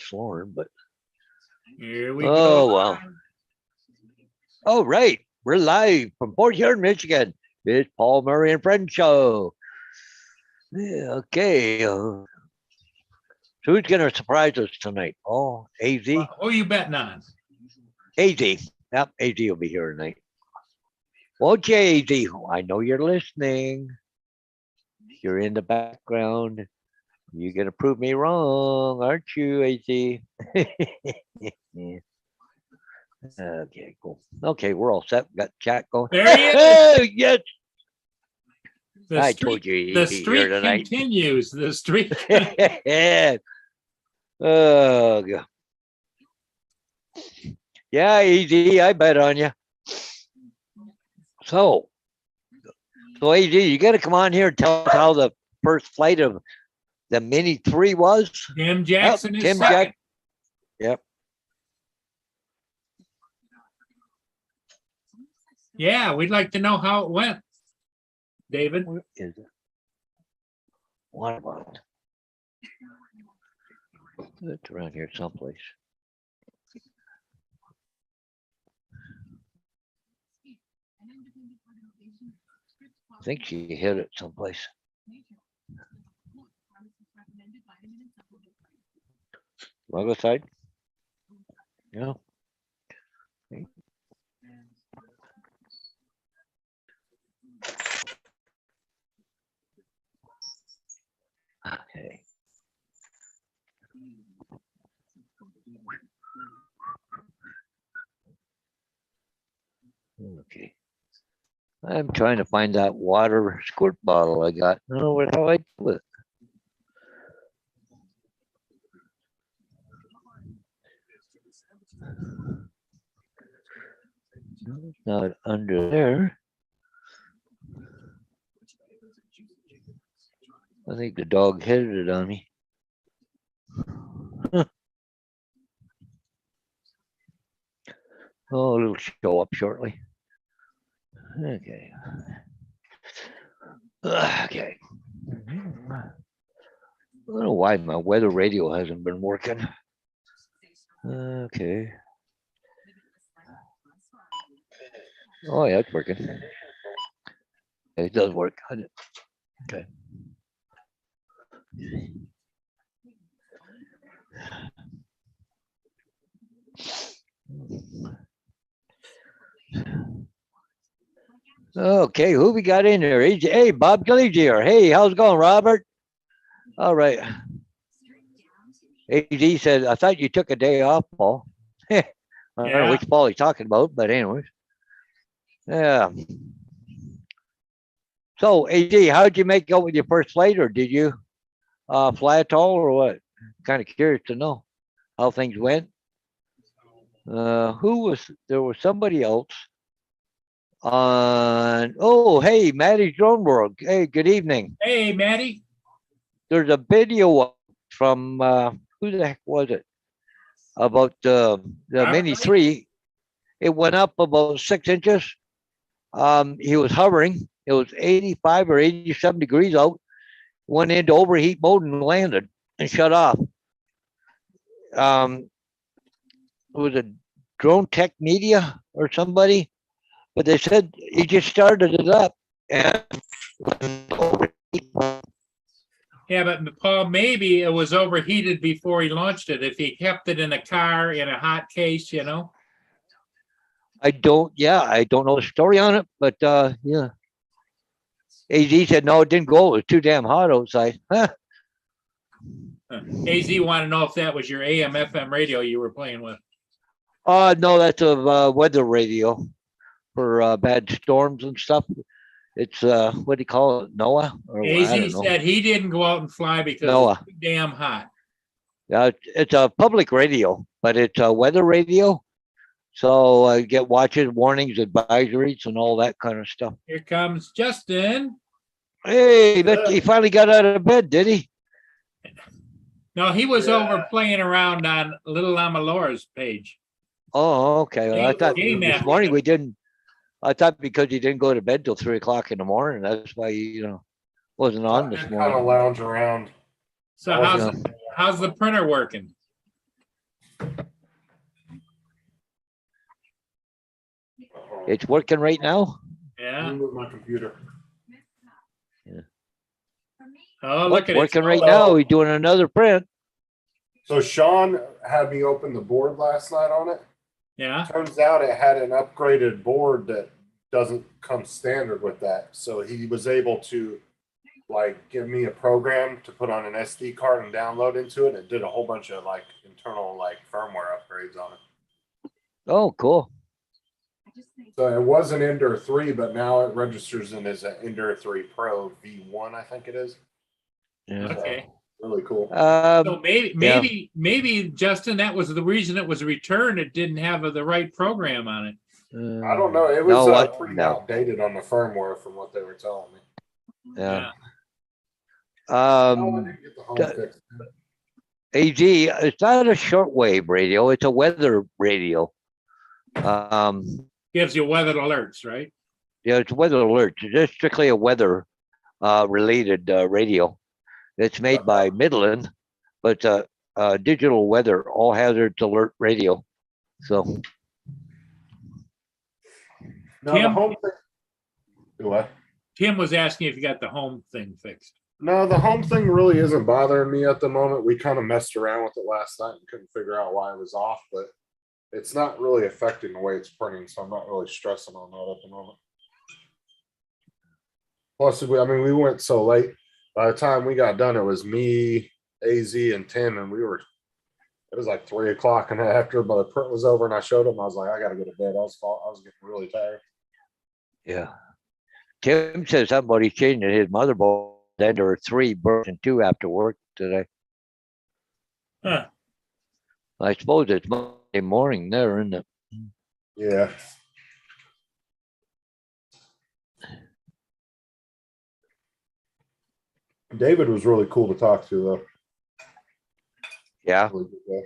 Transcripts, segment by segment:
slower, but Here we oh go. well. Oh right, we're live from Port Huron, Michigan. It's Paul Murray and Friends show. Yeah, okay. So who's gonna surprise us tonight? Oh, AZ. Who are you betting on? AZ. Yep, AZ will be here tonight. Won't you, AZ? I know you're listening. You're in the background. You're gonna prove me wrong, aren't you, AZ? Yeah. Okay, cool. Okay, we're all set. Got chat going. There he is. Yes. The I streak, told you the he'd be here streak tonight. continues. The streak. Oh, God. Yeah, easy. I bet on you. So AZ, you got to come on here and tell us how the first flight of the Mini 3 was. Tim Jackson is Tim second. Yep. Yeah, we'd like to know how it went, David. Where is it? What about it? It's around here someplace. I think she hit it someplace. Logo side? Yeah. Okay. Okay. I'm trying to find that water squirt bottle I got. I don't know what how I do it. It's not under there. I think the dog headed it on me. Oh, it'll show up shortly. Okay. Okay. I don't know why my weather radio hasn't been working. Okay. Oh, yeah, it's working. It does work. Okay. Okay, who we got in there? Hey, Bob Gilley's here. Hey, how's it going, Robert? All right. AD said, I thought you took a day off, Paul. I don't know which Paul he's talking about, but anyways. Yeah. So, AD, how'd you make out with your first flight, or did you fly at all, or what? Kind of curious to know how things went. There was somebody else on, oh, hey, Maddie Drone World. Hey, good evening. Hey, Maddie. There's a video from, who the heck was it? About the Mini 3. It went up about 6 inches. He was hovering. It was 85 or 87 degrees out. Went into overheat mode and landed and shut off. It was a Drone Tech Media or somebody, but they said he just started it up and yeah, but Paul, maybe it was overheated before he launched it. If he kept it in a car in a hot case, you know. I don't know the story on it, but yeah. AZ said no, it didn't go. It was too damn hot outside. Huh. AZ want to know if that was your AM FM radio you were playing with. No, that's a weather radio for bad storms and stuff. It's what do you call it, NOAA? Or, AZ said he didn't go out and fly because NOAA. it's too damn hot. Yeah, it's a public radio, but it's a weather radio. So I get watches, warnings, advisories, and all that kind of stuff. Here comes Justin. Hey, he finally got out of bed, did he? No, he was over playing around on Little Lamalora's page. Oh, okay. Well, I thought Game this after morning game. we didn't. I thought because he didn't go to bed till 3 o'clock in the morning, that's why he, wasn't on this Kind of morning. lounge around. So how's the printer working? It's working right now? Yeah. Move my computer. Oh, Oh, look it's at it. working right now. He's doing another print. So Sean had me open the board last night on it. Yeah. Turns out it had an upgraded board that doesn't come standard with that. So he was able to like give me a program to put on an SD card and download into it. It did a whole bunch of like internal like firmware upgrades on it. Oh, cool. So it was an Ender 3, but now it registers in as an Ender 3 Pro V1, I think it is. Yeah. Okay. Really cool. So maybe Justin, that was the reason it was returned. It didn't have the right program on it. I don't know. It was No, what? pretty No. outdated on the firmware from what they were telling me. Yeah. I didn't get the home fix. AG, it's not a shortwave radio, it's a weather radio. Gives you weather alerts, right? Yeah, it's weather alerts. It's strictly a weather related radio. It's made by Midland, but digital weather, all hazards alert radio. So No, Tim? the home thing. What? Tim was asking if you got the home thing fixed. No, the home thing really isn't bothering me at the moment. We kind of messed around with it last night and couldn't figure out why it was off, but it's not really affecting the way it's printing, so I'm not really stressing on that at the moment. Plus, we went so late. By the time we got done, it was me, AZ, and Tim, and it was like 3 o'clock, and after the print was over and I showed him, I was like, I gotta go to bed. I was getting really tired. yeah. Tim says something about he's changing his motherboard. Then there were 3 version 2 after work today. Huh. I suppose it's Monday morning there, isn't it? Yeah. David was really cool to talk to, though. Yeah. Really good guy.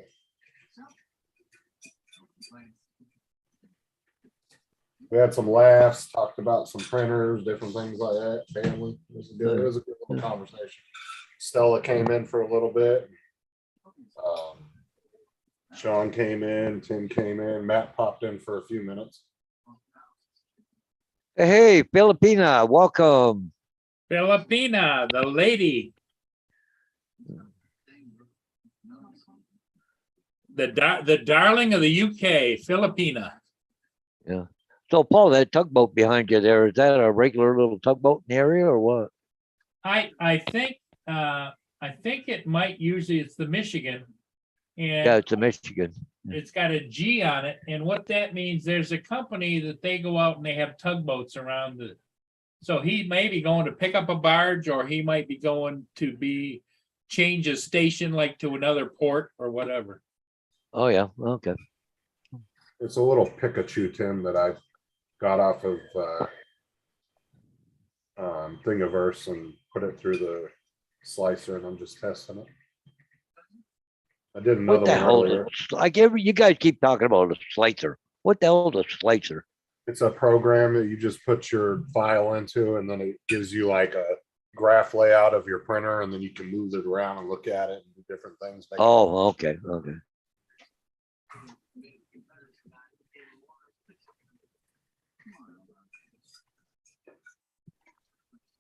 We had some laughs, talked about some printers, different things like that, family. It was a good little conversation. Stella came in for a little bit. Sean came in, Tim came in, Matt popped in for a few minutes. Hey, Filipina, welcome. Filipina, the lady. The darling of the UK, Filipina. Yeah. So Paul, that tugboat behind you there, is that a regular little tugboat in the area or what? I think it might usually it's the Michigan. And Yeah, it's a Michigan. it's got a G on it. And what that means, there's a company that they go out and they have tugboats around it. So he may be going to pick up a barge, or he might be going to change a station like to another port or whatever. Oh yeah, okay. It's a little Pikachu, Tim, that I got off of Thingiverse and put it through the slicer, and I'm just testing it. I did another What the one hell? earlier. You guys keep talking about a slicer. What the hell is a slicer? It's a program that you just put your file into, and then it gives you like a graph layout of your printer, and then you can move it around and look at it and do different things. Oh, okay, okay.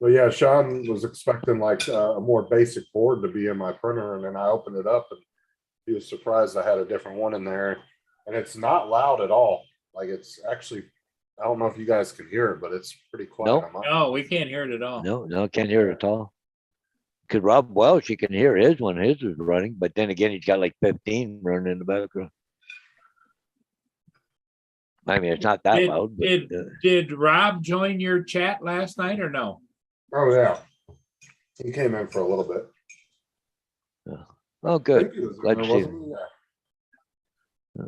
But yeah, Sean was expecting like a more basic board to be in my printer, and then I opened it up and he was surprised I had a different one in there. And it's not loud at all. Like it's actually, I don't know if you guys can hear it, but it's pretty quiet. Nope. No, we can't hear it at all. No, can't hear it at all. Cause Rob Welsh, you can hear his when his is running, but then again, he's got like 15 running in the background. I mean, it's not that loud. But, Did Rob join your chat last night or no? Oh yeah, he came in for a little bit. oh, I good. think he was in Let's there, see. wasn't he? Yeah.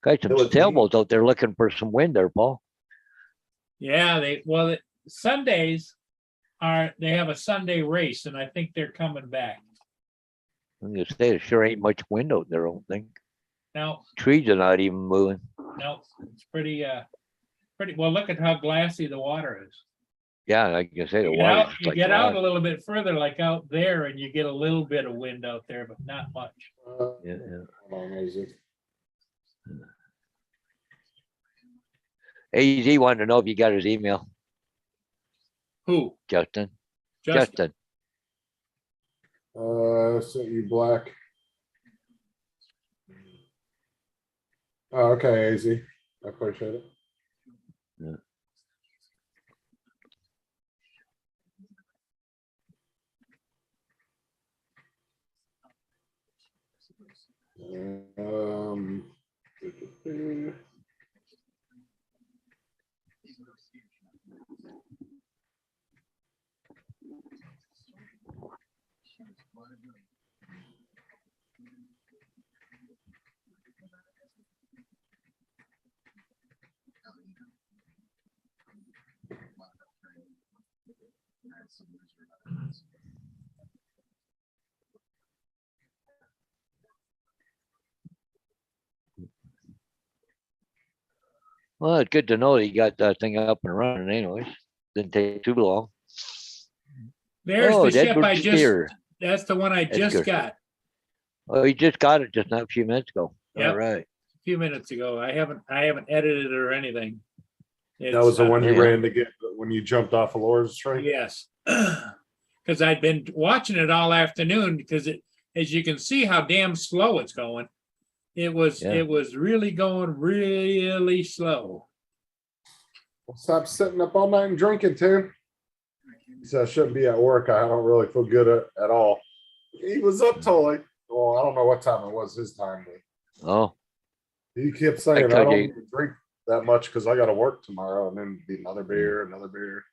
Got some Philippines. sailboats out there looking for some wind there, Paul. Yeah, Sundays they have a Sunday race, and I think they're coming back. I'm gonna say there sure ain't much wind out there, I don't think. No, Trees are not even moving. it's pretty well. Look at how glassy the water is. Yeah, like I said, the You get water's out, just you like get out a glass. little bit further, like out there, and you get a little bit of wind out there, but not much. Yeah, yeah. Hold on, is it? AZ wanted to know if you got his email, Who? Justin. Justin? Justin. Sent you black. Oh, okay, AZ. I appreciate it. Yeah. Um. Well, it's good to know that you got that thing up and running anyways. Didn't take too long. There's Oh, the ship Edward I just, Steer. that's the one I just Edgar. got Oh, you just got it just now a few minutes ago. Yep. All right. a few minutes ago. I haven't edited it or anything. That was the It's, one you yeah. ran to get when you jumped off of Laura's train. Yes. Because I'd been watching it all afternoon because it, as you can see how damn slow it's going. It was Yeah. it was really going really slow. Well, stop sitting up all night and drinking, Tim. He said I shouldn't be at work. I don't really feel good at all. He was up till like, well, I don't know what time it was his time. But Oh, he kept saying I told don't you. even drink that much because I got to work tomorrow, and then be another beer, another beer.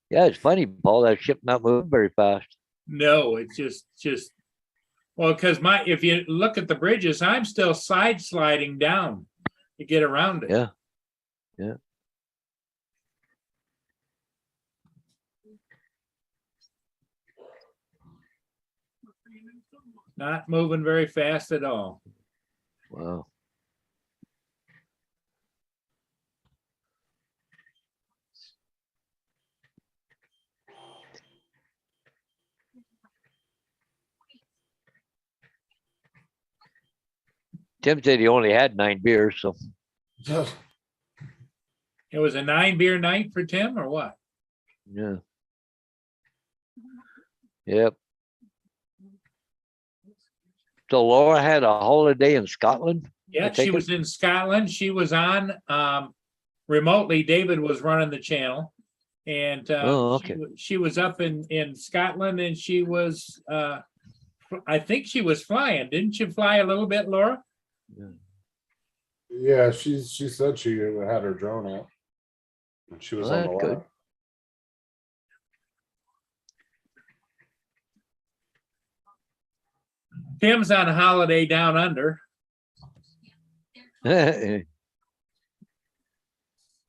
yeah, it's funny, Paul. That ship not moving very fast. No, it's just well, because if you look at the bridges, I'm still side sliding down to get around it. Yeah. Yeah. Not moving very fast at all. Wow. Tim said he only had 9 beers, so It was a 9 beer night for Tim or what? yeah. Yep. So Laura had a holiday in Scotland? Yeah, take she it? was in Scotland. She was on remotely. David was running the channel, and Oh, okay. she was up in Scotland, and she was I think she was flying. Didn't you fly a little bit, Laura? yeah, she said she had her drone out. And she was Well, on the that's good. line. Tim's on a holiday down under.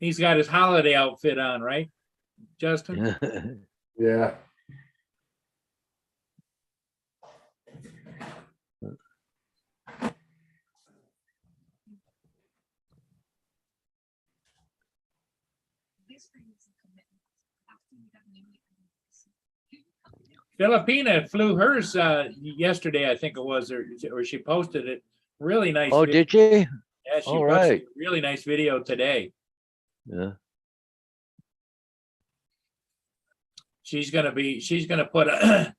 He's got his holiday outfit on, right, Justin? Yeah. Filipina flew hers yesterday, I think it was, or she posted it. Really nice. Oh, video. did she? Yeah, she All posted right. a really nice video today. Yeah. She's gonna put a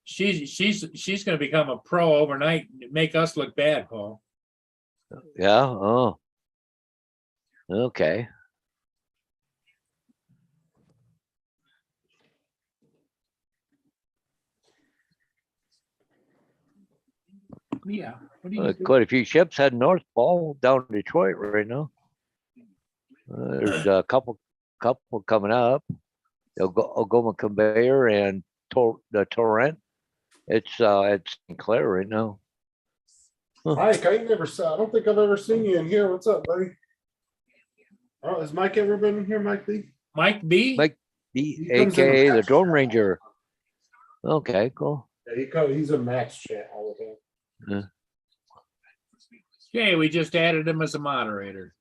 she's gonna become a pro overnight, make us look bad, Paul. Yeah. Oh. Okay. Yeah. What do you do? Quite a few ships heading north, Paul, down to Detroit right now. There's a couple coming up. Algoma Conveyor and the Torrent. It's St. Clair right now. Mike, I don't think I've ever seen you in here. What's up, buddy? Oh, has Mike ever been in here, Mike B? Mike B. Mike He comes in AKA the Max Drone chat. Ranger. Okay, cool. Yeah, he's a Max chat all the time. Okay, we just added him as a moderator.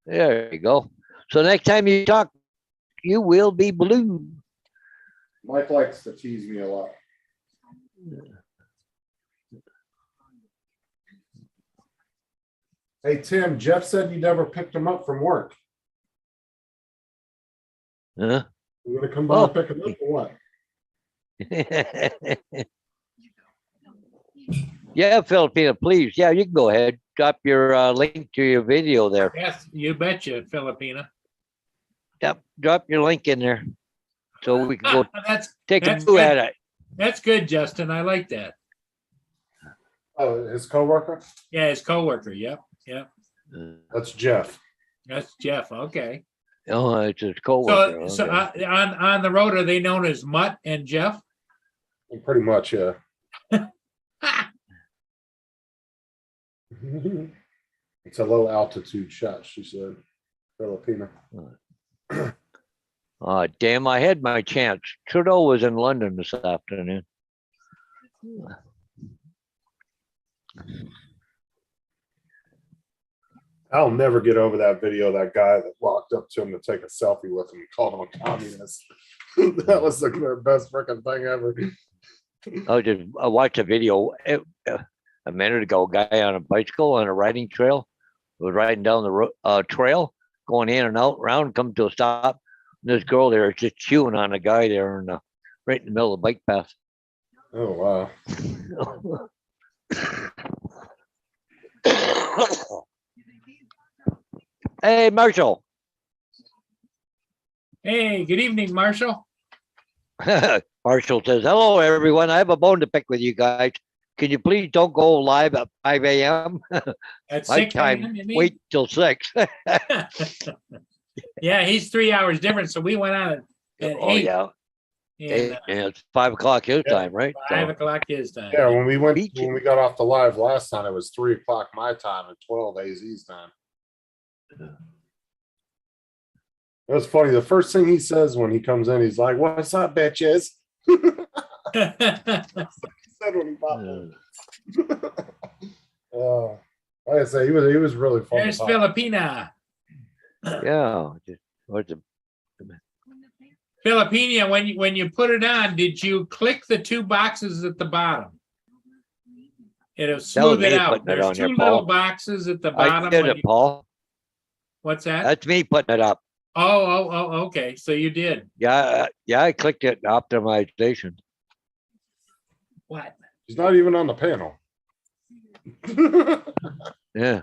There you go. So next time you talk, you will be blue. Mike likes to tease me a lot. Hey, Tim, Jeff said you never picked him up from work. Huh? You gonna come by Oh. and pick him up or what? Yeah, Filipina, please. Yeah, you can go ahead. Drop your link to your video there. Yes, you betcha, Filipina. Yep, drop your link in there so we can go That's take a that's look good. at it. That's good, Justin. I like that. Oh, his coworker? Yeah, his coworker. Yep. That's Jeff. That's Jeff. Okay. Oh, it's his coworker. So Okay. on the road, are they known as Mutt and Jeff? Pretty much, yeah. It's a low altitude shot, she said. Filipina. Damn, I had my chance. Trudeau was in London this afternoon. I'll never get over that video of that guy that walked up to him to take a selfie with him and called him a communist. That was the best freaking thing ever. I watched a video a minute ago. A guy on a bicycle on a riding trail was riding down the trail, going in and out, around, come to a stop. And this girl there is just chewing on a guy there right in the middle of the bike path. Oh, wow. Hey, Marshall. Hey, good evening, Marshall. Marshall says, hello, everyone. I have a bone to pick with you guys. Can you please don't go live at 5 a.m.? At My 6 time, a.m., you mean? wait till 6. Yeah, he's 3 hours different. So we went on at Oh, 8. yeah. And, Yeah, it's 5 o'clock his Yeah. time, right? 5 So, o'clock his time. Yeah, when we Beach it. got off the live last time, it was 3 o'clock my time and 12 AZ's time. It was funny. The first thing he says when he comes in, he's like, "What's up, bitches?" He said when he popped in. Like I say, he was really fun. There's to talk. Filipina. yeah. What's it? Filipina, when you put it on, did you click the 2 boxes at the bottom? It'll smooth it me out. putting it There's on 2 there, little Paul. boxes at the I bottom. did when it, you- Paul. What's that? That's me putting it up. Oh, okay. So you did. Yeah, I clicked it, optimization. What? He's not even on the panel. Yeah,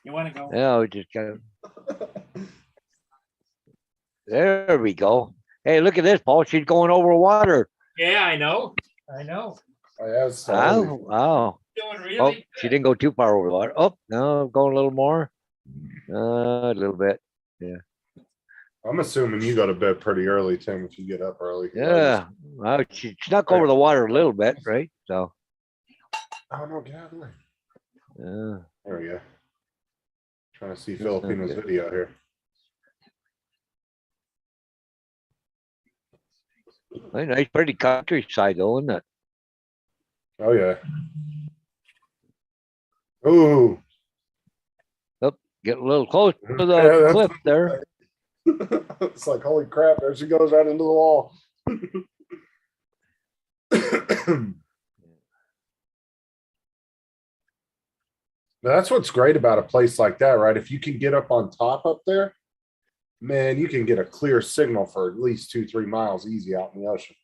You want to go? yeah, we just got There we go. Hey, look at this, Paul. She's going over water. Yeah, I know. Oh, wow. Doing really Oh, good. she didn't go too far over the water. Oh, no, going a little more. A little bit. I'm assuming you go to bed pretty early, Tim, if you get up early. Yeah. Well, she snuck over the water a little bit, right? So, Oh no, get out of the way. yeah. There we go. Trying to see That's Filipino's okay. video here. Hey, nice, pretty countryside, though, isn't it? Oh yeah. Ooh. Get a little close to Yeah, the that's- cliff there. It's like, holy crap, there she goes right into the wall. That's what's great about a place like that, right? If you can get up on top up there, man, you can get a clear signal for at least 2-3 miles easy out in the ocean.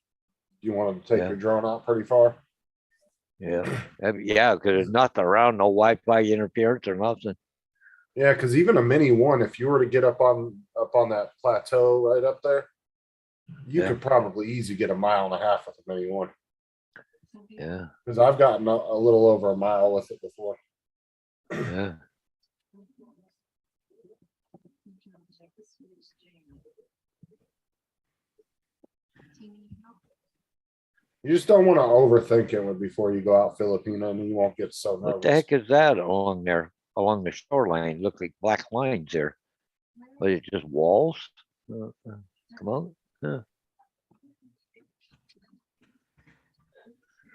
You want to take Yeah. your drone out pretty far? Yeah. Yeah, because there's nothing around, no Wi-Fi interference or nothing. Yeah, because even a mini one, if you were to get up on that plateau right up there, you Yeah. could probably easily get 1.5 miles with a mini one. Yeah, Because I've gotten a little over 1 mile with it before. yeah. You just don't want to overthink it before you go out Filipino, and you won't get so nervous. What the heck is that along there, along the shoreline? Look like black lines there. But it's just walls? Come on. Yeah.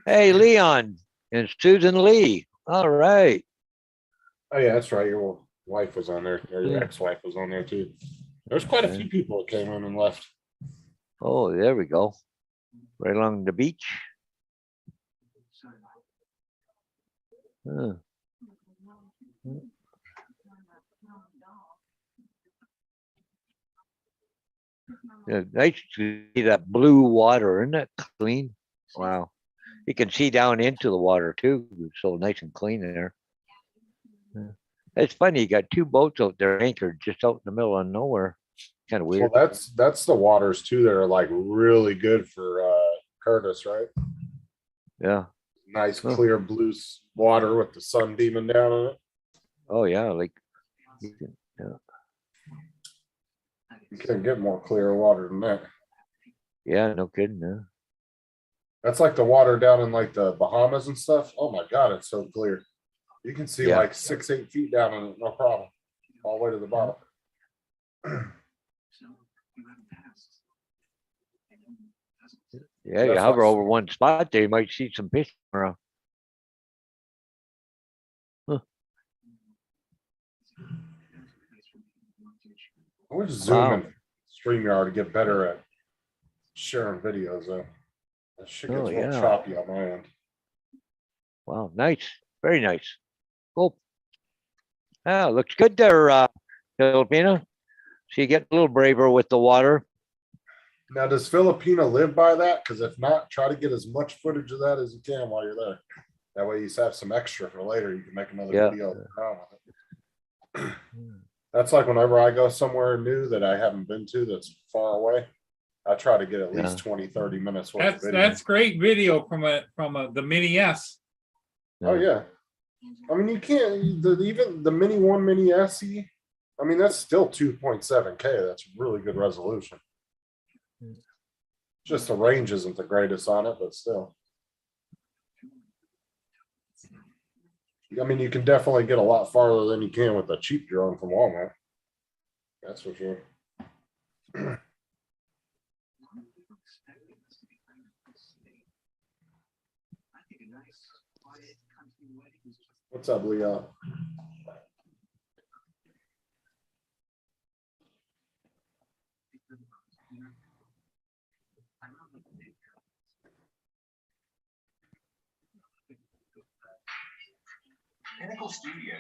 Hey, Leon and Susan Lee. All right. Oh yeah, that's right. You're Wife was on there, or your Yeah. ex-wife was on there too. There's quite a Okay. few people that came in and left. Oh, there we go. Right along the beach. Huh. Yeah, nice to see that blue water, isn't it clean? Wow. You can see down into the water too. It's so nice and clean in there. Yeah. It's funny, you got two boats out there anchored just out in the middle of nowhere. Kind of Well, weird. that's the waters too that are like really good for Curtis, right? Yeah. Nice Huh. clear blue water with the sun beaming down on it. Oh yeah, like you can, You can't get more clear water than that. yeah, no kidding. Yeah. That's like the water down in like the Bahamas and stuff. Oh my God, it's so clear. You can see Yeah. like 6-8 feet down in it, no problem. All the way to the bottom. Yeah, you That's hover like- over one spot there, you might see some fish around. I wish Wow. Zoom and StreamYard to get better at sharing videos though. That shit gets Oh, real yeah. choppy on my end. Wow, nice. Very nice. Cool. Ah, looks good there, Filipina. So you get a little braver with the water. Now, does Filipina live by that? Because if not, try to get as much footage of that as you can while you're there. That way you have some extra for later. You can make another Yeah. video around with it. That's like whenever I go somewhere new that I haven't been to that's far away, I try to get at least 20-30 minutes worth of video. That's great video from the Mini S. Oh yeah. I mean, you can't even the Mini 1 Mini SE. I mean, that's still 2.7K. That's really good resolution. Just the range isn't the greatest on it, but still. I mean, you can definitely get a lot farther than you can with a cheap drone from Walmart. That's for sure. What's up, Leon? Pinnacle Studios.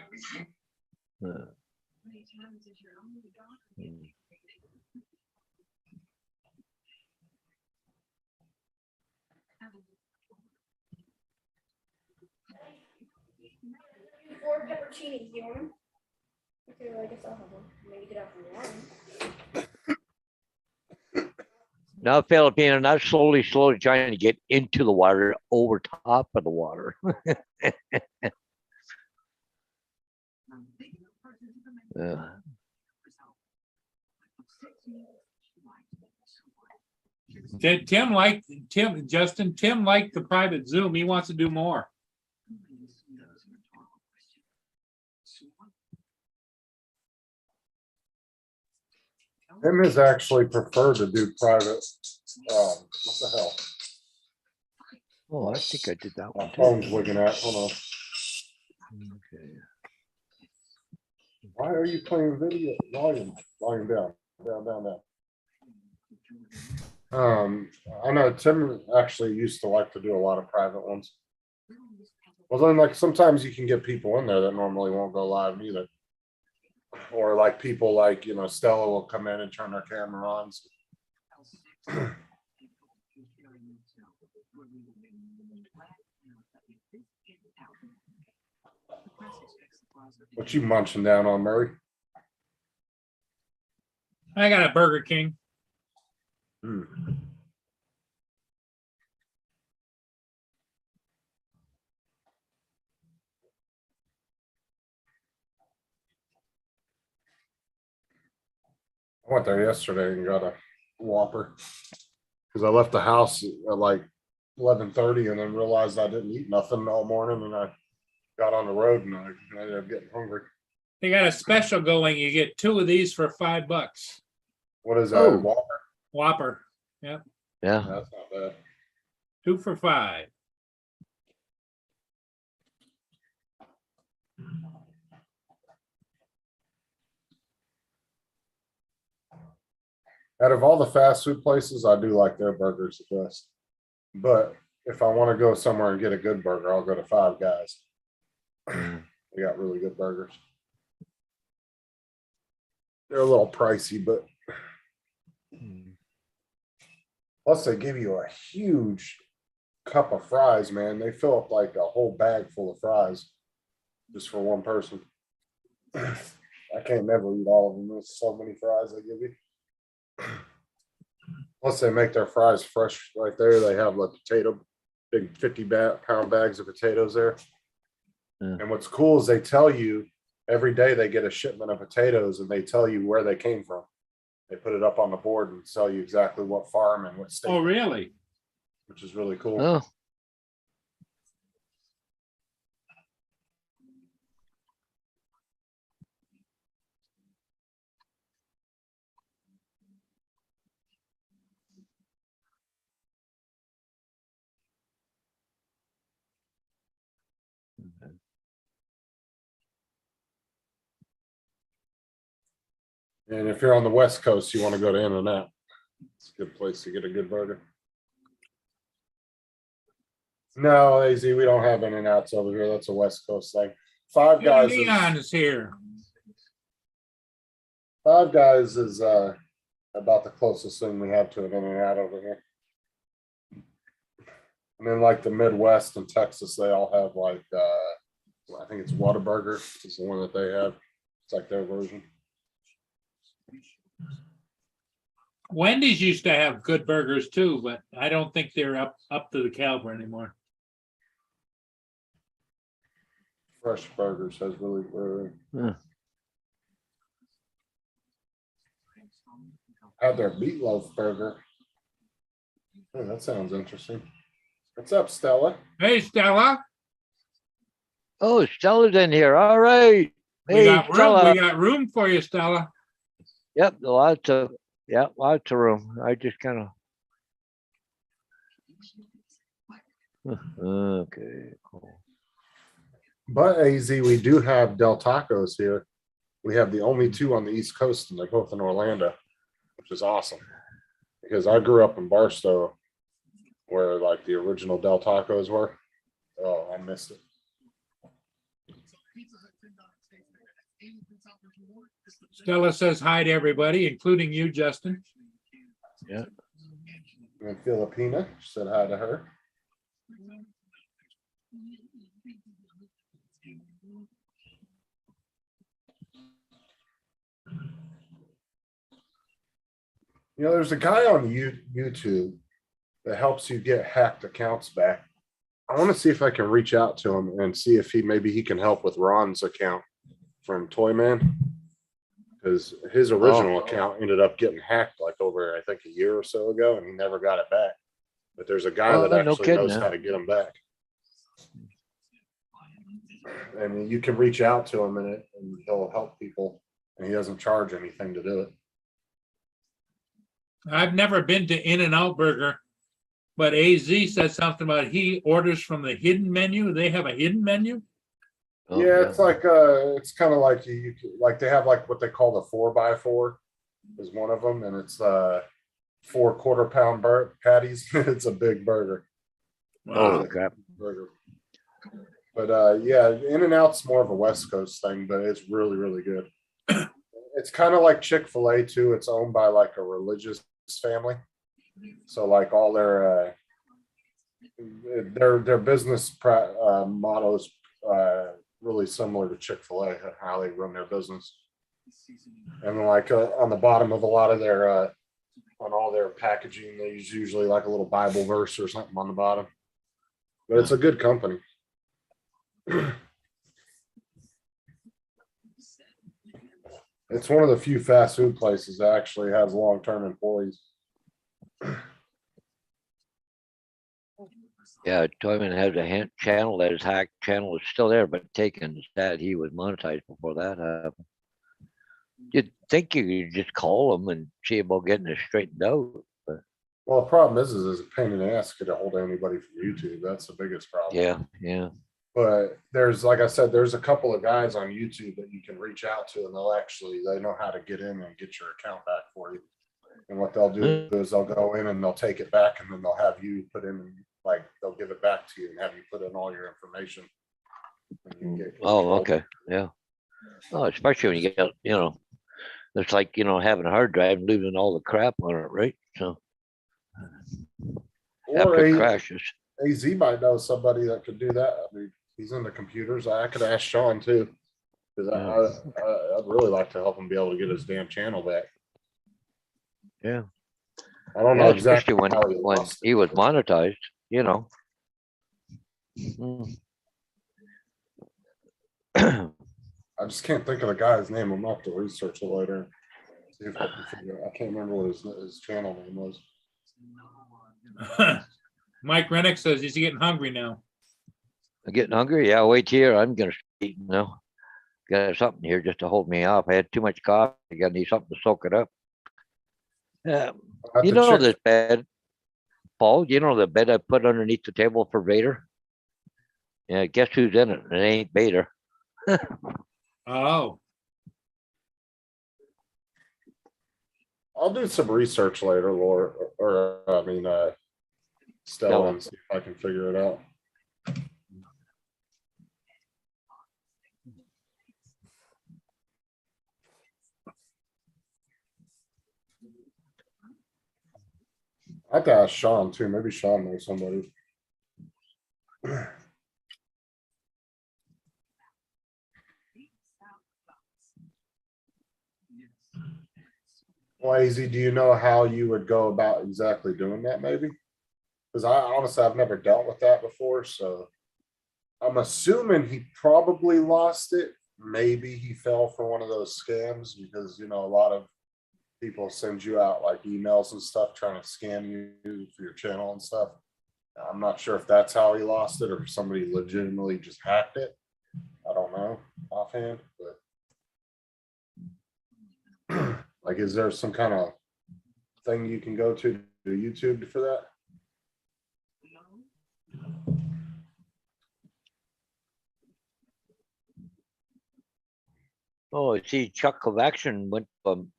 Four pepperoncinis, do you want them? Okay, well, I guess I'll have one. Maybe get out from one. Now Filipina, not slowly trying to get into the water, over top of the water. Yeah. Tim liked the private Zoom. He wants to do more. Tim has actually preferred to do private. What the hell? Oh, I think I did that My one too. phone's looking at. Hold on. Okay. Why are you playing video? Volume down, down. I know Tim actually used to like to do a lot of private ones. Well, then, like sometimes you can get people in there that normally won't go live either, or like people like Stella will come in and turn their camera on. What you munching down on, Murray? I got a Burger King. Hmm. I went there yesterday and got a Whopper because I left the house at like 11:30 and then realized I didn't eat nothing all morning, and I got on the road and I ended up getting hungry. They got a special going. You get 2 of these for $5. What is that? Oh. Whopper? Whopper. Yeah. That's not bad. 2 for $5. Out of all the fast food places, I do like their burgers the best. But if I want to go somewhere and get a good burger, I'll go to Five Guys. Mm. They got really good burgers. They're a little pricey, but Mm. plus they give you a huge cup of fries, man. They fill up like a whole bag full of fries just for one person. I can't never eat all of them. There's so many fries they give you. Plus they make their fries fresh right there. They have like big 50-pound bags of potatoes there. Yeah. And what's cool is they tell you every day they get a shipment of potatoes and they tell you where they came from. They put it up on the board and tell you exactly what farm and what state. Oh, really? Which is really cool. Oh, And if you're on the West Coast, you want to go to In-N-Out. It's a good place to get a good burger. No, AZ, we don't have In-N-Outs over here. That's a West Coast thing. Five Guys Leon is, is here. Five Guys is about the closest thing we have to an In-N-Out over here. And then like the Midwest and Texas, they all have like I think it's Whataburger is the one that they have. It's like their version. Wendy's used to have good burgers too, but I don't think they're up to the caliber anymore. Fresh Burgers has really Yeah. had their meatloaf burger. Oh, that sounds interesting. What's up, Stella? Hey, Stella, oh, Stella's in here. All right. we Hey, got room. Stella. We got room for you, Stella. Yep, lots of room. I just kind of. Okay, cool. But AZ, we do have Del Tacos here. We have the only two on the East Coast, and they're both in Orlando, which is awesome. Because I grew up in Barstow, where like the original Del Tacos were. Oh, I missed it. Stella says hi to everybody, including you, Justin. Yeah. And Filipina said hi to her. You know, there's a guy on YouTube that helps you get hacked accounts back. I want to see if I can reach out to him and see if maybe he can help with Ron's account from Toyman. Because his original account ended up getting hacked like over, I think, a year or so ago, and he never got it back. But there's a guy that no actually kidding, knows huh? how to get them back. And you can reach out to him and he'll help people, and he doesn't charge anything to do it. I've never been to In-N-Out Burger, but AZ said something about he orders from the hidden menu. They have a hidden menu. Oh, Yeah, it's like it's kind of like like they have like what they call the 4x4 is one of them, and it's 4 quarter-pound patties. It's a big burger. Holy crap. Burger. But yeah, In-N-Out's more of a West Coast thing, but it's really, really good. It's kind of like Chick-fil-A too. It's owned by like a religious family. So like all their business mottos really similar to Chick-fil-A, how they run their business. And like on the bottom of a lot of their on all their packaging, they use usually like a little Bible verse or something on the bottom. But it's a good company. It's one of the few fast food places that actually has long-term employees. Yeah, Toyman has a channel that is hacked. Channel is still there, but taken that he was monetized before that happened. You'd think you could just call them and see about getting it straightened out, but Well, the problem is it's a pain in the ass to get a hold of anybody from YouTube. That's the biggest problem. yeah. But there's, like I said, there's a couple of guys on YouTube that you can reach out to, and they know how to get in and get your account back for you. And what they'll do is they'll go in and they'll take it back and then they'll have you put in, like, they'll give it back to you and have you put in all your information. And you get Oh, control. okay, yeah. Oh, especially when you get, it's like, having a hard drive and losing all the crap on it, right? So Or after it crashes. AZ might know somebody that could do that. I mean, he's in the computers. I could ask Sean too. Cause I'd really like to help him be able to get his damn channel back. Yeah. I don't Yeah, know especially exactly when, how he when lost he it. was monetized, Mm. I just can't think of the guy's name. I'm gonna have to research it later. See if I can figure it. I can't remember what his channel name was. Mike Rennick says he's getting hungry now. I'm getting hungry. Yeah, wait here. I'm gonna eat now. Got something here just to hold me off. I had too much coffee. I gotta need something to soak it up. Yeah, At you the know Chick- this bed, Paul. You know the bed I put underneath the table for Vader. Yeah, guess who's in it? It ain't Vader. Oh, I'll do some research later, Laura, or I mean, Stella, and see if I can figure it out. I have to ask Sean too. Maybe Sean knows somebody. Well, AZ, do you know how you would go about exactly doing that, maybe? Because I honestly, I've never dealt with that before, so I'm assuming he probably lost it. Maybe he fell for one of those scams because, a lot of people send you out like emails and stuff trying to scam you for your channel and stuff. I'm not sure if that's how he lost it or if somebody legitimately just hacked it. I don't know offhand, but like, is there some kind of thing you can go to YouTube for that? Oh, I see Chuck Kovacshin went from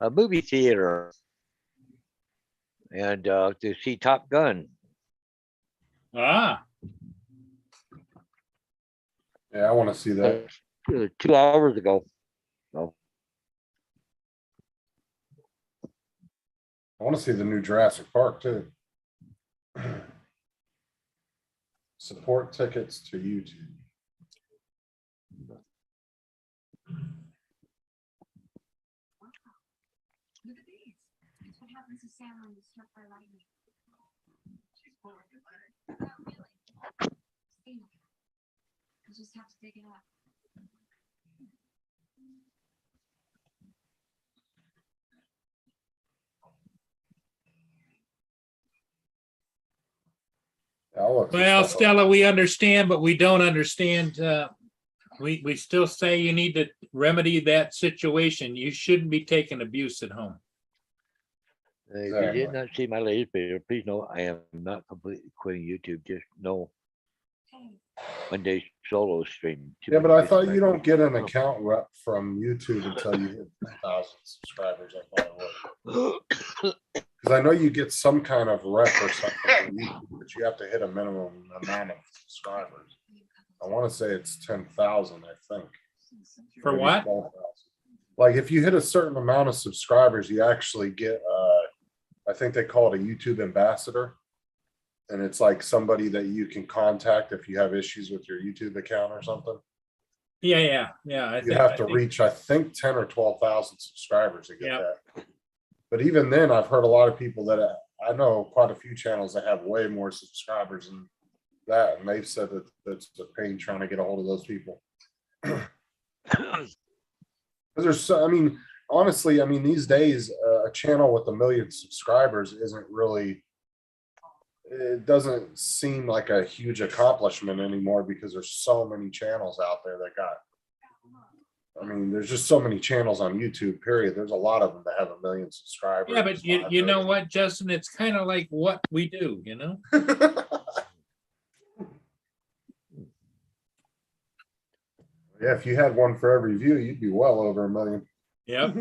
a movie theater and to see Top Gun. ah, Yeah, I want to see that. 2 hours ago. So I want to see the new Jurassic Park too. Support tickets to YouTube. Look at these. It's what happens to Sam when he's struck by lightning. Not really. See, you just have to dig it up. I'll look some well, stuff up. Stella, we understand, but we don't understand. We still say you need to remedy that situation. You shouldn't be taking abuse at home. if you Exactly. did not see my latest video, please know I am not completely quitting YouTube. Just know Hey, Monday solo stream. Yeah, but I thought you don't get an account rep from YouTube until you hit 10,000 subscribers. I thought it was. Because I know you get some kind of rep or something from YouTube, but you have to hit a minimum amount of subscribers. I want to say it's 10,000, I think. For Maybe what? 12,000. Like if you hit a certain amount of subscribers, you actually get, I think they call it a YouTube ambassador. And it's like somebody that you can contact if you have issues with your YouTube account or something. Yeah. You have to reach, I think, 10 or 12,000 subscribers to get Yep. that. But even then, I've heard a lot of people that I know quite a few channels that have way more subscribers than that, and they've said that that's a pain trying to get a hold of those people. Because there's, so, I mean, honestly, I mean, these days, a channel with 1 million subscribers isn't really. It doesn't seem like a huge accomplishment anymore because there's so many channels out there that got. I mean, there's just so many channels on YouTube, period. There's a lot of them that have 1 million subscribers. Yeah, but you know what, Justin? It's kind of like what we do, Yeah, if you had one for every view, you'd be well over 1 million. Yep.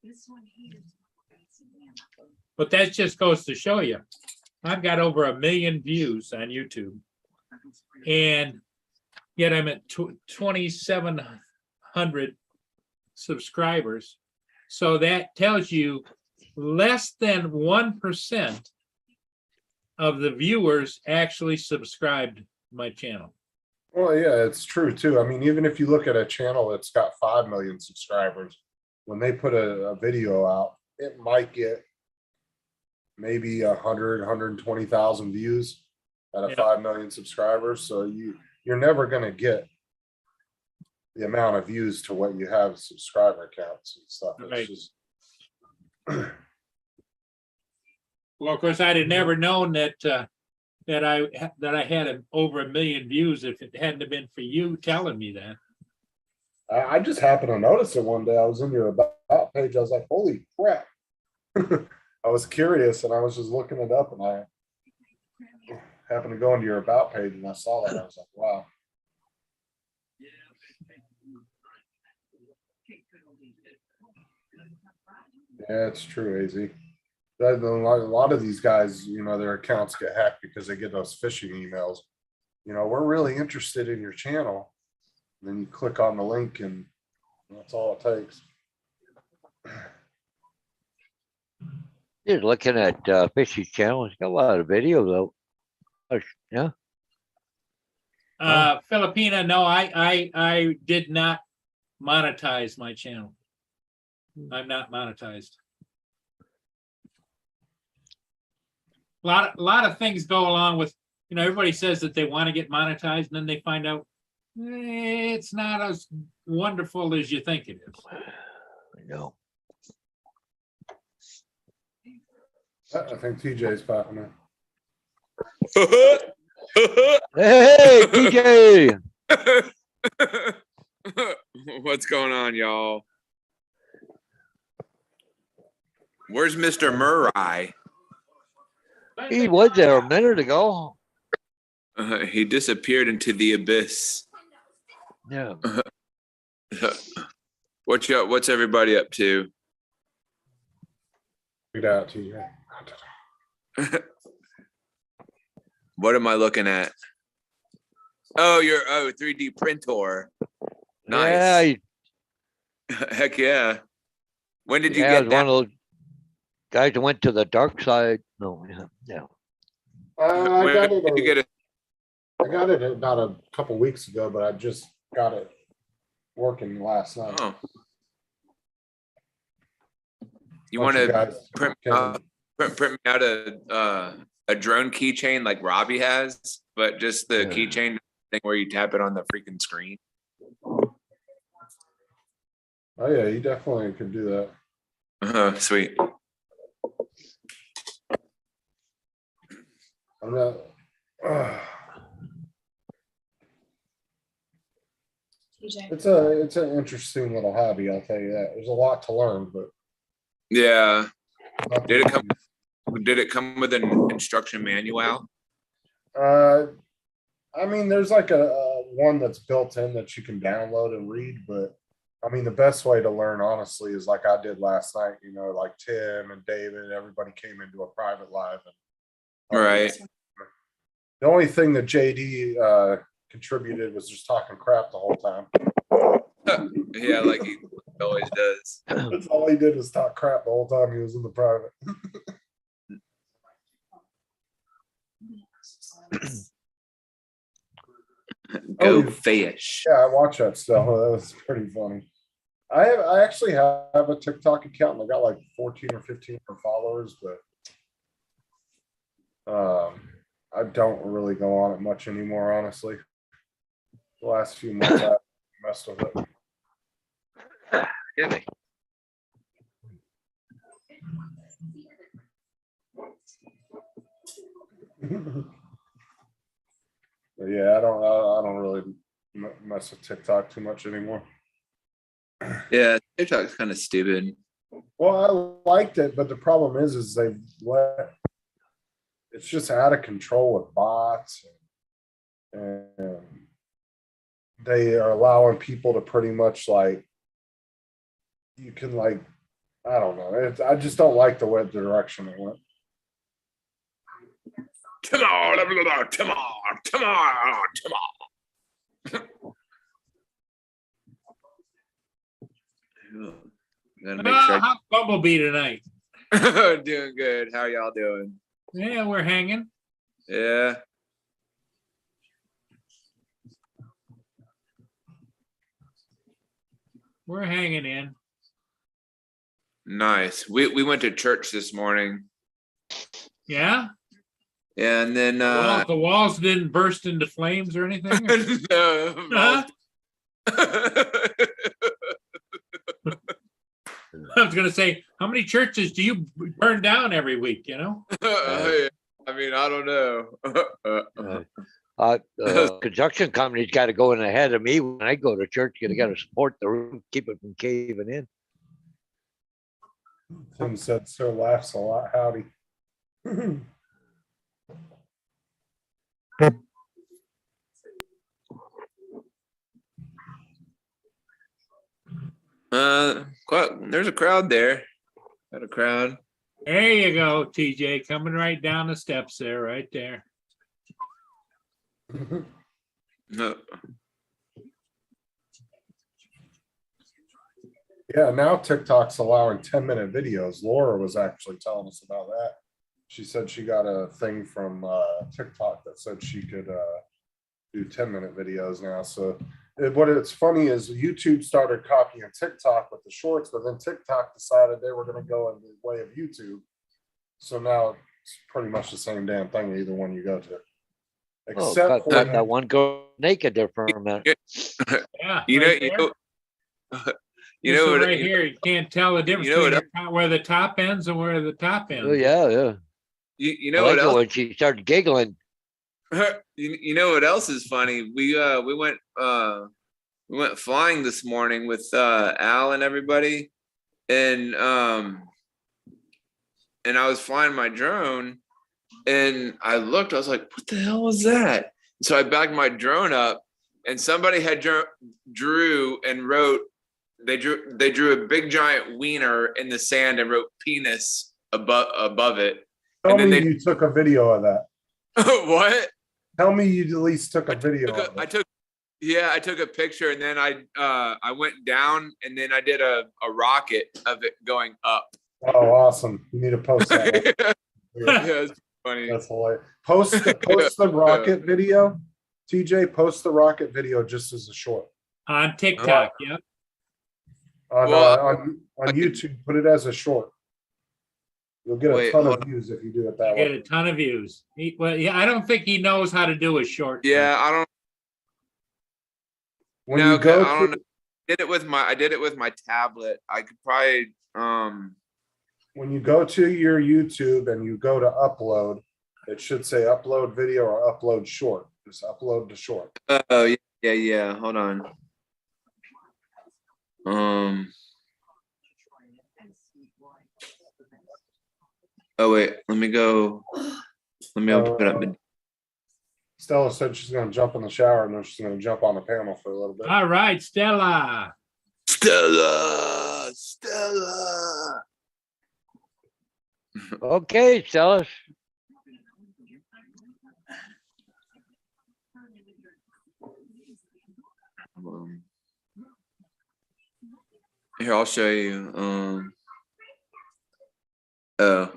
This one here. But that just goes to show you, I've got over 1 million views on YouTube. And yet I'm at 2,700 subscribers. So that tells you less than 1% of the viewers actually subscribed to my channel. Well, yeah, it's true too. I mean, even if you look at a channel that's got 5 million subscribers, when they put a video out, it might get maybe 120,000 views at a Yeah. 5 million subscribers. So you're never going to get the amount of views to what you have subscriber counts and stuff. It's Right. just Well, of course, I'd have never known that that I had over 1 million views if it hadn't have been for you telling me that. I just happened to notice it one day. I was in your about page. I was like, holy crap. I was curious and I was just looking it up and I happened to go into your about page and I saw that. I was like, wow. Yeah, it's true, AZ. A lot of these guys, you know, their accounts get hacked because they get those phishing emails. You know, we're really interested in your channel. Then you click on the link and that's all it takes. You're looking at Fishy's channel. He's got a lot of video though. Yeah. Filipina, no, I did not monetize my channel. I'm not monetized. A lot of things go along with, you know, everybody says that they want to get monetized and then they find out it's not as wonderful as you think it is. I know. I think TJ's popping in. Hey, TJ. What's going on, y'all? Where's Mr. Murray? He was there a minute ago. He disappeared into the abyss. Yeah. What's everybody up to? Get out, TJ. What am I looking at? Oh, 3D printer. Yeah, Nice. Heck yeah. When did you yeah, get was one that? of those guys that went to the dark side. No, yeah. I When got did you it. get it? I got it about a couple weeks ago, but I just got it working last night. Oh. You Bunch want of to guys print came in. print me out a drone keychain like Robbie has, but just the Yeah. keychain thing where you tap it on the freaking screen. Oh yeah, you definitely could do that. Sweet. I'm not. TJ. It's an interesting little hobby, I'll tell you that. There's a lot to learn, but Yeah. nothing Did it easy. Did it come with an instruction manual? I mean, there's like a one that's built in that you can download and read, but I mean, the best way to learn, honestly, is like I did last night. You know, like Tim and David, everybody came into a private live. And, Right. The only thing that JD contributed was just talking crap the whole time. Yeah, like he always does. That's all he did was talk crap the whole time he was in the private. Go you- fish. Yeah, I watched that stuff. That was pretty funny. I actually have a TikTok account and I got like 14 or 15 followers, but I don't really go on it much anymore, honestly. The last few months I messed with it. Excuse me. But yeah, I don't really mess with TikTok too much anymore. Yeah, TikTok's kind of stupid. Well, I liked it, but the problem is they let it's just out of control with bots, and they are allowing people to pretty much like you can like I don't know. I just don't like the way the direction it went. Tomorrow, tomorrow, tomorrow, tomorrow. Gotta make sure. How's Bumblebee tonight? Doing good. How y'all doing? Yeah, we're hanging. Yeah. We're hanging in. Nice. We went to church this morning. Yeah? Yeah, and then Well, the walls didn't burst into flames or anything? no, Huh? I was gonna say, how many churches do you burn down every week, you know? I mean, I don't know. Construction company's got to go in ahead of me when I go to church. You got to support the roof, keep it from caving in. Tim said, "Sir laughs a lot." Howdy. There's a crowd there. Got a crowd. There you go, TJ, coming right down the steps there, right there. No. Yeah, now TikTok's allowing 10-minute videos. Laura was actually telling us about that. She said she got a thing from TikTok that said she could do 10-minute videos now. So what it's funny is YouTube started copying TikTok with the shorts, but then TikTok decided they were going to go in the way of YouTube. So now it's pretty much the same damn thing, either one you go to. Oh, Except cut for that one girl naked there for a minute. Yeah. You right know, there. you This know one what? right here, you can't tell the difference you know between where the top ends and where the top ends. Oh, yeah. You I know like what it else? when she started giggling. You know what else is funny? We went flying this morning with Al and everybody, and I was flying my drone, and I looked. I was like, "What the hell was that?" So I backed my drone up, and somebody had drew and wrote. They drew a big giant wiener in the sand and wrote penis above it. tell and then me they- you took a video of that. What? Tell me you at least took a video of I it. took a picture, and then I went down, and then I did a rocket of it going up. Oh, awesome. You need to post that. Yeah, it's funny. That's hilarious. Post the rocket video. TJ, post the rocket video just as a short. On TikTok, yep. On YouTube, put it as a short. You'll get a Wait, ton hold of views if you do it that Get a way. ton of views. Well, yeah, I don't think he knows how to do a short. Yeah, I don't When know. you go I don't to know. I did it with my tablet. I could probably when you go to your YouTube and you go to upload, it should say upload video or upload short. Just upload the short. oh yeah. Hold on. Oh wait, let me go. Let me open up the. Stella said she's gonna jump in the shower and then she's gonna jump on the panel for a little bit. All right, Stella. Stella. Okay, tell us. Here, I'll show you. Oh.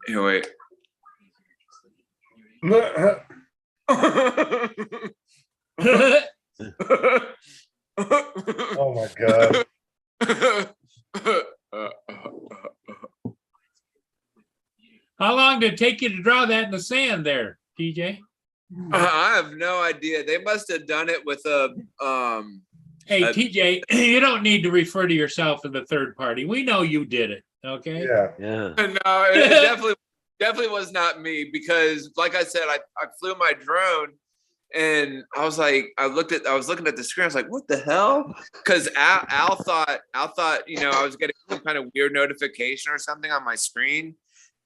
Here, wait. Oh my god. How long did it take you to draw that in the sand there, TJ? I have no idea. They must have done it with a Hey, TJ, you don't need to refer to yourself as a third party. We know you did it, okay? Yeah. Yeah. No, it definitely was not me, because like I said, I flew my drone and I was like, I was looking at the screen. I was like, what the hell? Because Al thought, I was getting some kind of weird notification or something on my screen.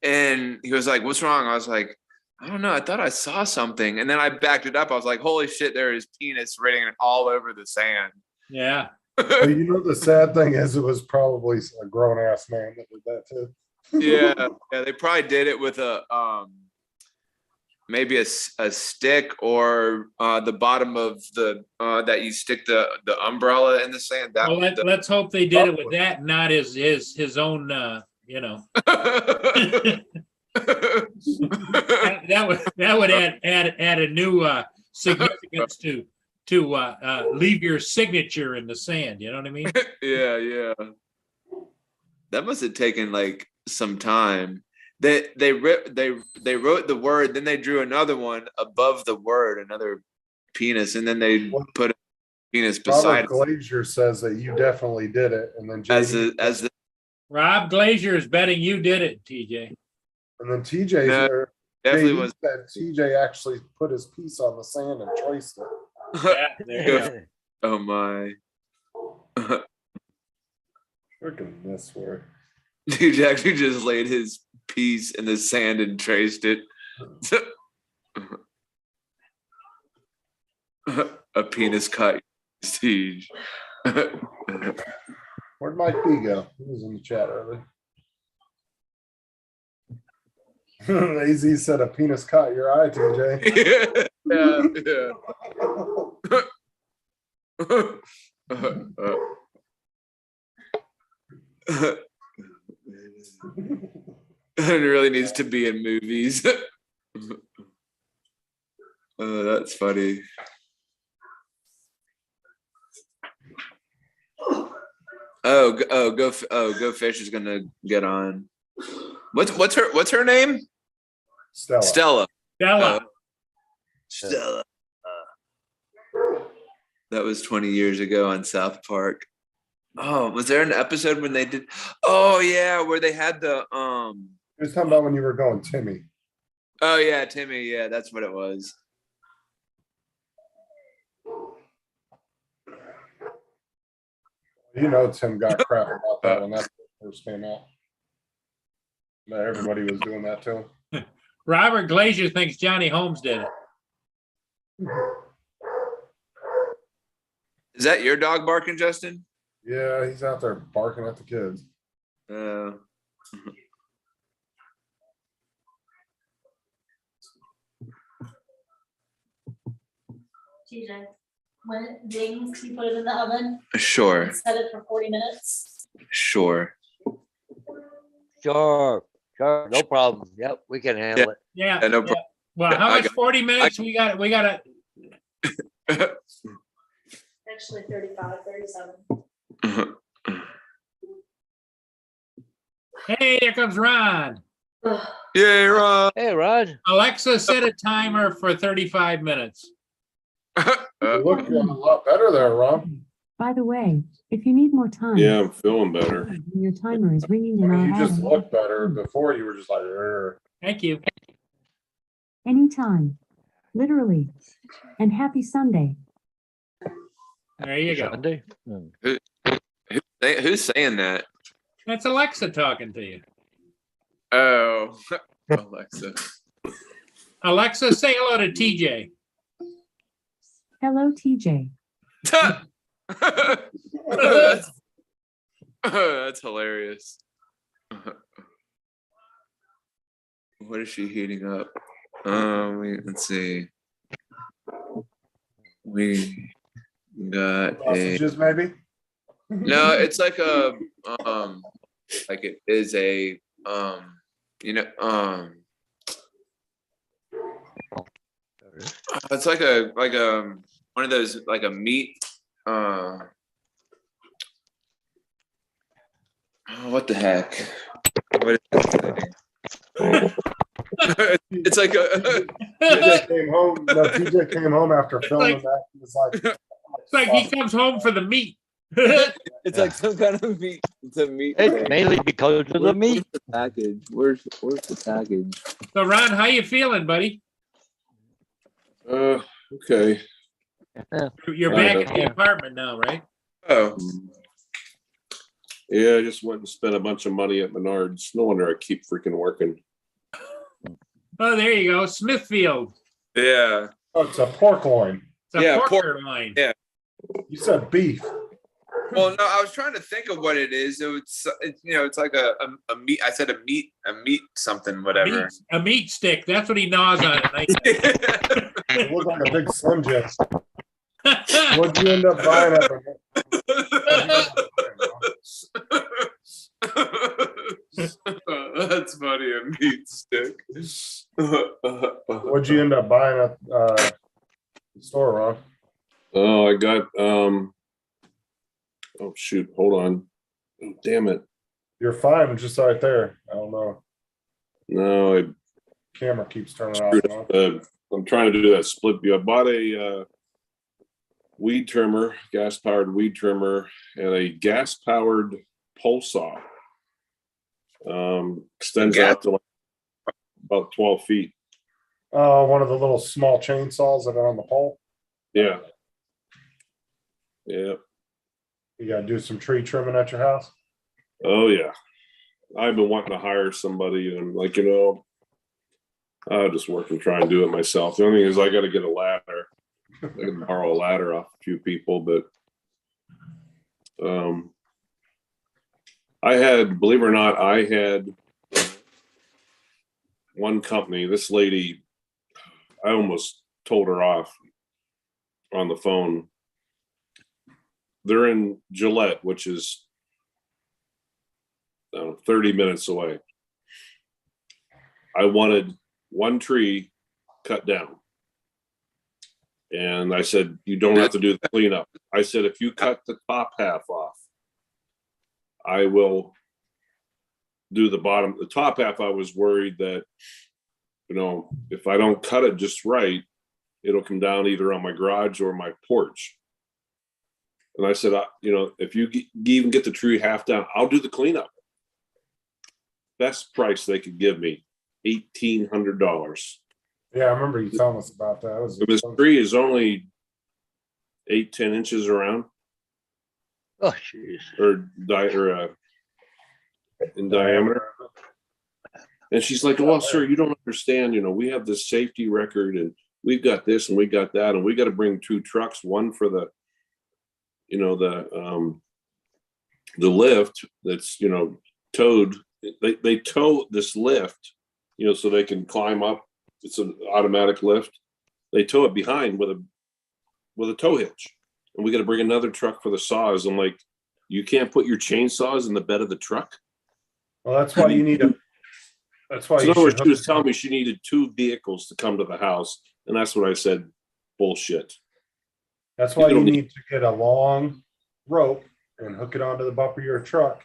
And he was like, what's wrong? I was like, I don't know. I thought I saw something. And then I backed it up. I was like, holy shit, there is penis written all over the sand. Yeah. But you know, the sad thing is, it was probably a grown ass man that did that too. Yeah, they probably did it with a maybe a stick or the bottom of the that you stick the umbrella in the sand. That Well, let's hope they did it with that, not his own, you know. That would add a new significance to leave your signature in the sand, you know what I mean? yeah. That must have taken like some time. They wrote the word, then they drew another one above the word, another penis, and then they put a penis beside Robert Glazier says that you definitely did it, and then as JD the Rob Glazier is betting you did it, TJ. and then TJ No, definitely was. said TJ actually put his piece on the sand and traced it. Yeah, there you go. Oh my. Freaking this word. Dude actually just laid his piece in the sand and traced it. A penis cut siege. Where'd Mike B go? He was in the chat earlier. AZ said a penis caught your eye, TJ. Yeah. It really needs to be in movies. Oh, that's funny. Go Fish is gonna get on. What's her name? Stella. Stella. Stella. Stella. That was 20 years ago on South Park. Oh, was there an episode when they did? Oh yeah, where they had the He was talking about when you were going Timmy. Oh yeah, Timmy. Yeah, that's what it was. You know, Tim got crap about that when that first came out. But everybody was doing that to him. Robert Glazier thinks Johnny Holmes did it. Is that your dog barking, Justin? Yeah, he's out there barking at the kids. TJ, when it dings, you put it in the oven, Sure, set it for 40 minutes. sure. Sure, no problem. Yep, we can handle it. Yeah. Yeah, no yeah. problem. Well, how I much? got- 40 minutes? We got to. Actually 35, 37. Hey, here comes Ron. Yeah, Ron. Hey, Ron. Alexa, set a timer for 35 minutes. You look a lot better there, Ron. By the way, if you need more time. Yeah, I'm feeling better. Your timer is ringing I in mean, our you just head. look better. Before you were just like, "Rrr." Thank you. Anytime. Literally. And happy Sunday. There you go. Sunday? Who's saying that? That's Alexa talking to you. Oh, Alexa. Alexa, say hello to TJ. Hello, TJ. That's hilarious. What is she heating up? Let's see. We got a Sausages, maybe? no. It's like a like it is a you know it's like a one of those like a meat what the heck? What is that thing? It's like a TJ came home. No, TJ came home after filming like- that. He was like, It's like he comes home for the meat. it's like some kind of meat. It's a meat. It's thing. mainly because of the meat. Where's the package? Where's the package? So Ron, how you feeling, buddy? Okay. You're back at the apartment now, right? Oh, Yeah, I just went and spent a bunch of money at Menards. No wonder I keep freaking working. Oh, there you go. Smithfield. yeah. "Oh, it's a pork loin." It's a Yeah, porker line. yeah. You said beef. Well, no, I was trying to think of what it is. It's like a meat. I said a meat something, whatever. A meat stick. That's what he gnaws on at night. It looked like a big Slim Jim. What'd you end up buying at That's funny, a meat stick. What'd you end up buying at the store, Ron? Oh, I got, oh shoot, hold on. Oh, damn it. You're fine, just right there. I don't know. No, I Camera keeps turning off and on. I'm trying to do that split view. I bought a weed trimmer, gas powered weed trimmer, and a gas powered pole saw. Extends out to like about 12 feet. One of the little small chainsaws that are on the pole. Yeah. Yeah. You gotta do some tree trimming at your house. Oh yeah. I've been wanting to hire somebody and I'll just work and try and do it myself. The only thing is I got to get a ladder. I can borrow a ladder off a few people, but I had, believe it or not, I had one company, this lady, I almost told her off on the phone. They're in Gillette, which is 30 minutes away. I wanted one tree cut down. And I said, you don't have to do the cleanup. I said, if you cut the top half off, I will do the bottom. The top half, I was worried that, if I don't cut it just right, it'll come down either on my garage or my porch. And I said, if you even get the tree half down, I'll do the cleanup. Best price they could give me, $1,800. Yeah, I remember you telling us about that. This tree is only 8-10 inches around, Oh, jeez. in diameter. And she's like, "Oh, sir, you don't understand. We have this safety record, and we've got this, and we got that, and we got to bring 2 trucks, one for the lift that's towed. They tow this lift, so they can climb up. It's an automatic lift. They tow it behind with a tow hitch, and we got to bring another truck for the saws. I'm like, you can't put your chainsaws in the bed of the truck. Well, that's why you need a. That's why. So You in other words, should she was telling me she needed 2 vehicles to come to the house, and that's what I said. Bullshit. That's why You you don't need to get a long rope and hook it onto the bumper of your truck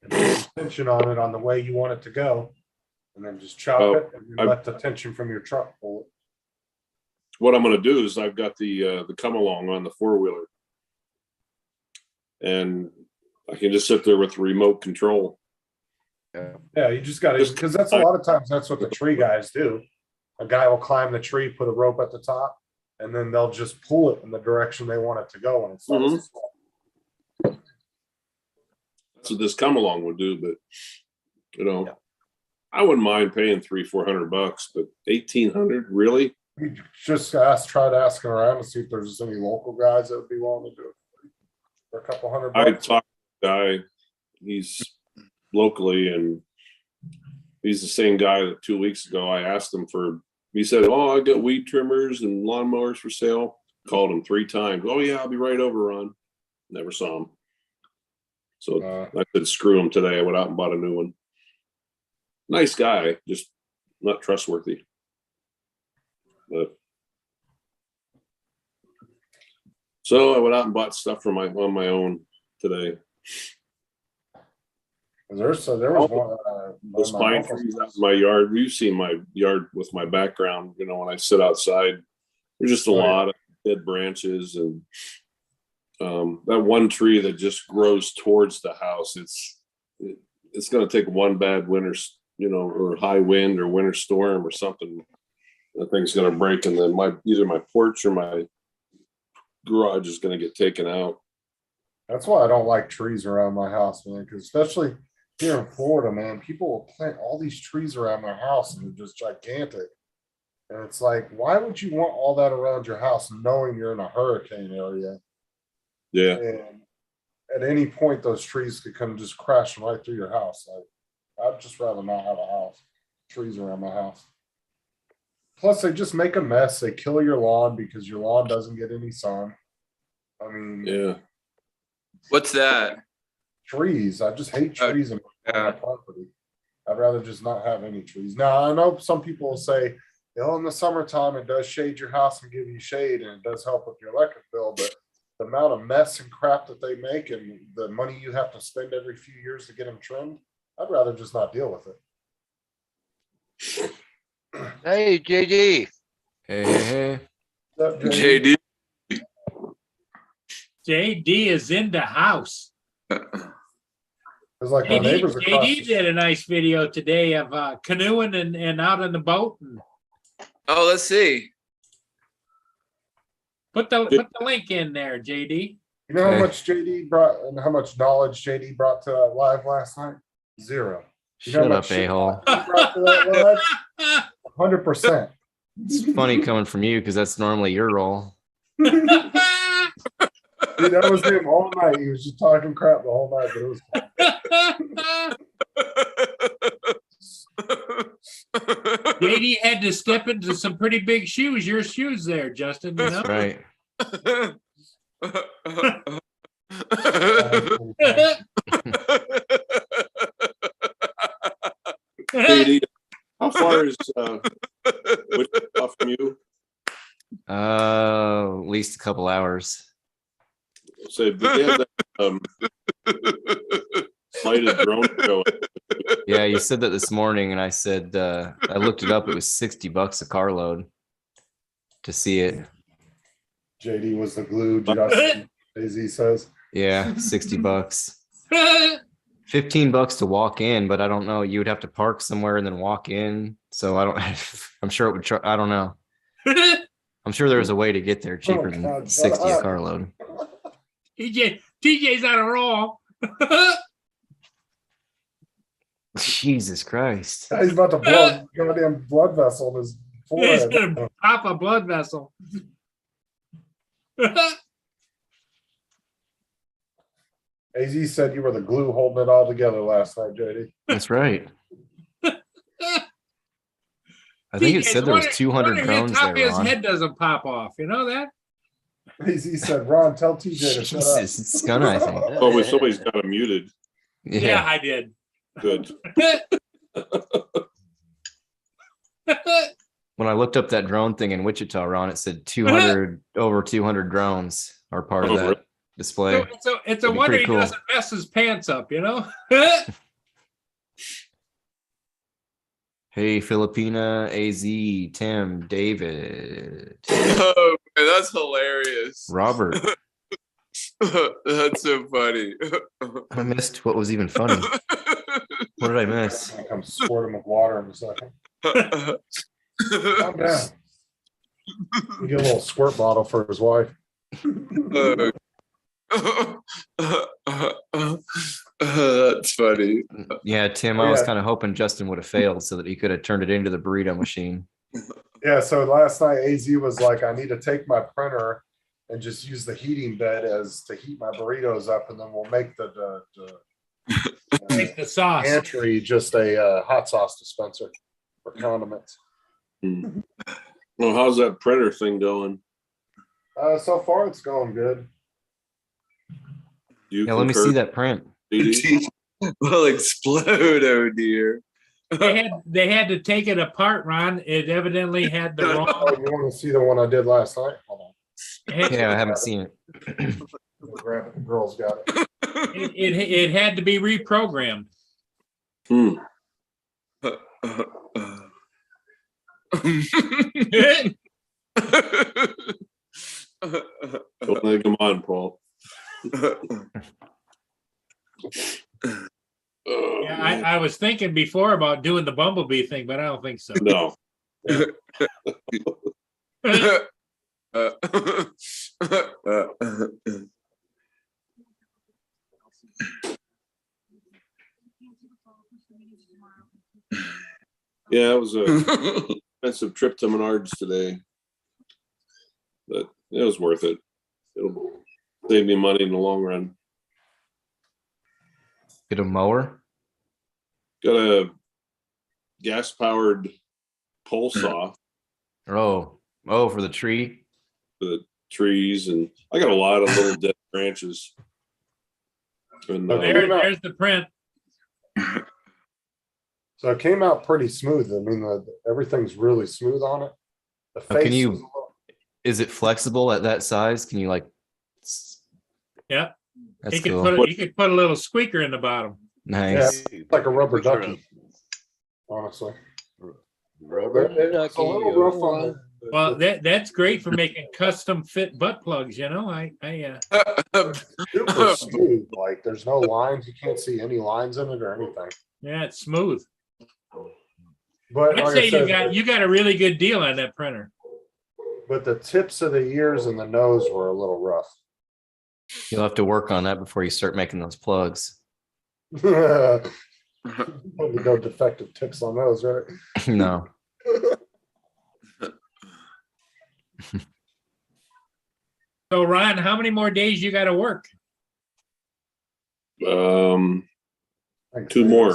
and put tension on it on the way you want it to go, and then just chop Oh, it and then let the tension from your truck pull it. What I'm going to do is I've got the come along on the 4-wheeler, and I can just sit there with the remote control. Yeah, you just got to, because that's a lot of times that's what the tree guys do. A guy will climb the tree, put a rope at the top, and then they'll just pull it in the direction they want it to go. And it's That's what this come along would do, but I wouldn't mind paying $300-400, but $1,800 really? We just tried asking around to see if there's just any local guys that would be willing to do it for a couple $100. I talked to a guy, he's locally, and he's the same guy that 2 weeks ago I asked him he said, "Oh, I got weed trimmers and lawnmowers for sale." Called him 3 times. "Oh yeah, I'll be right over, Ron." Never saw him. So I said, screw him today. I went out and bought a new one. Nice guy, just not trustworthy. But so I went out and bought stuff on my own today. There was one. Those pine trees out in my yard. We've seen my yard with my background. When I sit outside, there's just a lot of dead branches, and that one tree that just grows towards the house. It's going to take one bad winter, or high wind or winter storm or something. That thing's going to break, and then either my porch or my garage is going to get taken out. That's why I don't like trees around my house, man. Because especially here in Florida, man, people will plant all these trees around their house and they're just gigantic. And it's like, why would you want all that around your house knowing you're in a hurricane area? Yeah, And at any point, those trees could come just crashing right through your house. I'd just rather not have a house, trees around my house. Plus, they just make a mess. They kill your lawn because your lawn doesn't get any sun. I mean, yeah. What's that? trees. I just hate trees on my Yeah. property. I'd rather just not have any trees. Now, I know some people will say, in the summertime, it does shade your house and give you shade, and it does help with your electric bill, but the amount of mess and crap that they make and the money you have to spend every few years to get them trimmed, I'd rather just not deal with it. Hey, JD. Hey. What's up, JD? JD. JD is in the house. It's like my neighbors across. JD did a nice video today of canoeing and out on the boat. And Oh, let's see. put the link in there, JD. You know how Hey. much JD brought and how much knowledge JD brought to that live last night? Zero. You know how Shut much up, shit a-hole. he brought to that live? 100%. It's funny coming from you because that's normally your role. Dude, that was him all night. He was just talking crap the whole night, but it was JD had to step into some pretty big shoes. Your shoes there, Justin. You know? That's right. JD, how far is Wichita from you? At least a couple hours. Say, but they had that lighted drone show. Yeah, you said that this morning, and I said I looked it up. It was $60 a carload to see it. JD was the glue, Justin, as he says. Yeah, $60. $15 to walk in, but I don't know. You would have to park somewhere and then walk in. So I don't. I'm sure it would. I don't know. I'm sure there was a way to get there cheaper than God, shut 60 a up. carload. TJ's on a roll. Jesus Christ. He's about to blow a goddamn blood vessel in his He's forehead. gonna pop a blood vessel. AZ said you were the glue holding it all together last night, JD. That's right. I think it said there was 200 drones top there, of his Ron. head doesn't pop off. You know that? AZ said, Ron, tell TJ to shut up. Jesus, it's gonna, I think. Oh, but somebody's got it muted. Yeah, I did. Good. When I looked up that drone thing in Wichita, Ron, it said 200 over 200 drones are part of Oh, that really? display. So it's a That'd be wonder pretty he cool. doesn't mess his pants up. You know? Hey, Filipina, AZ, Tim, David, Oh man, that's hilarious. Robert. That's so funny. Oh, I missed what was even funny. What did I miss? I'll come squirt him with water in a second. Calm down. We get a little squirt bottle for his wife. That's funny. Yeah, Tim, I was kind of hoping Justin would have failed so that he could have turned it into the burrito machine. Yeah, so last night AZ was like, I need to take my printer and just use the heating bed as to heat my burritos up, and then we'll make the Make the sauce. pantry just a hot sauce dispenser for condiments. Well, how's that printer thing going? So far, it's going good. You Yeah, let me concur, see that print. JD? Will explode, oh dear. They had to take it apart, Ron. It evidently had the Oh, wrong. you want to see the one I did last night? Hold on. Yeah, I haven't seen it. Grab it. The girls got it. It had to be reprogrammed. Hmm. Don't egg them on, Paul. Oh, Yeah, man. I was thinking before about doing the bumblebee thing, but I don't think so. No. Yeah, it was a expensive trip to Menards today, but it was worth it. Save me money in the long run. Get a mower. Got a gas powered pole saw Oh, for the tree. for the trees, and I got a lot of little dead branches. And Okay. There's the print. So it came out pretty smooth. I mean, everything's really smooth on it. The Oh, can face you- is a little- Is it flexible at that size? Can you like? Yep. That's You could cool. put, you could put a little squeaker in the bottom. Nice. like a rubber ducky, honestly. Rubber It's a little rough on the- Well, that's great for making custom fit butt plugs, you know, super smooth. Like there's no lines. You can't see any lines in it or anything. yeah, it's smooth. But I'd like say I said, you got a really good deal on that printer. but the tips of the ears and the nose were a little rough. You'll have to work on that before you start making those plugs. Probably no defective tips on those, right? No. So Ron, how many more days you got to work? Like two I said, more,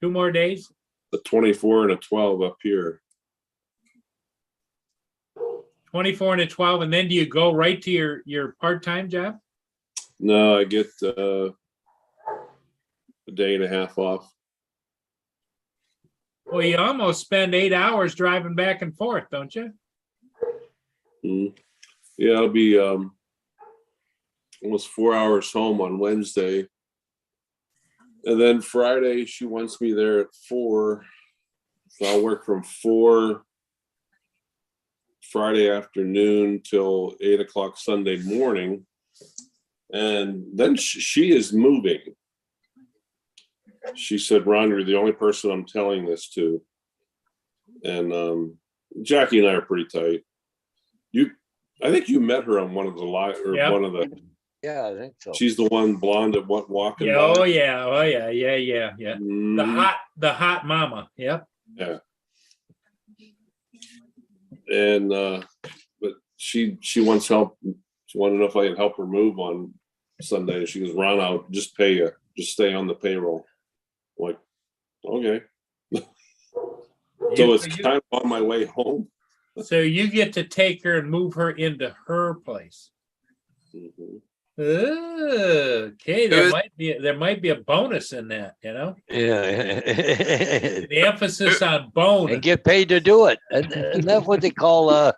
2 more days? a 24 and a 12 up here. 24 and a 12, and then do you go right to your part-time job? No, I get a day and a half off. Well, you almost spend 8 hours driving back and forth, don't you? Mm. Yeah, I'll be almost 4 hours home on Wednesday. And then Friday, she wants me there at 4. So I'll work from 4 Friday afternoon till 8 o'clock Sunday morning. And then she is moving. She said, Ron, you're the only person I'm telling this to. And Jackie and I are pretty tight. I think you met her on one of the live or Yep. one of the. Yeah, I think so. She's the one blonde that went walking. Yeah, by. oh yeah. Mhm. The hot mama. Yep. Yeah. And but she wants help. She wanted to know if I could help her move on Sunday. She goes, Ron, I'll just pay you. Just stay on the payroll. I'm like, okay. So it's kind of on my way home. So you get to take her and move her into her place. Mhm. Okay, there might be a bonus in that, you know? Yeah. The emphasis on bonus. And get paid to do it. And that's what they call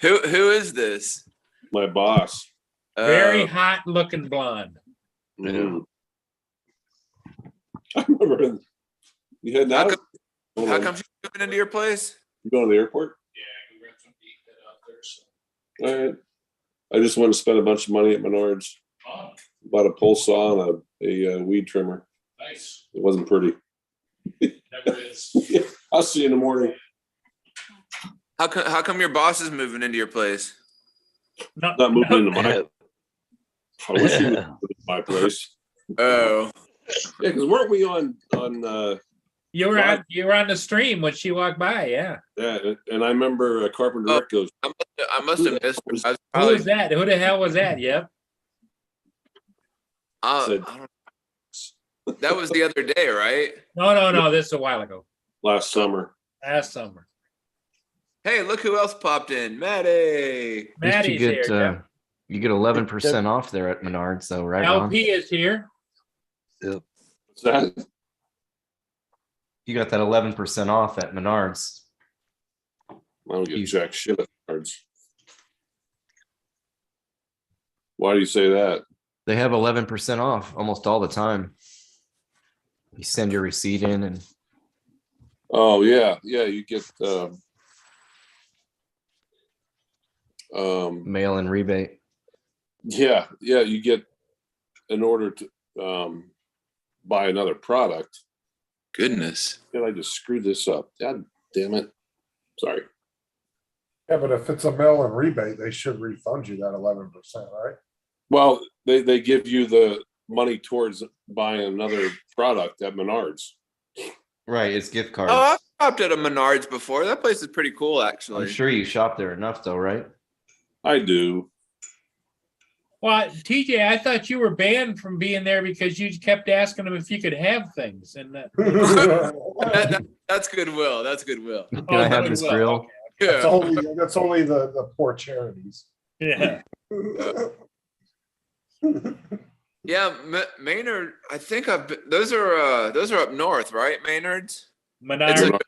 Who is this? My boss. Very hot looking blonde. Mhm. I remember you had How that. come, how come she's moving into your place? You going to the airport? All right. I just want to spend a bunch of money at Menards. Bought a pole saw and a weed trimmer. Nice. It wasn't pretty. Never is. I'll see you in the morning. How come your boss is moving into your place? Not moving into my. I wish he would move into my place. Oh, Yeah, because weren't we on? You were on the stream when she walked by, yeah. Yeah, and I remember Carpenter Oh. Rick goes, I must have missed her. I was Who probably, was that? Who the hell was that? Yep. I don't, that was the other day, right? No. This is a while ago. last summer. Last summer. Hey, look who else popped in, Maddie. At least Maddie's you here. get Yep. you get 11% off there at Menards, though, right? Ron? LP is here. What's that? You got that 11% off at Menards. I don't get jack shit at cards. Why do you say that? They have 11% off almost all the time. You send your receipt in and Oh yeah, you get mail in rebate. yeah, you get in order to buy another product. Goodness. Did I just screw this up? God damn it. Sorry. Yeah, but if it's a mail-in rebate, they should refund you that 11%, right? Well, they give you the money towards buying another product at Menards. Right, it's gift cards. Oh, I've stopped at a Menards before. That place is pretty cool, actually. I'm sure you shop there enough, though, right? I do. Well, TJ, I thought you were banned from being there because you kept asking them if you could have things and That's goodwill. That's goodwill. Can I have this goodwill, grill? Yeah. That's only the poor charities. Yeah. Yeah, Maynard. I think those are up north, right? Maynard's. Menards.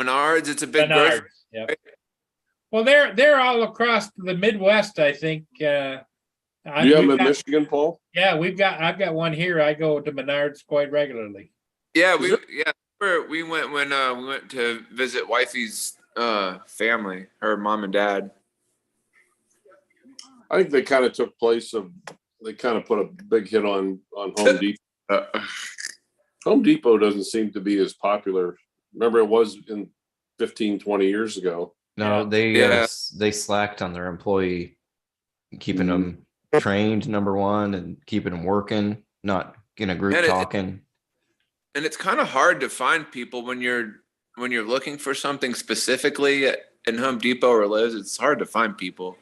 Menards. It's a big grocery. Yeah. Well, they're all across the Midwest, I think. Do you have them in Michigan, Paul? Yeah, I've got one here. I go to Menards quite regularly. Yeah, we went when we went to visit wifey's family, her mom and dad. I think they kind of took place of, they kind of put a big hit on Home Depot. Home Depot doesn't seem to be as popular. Remember, it was in 15, 20 years ago. No, Yeah. they slacked on their employee, keeping them trained, number one, and keeping them working, not in a group And talking. And it's kind of hard to find people when you're looking for something specifically in Home Depot or Lowe's. It's hard to find people.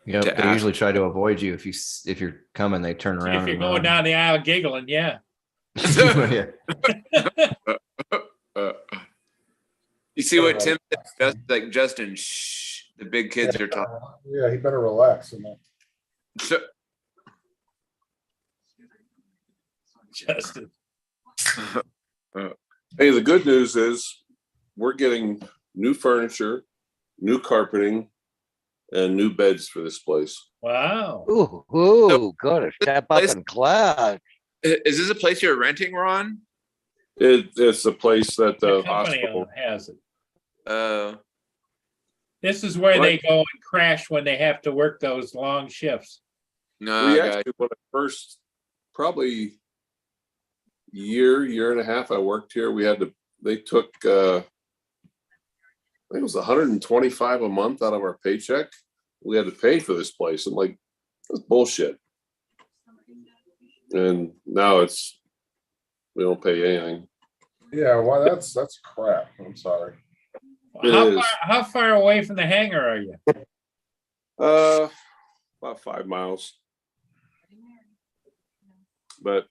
Yep, to they ask. usually try to avoid you if you're coming. They turn around. If you're and going run. down the aisle giggling, yeah. Yeah. You see what Tim said? Just like Justin, shh, the big kids are talking. Yeah, he better relax. Justin. Hey, the good news is we're getting new furniture, new carpeting, and new beds for this place. Wow. Ooh, gotta step up in class. Is this a place you're renting, Ron? It's a place that the The company hospital. has it. Uh, This is where they Right. go and crash when they have to work those long shifts. no, We I got actually, when I first, probably year and a half I worked here, they took, I think it was 125 a month out of our paycheck. We had to pay for this place. I'm like, that's bullshit. And now we don't pay anything. Yeah, well, that's crap. I'm sorry. It How is. how far away from the hangar are you? About 5 miles. But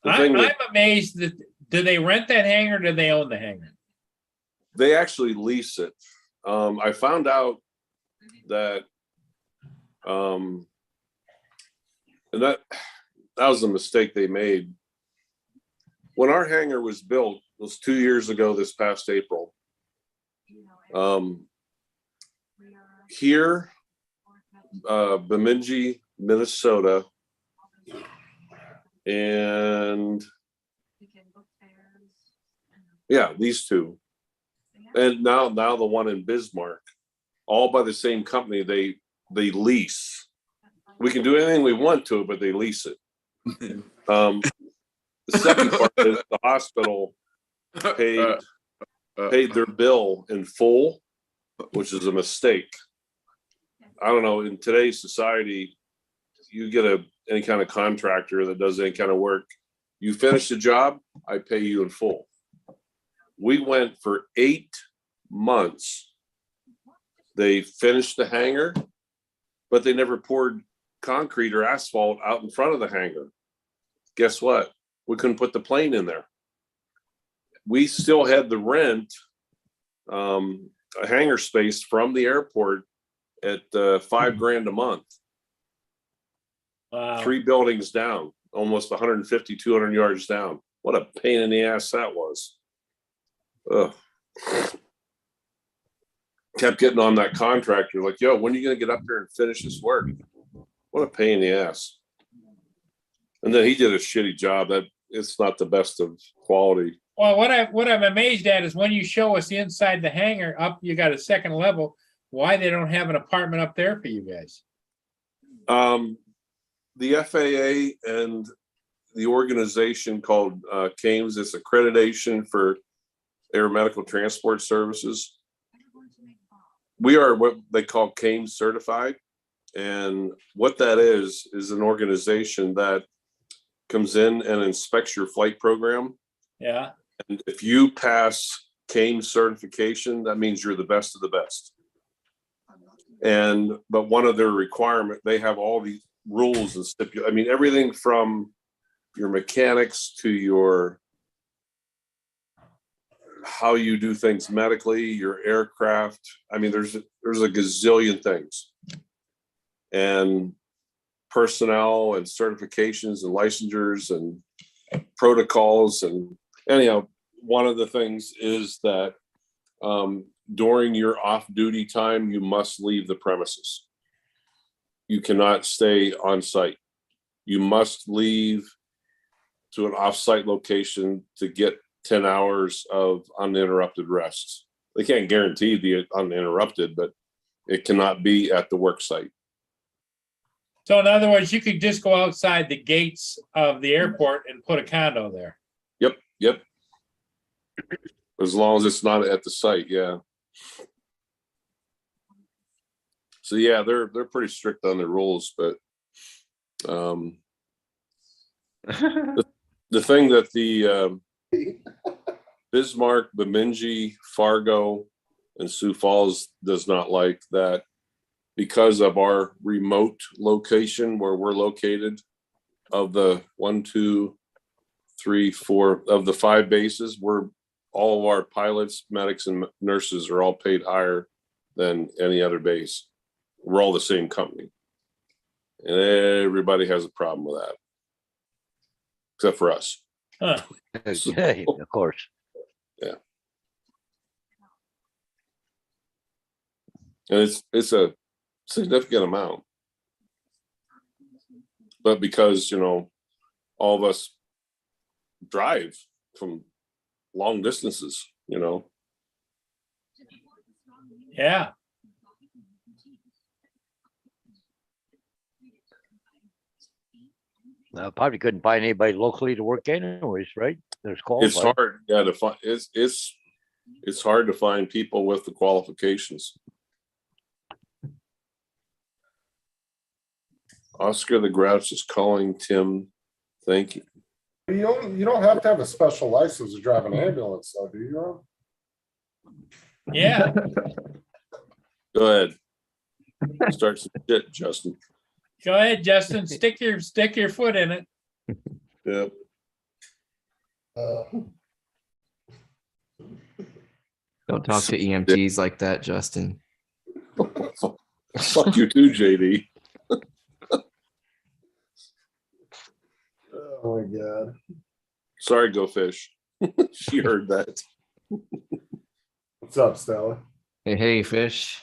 the thing I'm that amazed that do they rent that hangar or do they own the hangar? they actually lease it. I found out that, and that was a mistake they made. When our hangar was built, it was 2 years ago this past April. Here, Bemidji, Minnesota, and yeah, these two. And now the one in Bismarck, all by the same company. They lease. We can do anything we want to it, but they lease it. The second part is the hospital paid their bill in full, which is a mistake. I don't know, in today's society, you get any kind of contractor that does any kind of work, you finish the job, I pay you in full. We went for 8 months. They finished the hangar, but they never poured concrete or asphalt out in front of the hangar. Guess what? We couldn't put the plane in there. We still had the rent, a hangar space from the airport at $5,000 a month. Wow. 3 buildings down, almost 150, 200 yards down. What a pain in the ass that was. Ugh. Kept getting on that contractor, like, yo, when are you gonna get up there and finish this work? What a pain in the ass. And then he did a shitty job. That it's not the best of quality. Well, what I'm amazed at is when you show us inside the hangar up, you got a second level. Why they don't have an apartment up there for you guys? The FAA and the organization called CAMES, it's accreditation for aeromedical transport services. We are what they call CAMES certified. And what that is an organization that comes in and inspects your flight program. Yeah. And if you pass CAMES certification, that means you're the best of the best. But one of their requirements, they have all rules and I mean, everything from your mechanics to your how you do things medically, your aircraft. I mean, there's a gazillion things. And personnel and certifications and licensures and protocols. And anyhow, one of the things is that during your off-duty time, you must leave the premises. You cannot stay on site. You must leave to an off-site location to get 10 hours of uninterrupted rest. They can't guarantee the uninterrupted, but it cannot be at the work site. So in other words, you could just go outside the gates of the airport and put a condo there. Yep. As long as it's not at the site, yeah. So yeah, they're pretty strict on their rules, but the thing that the Bismarck, Bemidji, Fargo, and Sioux Falls does not like that because of our remote location where we're located. Of the 1, 2, 3, 4 of the 5 bases, all of our pilots, medics, and nurses are all paid higher than any other base. We're all the same company, and everybody has a problem with that, except for us. Huh. Okay, of course. Yeah. And it's a significant amount. But because, all of us drive from long distances, Yeah. Probably couldn't find anybody locally to work anyways, right? There's It's qualified. hard, to find. It's hard to find people with the qualifications. Oscar the Grouch is calling Tim. Thank you. You don't have to have a special license to drive an ambulance, though, do you, Ron? Yeah. Go ahead. Start some shit, Justin. Go ahead, Justin. Stick your foot in it. Yep. Don't talk to EMTs like that, Justin. Fuck you too, JD. Oh my God. Sorry, Go Fish. She heard that. What's up, Stella? Hey, Fish.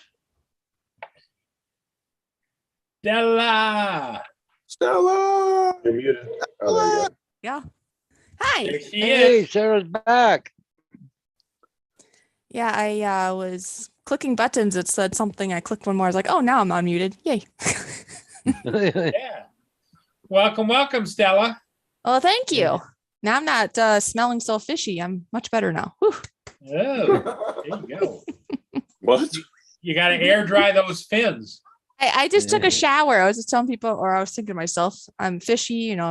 Stella. Stella. You're muted. Oh, there you go. Yeah. Hi. There she Hey, is. Sarah's back. Yeah, I was clicking buttons. It said something. I clicked one more. I was like, oh, now I'm unmuted. Yay. Yeah. Welcome, Stella. Well, thank you. Now I'm not smelling so fishy. I'm much better now. Whew. Oh, there you go. What? You got to air dry those fins. I just took a shower. I was just telling people, or I was thinking to myself, I'm fishy, and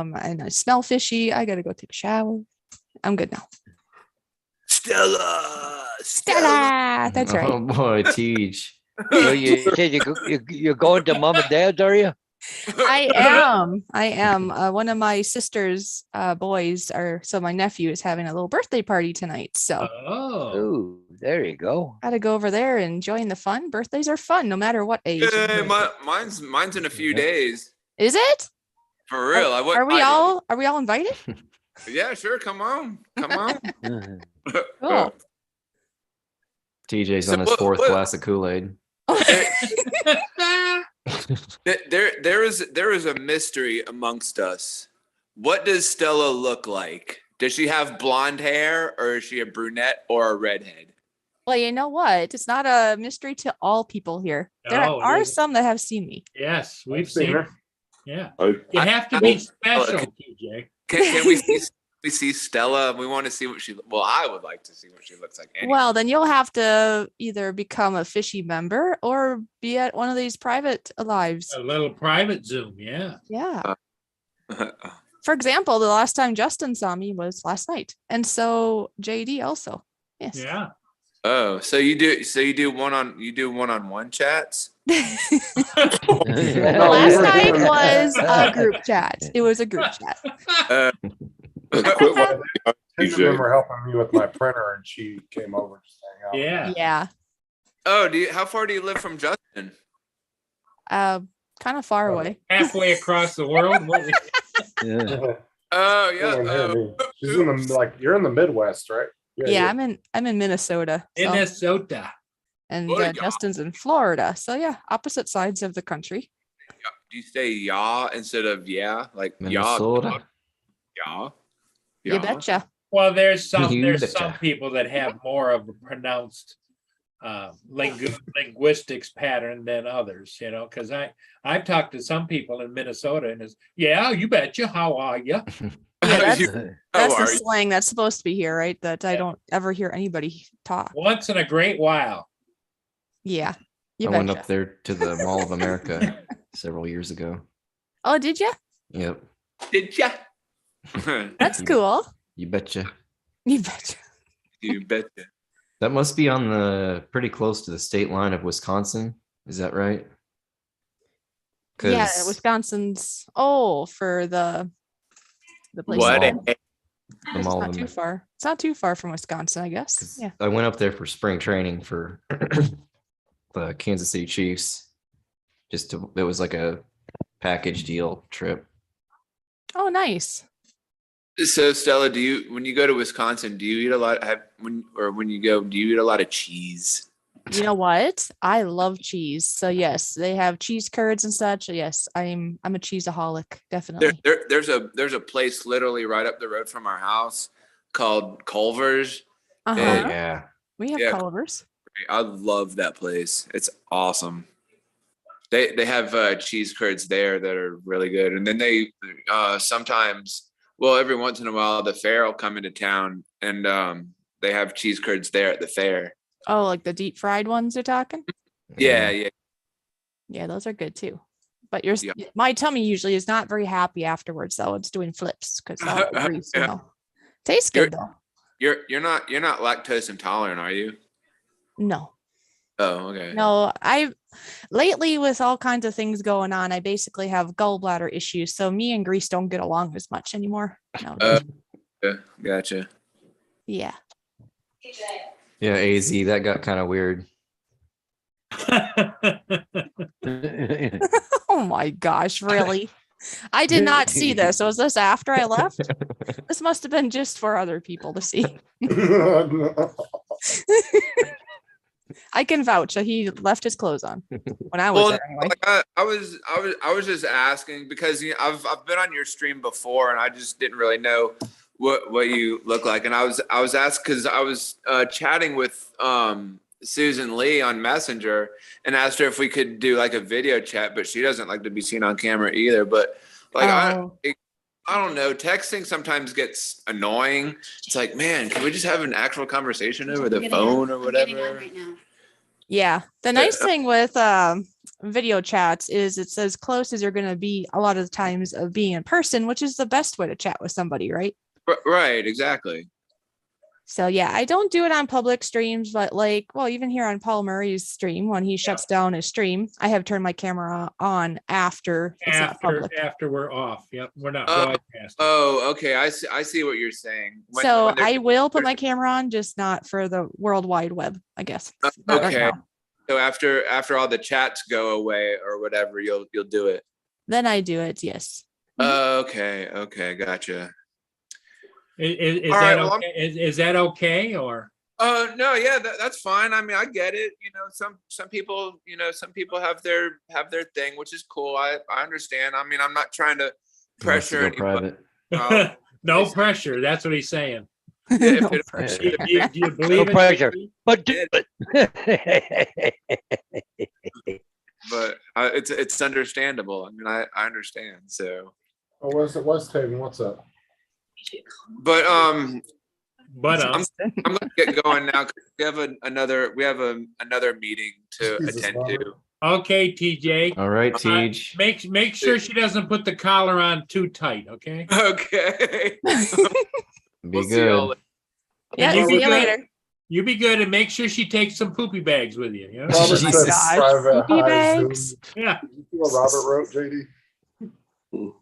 I smell fishy. I got to go take a shower. I'm good now. Stella. That's right. Oh boy, Teach. So you said you're going to mom and dad's, are you? I am. One of my sister's boys, so my nephew is having a little birthday party tonight. So Oh, there you go. gotta go over there and join the fun. Birthdays are fun, no matter what age. Hey, mine's in a few days. Is it? For real. Are we all invited? Yeah, sure. Come on. Cool. TJ's So on his what- fourth what- glass of Kool-Aid. There is a mystery amongst us. What does Stella look like? Does she have blonde hair, or is she a brunette or a redhead? Well, you know what? It's not a mystery to all people here. There No, it are isn't. some that have seen me. Yes, we've I've seen seen her. her. Yeah. I- You have to be special, TJ. Can we see Stella? We want to see what I would like to see what she looks like. Anyway. Well, then you'll have to either become a fishy member or be at one of these private lives. A little private Zoom, yeah. Yeah. For example, the last time Justin saw me was last night. And so JD also. Yes. Yeah. Oh, so you do one-on-one chats? The No, last we were time doing- was a group chat. It was a group chat. Uh, Quit letting me up, I TJ. remember helping me with my printer and she came over just to hang out. Yeah. Yeah. oh, how far do you live from Justin? Kind of far away. Halfway across the world. Yeah. Oh She yeah. don't hear me. She's in the, like, you're in the Midwest, right? Yeah, I'm in Minnesota. so- Minnesota. and Oh, yeah. Justin's in Florida. So yeah, opposite sides of the country. Do you say yeah instead of yeah? Like Minnesota. yeah. You betcha. Well, there's some You some betcha. people that have more of a pronounced linguistics pattern than others, you know, because I've talked to some people in Minnesota and it's, yeah, you betcha. How are you? Yeah, that's, You- that's how the are you? slang that's supposed to be here, right? That I don't ever hear anybody talk. Once in a great while. Yeah. You I went betcha. up there to the Mall of America several years ago. Oh, did you? Yep. Did ya? That's You- cool. You betcha. You betcha. You betcha. That must be on the pretty close to the state line of Wisconsin. Is that right? Yeah, 'Cause Wisconsin's for the place. What? Mall. the It's Mall not of too America. far. It's not too far from Wisconsin, I guess. 'Cause Yeah. I went up there for spring training for the Kansas City Chiefs. It was like a package deal trip. Oh, nice. So Stella, when you go to Wisconsin, do you eat a lot? When you go, do you eat a lot of cheese? You know what? I love cheese. So yes, they have cheese curds and such. Yes, I'm a cheeseaholic, definitely. There's a place literally right up the road from our house called Culver's. Uh-huh. Oh yeah. We have Yeah. Culver's. I love that place. It's awesome. They have cheese curds there that are really good, and then they sometimes, well, every once in a while, the fair will come into town, and they have cheese curds there at the fair. Oh, like the deep fried ones you're talking? Yeah, yeah. Yeah, those are good too. But Yeah. my tummy usually is not very happy afterwards, though. It's doing flips because all the grease, you Yeah. know. Tastes good though. You're not lactose intolerant, are you? No. Oh, okay. No, lately with all kinds of things going on, I basically have gallbladder issues. So me and grease don't get along as much anymore. No. Yeah, gotcha. Yeah. Yeah, AZ, that got kind of weird. Oh my gosh, really? I did not see this. Was this after I left? This must have been just for other people to see. I can vouch that he left his clothes on when I was Well, there anyway. like I was just asking because I've been on your stream before and I just didn't really know what you look like, and I was asked because I was chatting with Susan Lee on Messenger and asked her if we could do like a video chat, but she doesn't like to be seen on camera either. But like I don't know, texting sometimes gets annoying. It's like, man, can we just have an actual conversation over the phone or whatever? Yeah. The nice thing with video chats is it's as close as you're going to be a lot of the times of being in person, which is the best way to chat with somebody, right? Right, exactly. So yeah, I don't do it on public streams, but even here on Paul Murray's stream, when he shuts down his stream, I have turned my camera on after it's not public. After we're off. Yep, we're not Oh, broadcasting. Oh, okay. I see what you're saying. So when I will put my camera on, just not for the World Wide Web, I guess. Not right okay. now. So after all the chats go away or whatever, you'll do it. Then I do it, yes. Okay. Gotcha. Is All that right, well, okay? Is that okay or? No, yeah, that's fine. I mean, I get it. You know, some people have their thing, which is cool. I understand. I mean, I'm not trying to He wants to pressure go anybody. private. No pressure. That's what he's saying. If No it- pressure. Do you believe No it? pressure. But do but it's understandable. I mean, I understand. So, Oh, West Haven, what's up? but But I'm gonna get going now because we have another meeting to Jesus, attend Robert. to. okay, TJ. All right, Tej. Make sure she doesn't put the collar on too tight, okay? Okay. Be We'll see y'all good. Yeah, You see be you good? later. You be good and make sure she takes some poopy bags with you. You know? Robert Jesus. said private Poopy high Zoom. bags. Yeah, You see what Robert wrote, JD?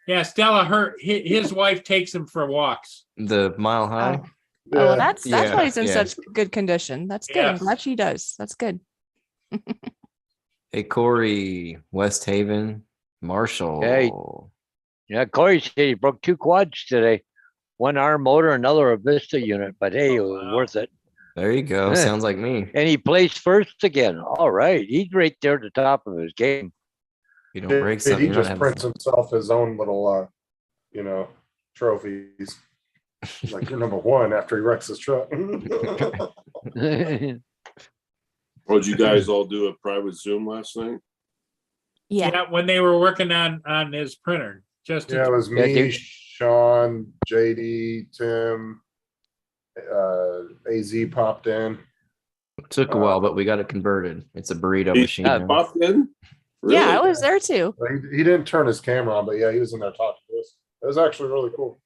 yeah. Stella, his wife takes him for walks. The Mile High. Oh, well, that's Yeah, why he's in yeah. such good condition. That's good. I'm Yes. glad she does. That's good. Hey, Corey, West Haven, Marshall. Hey. Yeah, Corey said he broke 2 quads today. One arm motor, another a Vista unit, but hey, it Oh, was wow. worth it. There you go. Yeah. Sounds like me. And he placed first again. All right. He's right there at the top of his game. You don't break something. He you're just not prints himself his own little, trophies. Like you're number 1 after he wrecks his truck. Or did you guys all do a private Zoom last night? Yeah. Yeah, when they were working on his printer, just Yeah, it was Yeah, me, dude. Sean, JD, Tim, AZ popped in. Took a while, but we got it converted. It's a burrito He machine. now. popped in? Yeah, I Really? was there too. He didn't turn his camera on, but yeah, he was in there talking to us. It was actually really cool.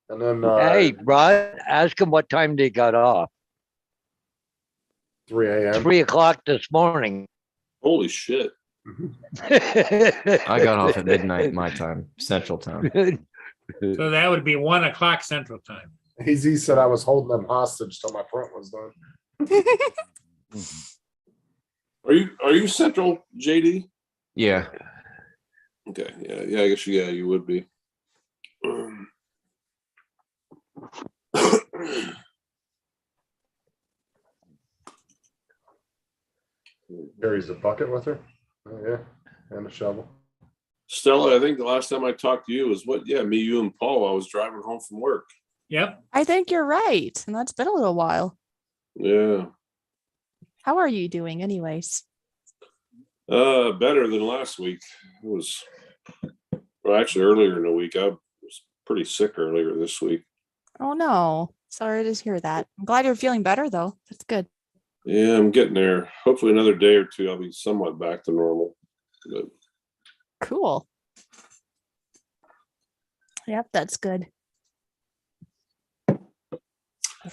And then Hey, Rod, ask him what time they got off. 3 a.m. 3 o'clock this morning. Holy shit. I got off at midnight my time, Central Time. so that would be 1 o'clock Central Time. AZ said I was holding them hostage till my print was done. Are you Central, JD? Yeah. Okay, yeah, I guess you would be. Carries a bucket with her. Oh, yeah, and a shovel. Stella, I think the last time I talked to you was me, you, and Paul. I was driving home from work. Yep. I think you're right. And that's been a little while. Yeah. How are you doing anyways? Better than last week. It was actually earlier in the week. I was pretty sick earlier this week. Oh no. Sorry to hear that. I'm glad you're feeling better though. That's good. Yeah, I'm getting there. Hopefully another day or two I'll be somewhat back to normal. But Cool. Yep, that's good.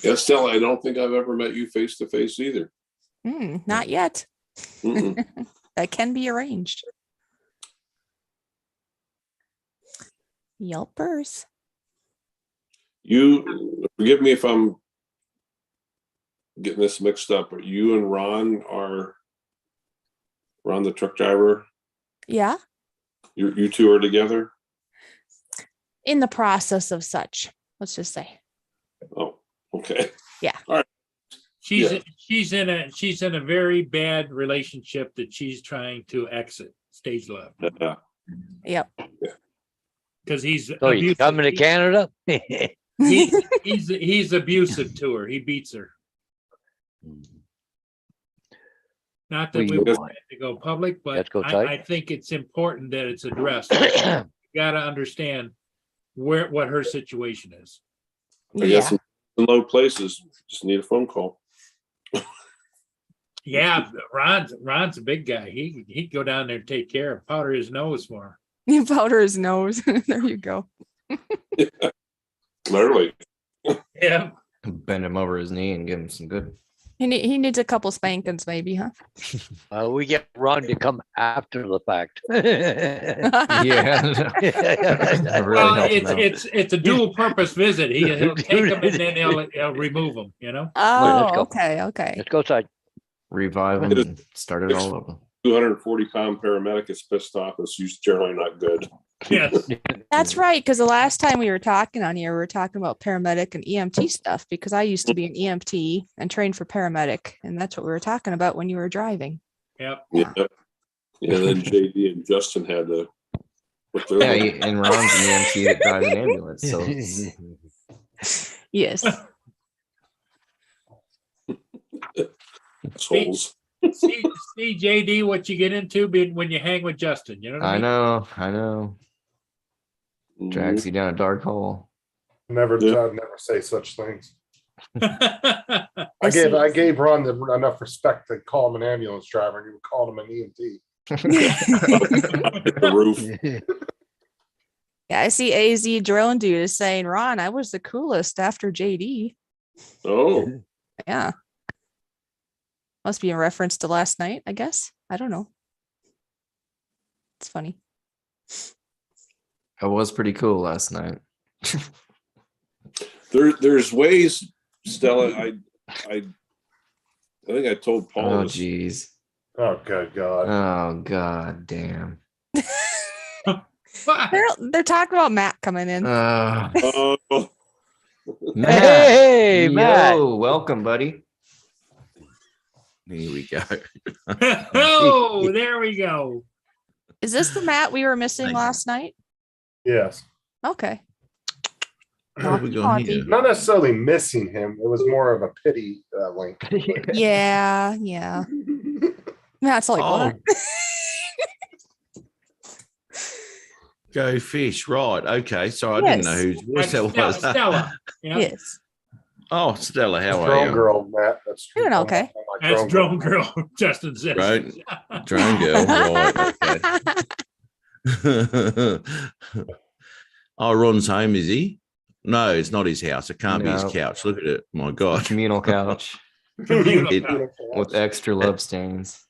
yeah, Stella, I don't think I've ever met you face to face either. Not yet. Mm-mm. That can be arranged. Yelpers. You forgive me if I'm getting this mixed up, but you and Ron the truck driver. Yeah. You two are together. In the process of such, let's just say. Oh, okay. Yeah. All right. She's in a very bad relationship that she's trying to exit stage left Yeah. Yep. because he's So you coming to Canada? he's abusive to her. He beats her. Not that Well, we you- want it to go public, but Let's go tight. I think it's important that it's addressed. You got to understand what her situation is. I guess in low places, just need a phone call. Yeah, Ron's a big guy. He'd go down there and take care of, powder his nose for her. You powder his nose. There you go. Literally. Yeah. Bend him over his knee and give him some good. He needs a couple spankings, maybe, huh? We get Ron to come after the fact. Yeah. Really Well, help him out. it's a dual purpose visit. He'll take them and then he'll remove them. You know. Oh, go. okay. Let's go side. Revive him and start it all over. 240-pound paramedic is pissed off. It's generally not good. Yes. That's right. Because the last time we were talking on here, we were talking about paramedic and EMT stuff because I used to be an EMT and trained for paramedic. And that's what we were talking about when you were driving. Yep. Yeah. Yeah. Then JD and Justin had to. Yeah, and Ron's an EMT that drives an ambulance. So Yes. Souls. See, JD, what you get into when you hang with Justin. You know what I mean? I know. Drags you down a dark hole. Never say such things. I gave Ron enough respect to call him an ambulance driver, and you called him an EMT. The roof. Yeah, I see AZ Drone Dude is saying, Ron, I was the coolest after JD. Oh, Yeah. Must be in reference to last night, I guess. I don't know. It's funny. It was pretty cool last night. there's ways, Stella. I think I told Paul. Oh, this. geez. Oh, good God. Oh, god damn. They're talking about Matt coming in. Oh, Matt. Hey, Matt. Yo, welcome, buddy. Here we go. Oh, there we go. Is this the Matt we were missing last night? Yes. Okay. What have we got here? Not necessarily missing him. It was more of a pity link. Yeah, yeah. Matt's like, what? Go fish, right? Okay, so I didn't know whose voice that Stella, was. Stella. Yeah. Yes. Oh, Stella, how are Drone you? girl, Matt. That's true. Doing okay. That's drone girl, Justin says. Drone girl, right? Okay. Oh, Ron's home, is he? No, it's not his house. It can't be his No. couch. Look at it. My God. Communal couch Communal with extra love stains.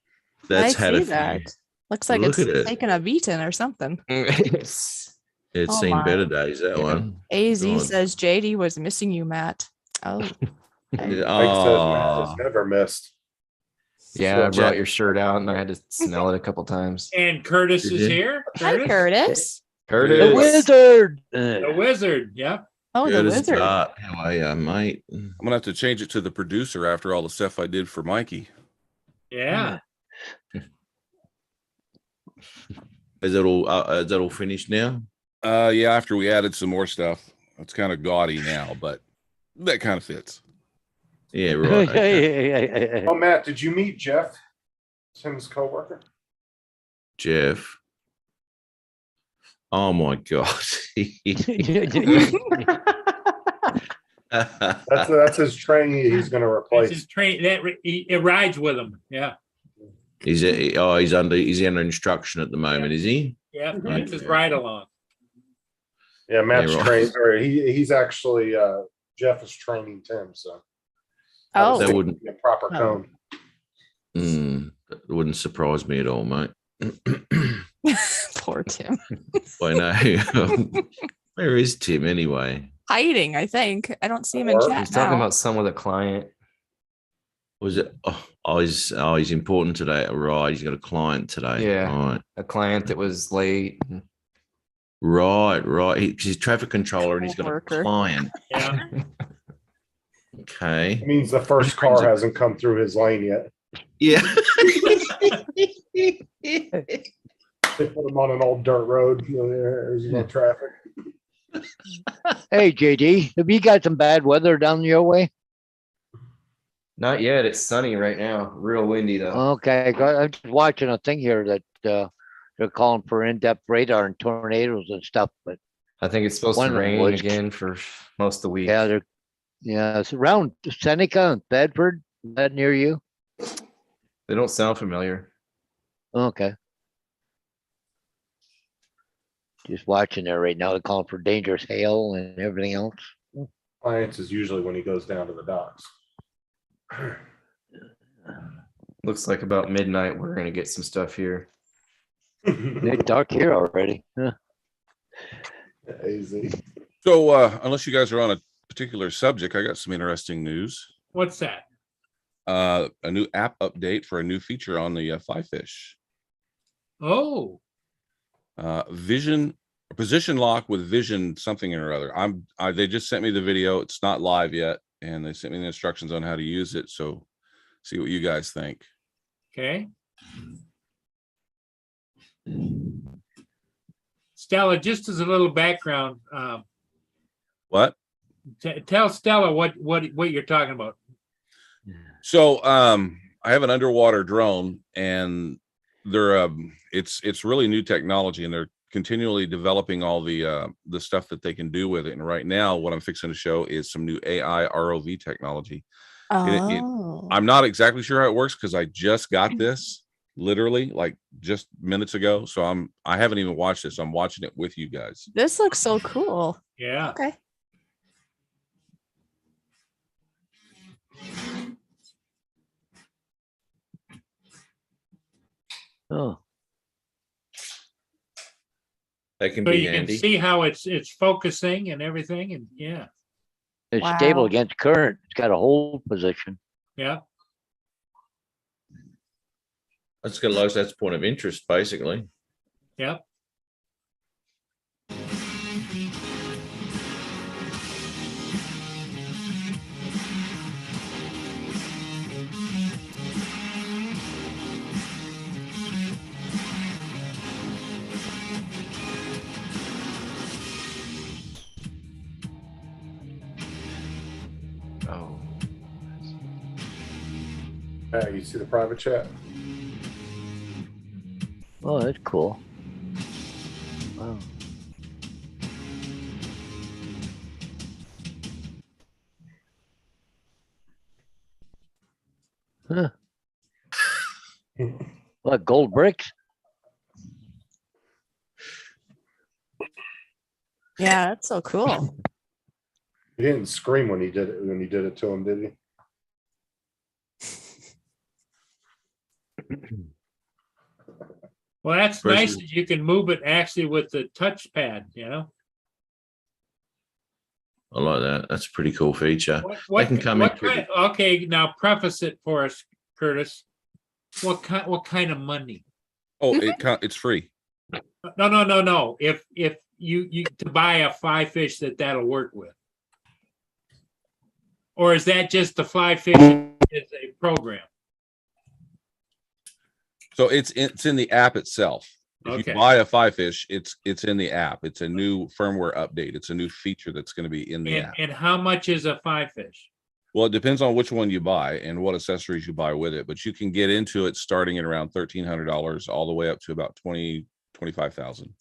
That's I had a see few. that. Looks like Look it's at it. taking a beating or something. It's Oh seen my. better days, that one. AZ God. says JD was missing you, Matt. Oh. Mike says Matt Oh, has never missed. Yeah, I So- brought your shirt out and I had to smell it a couple times. And Curtis Did is you? here. Hi, Curtis. The Curtis. wizard. The wizard. Yep. Oh, the good as wizard. that. How are you, mate? I'm gonna have to change it to the producer after all the stuff I did for Mikey. Yeah. Is it all finished now? Yeah, after we added some more stuff. It's kind of gaudy now, but that kind of fits. Yeah, right. Okay. Oh, Matt, did you meet Jeff, Tim's coworker? Jeff. Oh my God. That's his trainee. He's going to That's replace. his train. It rides with him. Yeah. He's under instruction at the moment, is he? Yeah. That's his ride along. Yeah, Matt's Yeah, right. trained. Or he's actually Jeff is training Tim. So Oh. That wouldn't a proper cone. that wouldn't surprise me at all, mate. Poor Tim. I know. Where is Tim anyway? Hiding, I think. I don't see him in Or- chat He's talking now. about some with a client. Was it? He's important today. Right, he's got a client today. Yeah. Right. A client that was late. Right. He's traffic controller and he's got a Worker. client. Yeah. Okay. It means the first car hasn't come through his lane yet. Yeah. They put him on an old dirt road. There's no traffic. Hey, JD, have you got some bad weather down your way? Not yet. It's sunny right now. Real windy though. Okay, I'm just watching a thing here that they're calling for in-depth radar and tornadoes and stuff, but I think it's supposed to One of them rain was- again for most of the week. it's around Seneca and Bedford. Is that near you? They don't sound familiar. Okay. Just watching there right now. They're calling for dangerous hail and everything else. Clients is usually when he goes down to the docks. Looks like about midnight we're gonna get some stuff here. It's dark here already. Huh. Easy. So, unless you guys are on a particular subject, I got some interesting news. What's that? A new app update for a new feature on the Fly Fish. Oh. Vision position lock with vision something or other. They just sent me the video. It's not live yet, and they sent me the instructions on how to use it. So, see what you guys think. Okay. Stella, just as a little background, What? tell Stella what you're talking about. So I have an underwater drone, and they're it's really new technology, and they're continually developing all the stuff that they can do with it. And right now, what I'm fixing to show is some new AI ROV technology. Oh. I'm not exactly sure how it works because I just got this literally like just minutes ago. So I haven't even watched this. I'm watching it with you guys. This looks so cool. Yeah. Okay. Oh, That can So be you can handy. see how it's focusing and everything, and yeah, it's stable Wow. against current. It's got a hold position. yeah. That's got a low stats point of interest, basically. Yep. Oh, You see the private chat? Oh, that's cool. Wow. Huh. What, gold bricks? Yeah, that's so cool. He didn't scream when he did it to him, did he? Well, that's Versus- nice that you can move it actually with the touchpad, you know? I like that. That's a pretty cool feature. What can come in pretty- okay, now preface it for us, Curtis. What kind of money? Oh, it's free. No. If you to buy a fly fish that'll work with. Or is that just the fly fish is a program? So it's in the app itself. If Okay. you buy a Five Fish, it's in the app. It's a new firmware update. It's a new feature that's going to be in the app. And how much is a fly fish? Well, it depends on which one you buy and what accessories you buy with it, but you can get into it starting at around $1,300 all the way up to about 25,000.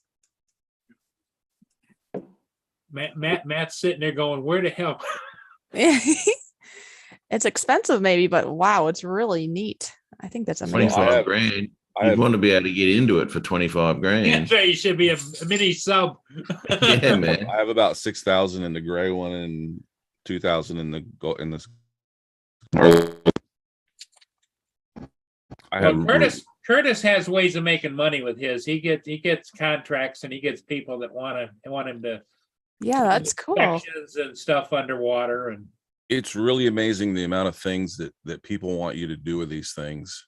Matt's sitting there going, where the hell? It's expensive maybe, but wow, it's really neat. I think that's amazing. 25 grand. You'd want to be able to get into it for 25 grand. That's right, you should be a mini sub. Yeah, man. I have about 6,000 in the gray one and 2,000 in the gold in this. I have Well, Curtis has ways of making money with his. He gets contracts and he gets people that want him to Yeah, that's cool. inspections and stuff underwater, and it's really amazing the amount of things that people want you to do with these things.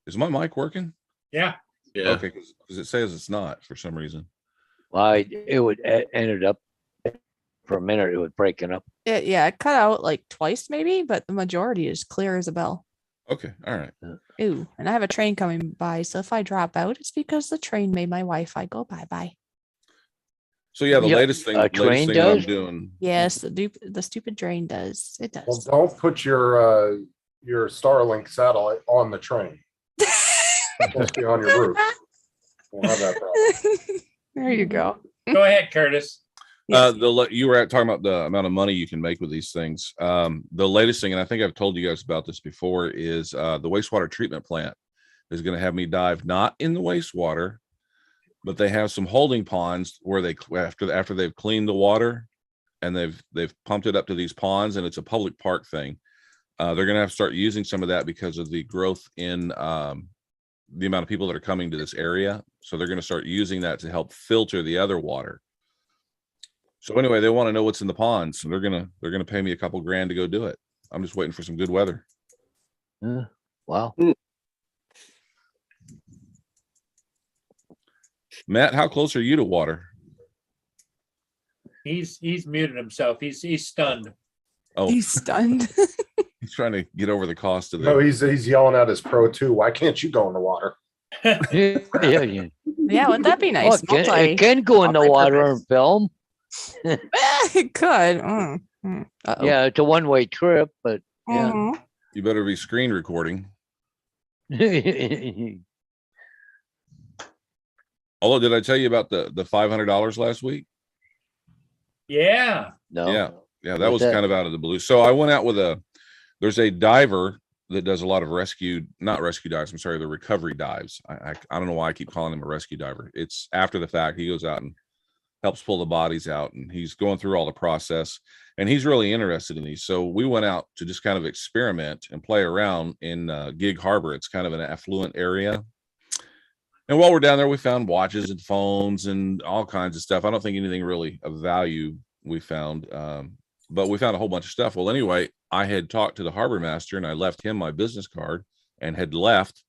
Is my mic working? yeah. Yeah. Okay, because it says it's not for some reason. Well, it would ended up for a minute. It was breaking up. It cut out like twice maybe, but the majority is clear as a bell. Okay, all right. Ooh, and I have a train coming by, so if I drop out, it's because the train made my Wi-Fi go bye-bye. So yeah, the Yeah, latest thing, a train that I'm does? doing. Yes, the stupid train does. It Well, does. don't put your Starlink satellite on the train. It's supposed to be on your roof. We'll have that problem. There you go. Go ahead, Curtis. You were talking about the amount of money you can make with these things. The latest thing, and I think I've told you guys about this before, is the wastewater treatment plant is going to have me dive not in the wastewater, but they have some holding ponds where they after they've cleaned the water and they've pumped it up to these ponds, and it's a public park thing. They're going to have to start using some of that because of the growth in the amount of people that are coming to this area. So they're going to start using that to help filter the other water. So anyway, they want to know what's in the ponds. So they're gonna pay me a couple grand to go do it. I'm just waiting for some good weather. Wow. Matt, how close are you to water? He's muted himself. He's stunned. Oh, He's stunned. he's trying to get over the cost of No, the. he's yelling at his Pro 2. Why can't you go in the water? Yeah. Yeah, wouldn't that be Oh, nice? it can go in the water and film. It could. Uh-oh. Yeah, it's a one-way trip, but yeah. Mhm. You better be screen recording. Although, did I tell you about the $500 last week? Yeah. No. Yeah, that was kind of out of the blue. So I went out with there's a diver that does a lot of not rescue dives. I'm sorry, the recovery dives. I don't know why I keep calling him a rescue diver. It's after the fact. He goes out and helps pull the bodies out, and he's going through all the process, and he's really interested in these. So we went out to just kind of experiment and play around in Gig Harbor. It's kind of an affluent area. And while we're down there, we found watches and phones and all kinds of stuff. I don't think anything really of value we found, but we found a whole bunch of stuff. Well, anyway, I had talked to the harbor master and I left him my business card and had left.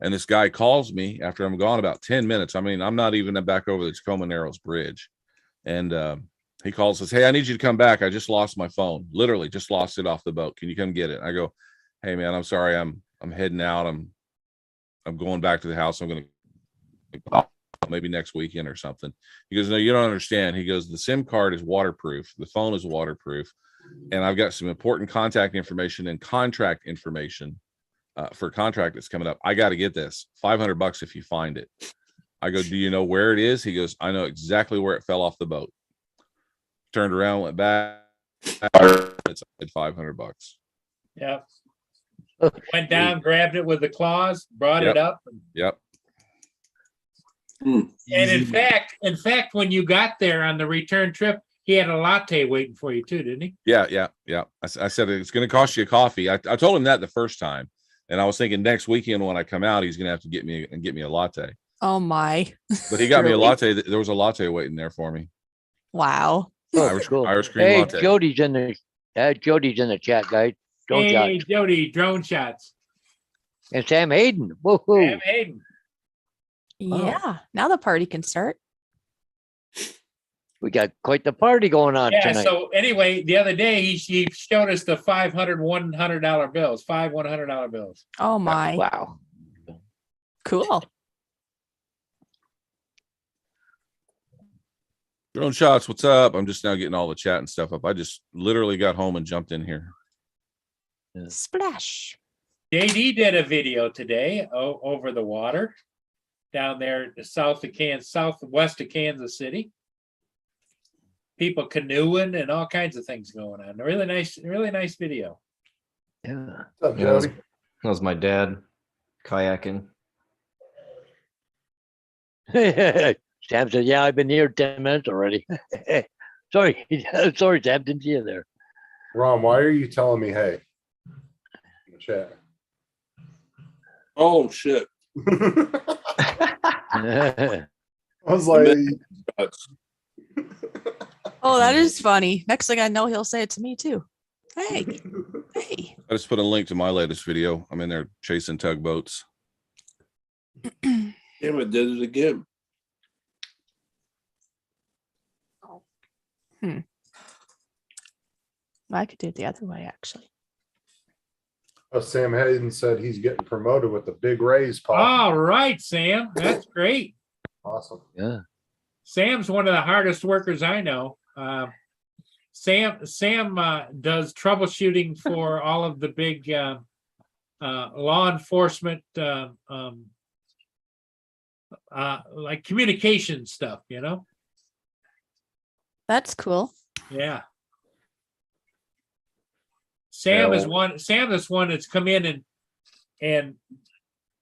And this guy calls me after I'm gone about 10 minutes. I mean, I'm not even back over the Tacoma Narrows Bridge. And he calls us, hey, I need you to come back. I just lost my phone. Literally just lost it off the boat. Can you come get it? I go, hey man, I'm sorry. I'm heading out. I'm going back to the house. I'm going to maybe next weekend or something. He goes, no, you don't understand. He goes, the SIM card is waterproof. The phone is waterproof. And I've got some important contact information and contract information for a contract that's coming up. I got to get this $500 if you find it. I go, do you know where it is? He goes, I know exactly where it fell off the boat. Turned around, went back. It's $500. Yeah. Went down, grabbed it with the claws, brought it up. Yep. And in fact, when you got there on the return trip, he had a latte waiting for you too, didn't he? Yeah. I said, it's going to cost you a coffee. I told him that the first time. And I was thinking next weekend when I come out, he's going to have to get me a latte. Oh my. But he got me a Really? latte. There was a latte waiting there for me. Wow. Irish cream Hey, latte. Jody's in the chat, guys. Drone Hey, shots. Jody, drone shots. And Sam Hayden. Woohoo. Sam Hayden. Yeah. Now the party can start. We got quite the party going on Yeah. tonight. So anyway, the other day he showed us the $500 $100 bills, 5 $100 bills. Oh my. Wow. Cool. Drone shots, what's up? I'm just now getting all the chat and stuff up. I just literally got home and jumped in here. Splash. JD did a video today over the water down there southwest of Kansas City. People canoeing and all kinds of things going on. A really nice video. Yeah. What's up, Yeah, that was, Jody? that was my dad kayaking. Sam said, yeah, I've been here 10 minutes already. Sorry, Sam, didn't see you there. Ron, why are you telling me hey? In the chat. Oh shit. I was like, Oh, that is funny. Next thing I know, he'll say it to me too. Hey, hey. I just put a link to my latest video. I'm in there chasing tugboats. Damn it, did it again. I could do it the other way, actually. Sam Hayden said he's getting promoted with the big raise, Paul. All right, Sam. That's great. Awesome. Yeah. Sam's one of the hardest workers I know. Sam does troubleshooting for all of the big law enforcement, like communication stuff, you know? That's cool. Yeah. Sam is one that's come in and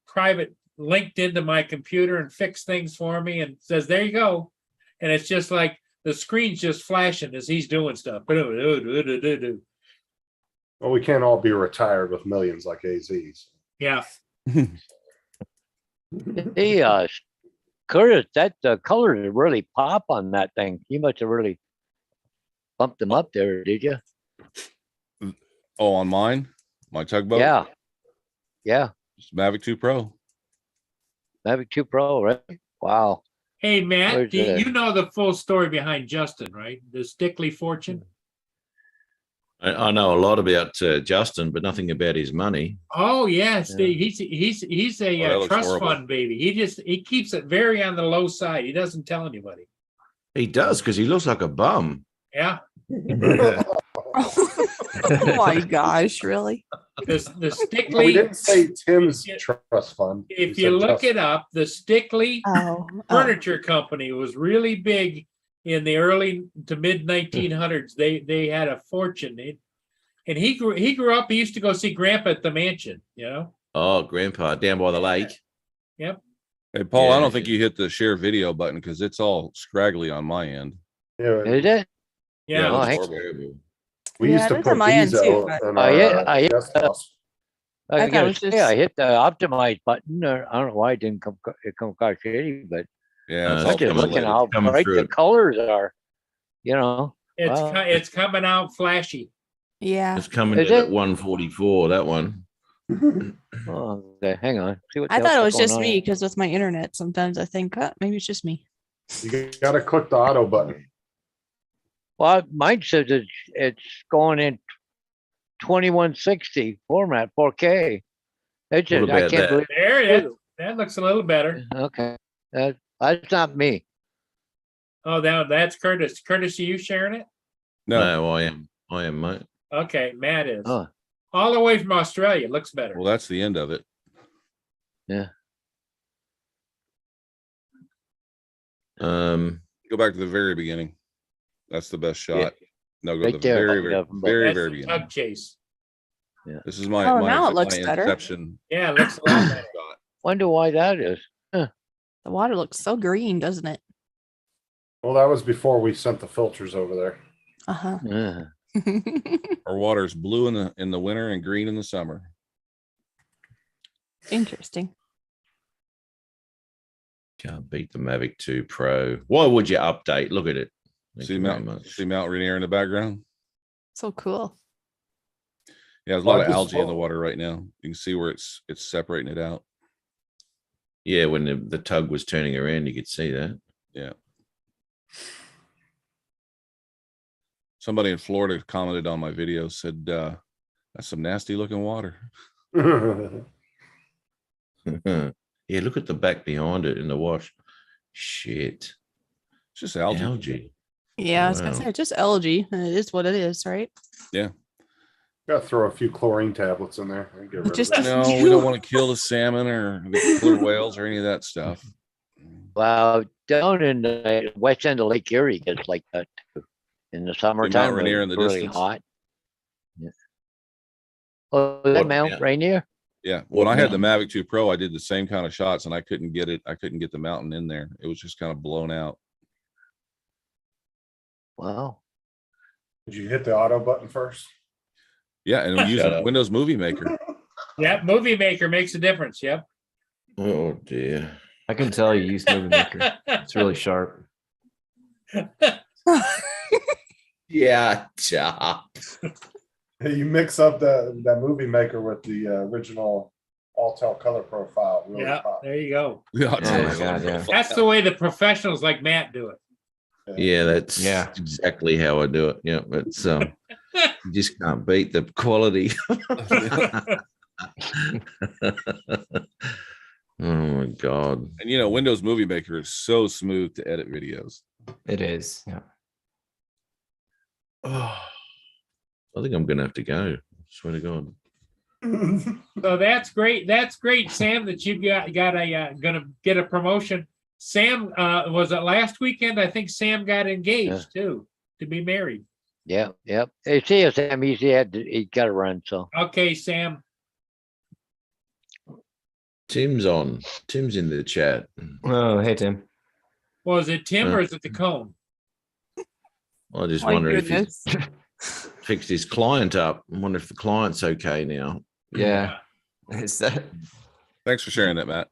private linked into my computer and fixed things for me and says, there you go. And it's just like the screen's just flashing as he's doing stuff. Well, we can't all be retired with millions like AZs. Yeah. Hey, Curtis, that color really pop on that thing. You must have really bumped them up there, did you? Oh, on mine? My tugboat? Yeah. Yeah. It's Mavic 2 Pro. Mavic 2 Pro, right? Wow. Hey, Matt, Where's the- you know the full story behind Justin, right? The Stickley fortune. I know a lot about Justin, but nothing about his money. Oh yes, he's a Oh, that looks trust horrible. fund baby. He keeps it very on the low side. He doesn't tell anybody. He does because he looks like a bum. Yeah, Oh my gosh, really? the We Stickley. didn't say Tim's trust fund. If We you said look trust- it up, the Stickley Oh, Furniture Company was really big in the early to mid 1900s. They had a fortune. And he grew up. He used to go see Grandpa at the mansion. You know. Oh, Grandpa down by the lake. Yep. Hey, Paul, I Yeah. don't think you hit the share video button because it's all scraggly on my end. Yeah, Is it? Yeah, Oh, it's heck. horrible. Terrible. we Yeah, used to it is put on my end these too, out but- in I hit- our I hit, guest house. I I thought it gotta was say, just- I hit the optimize button. I don't know why it didn't come across shitty, but Yeah, it's I'm all just coming looking later. how Coming bright through the it. colors are. You know, it's Wow. it's coming out flashy. Yeah. It's coming Is in at it? 144, that one. oh, okay, hang on. See what I the thought it hell's was going just on me here. because with my internet, sometimes I think, maybe it's just me. You gotta click the auto button. Well, mine says it's going in 2160 format, 4K. It's What just, I about can't that? believe. That looks a little better. Okay, that's not me. Oh, that's Curtis. Curtis, are you sharing it? No, No, I am, mate. Okay, Matt is. Oh, All the way from Australia. Looks better. well, that's the end of it. yeah. Go back to the very beginning. That's the best Yeah. shot. No, go Right to the there. very, Yeah, very, from very, That's very the beginning. tug chase. This is my, Oh, my, now it my looks better. inception Yeah, it looks a lot better. shot. Wonder why that is. The water looks so green, doesn't it? Well, that was before we sent the filters over there. Uh-huh. Yeah. Our water's blue in the winter and green in the summer. Interesting. Can't beat the Mavic 2 Pro. Why would you update? Look at it. Thank See you very Mount, much. see Mount Rainier in the background. So cool. Yeah, there's a lot I of just algae in the saw- water right now. You can see where it's separating it out. Yeah, when the tug was turning around, you could see that. Yeah. Somebody in Florida commented on my video, said, that's some nasty looking water. Yeah, look at the back behind it in the wash. Shit. It's just algae. Algae. Yeah, I was gonna Wow. say it's just algae. and It is what it is, right? Yeah. Gotta throw a few chlorine tablets in there and get rid Just- of it. No, we don't want to kill the salmon or the killer whales or any of that stuff. Wow, down in the west end of Lake Erie, gets like that too. In the summertime, when Rainier it's in the really distance? hot. Yeah. Oh, that What- Mount yeah. Rainier? Yeah. When What I had the mountain? Mavic 2 Pro, I did the same kind of shots and I couldn't get it. I couldn't get the mountain in there. It was just kind of blown out. Wow. Did you hit the auto button first? Yeah. And I'm Shut using up. Windows Movie Maker. Yep, Movie Maker makes a difference. Yep. Oh dear. I can tell you use Movie Maker. It's really sharp. Yeah, chop. Hey, you mix up that movie maker with the original Altel color profile. Really Yeah, pop. there you go. Yeah, Oh my God, yeah. That's the way the professionals like Matt do it. Yeah, that's Yeah. exactly how I do it. Yeah, it's you just can't beat the quality. Oh my god. And you know, Windows Movie Maker is so smooth to edit videos. It is. Yeah. Oh, I think I'm gonna have to go. Swear to God. So that's great. That's great, Sam, that you've got a gonna get a promotion. Sam, was it last weekend? I think Sam got engaged too, to be married. Yeah, yep. Hey, see you, Sam. He got to run, so. Okay, Sam. Tim's on. Tim's in the chat. Oh, hey Tim. Was it Tim or is it the cone? I just My wonder if goodness. he's fixed his client up. I wonder if the client's okay now. Yeah. Is that Thanks for sharing that, Matt.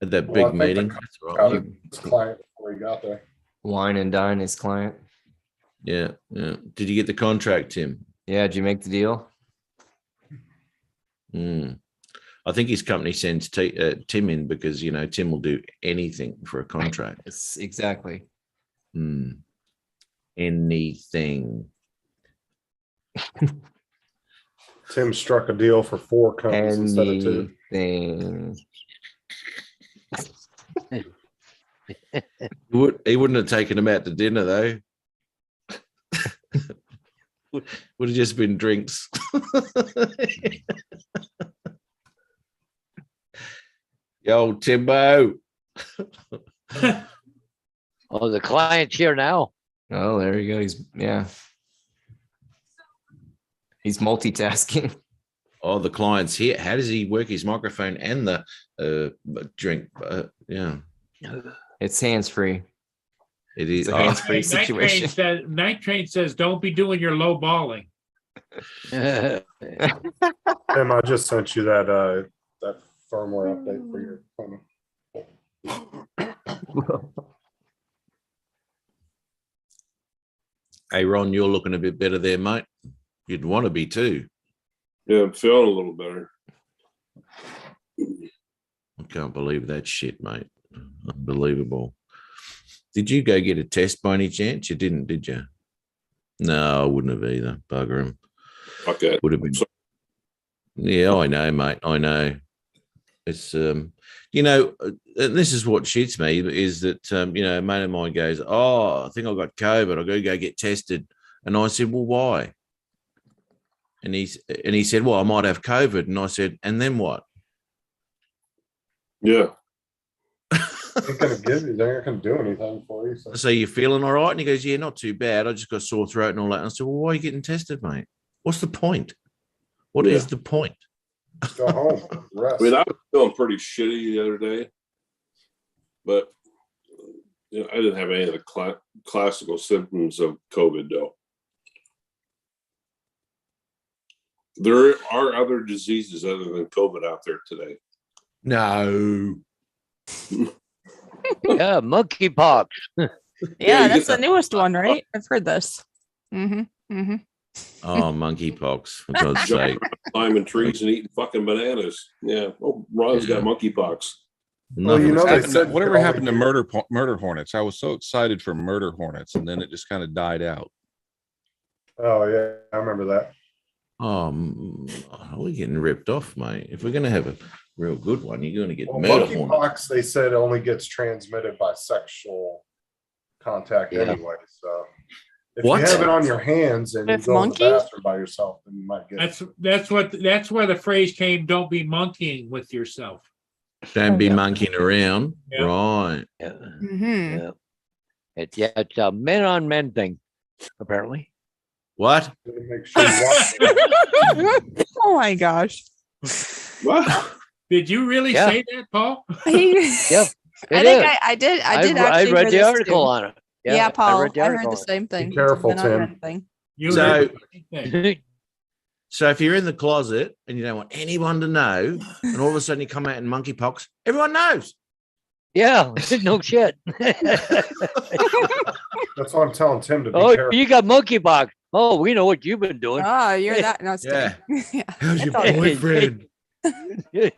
At that Well, I big think the meeting. co- That's right. Got his client before he got there. wine and dine his client? Yeah, yeah. Did you get the contract, Tim? Yeah. Did you make the deal? I think his company sends Tim in because Tim will do anything for a contract. It's exactly. Anything. Tim struck a deal for 4 cones instead of 2. Anything. He wouldn't have taken him out to dinner though. Would have just been drinks. Yo, Timbo. Oh, the client's here now. Oh, there you go. He's multitasking. Oh, the client's here. How does he work his microphone and the drink. Yeah, It's hands-free. it is. It's a Oh, hands-free situation. Night Train says, don't be doing your low balling. Tim, I just sent you that firmware update for your phone. hey, Ron, you're looking a bit better there, mate. You'd want to be too. Yeah, I'm feeling a little better. I can't believe that shit, mate. Unbelievable. Did you go get a test by any chance? You didn't, did you? No, I wouldn't have either. Bugger him. Okay. Would have been. Yeah, I know, mate. I know. It's you know, this is what shits me is that you know, a mate of mine goes, "Oh, I think I got COVID. I got to go get tested." And I said, "Well, why?" And he said, "Well, I might have COVID." And I said, "And then what?" Yeah. They're gonna give you. They're not gonna do anything for you. So. So you feeling all right? And he goes, "Yeah, not too bad. I just got a sore throat and all that." And I said, "Well, why are you getting tested, mate? What's the point? What is the point?" Go home. Rest. I mean, I was feeling pretty shitty the other day, but you know, I didn't have any of the classical symptoms of COVID, though. There are other diseases other than COVID out there today. No. Yeah, monkeypox. Yeah, you that's get the newest one, right? I've heard this. Mm-hmm. Mm-hmm. Oh, monkeypox, for God's sake. Climbing trees and eating fucking bananas. Yeah. Oh, Ron's got monkeypox. Well, you know, they Happened to- said whatever only happened to do- murder hornets? I was so excited for murder hornets, and then it just kind of died out. Oh yeah, I remember that. We're getting ripped off, mate. If we're going to have a real good one, you're going to get Well, murder hornet. monkeypox, they said, only gets transmitted by sexual contact Yeah. anyway. So if What? you have it on your hands and With you go monkey? to the bathroom by yourself, then you might get it. That's where the phrase came, don't be monkeying with yourself. Don't be monkeying around. Yeah. Right. Yeah. Mm-hmm. Yeah. It's a men on men thing, apparently. What? Make sure you watch Oh my gosh. What? Did you really Yeah. say that, Paul? Yep. I it think is. I did. I I did I actually read hear the this article too. on it. Yeah, Paul. read the I heard article the on same thing. careful, It's been on Tim. everything. You So- heard the same thing. it. So if you're in the closet and you don't want anyone to know, and all of a sudden you come out in monkeypox, everyone knows. Yeah, no shit. That's why I'm telling Tim to be Oh, careful. you got monkeypox. Oh, we know what you've been doing. Oh, you're that. No, it's Yeah. yeah. How's your That's all right. boyfriend? Yeah,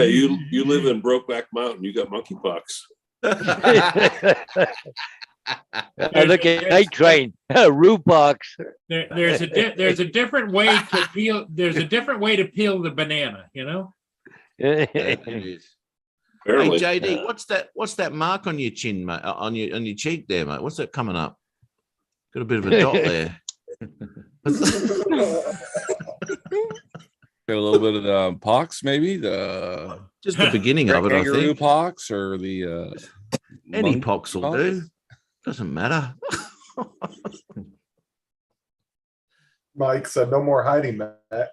you live in Brokeback Mountain. You got monkeypox. I look at Night Train, Rubox. There's a different way to peel. There's a different way to peel the banana. You know. It is. Hey Apparently. JD, what's that mark on your chin, mate? On your cheek there, mate? What's that coming up? Got a bit of a dot there. Got a little bit of the pox, maybe the Just the beginning of it, I kangaroo think. pox or the Any monkey pox will do. Doesn't matter. Mike said, no more hiding, Matt.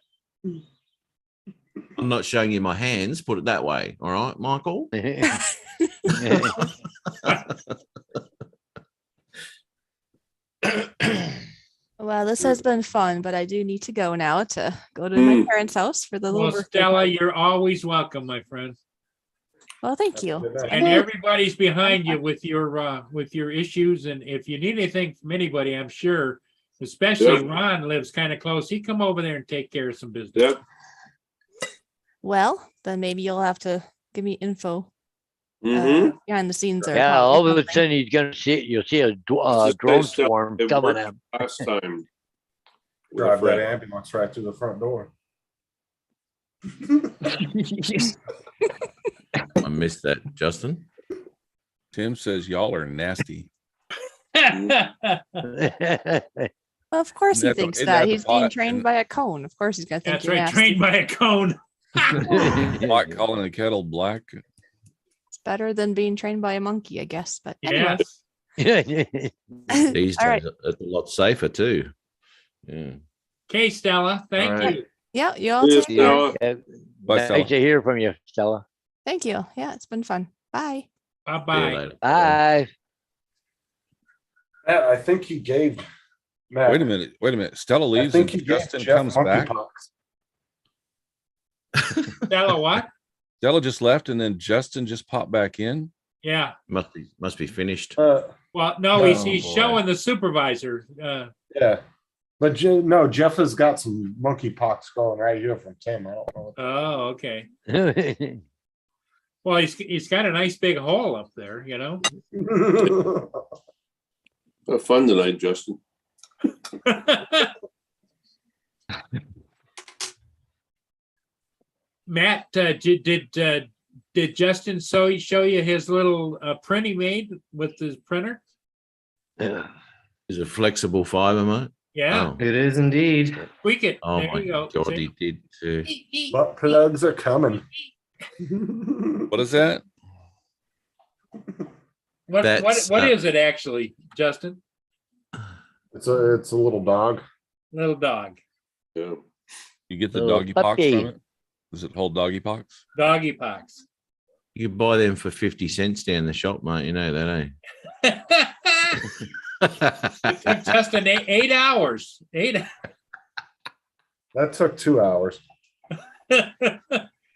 I'm not showing you my hands, put it that way. All right, Michael? Well, this has been fun, but I do need to go now to go to my parents' house for the little Well, birthday Stella, party. you're always welcome, my friend. Well, thank you. And everybody's behind you with your issues. And if you need anything from anybody, I'm sure, especially Yep. Ron lives kind of close. He come over there and take care of some business. Yep. Well, then maybe you'll have to give me info Mm-hmm. behind the scenes. Or Yeah, how- all of a sudden you're gonna see you'll see a drone swarm It coming worked at. last time. Drive that ambulance right through the front door. I missed that, Justin. Tim says y'all are nasty. Well, of course he Isn't that the- thinks isn't that. that the He's being pot? trained And- by a cone. Of course he's gonna think That's you're right, nasty. trained by a cone. Black calling the kettle black. It's better than being trained by a monkey, I guess. But anyway. These All right. days, it's a lot safer too. Yeah. Okay, Stella, thank All right. you. Yeah, you all Yes, take care. Stella. Bye, Stella. Nice to hear from you, Stella. Thank you. Yeah, it's been fun. Bye. See you Bye-bye. later. Bye. Matt, I think he gave Matt. Wait a minute. Wait a minute. Stella I leaves think and he gave Justin Jeff comes back. monkeypox. Stella, what? Stella just left and then Justin just popped back in. Yeah. Must be finished. Well, no, he's boy. showing the supervisor. Yeah. But no, Jeff has got some monkeypox going right here from Tim. I don't know. Oh, okay. Well, he's got a nice big hole up there, you know. Have fun tonight, Justin. Matt, did Justin show you his little print he made with his printer? Is it flexible fiber, mate? Yeah, It is indeed. tweak it. Oh There my you go. God, See? he did too. Butt plugs are coming. What is that? What That's, is it actually, Justin? It's a little dog. Little dog. Yeah. You get the Little doggy pox puppy. from it? Does it hold doggy pox? Doggy pox. You could buy them for 50 cents down the shop, mate. You know that, eh? It took Justin 8 hours. 8. That took 2 hours. Yeah,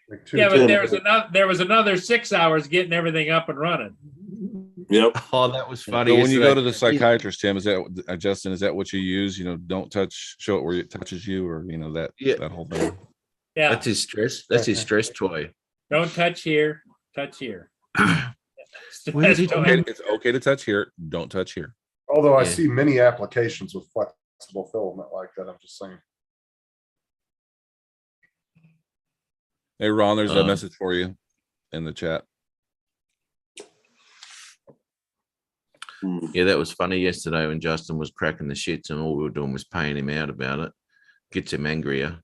Like two- but there was another 6 hours getting everything up and running. Yep. Oh, that was funny. So when you go yesterday. to the psychiatrist, Tim, is that Justin? Is that what you use? You know, don't touch, show it where it touches you, or you know that Yeah. that whole thing. Yeah, That's his stress. That's his stress toy. don't touch here, touch here. Where did he Don't- It's okay to touch here. Don't touch here. Although I Yeah. see many applications with flexible filament like that, I'm just saying. Hey, Ron, there's a Um, message for you in the chat. Yeah, that was funny yesterday when Justin was cracking the shits and all we were doing was paying him out about it. Gets him angrier.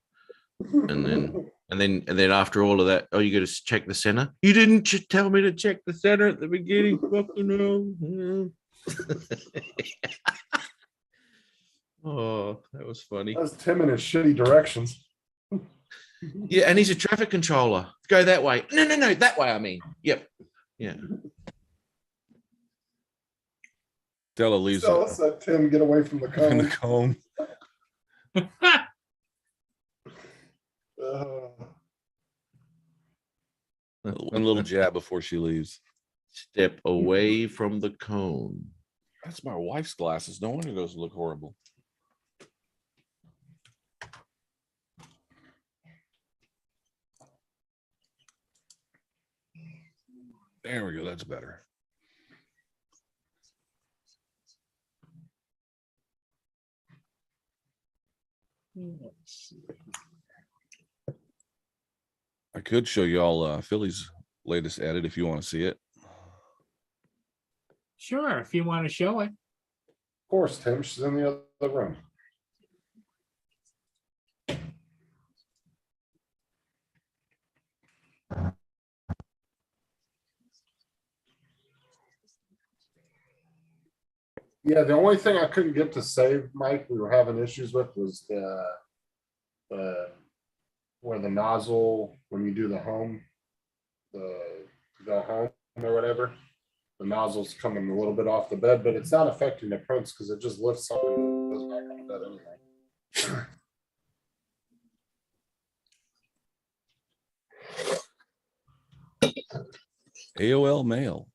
And then after all of that, oh, you got to check the center. You didn't tell me to check the center at the beginning. Fucking hell. Oh, that was funny. That's Tim in his shitty directions. Yeah, and he's a traffic controller. Go that way. No, that way. I mean, yep. Yeah. Stella leaves So it let's let Tim get away from the in the cone. cone. One little jab before she leaves. Step away from the cone. That's my wife's glasses. No wonder those look horrible. There we go. That's better. I could show you all Philly's latest edit if you want to see it. Sure, if you want to show it. Of course, Tim, she's in the other room. Yeah, the only thing I couldn't get to save, Mike, we were having issues with was the where the nozzle, when you do the home, the home or whatever, the nozzle's coming a little bit off the bed, but it's not affecting the prints because it just lifts up and goes back on the bed anyway. AOL mail.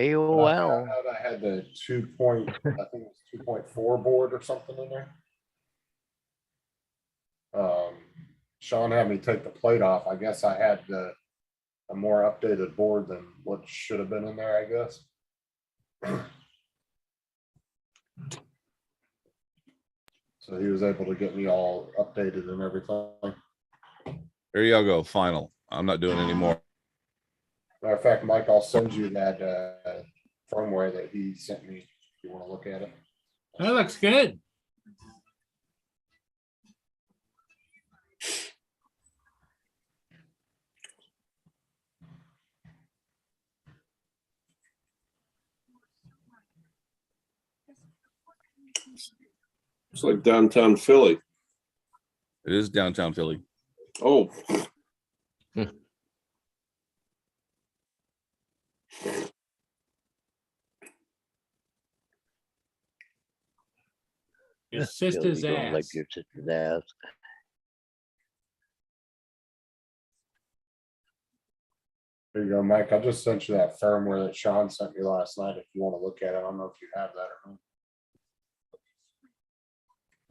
AOL. I had the 2 point, I think it was 2.4 board or something in there. Sean had me take the plate off. I guess I had a more updated board than what should have been in there, I guess. So he was able to get me all updated and everything. There you go. Final. I'm not doing any more. Matter of fact, Mike, I'll send you that firmware that he sent me if you want to look at it. That looks good. It's like downtown Philly. It is downtown Philly. Oh, Your Billy, sister's you don't like ass. your sister's ass. There you go, Mike. I just sent you that firmware that Sean sent me last night. If you want to look at it, I don't know if you have that or not.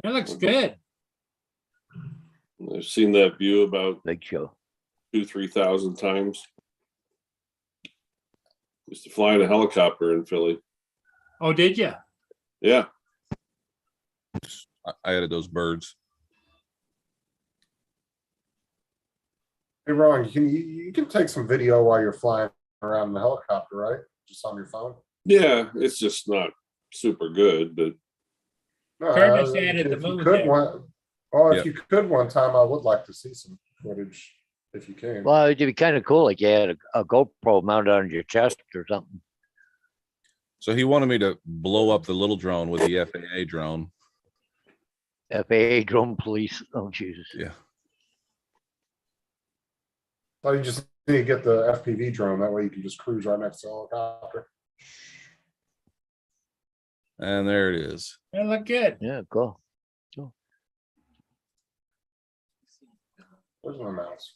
It looks good. I've seen that view about Big show. 3,000 times. Used to fly in a helicopter in Philly. Oh, did you? Yeah. I added those birds. Hey, Ron, you can take some video while you're flying around the helicopter, right? Just on your phone. Yeah, it's just not super good, but No, Curtis added the if you moon could there. if Yep. you could one time, I would like to see some footage if you can. Well, it'd be kind of cool, like you had a GoPro mounted on your chest or something. So he wanted me to blow up the little drone with the FAA drone. FAA drone police. Oh, Jesus. Yeah. So you just need to get the FPV drone. That way you can just cruise right next to the helicopter. And there it is. It look good. Yeah, cool. Where's my mouse?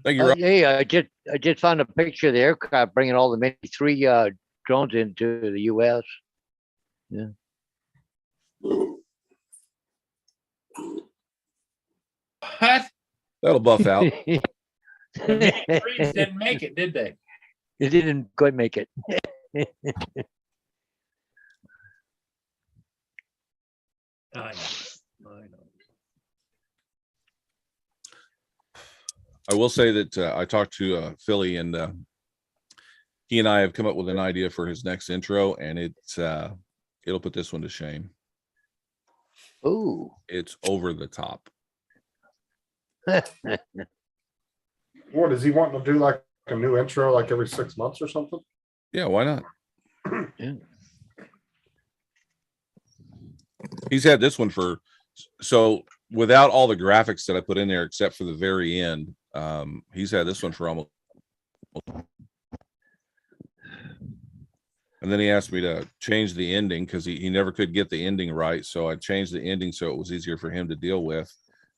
Thank you, Rob. Hey, I just found a picture of the aircraft bringing all the Mini 3 drones into the U.S. Yeah. What? That'll buff out. The Mini-3s didn't make it, did they? It didn't quite make it. I know. I will say that I talked to Philly, and he and I have come up with an idea for his next intro, and it'll put this one to shame. Ooh. It's over the top. What is he wanting to do? Like a new intro, like every 6 months or something? Yeah, why not? Yeah. He's had this one so without all the graphics that I put in there, except for the very end, he's had this one for almost. And then he asked me to change the ending because he never could get the ending right. So I changed the ending so it was easier for him to deal with.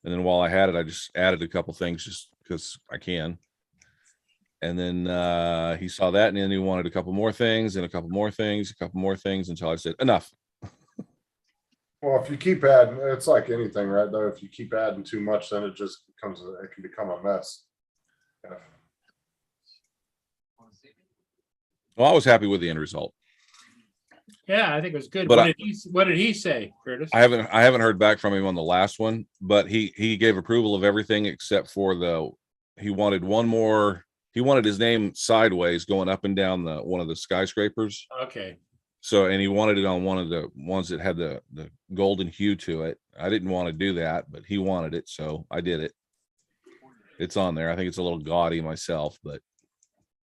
And then while I had it, I just added a couple things just because I can. And then he saw that, and then he wanted a couple more things and a couple more things, until I said, enough. Well, if you keep adding, it's like anything, right? Though, if you keep adding too much, then it just becomes, it can become a mess. Yeah. Well, I was happy with the end result. Yeah, I think it was good. But What did he say, Curtis? I haven't heard back from him on the last one, but he gave approval of everything except for he wanted one more. He wanted his name sideways going up and down one of the skyscrapers. Okay. So, and he wanted it on one of the ones that had the golden hue to it. I didn't want to do that, but he wanted it, so I did it. It's on there. I think it's a little gaudy myself, but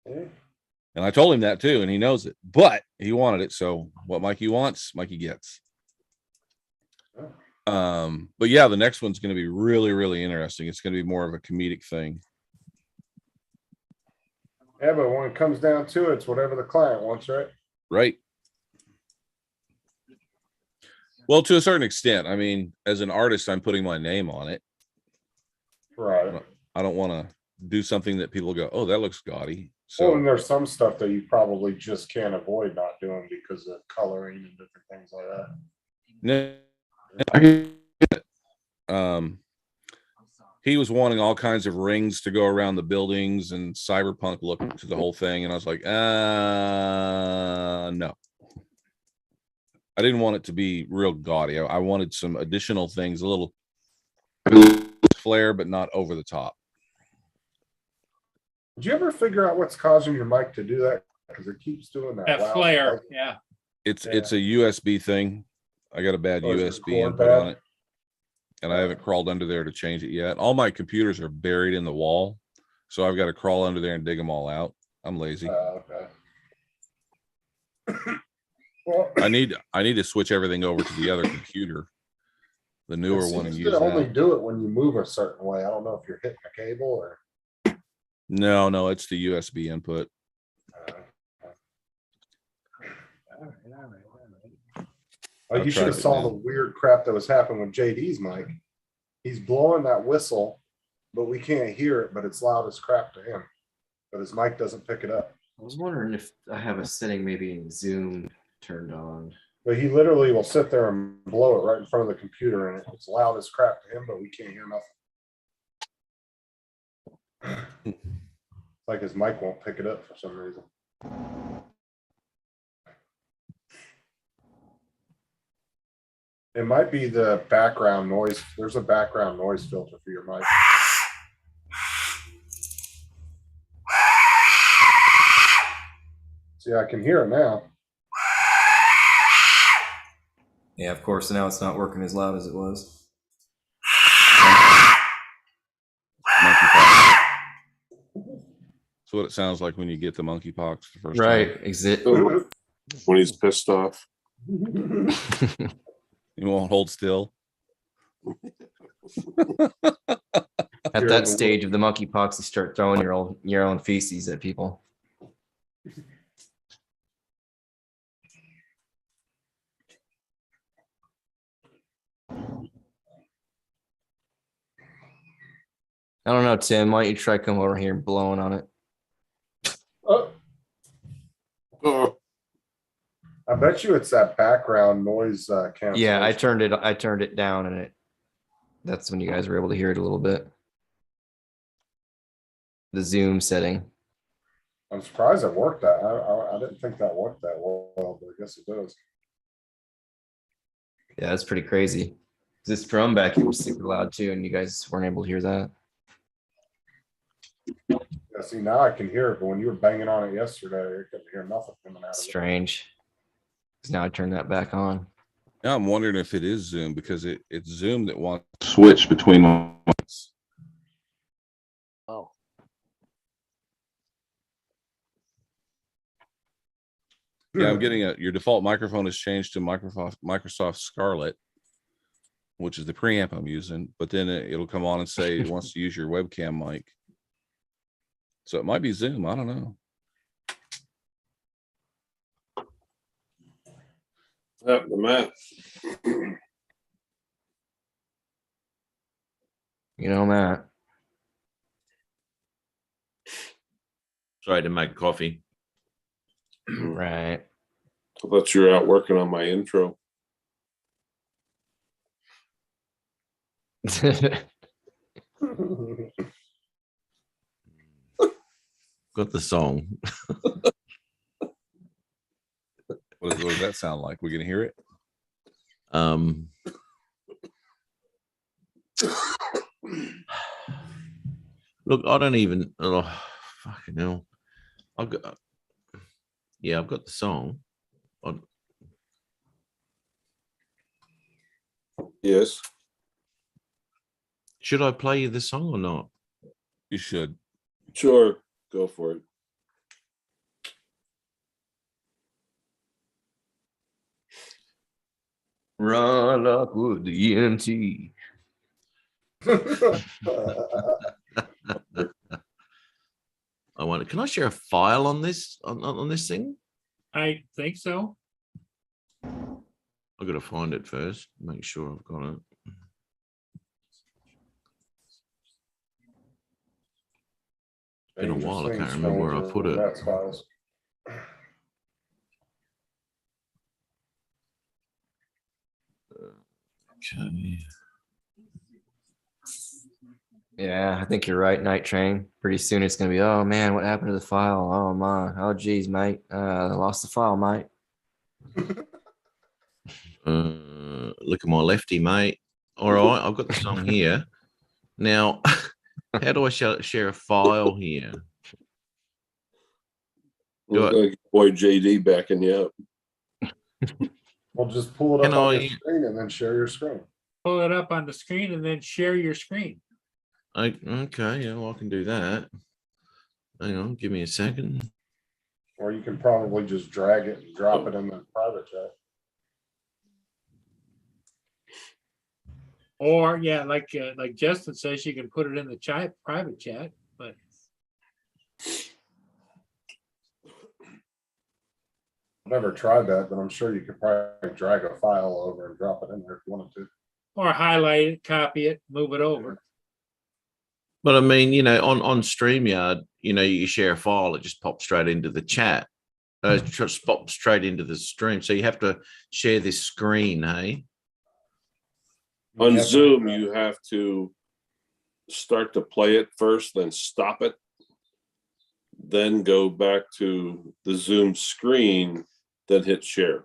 and I told him that too, and he knows it. But he wanted it, so what Mikey wants, Mikey gets. But yeah, the next one's going to be really, really interesting. It's going to be more of a comedic thing. Yeah, but when it comes down to it, it's whatever the client wants, right? Right. Well, to a certain extent. I mean, as an artist, I'm putting my name on it. Right. I don't want to do something that people go, oh, that looks gaudy. So, So and there's some stuff that you probably just can't avoid not doing because of coloring and different things like that. no, he was wanting all kinds of rings to go around the buildings and cyberpunk look to the whole thing. And I was like, no. I didn't want it to be real gaudy. I wanted some additional things, a little flair, but not over the top. Did you ever figure out what's causing your mic to do that? Because it keeps doing that. That loud flare, noise. yeah. It's a USB thing. I got a bad Oh, is it USB cord input bad? on it, and I haven't crawled under there to change it yet. All my computers are buried in the wall, so I've got to crawl under there and dig them all out. I'm lazy. Okay. Well, I need to switch everything over to the other computer, the newer it one, and seems use to only that. do it when you move a certain way. I don't know if you're hitting a cable or. No, it's the USB input. Oh, you should have saw the weird crap that was happening with JD's mic. He's blowing that whistle, but we can't hear it, but it's loud as crap to him. But his mic doesn't pick it up. I was wondering if I have a setting maybe in Zoom turned on. But he literally will sit there and blow it right in front of the computer, and it's loud as crap to him, but we can't hear nothing. It's like his mic won't pick it up for some reason. It might be the background noise. There's a background noise filter for your mic. See, I can hear it now. Yeah, of course. Now it's not working as loud as it was. Monkeypox. That's what it sounds like when you get the monkeypox the first Right. time. Exactly. When he's pissed off. You won't hold still. At that stage of the monkeypox, you start throwing your own feces at people. I don't know, Tim. Why don't you try come over here and blowing on it? Oh. I bet you it's that background noise cancellation. Yeah, I turned it down, and that's when you guys were able to hear it a little bit. The Zoom setting. I'm surprised it worked that. I didn't think that worked that well, but I guess it does. Yeah, that's pretty crazy. This drum back here was super loud too, and you guys weren't able to hear that. Yeah, see, now I can hear it, but when you were banging on it yesterday, I couldn't hear nothing coming out of it. Strange. 'Cause now I turned that back on. Now I'm wondering if it is Zoom because it's Zoom that wants to switch between ones. Oh. Yeah, I'm getting your default microphone has changed to Microsoft Scarlett, which is the preamp I'm using, but then it'll come on and say it wants to use your webcam mic. So it might be Zoom. I don't know. Happened to Matt. You know, Matt. Tried to make coffee. Right. I thought you were out working on my intro. Got the song. What does that sound like? We can hear it. Look, I don't even. Oh, fucking hell! I've got the song. Yes. Should I play you the song or not? You should. Sure. Go for it. Run up with the EMT. I wonder. Can I share a file on this on this thing? I think so. I've got to find it first. Make sure I've got it. It's been a while. I can't remember where I put it. Okay. Yeah, I think you're right, Night Train. Pretty soon it's gonna be, oh man, what happened to the file? Oh my, oh geez, mate. I lost the file, mate. Look at my lefty, mate. All right, I've got the song here. Now, how do I share a file here? Boy, JD backing you up. Well, just pull it up on your screen and then share your screen. Pull it up on the screen and then share your screen. Okay, yeah, well, I can do that. Hang on, give me a second. Or you can probably just drag it and drop it in the private chat. Or yeah, like Justin says, you can put it in the chat, private chat, but never tried that, but I'm sure you could probably drag a file over and drop it in there if you wanted to. Or highlight it, copy it, move it over. But I mean, you know, on StreamYard, you know, you share a file, it just pops straight into the chat. Just pops straight into the stream. So you have to share this screen, hey? On Yeah. Zoom, you have to start to play it first, then stop it, then go back to the Zoom screen, then hit share.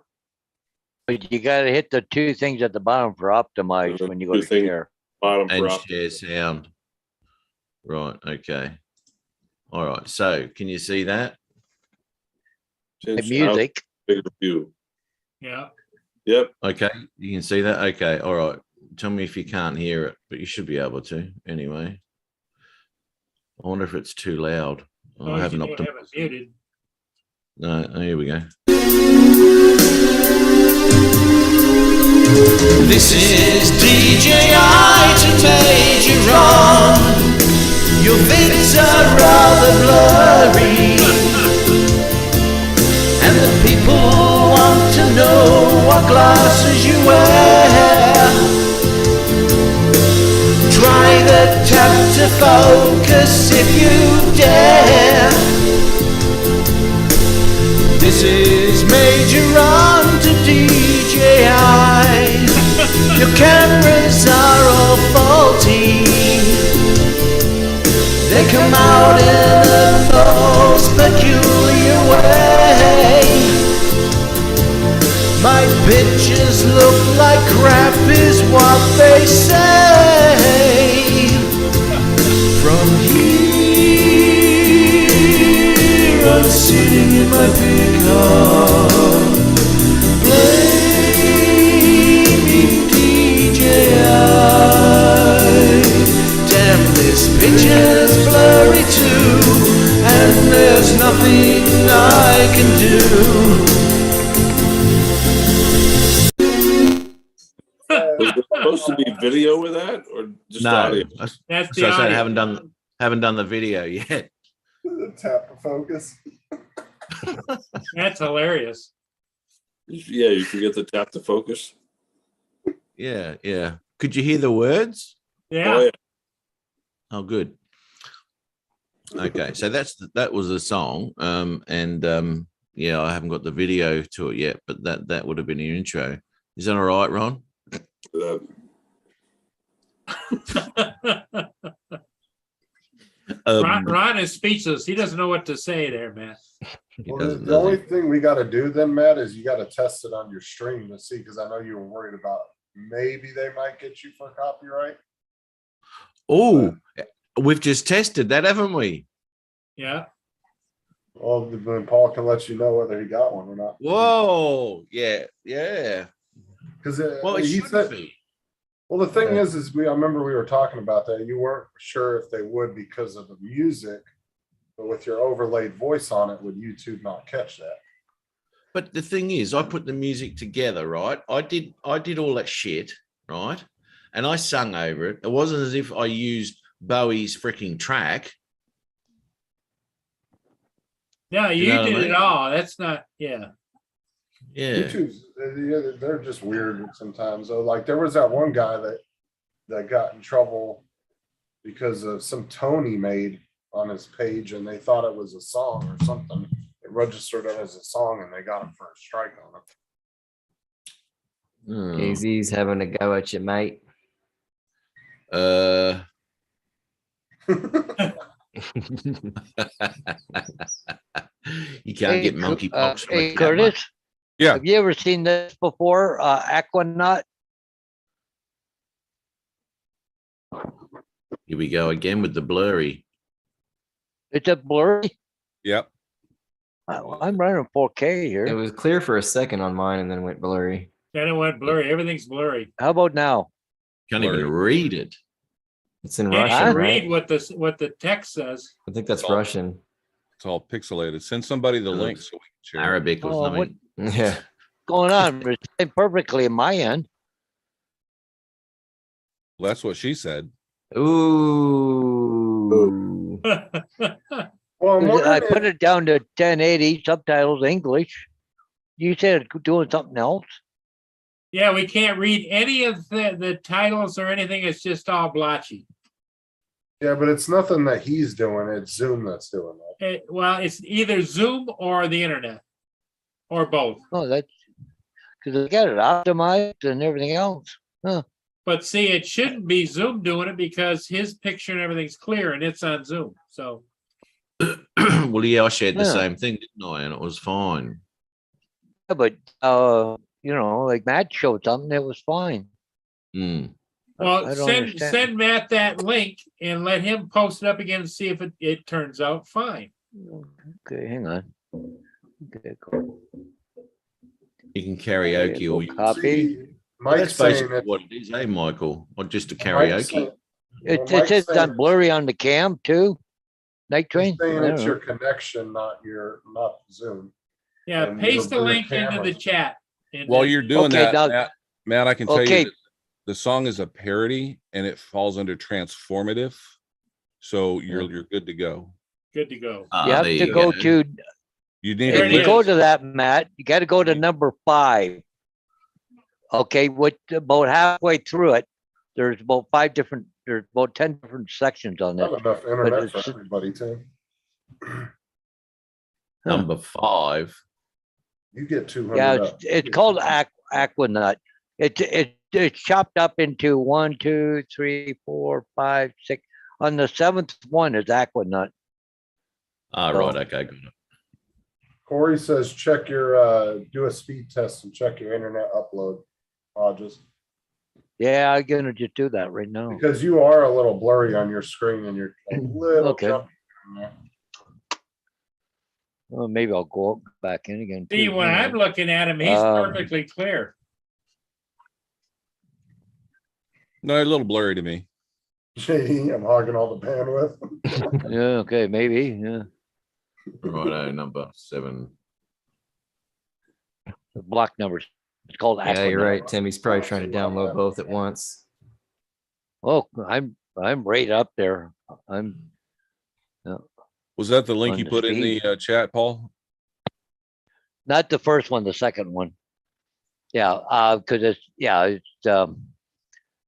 But you gotta hit the two things at the bottom for optimize when you go Two to things. share. Bottom And for share sound. Right, okay. All right, so can you see that? The music. Big review. Yeah. Yep. Okay, you can see that? Okay, all right. Tell me if you can't hear it, but you should be able to anyway. I wonder if it's too loud. Oh, I you haven't don't have it optimized. muted. No, oh, here we go. This is DJI to Major Ron. Your vids are rather blurry, and the people want to know what glasses you wear. Try the tap to focus if you dare. This is Major Ron to DJI. Your cameras are all faulty. They come out in a most peculiar way. My pictures look like crap is what they say. From here I'm sitting in my big car, blaming DJI. Damn, this picture's blurry too, and there's nothing I can do. Was there supposed to be video with that or just No, audio? That's so I the said I audio. haven't done the video yet. Tap to focus. That's hilarious. Yeah, you can get the tap to focus. Yeah, yeah. Could you hear the words? Yeah. Oh, yeah. Oh, good. Okay, so that was the song. Yeah, I haven't got the video to it yet, but that would have been your intro. Is that all right, Ron? Ron is speechless. He doesn't know what to say there, man. Well, the only thing we got to do then, Matt, is you got to test it on your stream to see, because I know you were worried about maybe they might get you for copyright. Oh, we've just tested that, haven't we? Yeah. Well, then Paul can let you know whether he got one or not. Whoa, yeah, yeah. Because Well, it he should said, be. well, the thing is I remember we were talking about that. You weren't sure if they would because of the music, but with your overlaid voice on it, would YouTube not catch that? But the thing is, I put the music together, right? I did all that shit, right? And I sung over it. It wasn't as if I used Bowie's freaking track. Yeah, you know what I did mean? it all. That's not, yeah. Yeah. YouTube's, they're just weird sometimes. So, like, there was that one guy that got in trouble because of some tone he made on his page, and they thought it was a song or something. It registered it as a song, and they got him for a strike on it. KZ's having a go at you, mate. You can't get monkeypox. from a Hey, cat, Curtis. mate. Yeah. Have you ever seen this before? Aquanaut? Here we go again with the blurry. It's a blurry. Yep. I'm running 4K here. It was clear for a second on mine and then went blurry. Then it went blurry. Everything's blurry. How about now? Can't even read it. It's in Can't Russian, even right? read what the text says. I think that's It's all- Russian. It's all pixelated. Send somebody the It link looks so we can share. it. Arabic or Oh, what- something. Yeah. Going on? It's saying perfectly in my end. Well, that's what she said. Ooh. Well, I'm I wondering put it down to 1080 subtitles English. you said doing something else? Yeah, we can't read any of the titles or anything. It's just all blotchy. Yeah, but it's nothing that he's doing. It's Zoom that's doing that. Well, it's either Zoom or the internet or both. Oh, that's because they got it optimized and everything else. Huh. But see, it shouldn't be Zoom doing it because his picture and everything's clear and it's on Zoom. So Well, yeah, I shared the Yeah. same thing, didn't I? And it was fine. Yeah, but you know, like Matt showed something that was fine. Mm. well, I don't send understand. Matt that link and let him post it up again and see if it turns out fine. Okay, hang on. Okay, cool. You can karaoke Okay, all go you copy. Well, Mike's that's saying basically it. what it is, eh, Michael? Or just a Mike's karaoke. saying- It, well, it Mike's says saying on blurry on the cam too. Night He's train. I saying don't it's know. your connection, not Zoom. Yeah, And paste the your link into camera- the chat. and While then- you're doing Okay, that, now- Matt, I can tell Okay. you that the song is a parody and it falls under transformative. So you're good to go. Good to go. You have there to you go go. to, You need There if it you go is. to that, Matt, you got to go to number 5. Okay, what about halfway through it, there's about 10 different sections on Not this. enough internet it's- for everybody, too. Number 5. You get 200. Yeah, up. it's called Aquanut. It's chopped up into 1, 2, 3, 4, 5, 6. On the 7th one is Aquanut. Ah, So- right. Okay, got it. Corey says, check your, do a speed test and check your internet upload, Hodges. Yeah, I'm gonna just do that right now. Because you are a little blurry on your screen and you're a little Okay. jumpy in there. Well, maybe I'll go back in again. See, too. when Hang I'm on. looking at him, he's perfectly clear. No, a little blurry to me. JD, I'm hogging all the bandwidth. Yeah, okay, maybe, yeah. Righto, number 7. The block numbers. It's called Yeah, you're Aquanut. right, Tim. He's probably trying to download both at once. Oh, I'm right up there. Was that the link On you the put in the speed. chat, Paul? Not the first one, the second one. Yeah, because it's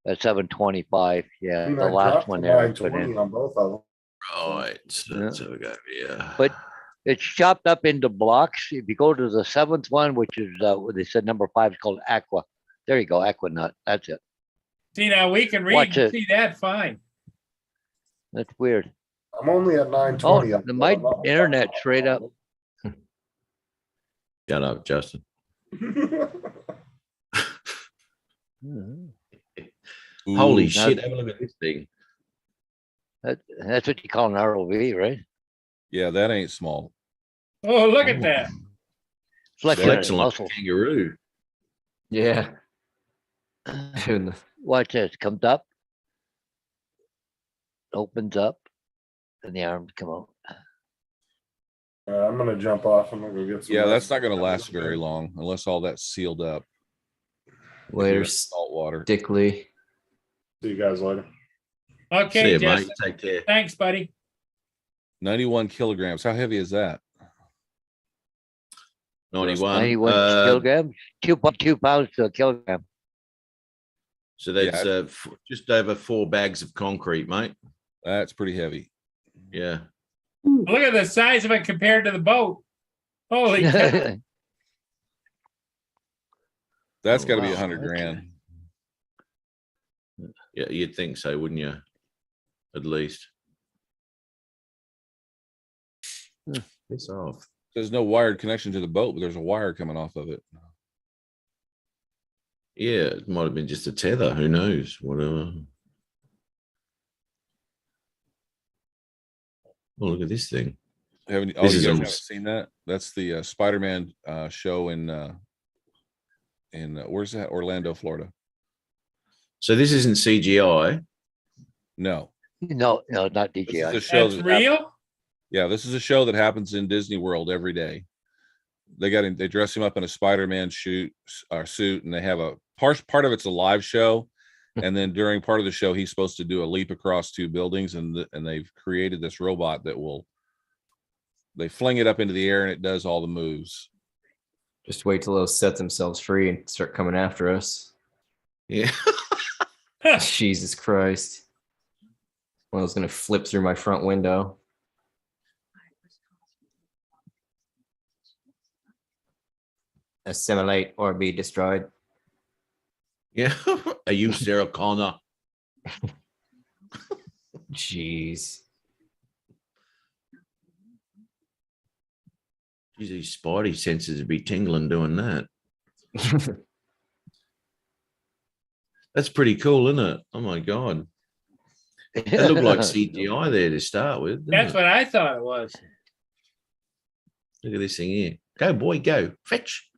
at 725. Yeah, I mean, the I last dropped one to there I put 920 in. on both of them. Right. So let's have a go. Yeah. But it's chopped up into blocks. If you go to the 7th one, which is what they said number 5 is called Aqua. There you go, Aquanut. That's it. See, now we can read Watch and it. see that fine. That's weird. I'm only at 920. Oh, my internet's straight up. Shut up, Justin. Mhm. Holy Ooh, shit. Have a look at this thing. That's what you call an ROV, right? Yeah, that ain't small. Oh, look at that. Flexion and Flexing like a muscles. kangaroo. Yeah. Doing the- Watch this. Comes up, opens up, and the arms come out. I'm gonna jump off. I'm gonna go get some. Yeah, that's rest. not gonna last very long unless all that's sealed up. Later, Salt water. Dick Lee. See you guys later. See Okay, you, Justin. mate. Take care. Thanks, buddy. 91 kilograms. How heavy is that? 91. 91 kilograms, 2.2 pounds to a kilogram. So that's Yeah. just over 4 bags of concrete, mate. That's pretty heavy. Yeah. Look at the size of it compared to the boat. Holy cow. That's Oh, got to be wow. 100 Okay. grand. Yeah, you'd think so, wouldn't you? At least. Piss off. There's no wired connection to the boat, but there's a wire coming off of it. Yeah, it might have been just a tether. Who knows? Whatever. Oh, look at this thing. Haven't, oh, This you is guys all- haven't seen that? That's the Spider-Man show in where's that? Orlando, Florida. So this isn't CGI. No, No, not this is DJI. a show That's that hap- real? Yeah, this is a show that happens in Disney World every day. They dress him up in a Spider-Man suit, and they have a part of it's a live show, and then during part of the show he's supposed to do a leap across 2 buildings, and they've created this robot that they fling it up into the air and it does all the moves. Just wait till those set themselves free and start coming after us. Yeah. Jesus Christ. One was gonna flip through my front window. Assimilate or be destroyed. Yeah. Are you Sarah Connor? Jeez. Geez, these spidey senses would be tingling doing that. That's pretty cool, isn't it? Oh my god. It looked like CGI there to start with. didn't That's it? what I thought it was. Look at this thing here. Go, boy, go. Fetch.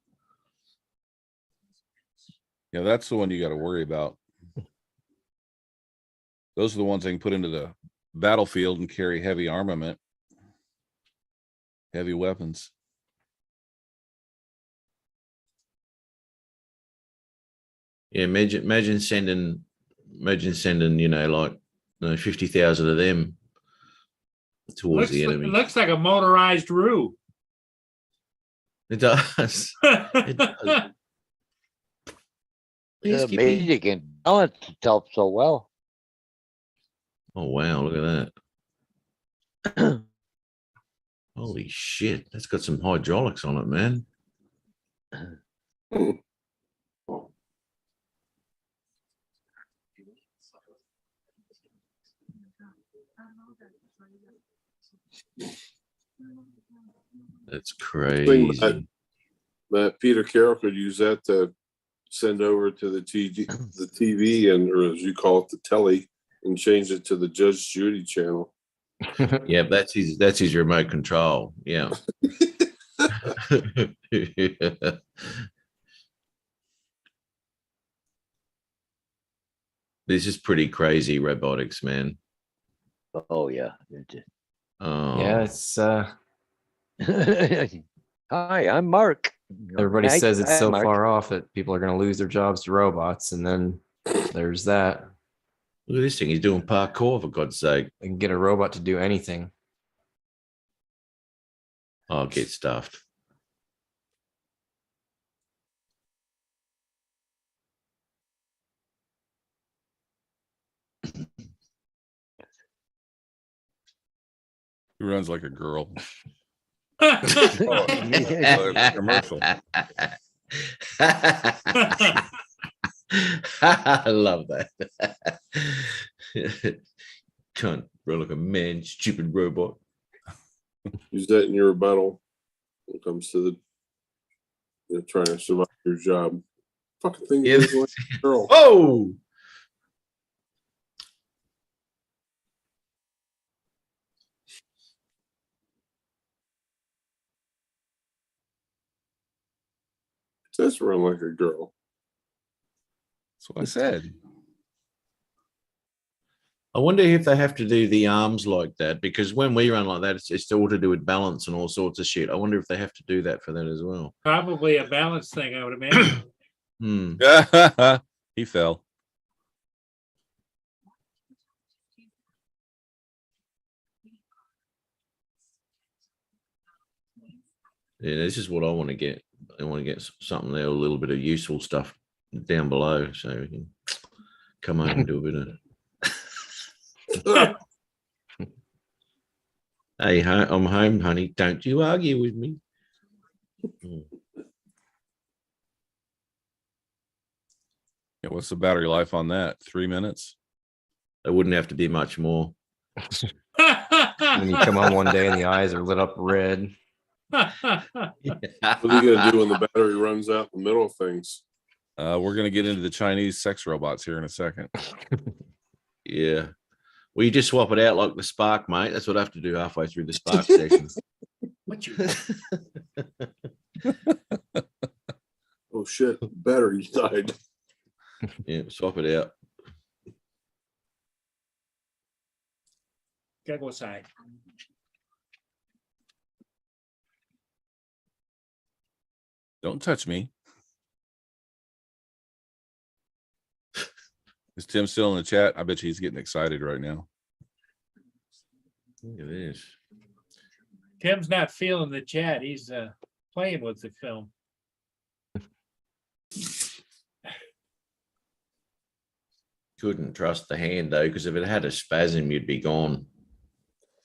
Yeah, that's the one you got to worry about. Those are the ones they can put into the battlefield and carry heavy armament, heavy weapons. Yeah, imagine sending, you know, like 50,000 of them towards the enemy. It looks like a motorized Roo. It does. It does. It's Yes, Skippy. amazing it can balance itself so well. Oh wow, look at that. Holy shit, that's got some hydraulics on it, man. That's Thing crazy. that Peter Carroll could use that to send over to the TV, and or as you call it, the telly, and change it to the Judge Judy channel. Yeah, that's his remote control. Yeah. This is pretty crazy robotics, man. Oh yeah. It just- Oh Yeah, it's Hi, I'm Mark. everybody Hi, says it's hi, so Mark. far off that people are gonna lose their jobs to robots, and then there's that. Look at this thing. He's doing parkour, for God's sake. They can get a robot to do anything. I'll get stuffed. He runs like a girl. Commercial. I love that. Can't run like a man, stupid robot. Use that in your rebuttal when it comes to the trying to survive your job. Fucking thing Yeah. is like a girl. Oh, It does run like a girl. That's what I said. I wonder if they have to do the arms like that, because when we run like that, it's all to do with balance and all sorts of shit. I wonder if they have to do that for that as well. Probably a balance thing, I would imagine. Hmm. He fell. Yeah, this is what I want to get. I want to get something there, a little bit of useful stuff down below, so we can come home and do a bit of. Hey, I'm home, honey. Don't you argue with me. Yeah, what's the battery life on that? 3 minutes? It wouldn't have to be much more. And you come home one day and the eyes are lit up red. What are you gonna do when the battery runs out in the middle of things? We're gonna get into the Chinese sex robots here in a second. Yeah. Well, you just swap it out like the Spark, mate. That's what I have to do halfway through the Spark session. What you? Oh shit, the battery died. Yeah, swap it out. Gotta go aside. Don't touch me. Is Tim still in the chat? I bet you he's getting excited right now. Look at this. Tim's not feeling the chat. He's playing with the film. Couldn't trust the hand though, because if it had a spasm, you'd be gone.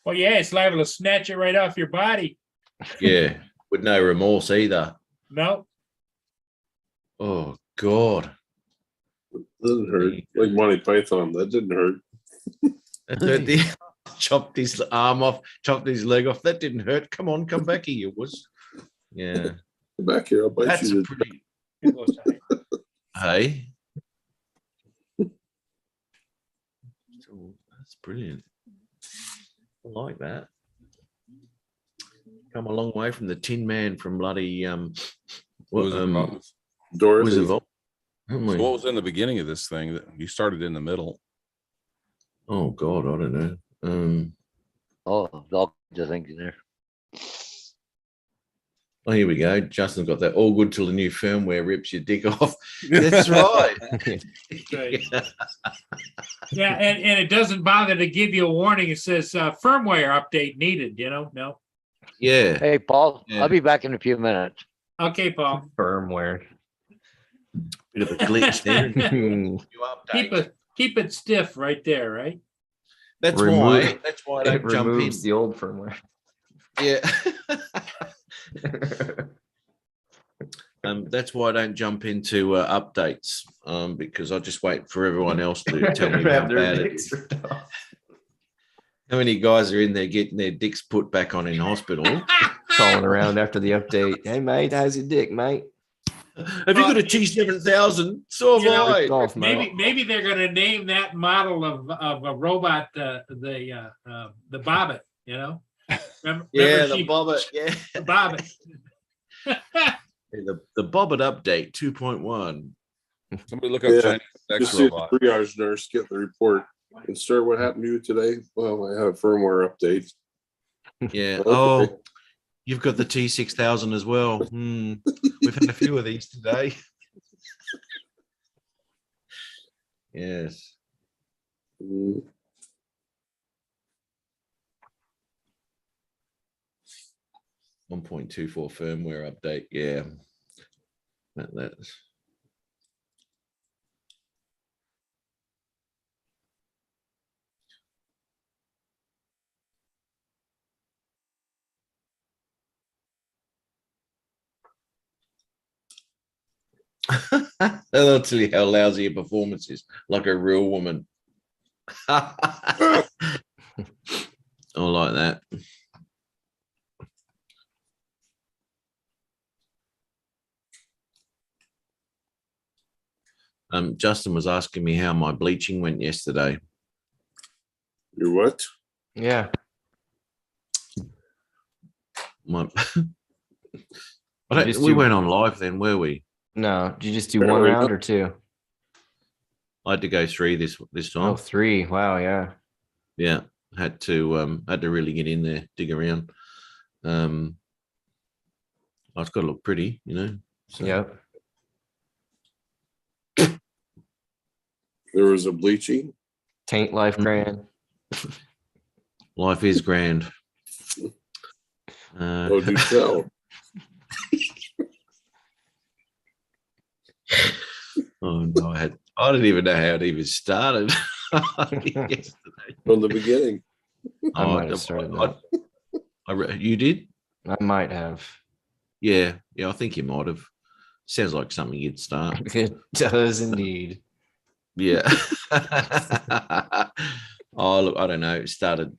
Well, yeah, it's liable to snatch it right off your body. Yeah, with no remorse either. No, Oh God. Doesn't hurt. Like Monty Python, that didn't hurt. Chopped his arm off, chopped his leg off. That didn't hurt. Come on, come back here, you was. Yeah. Come back here, I'll bite That's you. a pretty. Hey. That's brilliant. I like that. Come a long way from the Tin Man from bloody Wizard of Oz. Dorothy. Wizard of Oz, haven't we? So what was in the beginning of this thing that you started in the middle? Oh God, I don't know. Oh, all kinds of things in there. Oh, here we go. Justin's got that. All good till the new firmware rips your dick off. That's right. Right. Yeah, and it doesn't bother to give you a warning. It says firmware update needed, No. Yeah. Hey, Paul, Yeah. I'll be back in a few minutes. Okay, Paul. Firmware. Bit of a glitch there. Keep it stiff right there, right? That's Remove- why. That's why I It don't jump in. removes the old firmware. Yeah. That's why I don't jump into updates. Because I just wait for everyone else to tell me how Have their bad it dicks is. ripped off. How many guys are in there getting their dicks put back on in hospital? Calling around after the update. Hey mate, how's your dick, mate? Have you got a T7000? So have You know, I. Golf, mate. Maybe they're going to name that model of a robot the Bobbit. Remember Yeah, the she- Bobbit. Yeah. the Bobbit. The Bobbit update 2.1. Somebody look up Yeah. Chinese sex Just see robot. the triage nurse get the report. And sir, what happened to you today? Well, I had a firmware update. Yeah. Okay. Oh, you've got the T6000 as well. We've had a few of these today. Yes. Mm. 1.24 firmware update. Yeah. That's They'll tell you how lousy your performance is, like a real woman. I like that. Justin was asking me how my bleaching went yesterday. Your what? Yeah. My, Just we do- weren't on live then, were we? No, did you just do one round or two? I had to go 3 this time. Oh, 3. Wow, yeah. Yeah, had to really get in there, dig around. It's got to look pretty, So. Yep. There was a bleaching. Taint life grand. Life is grand. Oh, do tell. Oh no, I didn't even know how it even started. Yesterday. From the beginning. I might have started that. You did? I might have. Yeah, I think you might have. Sounds like something you'd start. It does indeed. Yeah. Oh, look, I don't know. It started.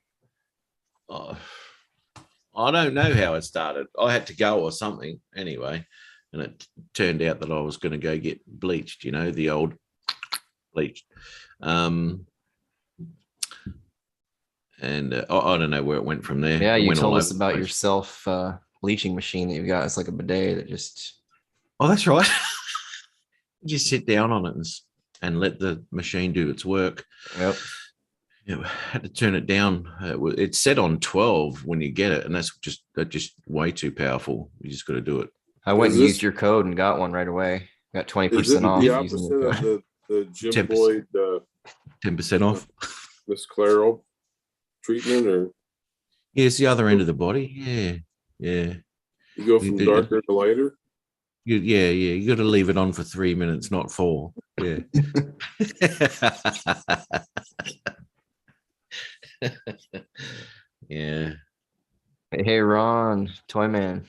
I don't know how it started. I had to go or something anyway, and it turned out that I was going to go get bleached. The old bleached. And I don't know where it went from there. Yeah, It you went all told us over the about place. your self bleaching machine that you got. It's like a bidet that just. Oh, that's right. You just sit down on it and let the machine do its work. Yep. Had to turn it down. It's set on 12 when you get it, and that's just way too powerful. You just got to do it. I went Is and this- used your code and got one right away. Got Is 20% it off the using opposite your of code. the Jim 10%. Boyd 10% off. Miss Claro treatment, or Yeah, it's the other end of the body. Yeah. you go from did- darker to lighter? You got to leave it on for 3 minutes, not 4. Yeah. Yeah. Hey, Ron, Toy Man.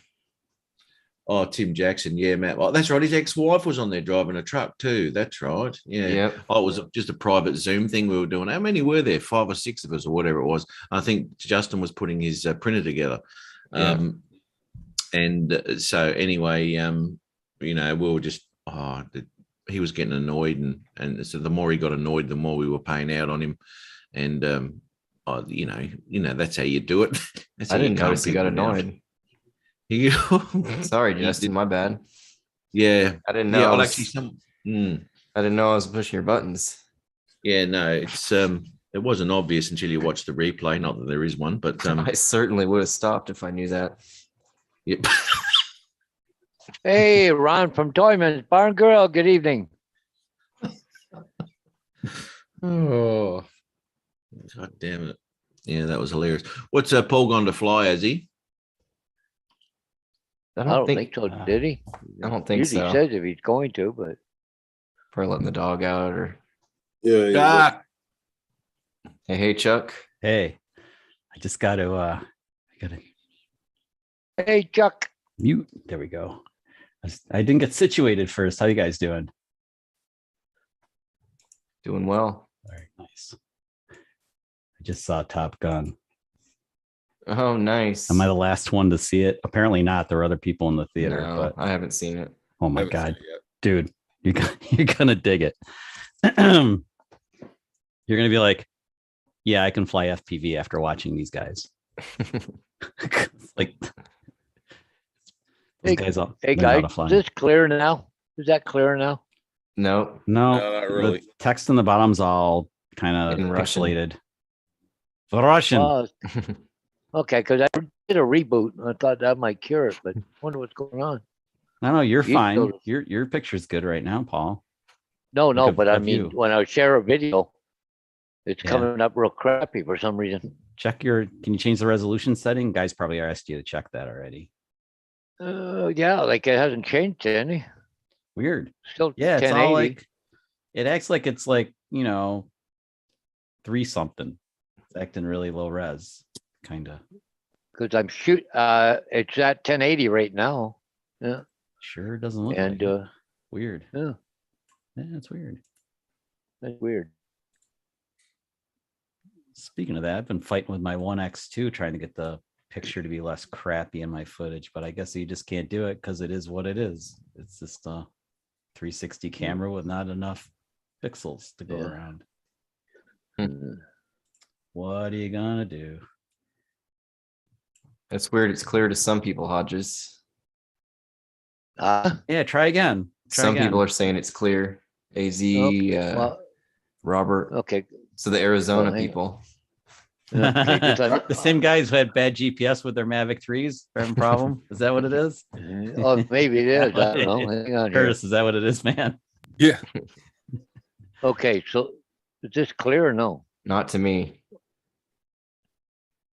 Oh, Tim Jackson. Yeah, Matt. Oh, that's right. His ex-wife was on there driving a truck too. That's right. Yeah. Yep. Oh, it was just a private Zoom thing we were doing. How many were there? 5 or 6 of us, or whatever it was. I think Justin was putting his printer together. Yeah. So anyway, we were just he was getting annoyed, and so the more he got annoyed, the more we were paying out on him, and that's how you do it. That's I how you didn't calm notice he got people down. annoyed. Sorry, Justin, my bad. Yeah, I didn't know. Yeah, I well, was- actually, I didn't know I was pushing your buttons. Yeah, no, it wasn't obvious until you watched the replay. Not that there is one, but I certainly would have stopped if I knew that. Yep. Hey, Ron from Toyman's Barn Girl. Good evening. Oh, God damn it! Yeah, that was hilarious. What's Paul gone to fly? Has he? I don't think so. Did he? I don't think Usually so. says if he's going to, but Probably letting the dog out or. Yeah. Hey, Chuck. Hey, I just got to, Hey, Chuck. mute. There we go. I didn't get situated first. How you guys doing? Doing well. Very nice. I just saw Top Gun. Oh, nice. Am I the last one to see it? Apparently not. There were other people in the theater, No, but I haven't seen it. oh my haven't seen God, it yet. dude, you're gonna dig it. You're gonna be like, yeah, I can fly FPV after watching these guys. Like, those guys all Hey, know how guys, to fly. is this clear now? Is that clear now? No. No, No, not really. The text in the bottom's all kind In of Russian. pixelated. Russian. Oh, okay, because I did a reboot. And I thought that might cure it, but wonder what's going on. No, you're You fine. still- Your picture's good right now, Paul. No, no, Look but I of mean, you. when I share a video, it's Yeah. coming up real crappy for some reason. Check can you change the resolution setting? Guys probably asked you to check that already. Yeah, like it hasn't changed any. Weird. Still Yeah, it's 1080. all like it acts like it's like, 3 something. It's acting really low res, kind of. Because I'm it's at 1080 right now. Yeah, Sure doesn't look and like it. Weird. yeah, Yeah, it's weird. that's weird. Speaking of that, I've been fighting with my 1X2 trying to get the picture to be less crappy in my footage, but I guess you just can't do it because it is what it is. It's just a 360 camera with not enough pixels to go Yeah. around. Mm. What are you gonna do? That's weird. It's clear to some people, Hodges. Yeah, try again. Try Some again. people are saying it's clear. AZ, Okay, well, Robert. okay. So the Arizona Well, hang on. people. Okay, 'cause I'm- The same guys who had bad GPS with their Mavic 3s are having a problem. Is that what it is? Oh, maybe it is. I don't know. Hang on here. Curtis, is that what it is, man? Yeah. Okay, so is this clear or no? Not to me.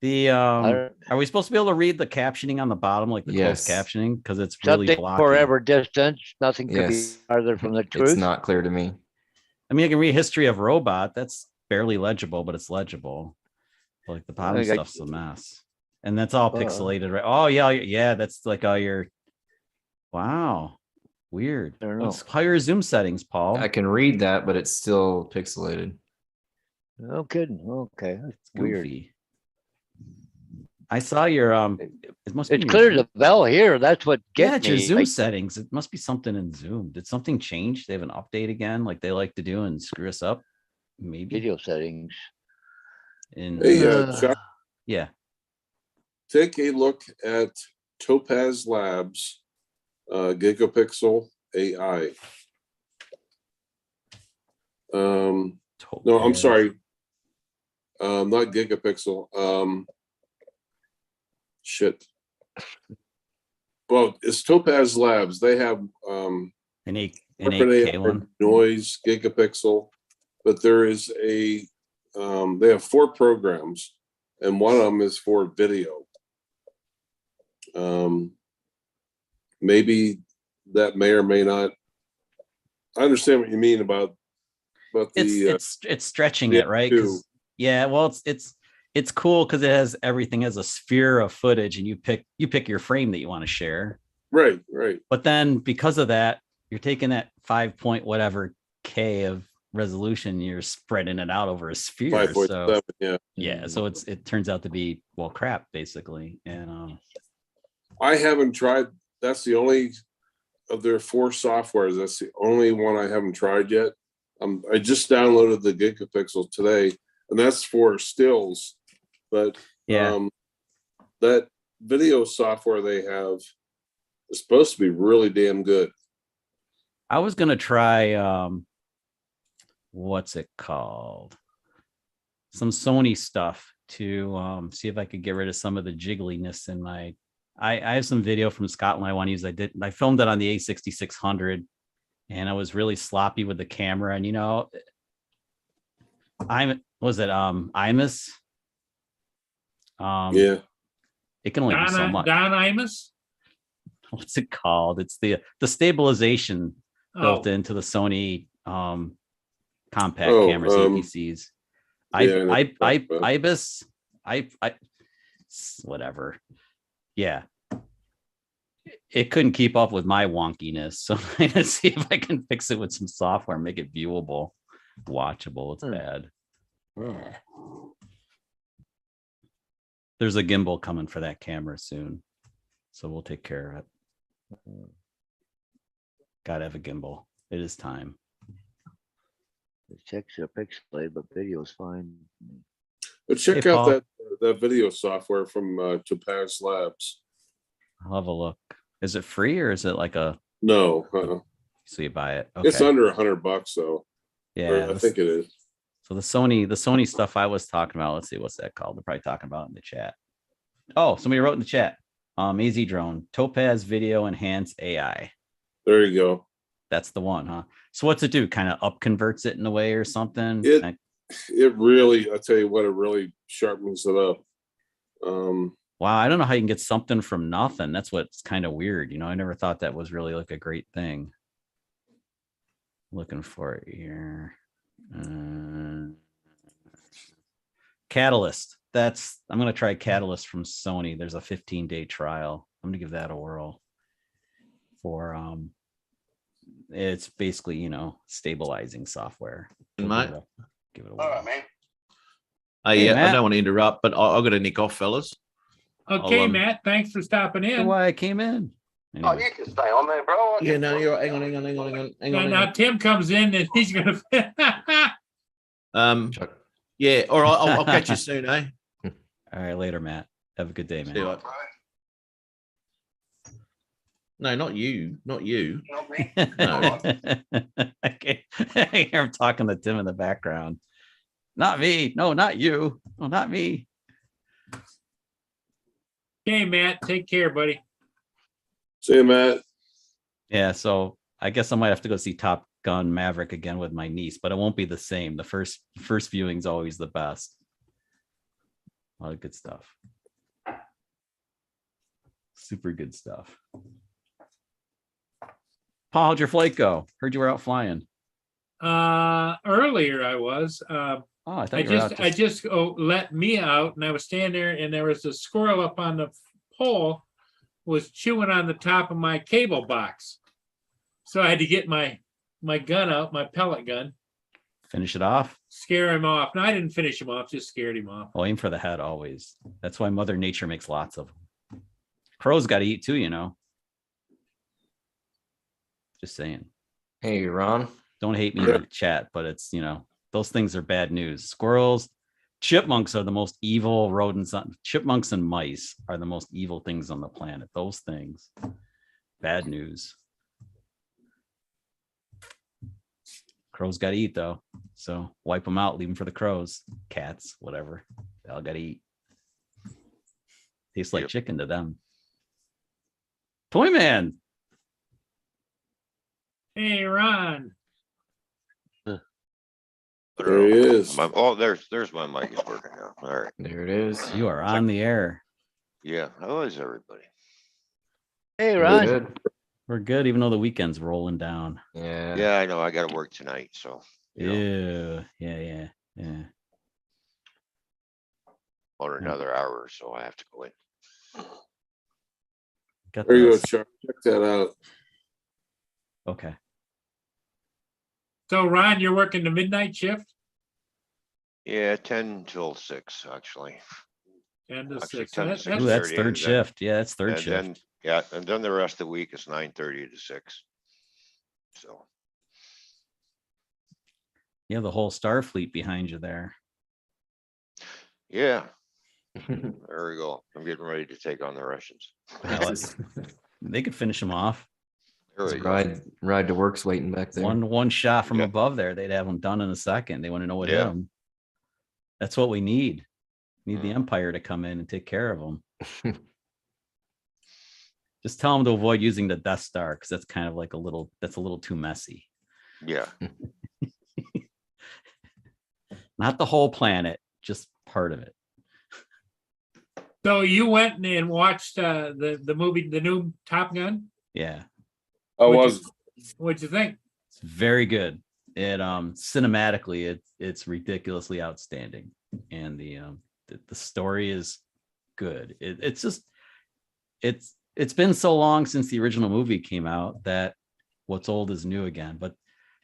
The I- are we supposed to be able to read the captioning on the bottom, like the Yes. closed captioning? Because it's really Something blocky. forever distance. Nothing could Yes. be farther from the It's truth. not clear to me. I mean, I can read history of robot. That's barely legible, but it's legible. But, like the bottom I got- stuff's a mess, and that's all pixelated, right? Oh yeah, yeah. That's like all your. Wow, weird. I don't know. Let's higher zoom settings, Paul. I can read that, but it's still pixelated. No kidding. Okay, that's weird. Goofy. I saw your It must be It's your clear Zoom. to bell here. That's what Yeah, gets it's your me. Zoom Like, settings. It must be something in Zoom. Did something change? They have an update again, like they like to do, and screw us up. Maybe video settings. in Hey, Uh, Chuck, yeah. take a look at Topaz Labs Gigapixel AI. No, I'm Topaz. sorry. Not Gigapixel. Shit. Well, it's Topaz Labs. They have An Corporate 8K AI one. noise Gigapixel, but there is they have 4 programs, and one of them is for video. Maybe that may or may not. I understand what you mean about It's stretching yeah, it, right? too. 'Cause- yeah, well, it's cool because it has everything as a sphere of footage, and you pick your frame that you want to share. Right. But then because of that, you're taking that 5 point whatever K of resolution, you're spreading it out over a sphere. 5.7, yeah. Yeah, so it turns out to be, well, crap, basically. And I haven't tried. That's the only of their 4 softwares. That's the only one I haven't tried yet. I just downloaded the Gigapixel today, and that's for stills. But yeah, that video software they have is supposed to be really damn good. I was gonna try what's it called? Some Sony stuff to see if I could get rid of some of the jiggliness in my. I have some video from Scotland I want to use. I filmed it on the A6600, and I was really sloppy with the camera. And IMUS. Yeah. It can only do so much. Don Imus? What's it called? It's the stabilization built Oh. into the Sony compact Oh, cameras, APCs. IBIS, whatever. Yeah. It couldn't keep up with my wonkiness. So I'm going to see if I can fix it with some software, make it viewable, watchable. It's bad. There's a gimbal coming for that camera soon. So we'll take care of it. Gotta have a gimbal. It is time. The checks are pixelated, but video is fine. But check Hey, out Paul. that video software from Topaz Labs. I'll have a look. Is it free or is it like a? No, So you buy it. it's Okay. under $100 though. Yeah, Or I think it is. So the Sony stuff I was talking about. Let's see, what's that called? They're probably talking about in the chat. Oh, somebody wrote in the chat. AZ Drone, Topaz Video Enhance AI. There you go. That's the one, huh? So what's it do? Kind of up converts it in a way or something? It really, I tell you what, it really sharpens it up. Wow, I don't know how you can get something from nothing. That's what's kind of weird. I never thought that was really like a great thing. Looking for it here. Catalyst. I'm gonna try Catalyst from Sony. There's a 15-day trial. I'm gonna give that a whirl. For it's basically stabilizing software. Mate. Give it a All whirl. right, man. Hey, I Matt. don't want to interrupt, but I've got to nick off, fellas. Okay, I'll, Matt, thanks for stopping in. Why I came in. Oh, you can stay on there, bro. Yeah, no, you're right. Hang on. Now Tim comes in and he's gonna. Yeah, all right. I'll catch you soon, eh? All right, later, Matt. Have a good day, man. See you later. No, not you. Not you. Not me. No. Okay. I hear him talking to Tim in the background. Not me. No, not you. No, not me. Okay, Matt, take care, buddy. See you, Matt. Yeah, so I guess I might have to go see Top Gun Maverick again with my niece, but it won't be the same. The first viewing's always the best. A lot of good stuff. Super good stuff. Paul, how'd your flight go? Heard you were out flying. Earlier I was. I thought you were out I just let me out, and I was standing there, and there was a squirrel up on the pole, was chewing on the top of my cable box. So I had to get my gun out, my pellet gun, Finish it off. scare him off. No, I didn't finish him off, just scared him off. Oh, aim for the head always. That's why Mother Nature makes lots of them. Crows got to eat too, Just saying. Hey, Ron. Don't hate me in the chat, but it's, those things are bad news. Squirrels, chipmunks are the most evil rodents. Chipmunks and mice are the most evil things on the planet. Those things, bad news. Crows got to eat though. So wipe them out, leave them for the crows, cats, whatever. They all got to eat. Tastes like chicken to them. Toy Man. Hey, Ron. There he is. There's my mic is working now. All right. There it is. You are on the air. Yeah. How is everybody? Hey, Very Ron. good. We're good, even though the weekend's rolling down. Yeah. Yeah, I know. I gotta work tonight, so. you know, Yeah. Or another hour or so I have to go in. Got There you go, this. Chuck. Check that out. Okay. So Ron, you're working the midnight shift? Yeah, 10 till 6, actually. 10 to Actually, 6. 10 to That- 6. Ooh, that's 6:30, third and then- shift. Yeah, that's third and shift. then, yeah, and then the rest of the week is 9:30 to 6. So, You have the whole Starfleet behind you there. yeah, there we go. I'm getting ready to take on the Russians. Well, they could finish them off. There we go. Ride to work's waiting back there. One shot from Yeah. above there, they'd have them done in a second. They want to know what hit Yeah. them. That's what we need. Need the Mm. Empire to come in and take care of them. Just tell them to avoid using the Death Star because that's kind of like that's a little too messy. Yeah, Not the whole planet, just part of it. So you went and watched the movie, the new Top Gun? Yeah, I What'd was. What'd you think? it's very good. It cinematically, it's ridiculously outstanding, and the story is good. It's been so long since the original movie came out that what's old is new again. But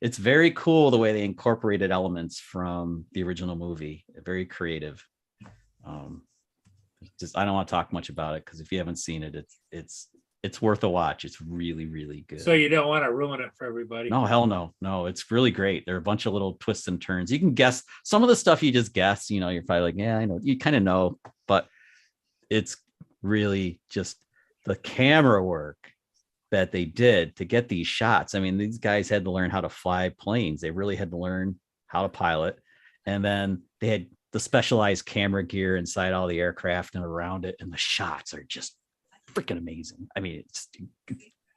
it's very cool the way they incorporated elements from the original movie. Very creative. Just I don't want to talk much about it because if you haven't seen it, it's worth a watch. It's really, really good. So you don't want to ruin it for everybody. No, hell no. It's really great. There are a bunch of little twists and turns. You can guess some of the stuff you just guess, you're probably like, yeah, I know. You kind of know, but it's really just the camera work that they did to get these shots. I mean, these guys had to learn how to fly planes. They really had to learn how to pilot. And then they had the specialized camera gear inside all the aircraft and around it. And the shots are just freaking amazing. I mean, it's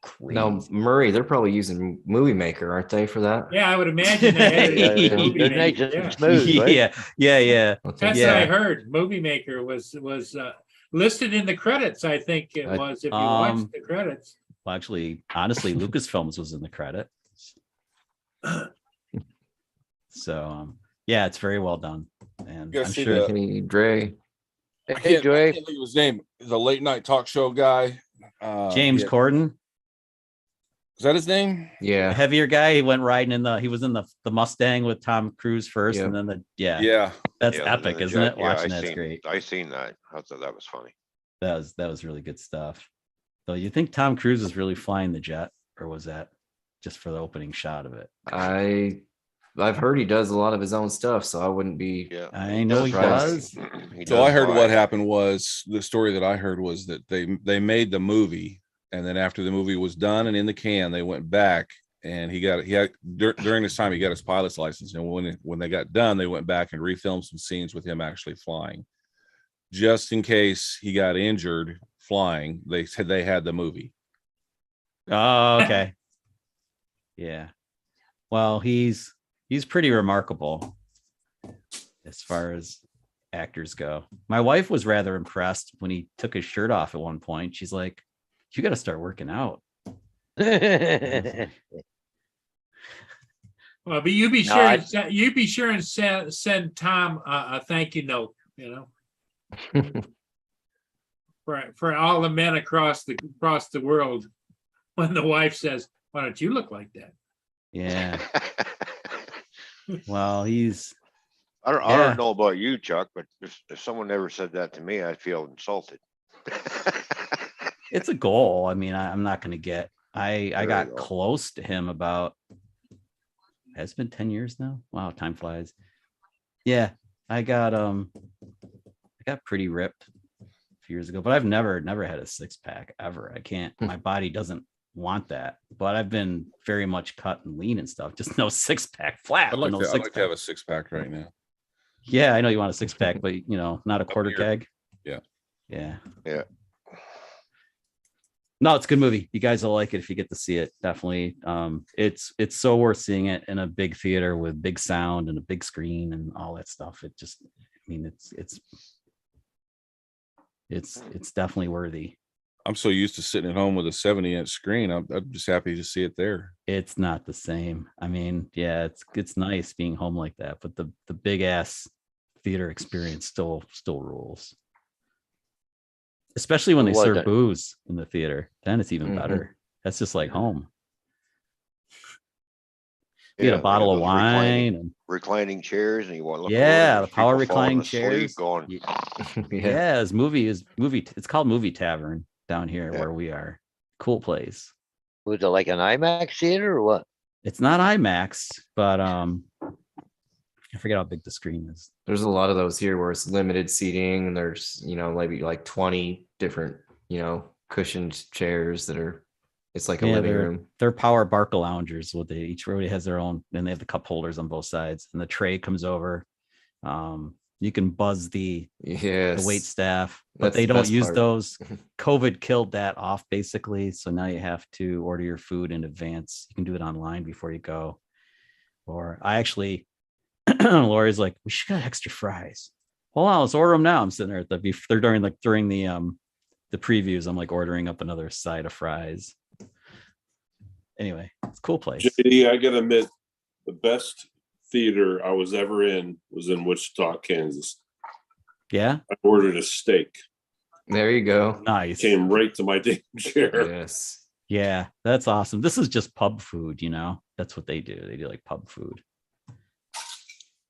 crazy. Now, Murray, they're probably using Movie Maker, aren't they, for that? Yeah, I would imagine they had it in the movie It makes maker, it yeah. smooth, right? Yeah. That's what I heard. Movie Maker was listed in the credits. I think it was, if you watched the credits. Well, actually, honestly, Lucasfilms was in the credit. So, yeah, it's very well done. And You gotta I'm see sure Hey, Dre. I Hey, can't Dre. think of his name. The late night talk show guy. James yeah. Corden, Is that his name? a Yeah. heavier guy, he went riding he was in the Mustang with Tom Cruise first, Yep. and then Yeah. that's yeah, epic, the isn't jet- it? yeah, Watching that's great. I seen that. I thought that was funny. That was really good stuff. So you think Tom Cruise is really flying the jet, or was that just for the opening shot of it? I've heard he does a lot of his own stuff, so I wouldn't be. Yeah. I know he Surprised. does. He So I does heard fly. what happened was the story that I heard was that they made the movie, and then after the movie was done and in the can, they went back and during this time he got his pilot's license. And when they got done, they went back and refilmed some scenes with him actually flying, just in case he got injured flying. They said they had the movie. Oh, okay. Yeah. Well, he's pretty remarkable as far as actors go. My wife was rather impressed when he took his shirt off at one point. She's like, "You got to start working out." Well, but you be No, sure and send Tom a thank you note, for all the men across the world when the wife says, "Why don't you look like that?" Yeah. Well, I yeah. don't know about you, Chuck, but if someone ever said that to me, I'd feel insulted. It's a goal. I mean, I'm not going to get. I There got you go. close to him about. Has it been 10 years now? Wow, time flies. Yeah, I got pretty ripped a few years ago, but I've never had a six pack ever. I can't. My body doesn't want that. But I've been very much cut and lean and stuff. Just no six pack flat. I'd like no to six-pack. have a 6-pack right now. Yeah, I know you want a six pack, but not a quarter here. keg. Yeah. Yeah. Yeah. No, it's a good movie. You guys will like it if you get to see it. Definitely. It's so worth seeing it in a big theater with big sound and a big screen and all that stuff. It just, I mean, it's definitely worthy. I'm so used to sitting at home with a 70-inch screen. I'm just happy to see it there. It's not the same. I mean, yeah, it's nice being home like that, but the big ass theater experience still rules. Especially when they Well serve done. booze in the theater, then it's even Mhm. better. That's just like home. You Yeah, get a they bottle have of those reclining- wine and reclining chairs, and you want to look over, yeah, there's the power people falling reclining asleep chairs. going, Yeah, it's movie. It's called Movie Tavern down here Yeah. where we are. Cool place. Was it like an IMAX theater or what? It's not IMAX, but I forget how big the screen is. There's a lot of those here where it's limited seating and there's, maybe like 20 different, cushioned chairs that are, it's like a Yeah, living room. they're power Barca loungers. What they each everybody has their own, and they have the cup holders on both sides, and the tray comes over. You can buzz the wait staff, but That's they the don't best use part. those. COVID killed that off basically. So now you have to order your food in advance. You can do it online before you go. Or I actually, Lori's like, we should get extra fries. Hold on, let's order them now. I'm sitting there at they're during the previews. I'm like ordering up another side of fries. Anyway, it's a cool place. JD, I gotta admit, the best theater I was ever in was in Wichita, Kansas. Yeah. I ordered a steak. There you go. Nice. Came right to my damn chair. Yes. Yeah, that's awesome. This is just pub food, That's what they do. They do like pub food.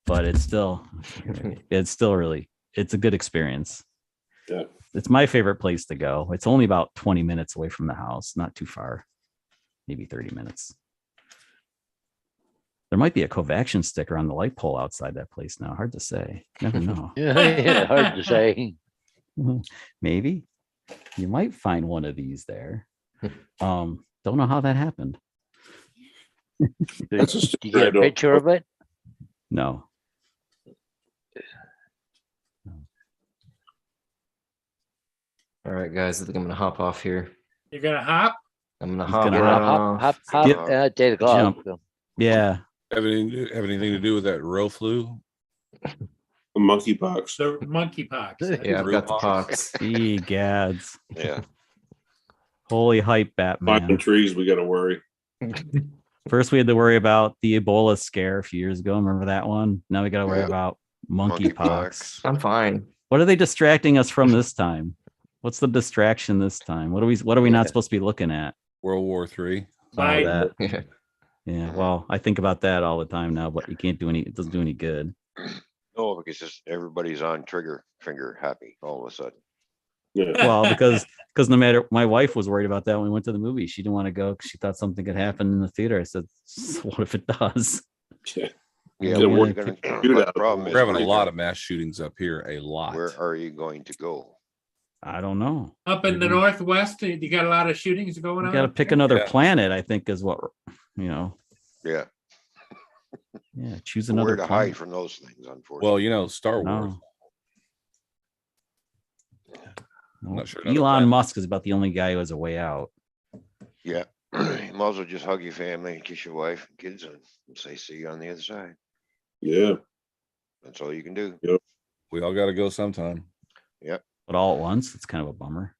But it's still really, it's a good experience. Yeah. It's my favorite place to go. It's only about 20 minutes away from the house, not too far, maybe 30 minutes. There might be a Covaxion sticker on the light pole outside that place now. Hard to say. Never know. Yeah, hard to say. Maybe you might find one of these there. Don't know how that happened. Did you get a picture of it? No. All right, guys, I think I'm gonna hop off here. You're gonna hop? I'm gonna He's hop gonna off. Hop, take a golf. Jump. Yeah. Have anything to do with that row flu? Monkeypox. The monkeypox. Yeah, I've got the pox. Egads. yeah. Holy hype, Climbing Batman. trees, we gotta worry. First, we had to worry about the Ebola scare a few years ago. Remember that one? Now we got to worry about monkeypox. I'm fine. What are they distracting us from this time? What's the distraction this time? What are we not supposed to be looking at? World War III. Oh, Biden. that. Yeah. Well, I think about that all the time now, but you can't do it doesn't do any good. No, because just everybody's on trigger finger happy all of a sudden. Yeah. Well, because no matter, my wife was worried about that when we went to the movie. She didn't want to go because she thought something could happen in the theater. I said, "So what if it does?" Yeah, Yeah, where we're are you gonna gonna- do but that. the problem is, We're having where a you lot gonna- of mass shootings up here. A lot. Where are you going to go? I don't know. Up in the Northwest, you got a lot of shootings going You on. got to pick another Yeah. planet. I think is what Yeah. Yeah, choose Where another to planet. hide from those things, unfortunately. Well, Star Wars. No. I'm not sure. Elon Musk is about the only guy who has a way out. Yeah. You might as well just hug your family, kiss your wife and kids, and say, see you on the other side. Yeah. That's all you can do. We all got to go sometime. Yep. But all at once, it's kind of a bummer.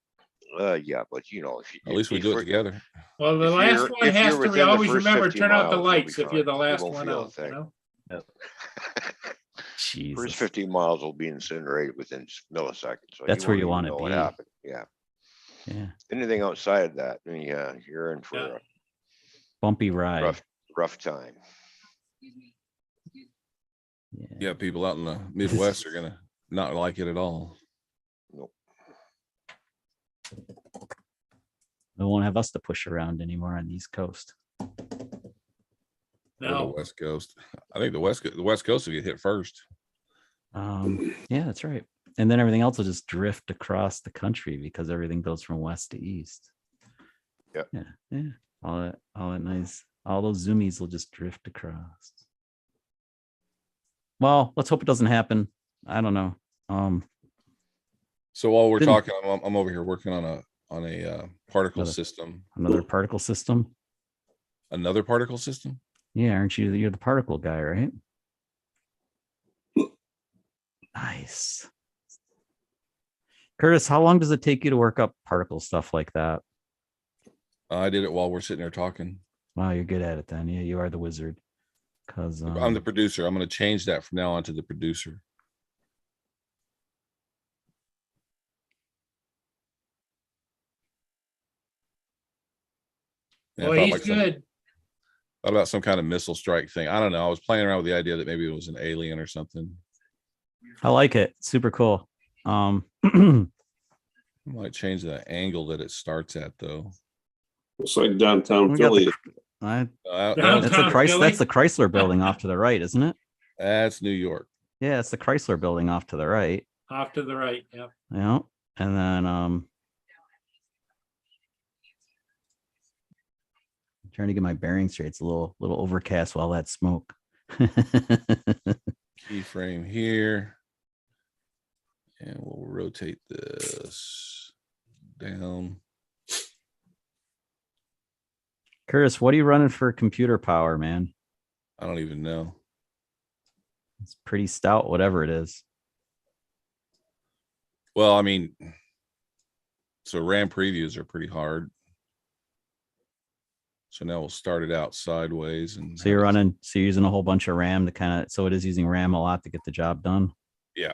Yeah, but if you, At least we if do it we're- together. Well, the If last you're- one if has you're to within the always first remember 50 turn out the miles, you'll lights be if you're the fine. You last won't one feel a out. thing. Jesus. First 50 miles will be incinerated within milliseconds. So That's where you won't wanna even know what be. happened. Yeah. Yeah. Anything outside of that, yeah, you're in for a Bumpy ride. rough time. Yeah, people out in the Midwest are gonna not like it at all. Nope. They won't have us to push around anymore on the East Coast. Or the No, West Coast. I think the West Coast will get hit first. Yeah, that's right. And then everything else will just drift across the country because everything goes from west to east. Yep. Yeah. Yeah. All that nice. All those zoomies will just drift across. Well, let's hope it doesn't happen. I don't know. So while we're Didn't- talking, I'm over here working on a particle Another- system. Another particle system. Another particle system? Yeah, aren't you? You're the particle guy, right? Nice. Curtis, how long does it take you to work up particle stuff like that? I did it while we're sitting there talking. Wow, you're good at it then. Yeah, you are the wizard. Because I'm the producer. I'm going to change that from now on to the producer. Yeah, I Well, thought he's like some- good. thought about some kind of missile strike thing. I don't know. I was playing around with the idea that maybe it was an alien or something. I like it. Super cool. I might change the angle that it starts at though. Looks like downtown We got the Philly. That's the Chrysler building off to the right, isn't it? That's New York. Yeah, it's the Chrysler building off to the right. Off to the right. Yep. Yeah. And then trying to get my bearing straight. It's a little overcast with all that smoke. Keyframe here. And we'll rotate this down. Curtis, what are you running for computer power, man? I don't even know. It's pretty stout, whatever it is. Well, I mean, so RAM previews are pretty hard. So now we'll start it out sideways. And So you're using a whole bunch of RAM to kind of, so it is using RAM a lot to get the job done. Yeah.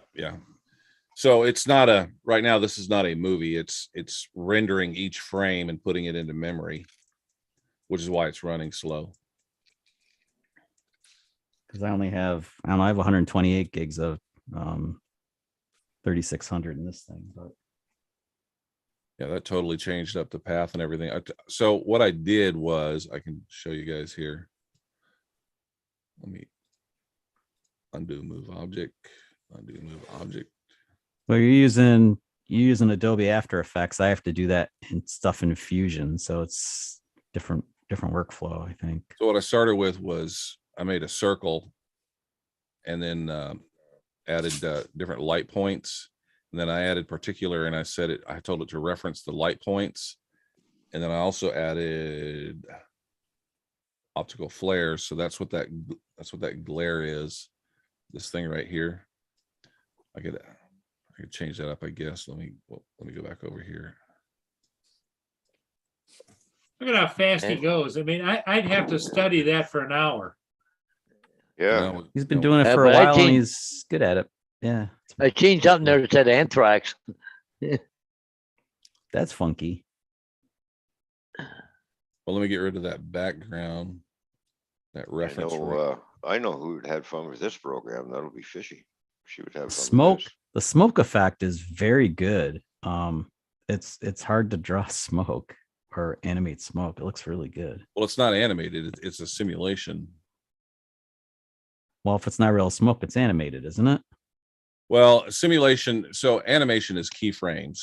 So it's not right now, this is not a movie. It's rendering each frame and putting it into memory, which is why it's running slow. Because I have 128 gigs of 3600 in this thing, but Yeah, that totally changed up the path and everything. So what I did was, I can show you guys here. Let me undo move object, undo move object. well, you're using Adobe After Effects. I have to do that and stuff in Fusion, so it's different workflow, I think. So what I started with was I made a circle and then added different light points. And then I added particular and I told it to reference the light points. And then I also added optical flares. So that's what that glare is. This thing right here. I could change that up, I guess. Let me go back over here. Look at how fast he goes. I mean, I'd have to study that for an hour. Yeah. He's been doing it for a but I while and changed- he's good at it. Yeah. I changed something there that said anthrax. That's funky. Well, let me get rid of that background, that reference. I know who would have fun with this program. That'll be Fishy. She would have fun with Smoke. this. The smoke effect is very good. It's hard to draw smoke or animate smoke. It looks really good. Well, it's not animated. It's a simulation. Well, if it's not real smoke, it's animated, isn't it? Well, simulation. So animation is keyframes.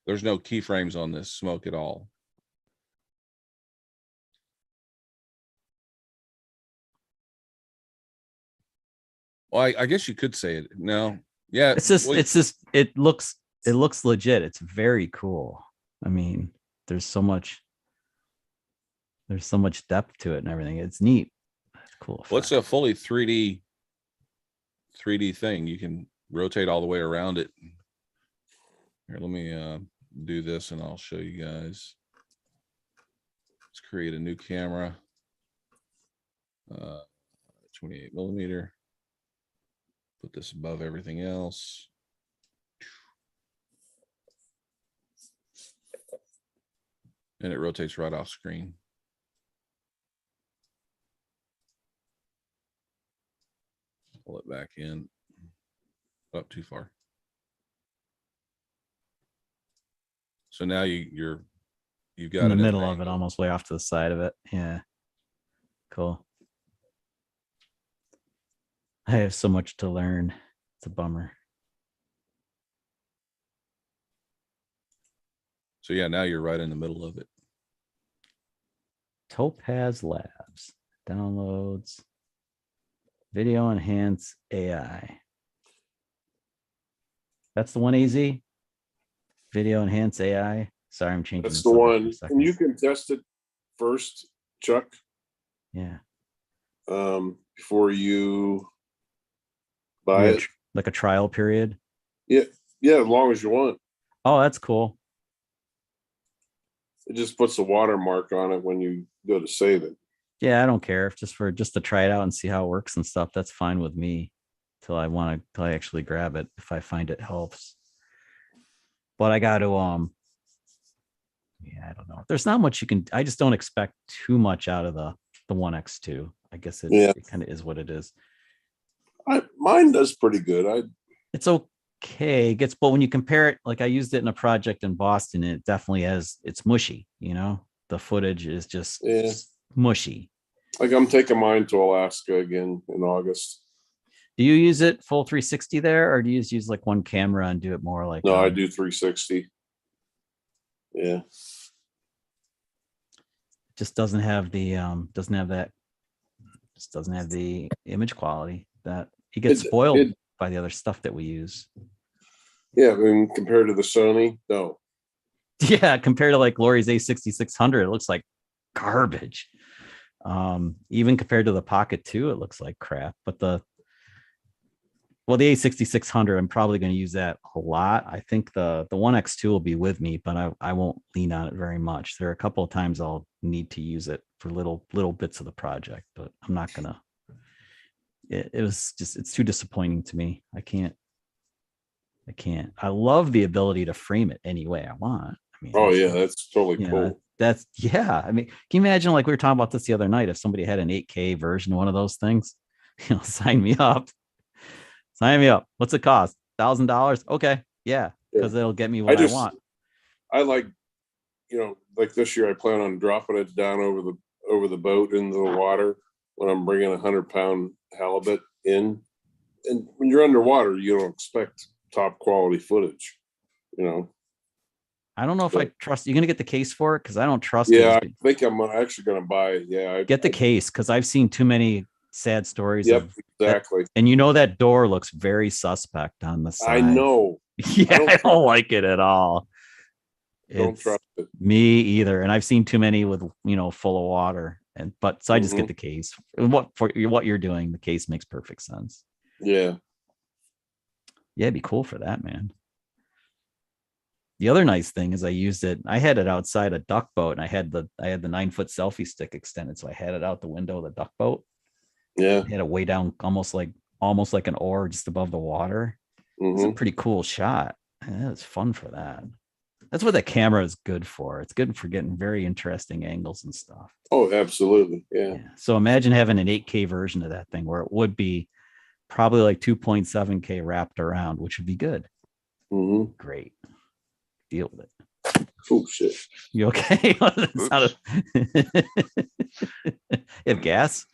There's no keyframes on this smoke at all. Well, I guess you could say it. No. Yeah. It looks legit. It's very cool. I mean, there's so much depth to it and everything. It's neat. It's cool. Well, it's a fully 3D thing. You can rotate all the way around it. Here, let me do this and I'll show you guys. Let's create a new camera. 28 millimeter. Put this above everything else. And it rotates right off screen. Pull it back in. Up too far. So now you've got in the it middle of it, almost way off to the side of it. Yeah. Cool. I have so much to learn. It's a bummer. So yeah, now you're right in the middle of it. Topaz Labs downloads Video Enhance AI. That's the one, AZ? Video Enhance AI. Sorry, I'm changing. That's the one. And you can test it first, Chuck. Yeah. Before you buy it. Like a trial period. Yeah. Yeah, as long as you want. Oh, that's cool. It just puts a watermark on it when you go to save it. Yeah, I don't care. If just to try it out and see how it works and stuff, that's fine with me. Till I actually grab it if I find it helps. But I got to yeah, I don't know. There's not much you can. I just don't expect too much out of the 1X2. I guess it kind of is what it is. Mine does pretty good. It's okay. It gets, but when you compare it, like I used it in a project in Boston, and it definitely it's mushy. You know, the footage is just mushy. Like I'm taking mine to Alaska again in August. Do you use it full 360 there, or do you just use like one camera and do it more like? No, I do 360. Yeah. Just doesn't have the image quality that you get spoiled by the other stuff that we use. Yeah, I mean, compared to the Sony, no. Yeah, compared to like Lori's A6600, it looks like garbage. Even compared to the Pocket 2, it looks like crap. But the A6600, I'm probably going to use that a lot. I think the 1X2 will be with me, but I won't lean on it very much. There are a couple of times I'll need to use it for little bits of the project, but I'm not gonna. It's too disappointing to me. I can't. I love the ability to frame it any way I want. I mean, oh yeah, that's totally cool. I mean, can you imagine, like we were talking about this the other night, if somebody had an 8K version of one of those things, sign me up. Sign me up. What's it cost? $1,000? Okay. Yeah. Because it'll get me what I want. I like, like this year I plan on dropping it down over the boat into the water when I'm bringing 100-pound halibut in. And when you're underwater, you don't expect top quality footage, I don't know if I trust. You're going to get the case for it? Because I don't trust it. I think I'm actually going to buy it. Yeah. Get the case, because I've seen too many sad stories. Yep, exactly. And that door looks very suspect on the side. I know. Yeah, I don't like it at all. Don't trust it. Me either. And I've seen too many with full of water. So I just get the case. What you're doing, the case makes perfect sense. Yeah. Yeah, it'd be cool for that, man. The other nice thing is I used it. I had it outside a duck boat, and I had the 9-foot selfie stick extended, so I had it out the window of the duck boat. Yeah, I had it way down, almost like an oar, just above the water. It's a pretty cool shot. It's fun for that. That's what that camera is good for. It's good for getting very interesting angles and stuff. Oh, absolutely. Yeah. So imagine having an 8K version of that thing, where it would be probably like 2.7K wrapped around, which would be good. Great. Deal with it. Oh shit. You okay? You have gas?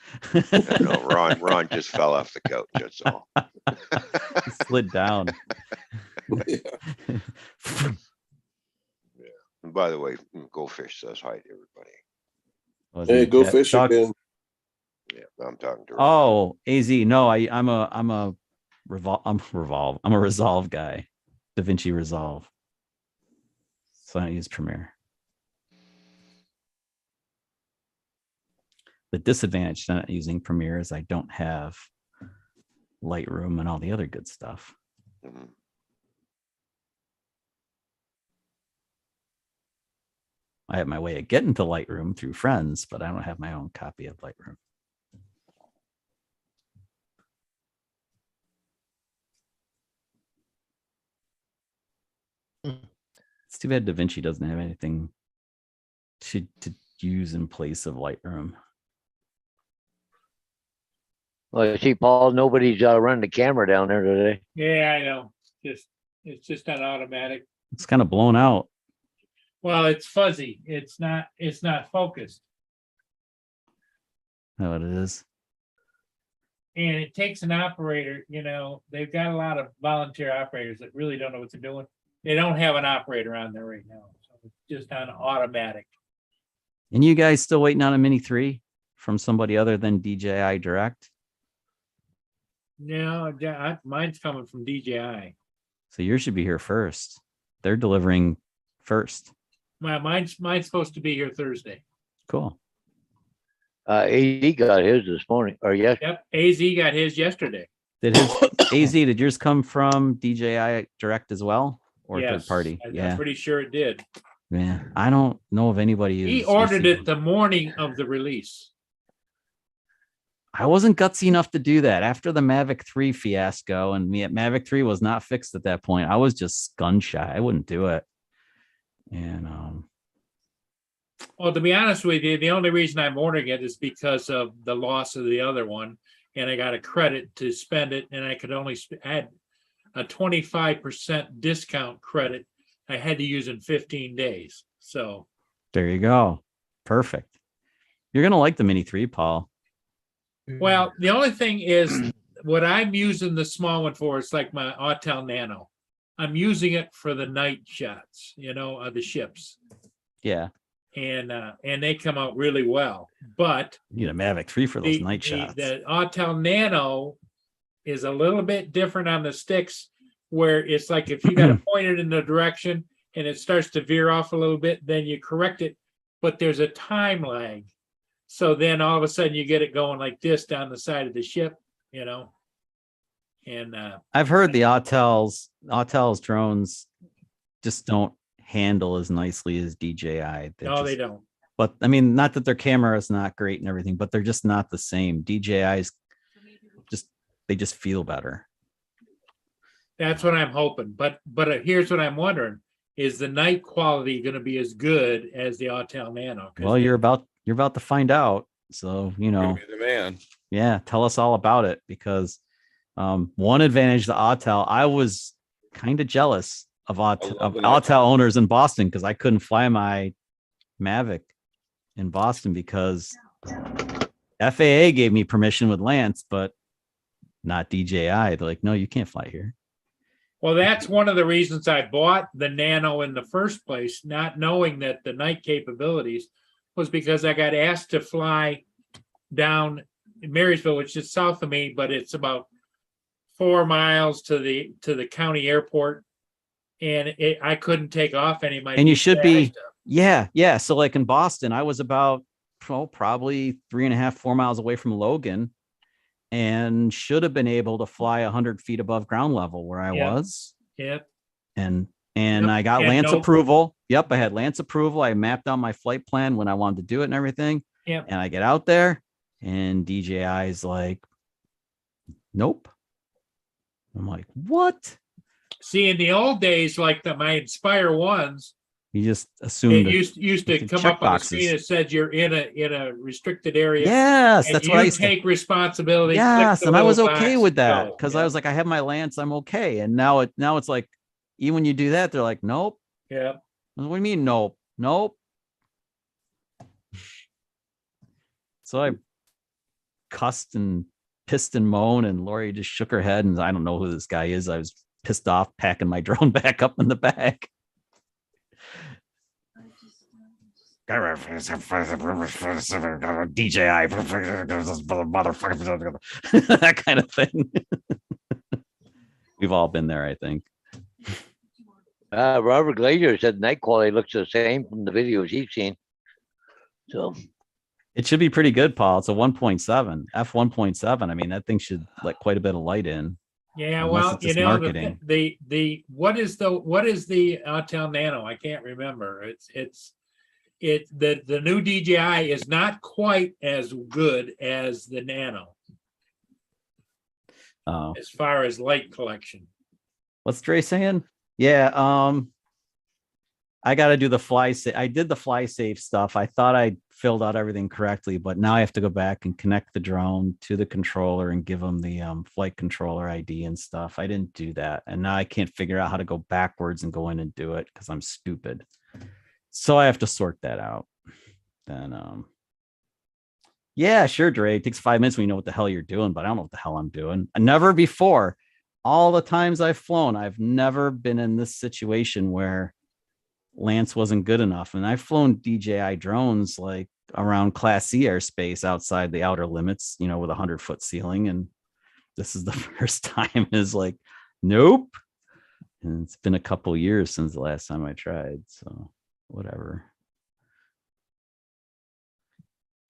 No, Ron just fell off the couch. That's all. He slid down. Yeah. And by the way, Go Fish says hi to everybody. Hey, Go Fish again. Yeah, I'm talking to. Oh, AZ. No, I'm a Resolve guy. DaVinci Resolve. So I don't use Premiere. The disadvantage to not using Premiere is I don't have Lightroom and all the other good stuff. I have my way of getting to Lightroom through friends, but I don't have my own copy of Lightroom. It's too bad DaVinci doesn't have anything to use in place of Lightroom. Well, see, Paul, nobody's running the camera down there today. Yeah, I know. It's just on automatic. It's kind of blown out. Well, it's fuzzy. It's not focused. Know what it is? And it takes an operator, they've got a lot of volunteer operators that really don't know what they're doing. They don't have an operator on there right now. So it's just on automatic. And you guys still waiting on a Mini 3 from somebody other than DJI Direct? No, mine's coming from DJI. So yours should be here first. They're delivering first. Mine's supposed to be here Thursday. Cool. AD got his this morning, or yes. Yep, AZ got his yesterday. Did his AZ, did yours come from DJI Direct as well? Or third Yes, party? I'm Yeah. pretty sure it did. Yeah. I don't know of anybody He who's ordered received it the morning of the release. I wasn't gutsy enough to do that after the Mavic 3 fiasco, and the Mavic 3 was not fixed at that point. I was just gun shy. I wouldn't do it. And Well, to be honest with you, the only reason I'm ordering it is because of the loss of the other one, and I got a credit to spend it, and I could only add a 25% discount credit. I had to use in 15 days. So there you go. Perfect. You're gonna like the Mini 3, Paul. well, the only thing is what I'm using the small one for is like my Autel Nano. I'm using it for the night shots, of the ships. Yeah. And they come out really well. But You need a Mavic 3 for those night shots. The Autel Nano is a little bit different on the sticks, where it's like if you got to point it in the direction and it starts to veer off a little bit, then you correct it. But there's a time lag. So then all of a sudden you get it going like this down the side of the ship, And I've heard the Autel's drones just don't handle as nicely as DJI. they don't. But I mean, not that their camera is not great and everything, but they're just not the same. DJI's they just feel better. That's what I'm hoping. But here's what I'm wondering: is the night quality going to be as good as the Autel Nano? Well, you're about to find out. So, The man. yeah, tell us all about it, because one advantage to Autel, I was kind of jealous of Autel owners in Boston because I couldn't fly my Mavic in Boston because FAA gave me permission with Lance, but not DJI. They're like, no, you can't fly here. Well, that's one of the reasons I bought the Nano in the first place, not knowing that the night capabilities was because I got asked to fly down in Marysville, which is south of me, but it's about 4 miles to the county airport, and I couldn't take off any of my. And you should DJI be, stuff. yeah. So like in Boston, I was about probably 3.5, 4 miles away from Logan, and should have been able to fly 100 feet above ground level where I was. Yep. And Yep. I got Yeah, Lance no- approval. Yep, I had Lance approval. I mapped out my flight plan when I wanted to do it and everything. Yep. And I get out there, and DJI is like, nope. I'm like, what? See, in the old days, like my Inspire ones, You just it assumed used to come up on the screen. It said you're in a restricted area. Yes, and that's what I you used to- take responsibility. click Yes, the and I was little okay box, with that go. because I was like, I have my Lance, I'm okay. And now it's like, even when you do that, they're like, nope. Yeah. What do you mean, nope? Nope. So I cussed and pissed and moaned, and Lori just shook her head, and I don't know who this guy is. I was pissed off, packing my drone back up in the bag. DJI, that kind of thing. We've all been there, I think. Robert Glazier said night quality looks the same from the videos he's seen. So It should be pretty good, Paul. It's a 1.7, f1.7. I mean, that thing should let quite a bit of light in. Yeah, Unless well, it's just marketing. the what is the Autel Nano? I can't remember. The new DJI is not quite as good as the Nano Oh, as far as light collection. what's Dre saying? Yeah, I got to do the fly safe. I did the fly safe stuff. I thought I filled out everything correctly, but now I have to go back and connect the drone to the controller and give them the flight controller ID and stuff. I didn't do that, and now I can't figure out how to go backwards and go in and do it because I'm stupid. So I have to sort that out. Then, yeah, sure, Dre. It takes 5 minutes when you know what the hell you're doing, but I don't know what the hell I'm doing. Never before. All the times I've flown, I've never been in this situation where Lance wasn't good enough. And I've flown DJI drones like around Class C airspace outside the outer limits, with 100-foot ceiling. And this is the first time is like, nope. And it's been a couple years since the last time I tried. So whatever.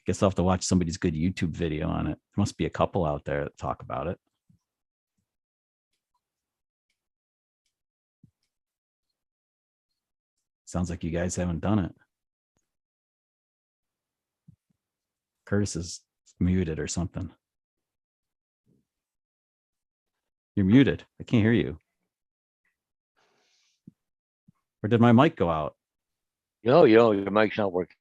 Guess I'll have to watch somebody's good YouTube video on it. There must be a couple out there that talk about it. Sounds like you guys haven't done it. Curtis is muted or something. You're muted. I can't hear you. Or did my mic go out? No, your mic's not working.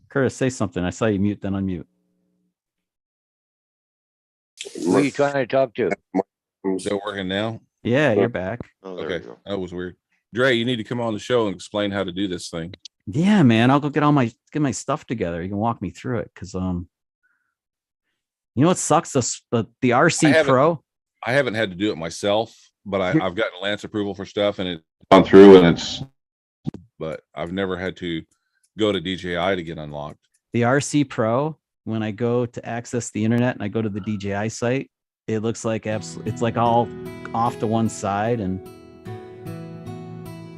Curtis, say something. I saw you mute, then unmute. Who are you trying to talk to? Is that working now? Yeah, you're back. Okay, that was weird. Dre, you need to come on the show and explain how to do this thing. Yeah, man. I'll go get my stuff together. You can walk me through it because you know what sucks? The RC Pro. I haven't had to do it myself, but I've gotten Lance approval for stuff and it's gone through and but I've never had to go to DJI to get unlocked. The RC Pro, when I go to access the internet and I go to the DJI site, it looks like it's like all off to one side. And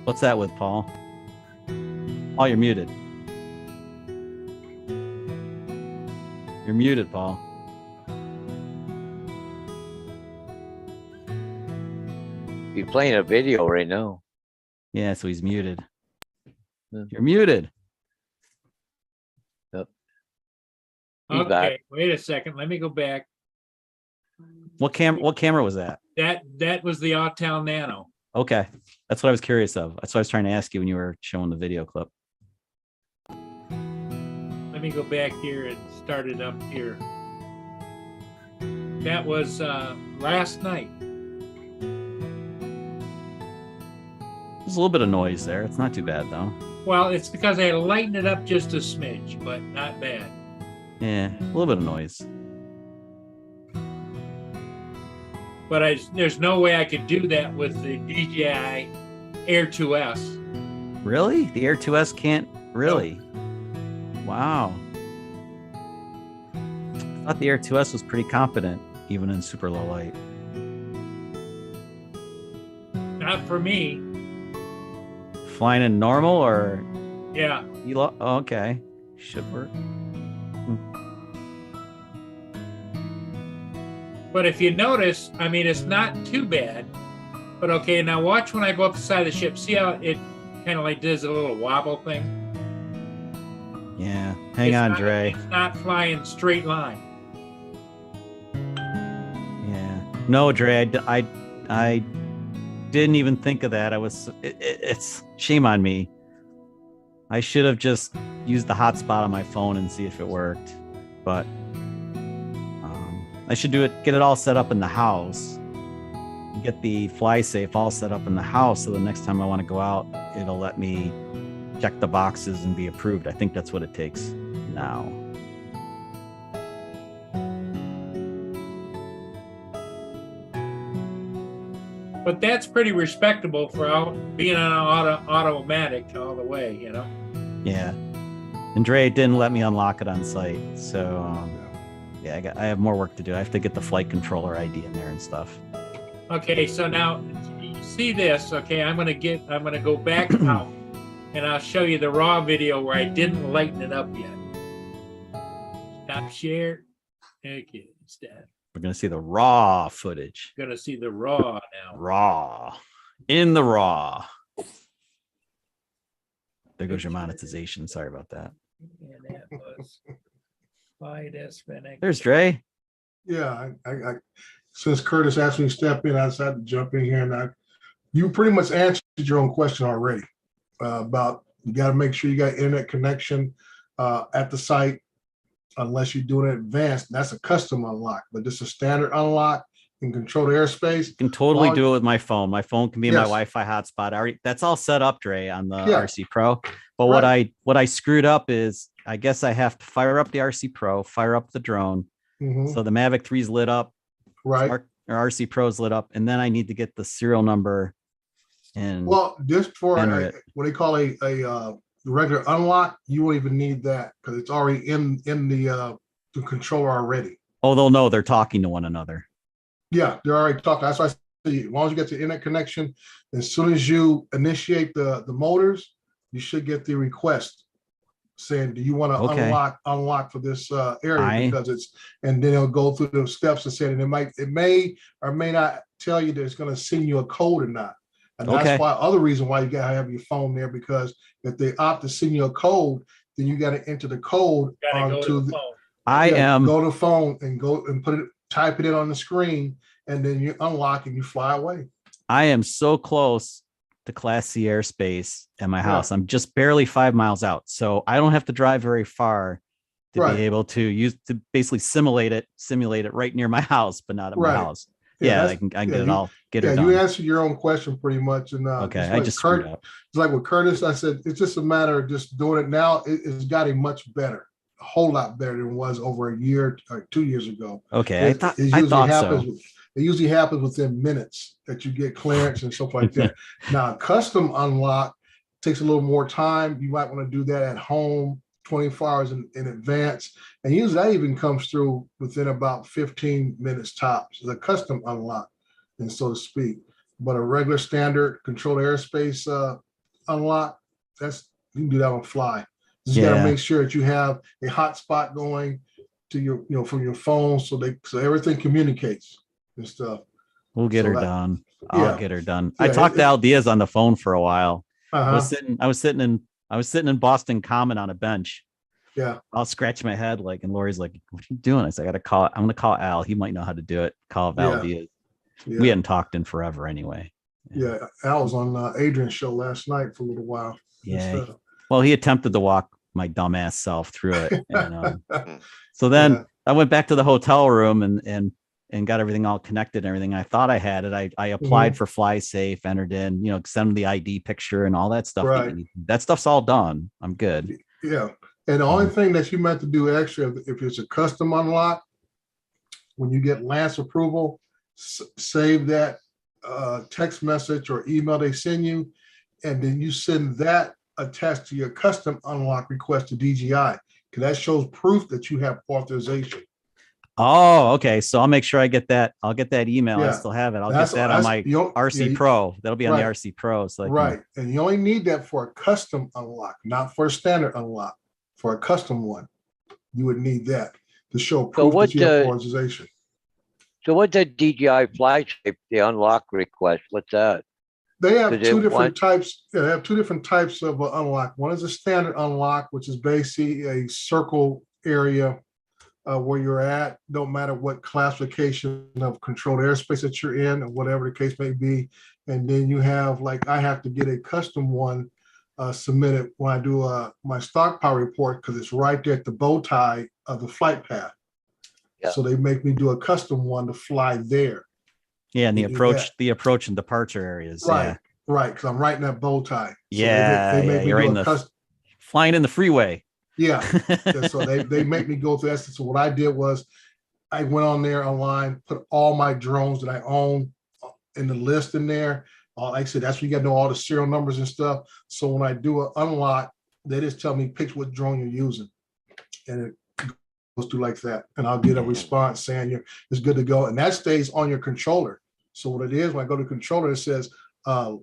what's that with, Paul? Paul, you're muted. You're muted, Paul. You're playing a video right now. Yeah, so he's muted. You're muted. Yep. Okay, back. wait a second. Let me go back. What camera was that? That was the Autel Nano. Okay. That's what I was curious of. That's what I was trying to ask you when you were showing the video clip. Let me go back here and start it up here. That was last night. There's a little bit of noise there. It's not too bad though. Well, it's because I lightened it up just a smidge, but not bad. Yeah, a little bit of noise. But there's no way I could do that with the DJI Air 2S. Really? The Air 2S can't really? Wow. I thought the Air 2S was pretty competent, even in super low light. Not for me. Flying in normal or? Yeah. Oh, okay. Should work. But if you notice, I mean, it's not too bad. But okay, now watch when I go up the side of the ship. See how it kind of like does a little wobble thing? Yeah. Hang on, Dre. It's not flying straight line. Yeah. No, Dre, I didn't even think of that. It's shame on me. I should have just used the hotspot on my phone and see if it worked. But I should get it all set up in the house. Get the FlySafe all set up in the house, so the next time I want to go out, it'll let me check the boxes and be approved. I think that's what it takes now. But that's pretty respectable for being on automatic all the way, you know? Yeah. And Dre didn't let me unlock it on site, so yeah, I have more work to do. I have to get the flight controller ID in there and stuff. Okay, so now you see this. Okay, I'm gonna go back out, and I'll show you the raw video where I didn't lighten it up yet. Stop share. Okay, stop. We're gonna see the raw footage. Gonna see the raw now. Raw. In the raw. There goes your monetization. Sorry about that. And that was Flight S-Fennec. There's Dre. Yeah, I since Curtis asked me to step in, I decided to jump in here, and you pretty much answered your own question already about you got to make sure you got internet connection at the site, unless you're doing it advanced. That's a custom unlock, but this is a standard unlock. You can control the airspace. You can totally do it with my phone. My phone can be my Yes. Wi-Fi hotspot. That's all set up, Dre, on the Yeah. RC Pro. But what I screwed up is I guess I have to fire up the RC Pro, fire up the drone. Mhm. So the Mavic 3 is lit up, Right. or RC Pro is lit up, and then I need to get the serial number and Well, just for enter it. what they call a regular unlock, you won't even need that because it's already in the controller already. Oh, they'll know they're talking to one another. Yeah, they're already talking. That's why I say, as long as you get the internet connection, as soon as you initiate the motors, you should get the request saying, do you want to Okay. unlock for this area? Because and then it'll go through the steps and say, and it may or may not tell you that it's going to send you a code or not. And Okay. that's why other reason why you gotta have your phone there, because if they opt to send you a code, then you gotta enter the code Gotta go to onto the the, phone. I am. go to the phone and go and type it in on the screen, and then you unlock and you fly away. I am so close to Class C airspace at my Yeah. house. I'm just barely 5 miles out, so I don't have to drive very far to Right. be able to basically simulate it right near my house, but not at my Right. house. Yeah, Yeah, I that's- can yeah, get it you- all, get Yeah, it you done. answered your own question pretty much. And Okay, just I like just screwed Kurt, up. it's like with Curtis, I said, it's just a matter of just doing it now. It's gotten much better, a whole lot better than it was over a year or 2 years ago. Okay, It usually happens. It usually happens within minutes that you get clearance and stuff like that. Now, custom unlock takes a little more time. You might want to do that at home 24 hours in advance. And usually that even comes through within about 15 minutes tops, the custom unlock, and so to speak. But a regular standard controlled airspace unlock, you can do that on fly. You just got to Yeah. make sure that you have a hotspot going to your, from your phone, so everything communicates and stuff. We'll get So her that- done. yeah. I'll get her done. I Yeah, talked to Al Diaz on the phone for a while. I was Uh-huh. sitting in Boston Common on a bench. Yeah. I'll scratch my head and Lori's like, "What are you doing?" I said, I'm gonna call Al. He might know how to do it. Call Al Yeah. Diaz. Yeah. We hadn't talked in forever anyway. Yeah, Al was on Adrian's show last night for a little while. and Yeah. stuff. Well, he attempted to walk my dumbass self through it. So then Yeah. I went back to the hotel room and got everything all connected and everything. I thought I had it. I applied Mhm. for Fly Safe, entered in, send them the ID picture and all that stuff. Right. That stuff's all done. I'm good. Yeah, and the only thing that you meant to do extra, if it's a custom unlock, when you get Lance approval, save that text message or email they send you, and then you send that attached to your custom unlock request to DGI, because that shows proof that you have authorization. Oh, okay. So I'll make sure I get that. I'll get that email. I Yeah. still have it. I'll That's- get that on that's- my you don't- RC yeah, you- Pro. That'll be on the Right. RC Pro. So I can- Right, and you only need that for a custom unlock, not for a standard unlock. For a custom one, you would need that to show proof what, that you have authorization. So what's that DJI Fly Safe, the unlock request? What's that? They have Did two it different want- types. Yeah, they have two different types of unlock. One is a standard unlock, which is basically a circle area where you're at, no matter what classification of controlled airspace that you're in, or whatever the case may be. And then you have, like, I have to get a custom one submitted when I do my stockpile report, because it's right there at the bow tie of the flight path. Yeah. So they make me do a custom one to fly there. Yeah, and You do that. the approach and departure areas. Right, Yeah. right, because I'm right in that bow tie. So Yeah, they make me you're do right in a the flying in the freeway. Yeah. Yeah, so they make me go through that. So what I did was I went on there online, put all my drones that I own in the list in there. Like I said, that's where you got to know all the serial numbers and stuff. So when I do an unlock, they just tell me pick what drone you're using, and it goes through like that. And I'll get a response saying it's good to go, and that stays on your controller. So what it is, when I go to controller, it says I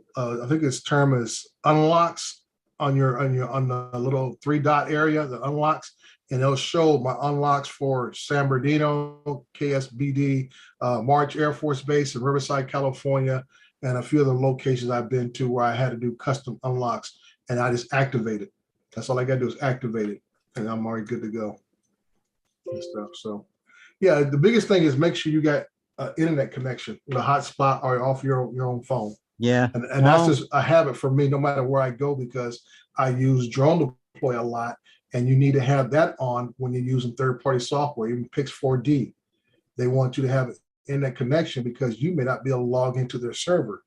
think its term is unlocks on the little 3-dot area, the unlocks, and it'll show my unlocks for San Bernardino, KSBD, March Air Force Base in Riverside, California, and a few other locations I've been to where I had to do custom unlocks, and I just activate it. That's all I got to do is activate it, and I'm already good to go and stuff. So, yeah, the biggest thing is make sure you got internet connection with a hotspot or off your own phone. Yeah. And that's just a habit for me, no matter where I go, because I use Drone Deploy a lot, and you need to have that on when you're using third-party software, even Pix4D. They want you to have internet connection because you may not be able to log into their server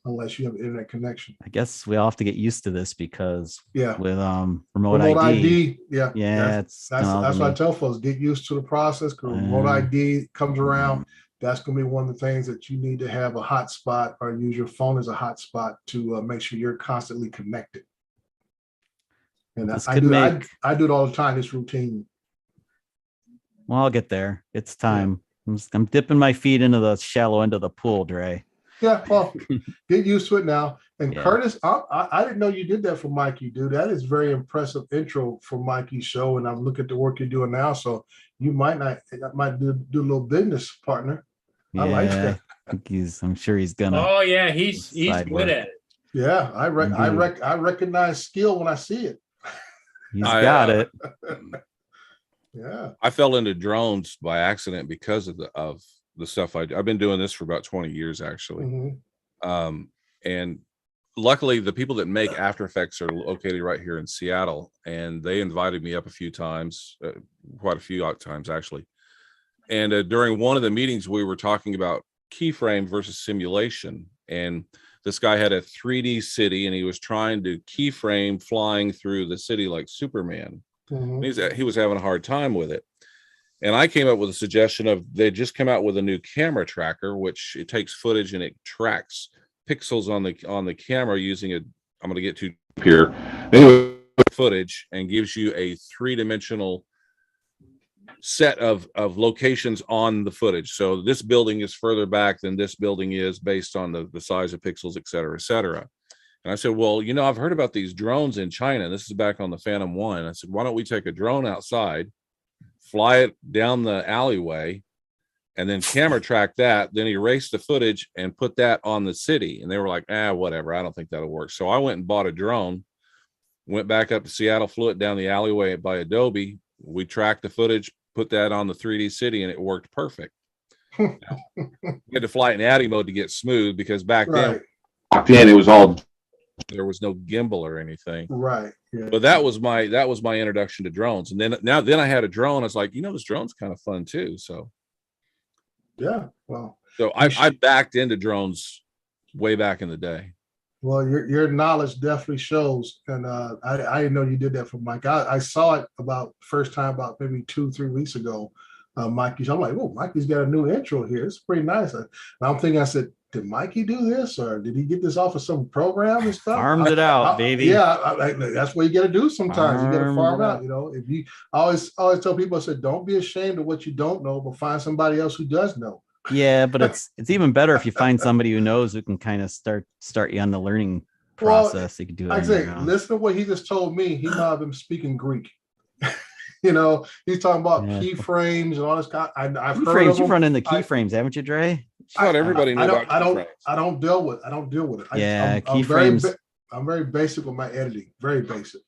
unless you have internet connection. I guess we all have to get used to this because Yeah. with remote ID. Yeah. That's that's what I tell folks, get used to the process, because remote ID comes around. That's going to be one of the things that you need to have a hotspot or use your phone as a hotspot to make sure you're constantly connected. And This I could do make- I do it all the time. It's routine. Well, I'll get there. It's time. I'm dipping my feet into the shallow end of the pool, Dre. Yeah, well, get used to it now. And Yeah. Curtis, I didn't know you did that for Mikey, dude. That is very impressive intro for Mikey's show. And I'm looking at the work you're doing now. So you might do a little business, partner. I like Yeah, that. I think I'm sure he's gonna. Oh, yeah, he's Side good work. at it. Yeah, I Indeed. recognize skill when I see it. He's I, got it. Yeah. I fell into drones by accident because of the stuff I've been doing this for about 20 years actually. Mhm. And luckily the people that make After Effects are located right here in Seattle, and they invited me up a few times, quite a few times actually. And during one of the meetings, we were talking about keyframe versus simulation. And this guy had a 3D city and he was trying to keyframe flying through the city like Superman. Mhm. He was having a hard time with it. And I came up with a suggestion of they just come out with a new camera tracker, which it takes footage and it tracks pixels on the camera using I'm going to get to here. Anyway, footage and gives you a 3-dimensional set of locations on the footage. So this building is further back than this building is based on the size of pixels, et cetera, et cetera. And I said, well, I've heard about these drones in China. This is back on the Phantom 1. I said, why don't we take a drone outside, fly it down the alleyway, and then camera track that, then erase the footage and put that on the city. And they were like, whatever. I don't think that'll work. So I went and bought a drone, went back up to Seattle, flew it down the alleyway by Adobe. We tracked the footage, put that on the 3D city, and it worked perfect. We had to fly it in Addy mode to get smooth because back then it was all, there was no gimbal or anything. Right. Yeah. But that was my introduction to drones. And then I had a drone. I was like, this drone's kind of fun too. So yeah. Well. So I backed into drones way back in the day. Well, your knowledge definitely shows, and I didn't know you did that for Mike. I saw it first time about maybe 2-3 weeks ago. Mikey's, I'm like, oh, Mikey's got a new intro here. It's pretty nice. And I'm thinking, I said, did Mikey do this, or did he get this off of some program and stuff? Farmed it out, baby. Yeah, that's what you got to do sometimes. You got to farm Farmed it out. I always tell people, I said, don't be ashamed of what you don't know, but find somebody else who does know. Yeah, but it's even better if you find somebody who knows, who can kind of start you on the learning process. You can do it. I say, listen to what he just told me. He might have been speaking Greek. He's talking about keyframes and all this kind. I've heard keyframes. of You've them. run into keyframes, haven't you, Dre? Not everybody knew about keyframes. I don't deal with it. Yeah, keyframes. I'm very basic with my editing. Very basic.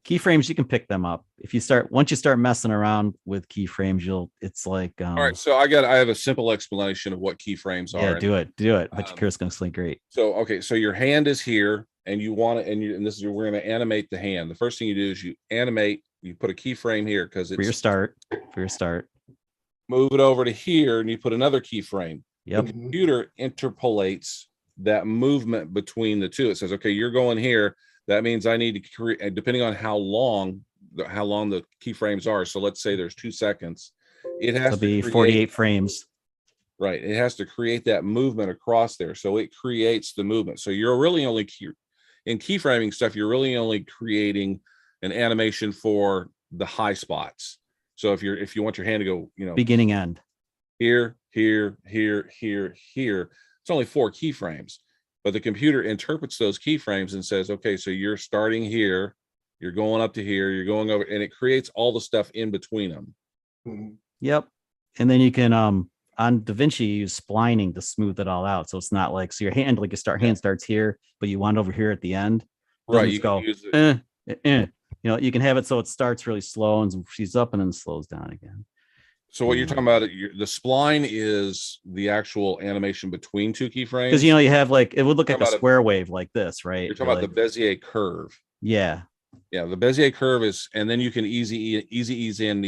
Keyframes, you can pick them up. Once you start messing around with keyframes, it's like all right. So I have a simple explanation of what keyframes are. Yeah, do it. But your Kurt's gonna explain great. So okay, so your hand is here, and you want it, and this is we're going to animate the hand. The first thing you do is you animate. You put a keyframe here because it's For your start. Move it over to here, and you put another keyframe. Yep. The computer interpolates that movement between the two. It says, okay, you're going here. That means I need to create, depending on how long the keyframes are. So let's say there's 2 seconds. It has It'll to be create, 48 frames. Right. It has to create that movement across there. So it creates the movement. So you're really only in keyframing stuff, you're really only creating an animation for the high spots. So if you want your hand to go, Beginning end. here, it's only 4 keyframes. But the computer interprets those keyframes and says, okay, so you're starting here, you're going up to here, you're going over, and it creates all the stuff in between them. Yep. And then you can on DaVinci you use splining to smooth it all out. So it's not like your hand, hand starts here, but you want over here at the end. Right. You go, you can have it so it starts really slow and she's up and then slows down again. So what you're talking about, the spline is the actual animation between 2 keyframes. Because you have it would look like a square wave like this, right? You're talking about the Bezier curve. Yeah. Yeah, the Bezier curve is, and then you can ease in, ease in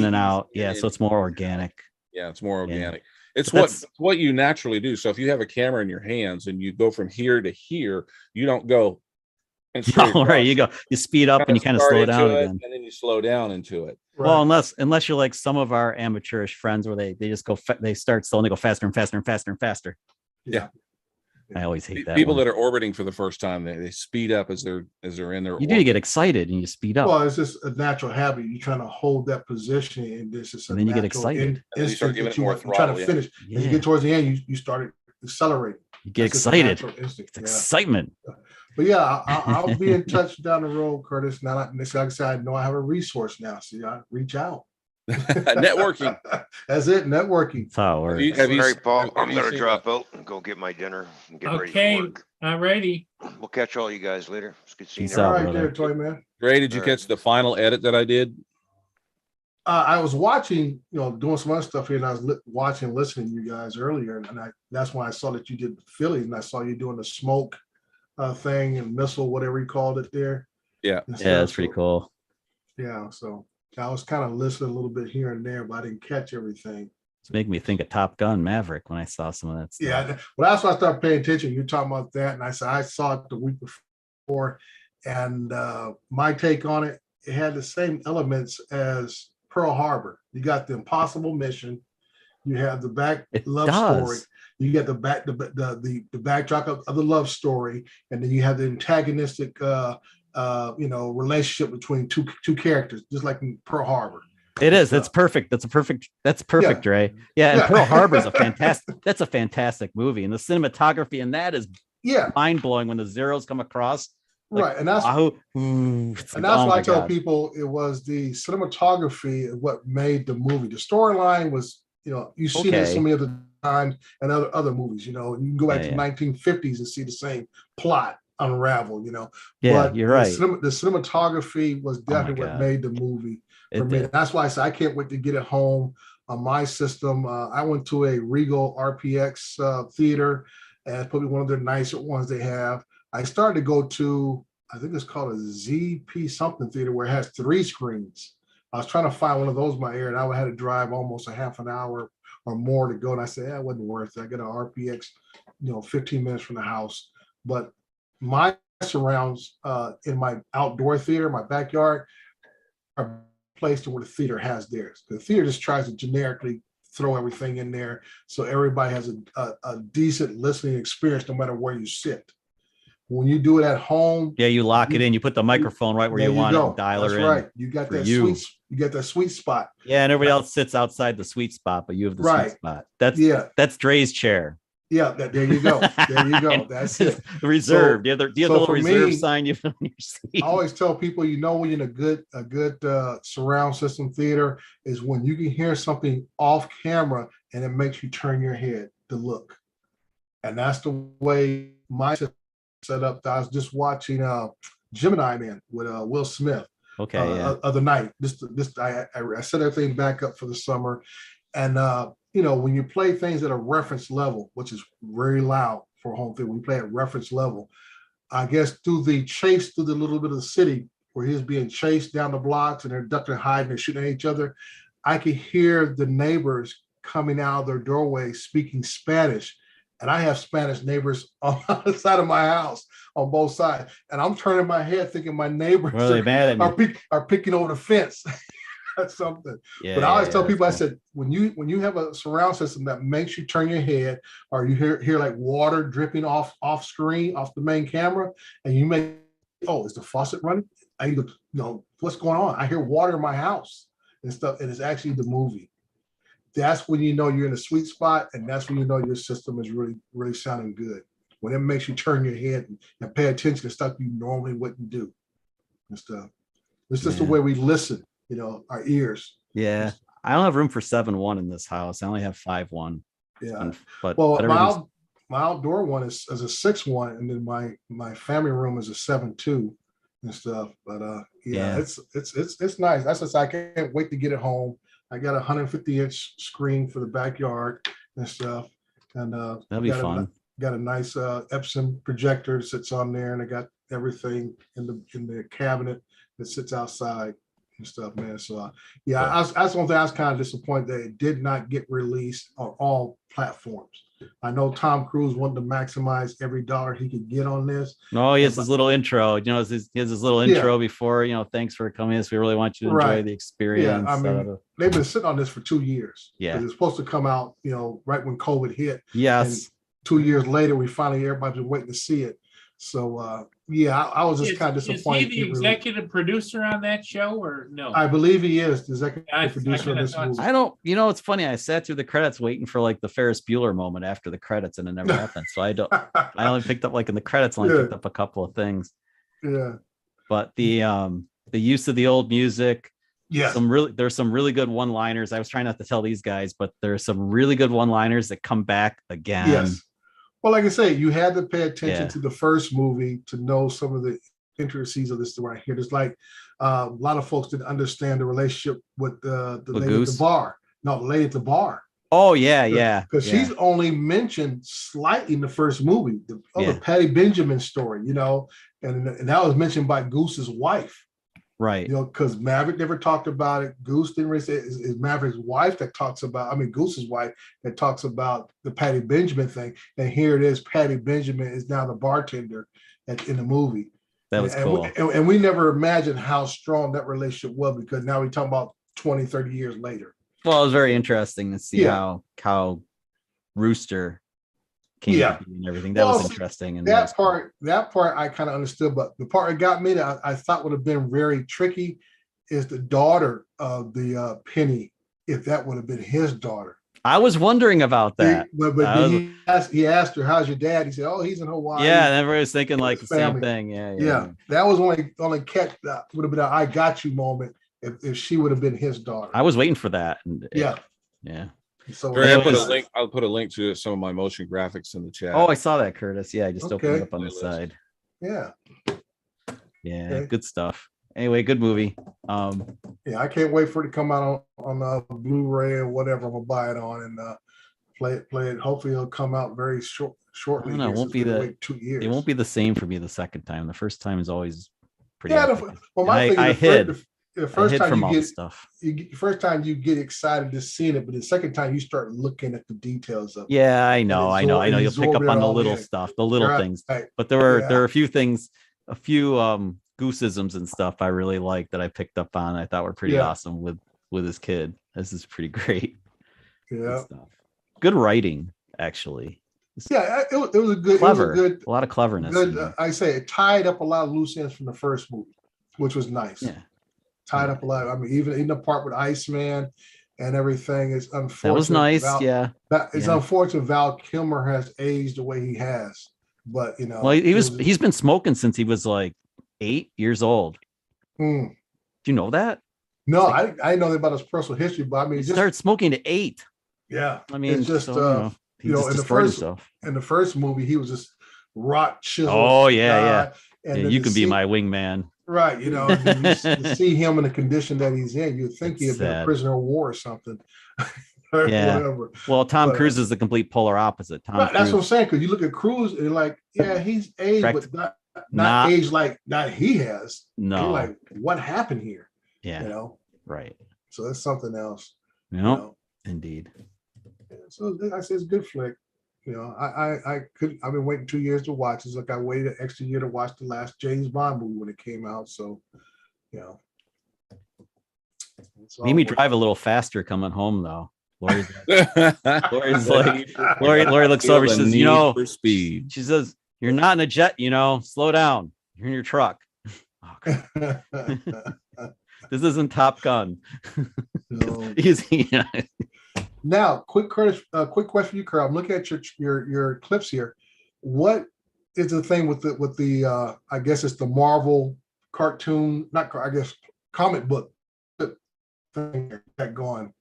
and out. Yeah, so it's more organic. Yeah, it's more organic. Yeah. It's what you naturally do. So if you have a camera in your hands and you go from here to here, you don't go. No, right. You speed up and you kind of slow down again. And then you slow down into it. Right. Well, unless you're like some of our amateurish friends where they just go, they start slow and they go faster and faster and faster and faster. Yeah. I always hate that. People that are orbiting for the first time, they speed up as they're in their. You get excited and you speed up. Well, it's just a natural habit. You're trying to hold that position, and this is. And then you get excited. And you start giving it more trying to throttle, finish. Yeah. When you get towards the end, you started accelerating. You get That's just a excited. natural instinct. It's excitement. But yeah, I'll be in touch down the road, Curtis. Now, like I said, I know I have a resource now. See, I reach out. Networking. That's it, networking. That's how it works. Have you All s- right, Paul, have I'm you gonna seen drop out and go get my dinner and get ready Okay, for work. I'm ready. We'll catch all you guys later. It's good seeing Peace you. out, All right, brother. there, toy man. Ray, did you All right. catch the final edit that I did? I was watching, doing some other stuff here, and I was watching, listening to you guys earlier, and that's when I saw that you did Phillies, and I saw you doing the smoke thing and missile, whatever you called it there. Yeah. and Yeah, that's stuff. pretty So, cool. Yeah, so I was kind of listening a little bit here and there, but I didn't catch everything. It's making me think of Top Gun Maverick when I saw some of that stuff. Yeah, well, that's why I started paying attention. You're talking about that, and I said I saw it the week before, and my take on it, it had the same elements as Pearl Harbor. You got the impossible mission, you have the love story, does. you get the backdrop of the love story, and then you have the antagonistic relationship between two characters, just like in Pearl Harbor. It is. That's perfect. That's perfect, Ray. Yeah, and Yeah. Pearl Harbor is that's a fantastic movie. And the cinematography in that is Yeah, mind blowing when the zeros come across. right, and that's wahoo. It's And like, that's oh why my I tell God. people it was the cinematography of what made the movie. The storyline was, you see that so Okay. many other times and other movies. You can go back Yeah, to the 1950s and see the same plot unravel. Yeah, but you're right. The cinematography was Oh my definitely what God. made the movie for It me. did. That's why I said I can't wait to get it home on my system. I went to a Regal RPX theater, and it's probably one of their nicer ones they have. I started to go to, I think it's called a ZP something theater where it has 3 screens. I was trying to find one of those in my area, and I had to drive almost a half an hour or more to go. And I said, it wasn't worth it. I got an RPX, 15 minutes from the house. But my surrounds in my outdoor theater, my backyard, are placed where the theater has theirs. The theater just tries to generically throw everything in there so everybody has a decent listening experience no matter where you sit. When you do it at home, Yeah, you lock it in. You put the microphone right where there you want it go. and dial That's her in. right. You got for that you. you got that sweet spot. Yeah, and everybody else sits outside the sweet spot, but you have the Right. sweet spot. That's Yeah. that's Dre's chair. Yeah, there you go. There you go. That's it. Reserved. Do you have the little for reserve me, sign you put on your seat? I always tell people, when you're in a good surround system theater is when you can hear something off camera and it makes you turn your head to look. And that's the way my system set up. I was just watching Gemini Man with Will Smith Okay, yeah. other night. I set everything back up for the summer. And when you play things at a reference level, which is very loud for a home theater, when you play at reference level, I guess through the chase through the little bit of the city where he's being chased down the blocks and they're ducking and hiding and shooting at each other, I could hear the neighbors coming out of their doorway speaking Spanish. And I have Spanish neighbors on the side of my house on both sides. And I'm turning my head thinking my neighbors Well, they mad at me. are picking over the fence. That's something. Yeah, But I always yeah, tell that's people, I cool. said, when you have a surround system that makes you turn your head, or you hear like water dripping off screen, off the main camera, and you make, oh, is the faucet running? I look, what's going on? I hear water in my house and stuff, and it's actually the movie. That's when you know you're in a sweet spot, and that's when you know your system is really, really sounding good. When it makes you turn your head and pay attention to stuff you normally wouldn't do and stuff. It's just the Yeah. way we listen, our ears. Yeah. I don't have room for 7.1 in this house. I only have 5.1. Yeah. But Well, everything's- my outdoor one is a 6.1, and then my family room is a 7.2 and stuff. But Yeah. it's nice. That's just I can't wait to get it home. I got a 150-inch screen for the backyard and stuff, and That'll be fun. Got a nice Epson projector that sits on there, and I got everything in the cabinet that sits outside and stuff, man. So that's one thing I was kind of disappointed that it did not get released on all platforms. I know Tom Cruise wanted to maximize every dollar he could get on this. No, he has his little intro. He has his little intro before, thanks for coming. We really want you to enjoy the experience. Yeah, I mean, they've been sitting on this for 2 years. Yeah. It's supposed to come out, right when COVID hit. Yes. And 2 years later, everybody's been waiting to see it. So, I was just kind of disappointed. Is he the executive producer on that show or no? I believe he is the executive I producer of kinda this thought movie. I don't, it's funny. I sat through the credits waiting for like the Ferris Bueller moment after the credits, and it never happened. So I only picked up like in the credits, I only picked up a couple of things. Yeah. But the use of the old music, Yeah. There's some really good one-liners. I was trying not to tell these guys, but there's some really good one-liners that come back again. Yes. Well, like I say, you had to pay attention Yeah. to the first movie to know some of the intricacies of this story here. There's like a lot of folks didn't understand the relationship with the lady Goose? at the bar. No, the lady at the bar. Oh yeah. Because she's only mentioned slightly in the first movie. The Patty Benjamin story, you know, and that was mentioned by Goose's wife. Right. You know, because Maverick never talked about it. Goose didn't really say it's Maverick's wife that talks about, I mean, Goose's wife that talks about the Patty Benjamin thing. And here it is, Patty Benjamin is now the bartender in the movie. That was cool. And we never imagined how strong that relationship was, because now we're talking about 20, 30 years later. Well, it was very interesting to see how Rooster came to be and everything. That was interesting. And that part I kind of understood, but the part that got me that I thought would have been very tricky is the daughter of the Penny, if that would have been his daughter. I was wondering about that. He asked her, "How's your dad?" He said, "Oh, he's in Hawaii." Yeah, and everybody was thinking like the same thing. Yeah. That was only catch that would have been an "I got you" moment if she would have been his daughter. I was waiting for that. And yeah. So I'll put a link to some of my motion graphics in the chat. Oh, I saw that, Curtis. Yeah, I just opened it up on the side. Yeah. Good stuff. Anyway, good movie. Yeah, I can't wait for it to come out on Blu-ray or whatever I'm gonna buy it on and play it. Hopefully it'll come out very shortly. I don't know, it won't be wait 2 years. It won't be the same for me the second time. The first time is always pretty. Well, my thing is the first time from you all get the stuff. the first time you get excited to seeing it, but the second time you start looking at the details of it. Yeah, I know. You'll pick up on the little stuff, the little things. But there were a few things, a few Gooseisms and stuff I really liked that I picked up on. I thought were pretty awesome with his kid. This is pretty great. Yeah. Good writing, actually. Yeah, it was a good, clever. It was a good, a lot of cleverness. Good. I say it tied up a lot of loose ends from the first movie, which was nice. Yeah. Tied up a lot. I mean, even the part with Iceman and everything is unfortunate. That was nice. It's unfortunate Val Kilmer has aged the way he has. But you know, well, he's been smoking since he was like 8 years old. Do you know that? No, I didn't know about his personal history, but I mean, he started smoking at 8. Yeah, I mean, it's just he just destroyed himself. In the first movie, he was just rock chiseled. Oh yeah. And you can be my wingman. Right, you know, you see him in the condition that he's in, you'd think he'd been a prisoner of war or something. Whatever. Well, Tom Cruise is the complete polar opposite. That's what I'm saying, because you look at Cruise and like, yeah, he's aged, but not aged like he has. No. You're like, what happened here? Yeah. You know? Right. So that's something else. You know? Indeed. Yeah, so I say it's a good flick. You know, I've been waiting 2 years to watch. It's like I waited an extra year to watch the last James Bond movie when it came out. So, you know. Made me drive a little faster coming home though. Lori's like, Lori looks over, she says, you know, for speed. She says, you're not in a jet, you know, slow down. You're in your truck. This isn't Top Gun. Easy. Now, quick question for you, Kurt. I'm looking at your clips here. What is the thing with the I guess it's the Marvel cartoon, comic book thing that going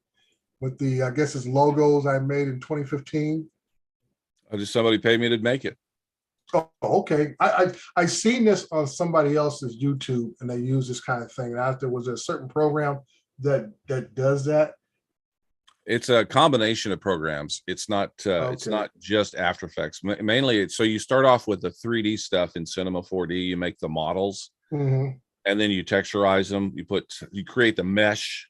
with the, I guess it's logos I made in 2015. Just somebody paid me to make it. Oh, okay. I seen this on somebody else's YouTube, and they use this kind of thing. And there was a certain program that does that. It's a combination of programs. It's not it's not just After Effects. Mainly, so you start off with the 3D stuff in Cinema 4D. You make the models, and then you texturize them. You create the mesh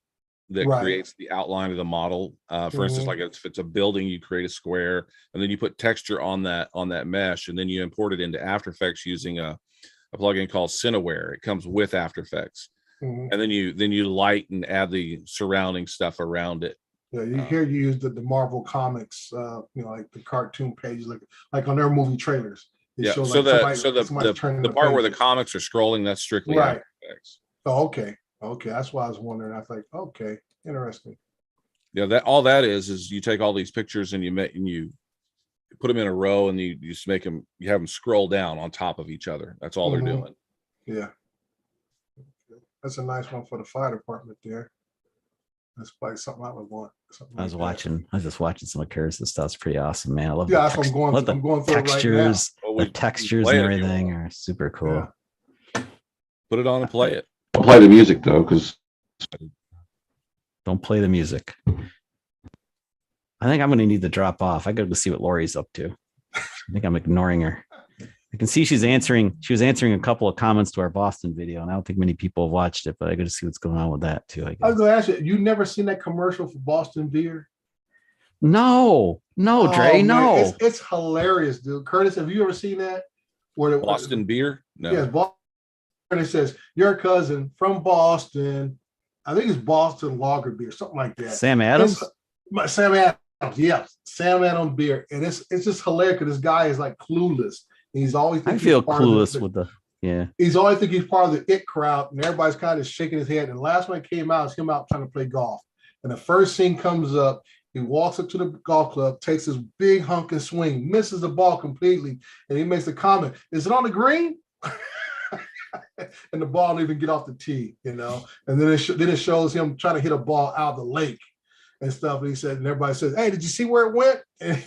that creates the outline of the model. For instance, like if it's a building, you create a square, and then you put texture on that mesh, and then you import it into After Effects using a plugin called Cineware. It comes with After Effects, and then you light and add the surrounding stuff around it. Yeah, you use the Marvel comics, like the cartoon pages, like on their movie trailers. Yeah. So the part where the comics are scrolling, that's strictly After Effects. Oh, okay. Okay, that's why I was wondering. I was like, okay, interesting. Yeah, all that is you take all these pictures and you put them in a row, and you just make them. You have them scroll down on top of each other. That's all they're doing. Yeah, that's a nice one for the fire department there. That's probably something I would want. something I was like that. watching. I was just watching some of Curtis's stuff. It's pretty awesome, man. I love Yeah, the, that's what I'm going. love the I'm going through it right now. textures. Well, The we textures play and it if you everything want. are super cool. Yeah. Put it on and play it. I'll play the music though, because Don't play the music. I think I'm going to need to drop off. I got to see what Lori's up to. I think I'm ignoring her. I can see she's answering. She was answering a couple of comments to our Boston video, and I don't think many people have watched it, but I got to see what's going on with that too. I I was guess. going to ask you, you never seen that commercial for Boston beer? No, Oh, Dre, man, no. it's hilarious, dude. Curtis, have you ever seen that? Where the Boston beer? No. Yes, Boston. And it says your cousin from Boston. I think it's Boston Lager beer, something like that. Sam Adams? Sam Adams, yeah, Sam Adams beer, and it's just hilarious because this guy is like clueless. And he's always I think he's feel part of clueless with the yeah. He's always think he's part of the it crowd, and everybody's kind of shaking his head. And the last one that came out is him out trying to play golf. And the first scene comes up. He walks up to the golf club, takes this big hunking swing, misses the ball completely, and he makes the comment, "Is it on the green?" And the ball didn't even get off the tee, you know. And then it shows him trying to hit a ball out of the lake and stuff. And he said, and everybody says, "Hey, did you see where it went?" And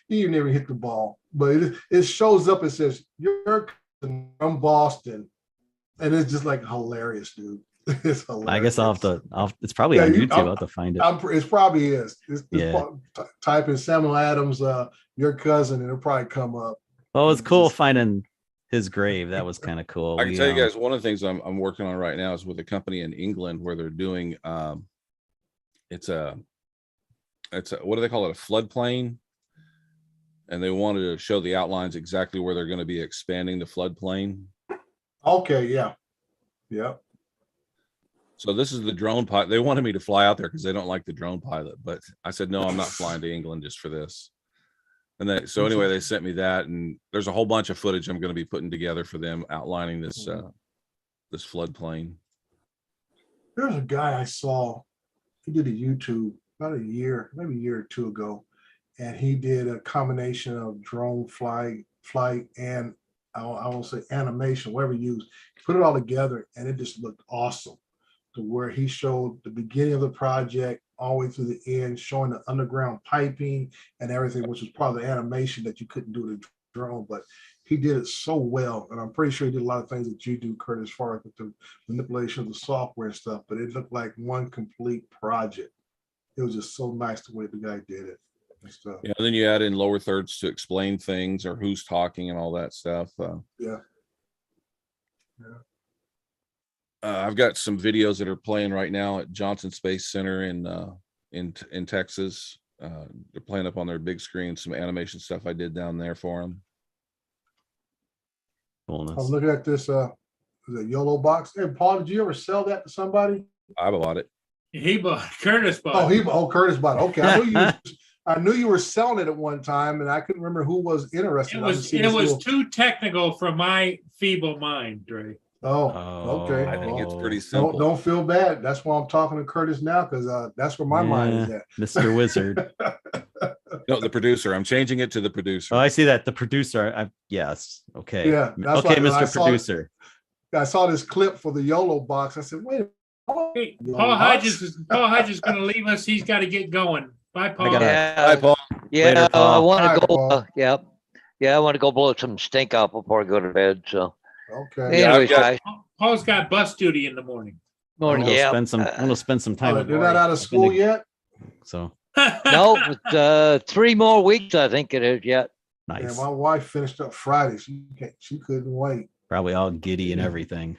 he never hit the ball, but it shows up and says, "You're from Boston," and it's just like hilarious, dude. It's hilarious. I guess I'll have to. It's probably on YouTube. I'll have to find it. It probably is. Yeah. Type in Samuel Adams, your cousin, and it'll probably come up. Oh, it's cool finding his grave. That was kind of cool. I can tell you guys one of the things I'm working on right now is with a company in England where they're doing it's a what do they call it, a floodplain, and they wanted to show the outlines exactly where they're going to be expanding the floodplain. Okay, yeah, yeah. So this is the drone pilot. They wanted me to fly out there because they don't like the drone pilot, but I said no, I'm not flying to England just for this. And so anyway, they sent me that, and there's a whole bunch of footage I'm going to be putting together for them outlining this this floodplain. There's a guy I saw. He did a YouTube about a year, maybe a year or two ago, and he did a combination of drone flight, and I won't say animation, whatever you use. He put it all together, and it just looked awesome. To where he showed the beginning of the project all the way through the end, showing the underground piping and everything, which was part of the animation that you couldn't do with a drone. But he did it so well, and I'm pretty sure he did a lot of things that you do, Kurt, as far as with the manipulation of the software and stuff. But it looked like one complete project. It was just so nice the way the guy did it and stuff. Yeah, and then you add in lower thirds to explain things or who's talking and all that stuff. Yeah. I've got some videos that are playing right now at Johnson Space Center in Texas. They're playing up on their big screen some animation stuff I did down there for them. I'm looking at this the YOLO box. Hey, Paul, did you ever sell that to somebody? I bought it. He bought, Curtis bought. Curtis bought it. Okay, I knew you were selling it at one time, and I couldn't remember who was interested. It was too technical for my feeble mind, Dre. Oh, okay. I think it's pretty simple. Don't feel bad. That's why I'm talking to Curtis now, because that's where my mind is at. Mr. Wizard. No, the producer. I'm changing it to the producer. Oh, I see that. The producer. Yes. Okay. Yeah. That's okay, why Mr. Producer. I saw this clip for the YOLO box. I said, wait. Hey, Paul Hodges is going to leave us. He's got to get going. Bye, Paul. Bye, Paul. Yeah, Later, Paul. I want Bye, to go. Paul. Yeah, I want to go blow some stink off before I go to bed. So, okay. anyways, guys. Paul's got bus duty in the morning. Morning. I'm Yeah. gonna spend some time. with They're Lori. not out of school yet? So No, but 3 more weeks, I think it is yet. nice. Yeah, my wife finished up Friday. She couldn't wait. Probably all giddy and everything.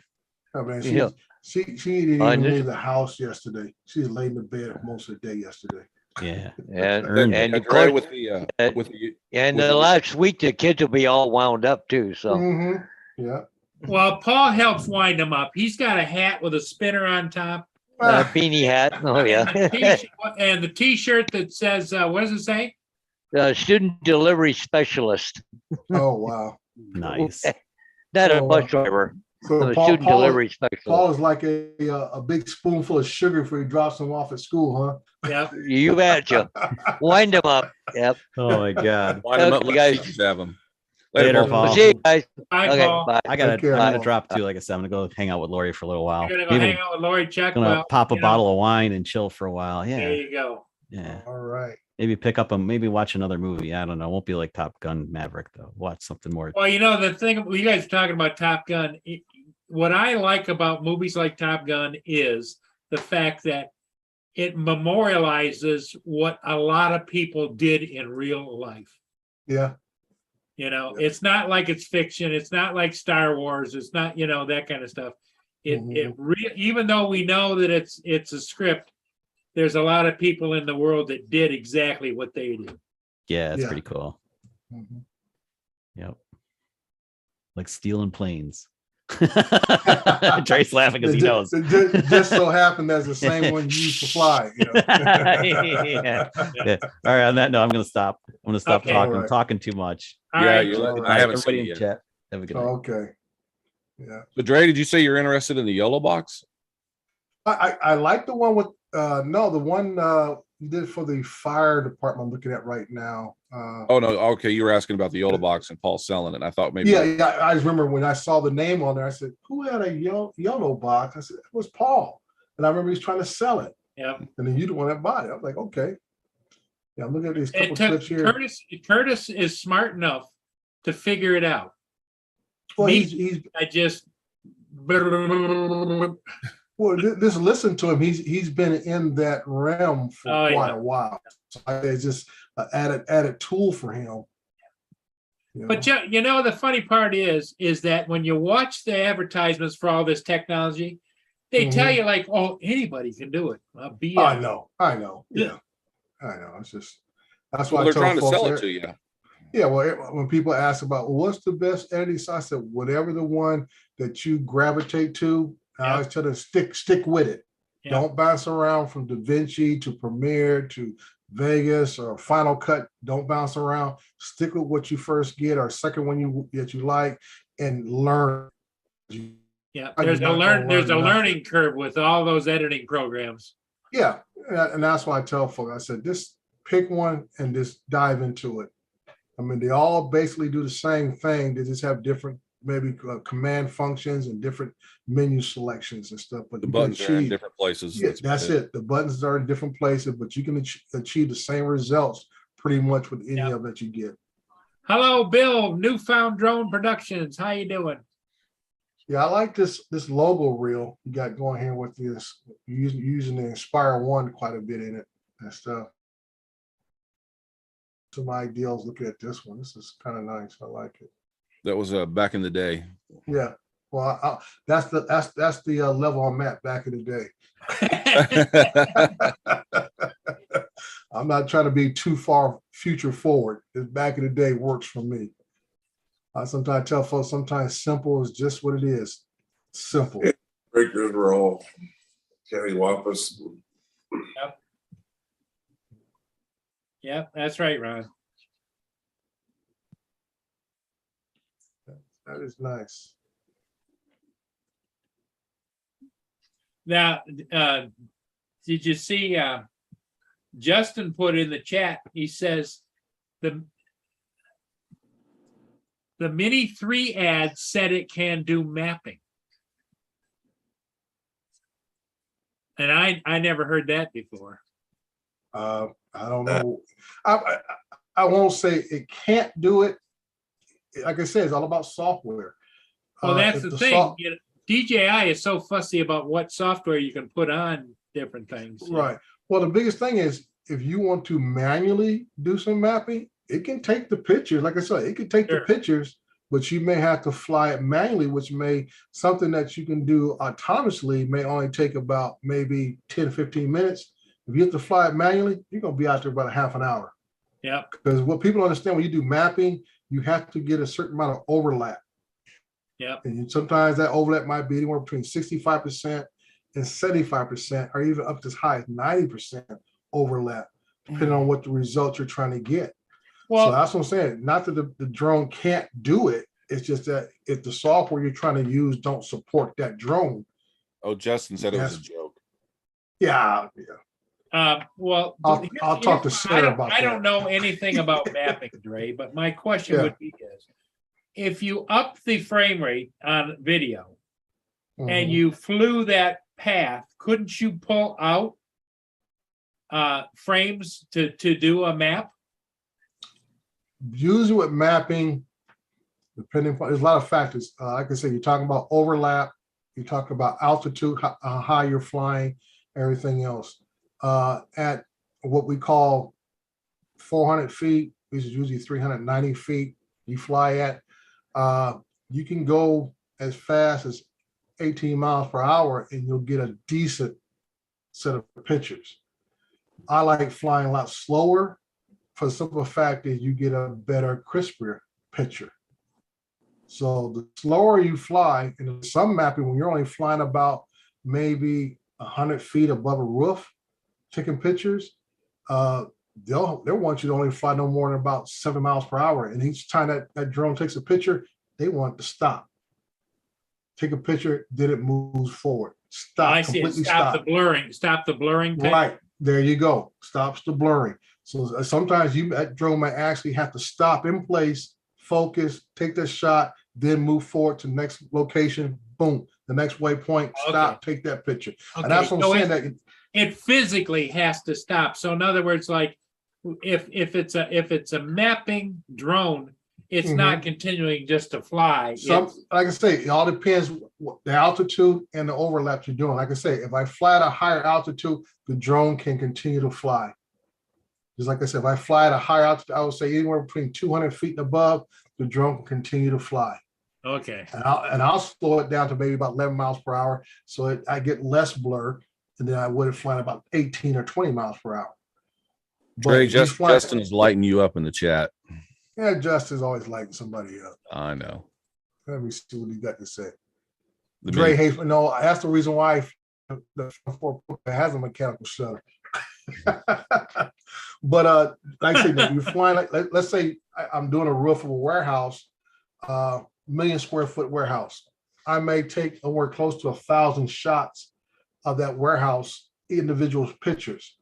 I mean, Yeah. she didn't I even knew- leave the house yesterday. She was laid in the bed most of the day yesterday. Yeah. And Earned and it. of course, with the and with the the- last week the kids will be all wound up too. So Yeah. Well, Paul helps wind him up. He's got a hat with a spinner on top. beanie hat. Oh yeah. And the T-shirt that says, what does it say? Student delivery specialist. Oh wow. Nice. Not a So, bus driver. So I'm a student delivery specialist. Paul is like a big spoonful of sugar before he drops them off at school, huh? Yeah. You betcha. Wind them up. Yep. Oh my God. Wind them up, Okay, let guys. teachers have them. Later, Paul. Paul. See you guys. Bye, Okay, Paul. bye. I gotta, Take care. I'm gonna Bye. drop too. Like I said, I'm gonna go hang out with Lori for a little while. You're gonna go Maybe hang out with Lori Chuck. gonna Well, pop a you know, bottle of wine and chill for a while. There Yeah, you go. yeah. All right. Maybe pick up maybe watch another movie. I don't know. Won't be like Top Gun Maverick though. Watch something more. Well, you know, the thing, you guys are talking about Top Gun. What I like about movies like Top Gun is the fact that it memorializes what a lot of people did in real life. Yeah. You know, it's not like it's fiction. It's not like Star Wars. It's not, you know, that kind of stuff. Even though we know that it's a script, there's a lot of people in the world that did exactly what they did. Yeah, it's pretty cool. Yep. Like stealing planes. Trey's laughing because he knows. It just so happened that's the same one you used to fly. You know? Yeah. All right. On that note, I'm gonna stop. I'm gonna stop Okay. talking. All I'm right. talking too much. All Yeah, right. you All I right. haven't seen Everybody it in yet. chat. Have a good night. Okay. Yeah. So Dre, did you say you're interested in the yellow box? I like the one with no, the one you did for the fire department I'm looking at right now. Oh no, okay, you were asking about the yellow box and Paul selling it. I thought maybe Yeah, I just remember when I saw the name on there, I said, who had a yellow box? I said, it was Paul. And I remember he's trying to sell it. Yeah. And then you the one that bought it. I was like, okay. Yeah, I'm looking at these couple It took clips here. Curtis is smart enough to figure it out. Well, Me, he's I just well, just listen to him. He's been in that realm for quite a while. So it's just an added tool for him. You know? But you know, the funny part is that when you watch the advertisements for all this technology, they tell you like, oh, anybody can do it. BS. I know. Yeah, I know. It's just that's why well, they're I tell trying to folks sell there- it to you. Yeah, well, when people ask about what's the best editing, so I said whatever the one that you gravitate to. I always tell them stick with it. Yeah. Don't bounce around from DaVinci to Premiere to Vegas or Final Cut. Don't bounce around. Stick with what you first get or second one that you like and learn. Yeah, You're there's not gonna there's a learn nothing. learning curve with all those editing programs. Yeah, and that's why I tell folks. I said just pick one and just dive into it. I mean, they all basically do the same thing. They just have different, maybe command functions and different menu selections and stuff. But The you can buttons are in achieve- different places. Yeah, that's it. The buttons are in different places, but you can achieve the same results pretty much with any of that you get. Hello, Bill, Newfound Drone Productions. How you doing? Yeah, I like this logo reel you got going here with this using the Inspire One quite a bit in it and stuff. Some ideals looking at this one. This is kind of nice. I like it. That was back in the day. Yeah. Well, that's the level I'm at back in the day. I'm not trying to be too far future forward. Back in the day works for me. I sometimes tell folks sometimes simple is just what it is. Simple. Very good role. Kenny Wampus. Yep. Yep, that's right, Ron. That is nice. Now, did you see Justin put in the chat? He says the Mini 3 ad said it can do mapping. And I never heard that before. I don't know. I won't say it can't do it. Like I said, it's all about software. Well, that's if the thing. You know, DJI is so fussy about what software you can put on different things. Right. Well, the biggest thing is if you want to manually do some mapping, it can take the pictures. Like I said, it can take the pictures, but you may have to fly it manually, which may something that you can do autonomously may only take about maybe 10, 15 minutes. If you have to fly it manually, you're going to be out there about a half an hour. Yeah. Because what people understand when you do mapping, you have to get a certain amount of overlap. Yeah. And sometimes that overlap might be anywhere between 65% and 75%, or even up to as high as 90% overlap, depending on what the results you're trying to get. Well, so that's what I'm saying. Not that the drone can't do it. It's just that if the software you're trying to use don't support that drone. Oh, Justin said it was a joke. Yeah. Well, I'll talk to Sarah about that. I don't know anything about mapping, Dre, but my question Yeah. would be is, if you up the frame rate on video and Mhm. you flew that path, couldn't you pull out frames to do a map? Usually with mapping, depending upon, there's a lot of factors. Like I said, you're talking about overlap, you're talking about altitude, how high you're flying, everything else. At what we call 400 feet, which is usually 390 feet, you fly at, you can go as fast as 18 miles per hour and you'll get a decent set of pictures. I like flying a lot slower for the simple fact that you get a better, crisper picture. So the slower you fly, and in some mapping, when you're only flying about maybe 100 feet above a roof, taking pictures, they'll want you to only fly no more than about 7 miles per hour. And each time that drone takes a picture, they want to stop. Take a picture, then it moves forward. Stop, I see it. completely Stop stop. the blurring. Stop the blurring. type? Right, there you go. Stops the blurring. So sometimes that drone might actually have to stop in place, focus, take the shot, then move forward to the next location. Boom, the next waypoint. Stop, take that picture. Okay, And that's what I'm so saying. That it physically has to stop. So in other words, like if it's a mapping drone, it's not continuing just to fly. some, It's- like I say, it all depends what the altitude and the overlap you're doing. Like I say, if I fly at a higher altitude, the drone can continue to fly. Just like I said, if I fly at a higher altitude, I would say anywhere between 200 feet and above, the drone can continue to fly. Okay. And I'll slow it down to maybe about 11 miles per hour, so I get less blur than I would have flying about 18 or 20 miles per hour. Trey, if you fly- Justin is lighting you up in the chat. Yeah, Justin's always lighting somebody up. I know. Let me see what he got to say. The Dre mini- hates, no, that's the reason why the Ford has a mechanical shutter. But like I said, you're flying, like, let's say I'm doing a roof of a warehouse, 1,000,000 square foot warehouse. I may take somewhere close to 1,000 shots of that warehouse, individual pictures.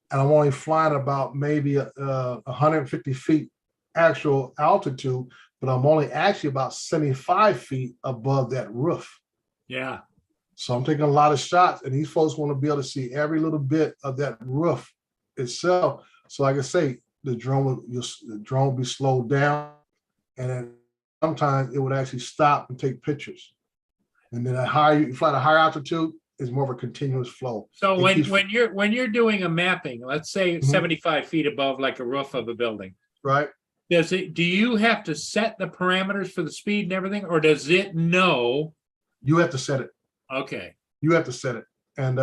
And I'm only flying about maybe 150 feet actual altitude, but I'm only actually about 75 feet above that roof. Yeah. So I'm taking a lot of shots, and these folks want to be able to see every little bit of that roof itself. So like I say, the drone will be slowed down, and then sometimes it would actually stop and take pictures. And then you fly at a higher altitude, it's more of a continuous flow. So It keeps- when you're doing a mapping, let's say 75 feet above like a roof of a building, right? Do you have to set the parameters for the speed and everything, or does it know? You have to set it. Okay. You have to set it. And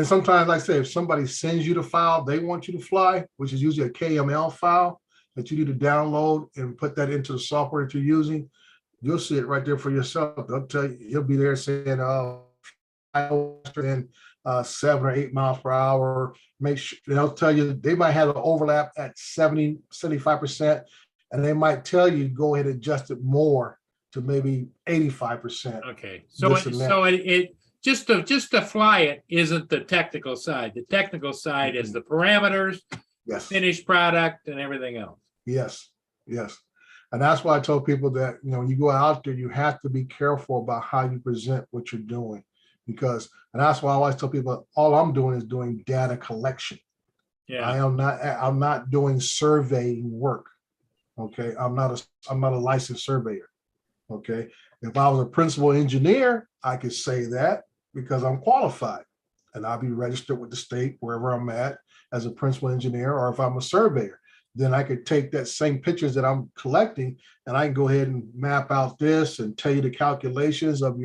sometimes, like I say, if somebody sends you the file they want you to fly, which is usually a KML file that you need to download and put that into the software that you're using, you'll see it right there for yourself. They'll tell you, you'll be there saying, in 7 or 8 miles per hour. Make sure they'll tell you they might have an overlap at 70, 75%, and they might tell you go ahead and adjust it more to maybe 85%. Okay. So it just to fly it isn't the technical side. The technical side is the parameters, yes, finished product, and everything else. Yes, yes. And that's why I told people that, when you go out there, you have to be careful about how you present what you're doing. And that's why I always tell people, all I'm doing is doing data collection. Yeah. I'm not doing surveying work. Okay. I'm not a licensed surveyor. Okay. If I was a principal engineer, I could say that because I'm qualified and I'll be registered with the state wherever I'm at as a principal engineer, or if I'm a surveyor, then I could take that same pictures that I'm collecting and I can go ahead and map out this and tell you the calculations of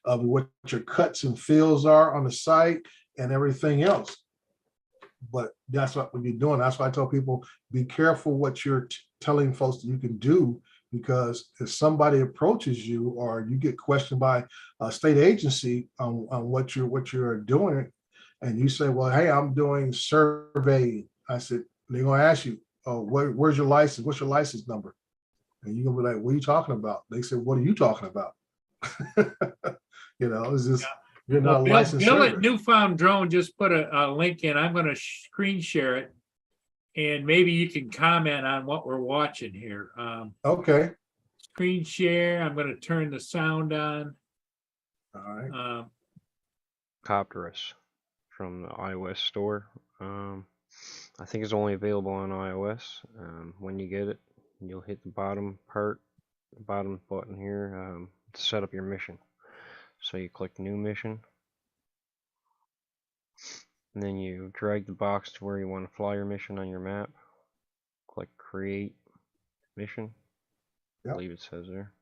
what your cuts and fills are on the site and everything else. But that's what you're doing. That's why I tell people, be careful what you're telling folks that you can do, because if somebody approaches you or you get questioned by a state agency on what you're doing, and you say, well, hey, I'm doing surveying. I said, they're going to ask you, where's your license? What's your license number? And you're gonna be like, what are you talking about? They said, what are you talking about? It's just, you're not Bill, licensed. Bill at surveyor. Newfound Drone just put a link in. I'm going to screen share it, and maybe you can comment on what we're watching here. Okay. screen share. I'm gonna turn the sound on. All right. Copterus from the iOS store. I think it's only available on iOS. When you get it, you'll hit the bottom part, the bottom button here to set up your mission. So you click New Mission, and then you drag the box to where you want to fly your mission on your map. Click Create Mission. I believe it says there.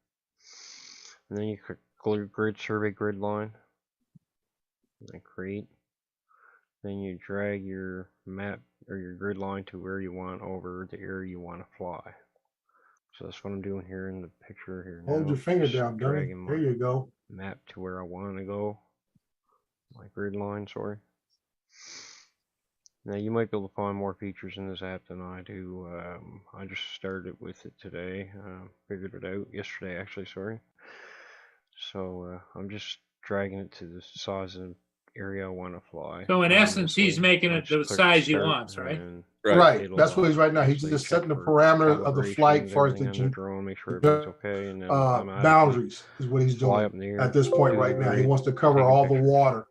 And then you click Grid Survey Grid Line. And then Create. Then you drag your map or your grid line to where you want over the area you want to fly. So that's what I'm doing here in the picture here. Hold now. your finger Just down, Dunny. dragging There my you go. map to where I want to go. My grid line, sorry. Now you might be able to find more features in this app than I do. I just started with it today. Figured it out yesterday, actually. Sorry. So I'm just dragging it to the size of area I want to fly. So in essence, he's making I it just the click size he start wants, right? and Right. it'll, That's what he's right now. He's actually just check setting the for parameters of the calibration flight and as far as everything the on the drone, make sure everything's okay, and then I'm out. boundaries is what he's Fly doing up in the air, at this point do the right now. He grid, wants to cover take a all the picture. water.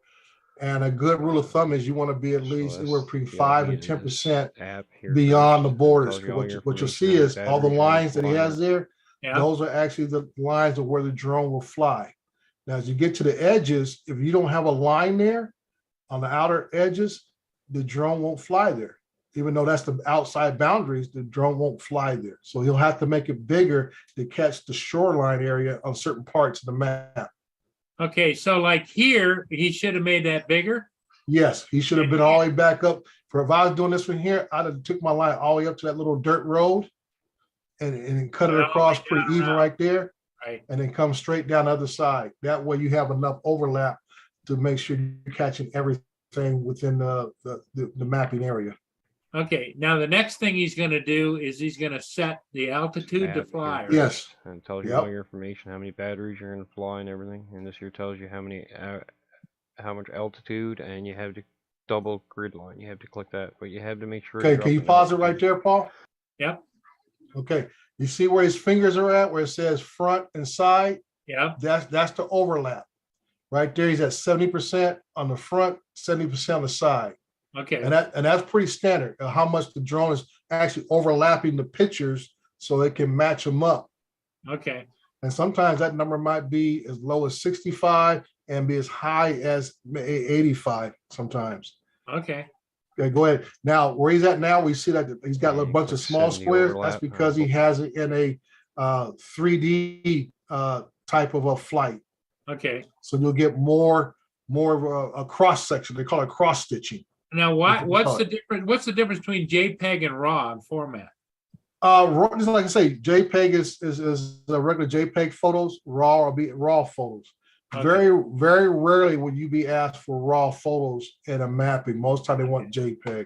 And a good rule of thumb is you want to be at least that's anywhere between the 5 idea and of this 10% app here beyond the first. It borders. tells you all your What you'll information, see how is many all the batteries you're lines that he flying. has there. Yeah. Those are actually the lines of where the drone will fly. Now, as you get to the edges, if you don't have a line there on the outer edges, the drone won't fly there. Even though that's the outside boundaries, the drone won't fly there. So he'll have to make it bigger to catch the shoreline area on certain parts of the map. Okay, so like here, he should have made that bigger. Yes, he should have been all the way back up. For if I was doing this from here, I'd have took my line all the way up to that little dirt road and cut it across pretty even right there. Right. And then come straight down the other side. That way you have enough overlap to make sure you're catching everything within the mapping area. Okay, now the next thing he's gonna do is he's gonna set the altitude to App fly. here right? Yes. And it tells you Yep. all your information, how many batteries you're going to fly and everything. And this here tells you how many, how much altitude, and you have to double grid line. You have to click that, but you have to make sure. Okay, you're can up you in pause it right altitude. there, Paul? Yep, Okay, you see where his fingers are at, where it says front and side? yep, That's the overlap. Right there, he's at 70% on the front, 70% on the side. okay, And that's pretty standard, how much the drone is actually overlapping the pictures so it can match them up. okay, And sometimes that number might be as low as 65 and be as high as 85 sometimes. okay, Okay, go ahead. Now, where he's at now, we see that he's got a Yeah, bunch of click small 70 squares. overlap. That's because he has it in a 3D type of a flight. okay. So you'll get more of a cross section. They call it cross stitching. Now, That's what we what's call the it. difference? What's the difference between JPEG and RAW in format? Just like I say, JPEG is the regular JPEG photos. RAW will be RAW photos. Okay. Very, very rarely would you be asked for RAW photos in a mapping. Most time they want JPEG.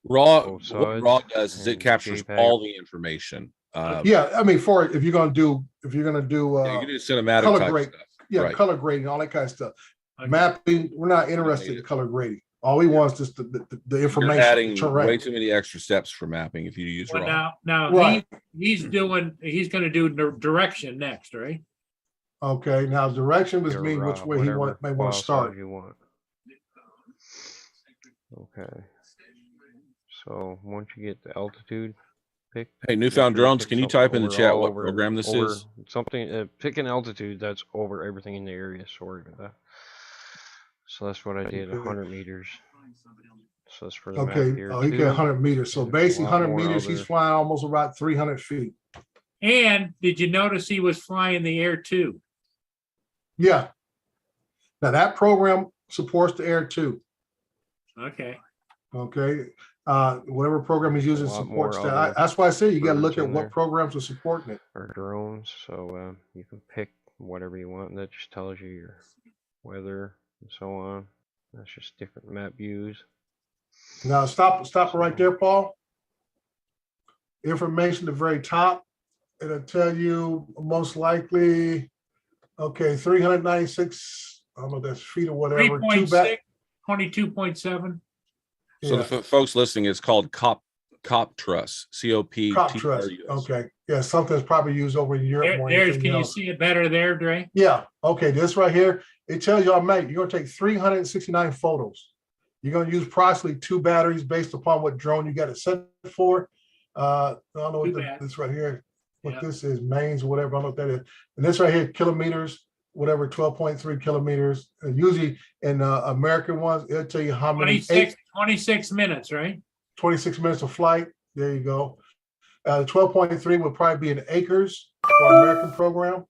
Raw, Both what sides Raw does is it and captures JPEG. all the information. Yeah, I mean, if you're gonna do Yeah, you can do cinematic color type grade, stuff. yeah, Right. color grading, all that kind of stuff. Okay. Mapping, we're not interested in color grading. All we want is just the You're information. adding terrain. way too many extra steps for mapping if you use Well, Raw. now Right. he's gonna do direction next, right? Okay, now direction would Your, mean which way he whatever may want file to size start. You want. Okay. So once you get the altitude picked. Hey, make Newfound sure to Drones, pick can you something type in the over chat all what over- program this over is? Something, pick an altitude that's over everything in the area. Sorry about that. So that's what I did, 100 meters. So that's for the map Okay, here. he too. got 100 meters. So And there's a basically lot 100 more meters, he's other- flying almost about 300 feet. And did you notice he was flying the air too? Yeah. Now that program supports the air too. Okay, Okay. Whatever program he's using A lot supports more that. other That's why I say you got to birds look at in what there. programs are supporting it. Or drones. So you can pick whatever you want. And that just tells you your weather and so on. That's just different map views. Now stop right there, Paul. Information at the very top. It'll tell you most likely, okay, 396, I don't know if that's feet or whatever. 3.6, 22.7. So the folks listening, it's called COP Truss, Cop trust. COPTRUS. Okay. Yeah, something's probably used over in Europe. more than There's, anything can you else. see it better there, Dre? Yeah, okay, this right here, it tells you, mate, you're gonna take 369 photos. You're gonna use approximately 2 batteries based upon what drone you got it set for. I don't know what this right here, what this is, mains, whatever, I don't know what that is. And this right here, kilometers, whatever, 12.3 kilometers. And usually in American ones, it'll tell you how many. 26 minutes, right? 26 minutes of flight. There you go. The 12.3 would probably be in acres for our American program.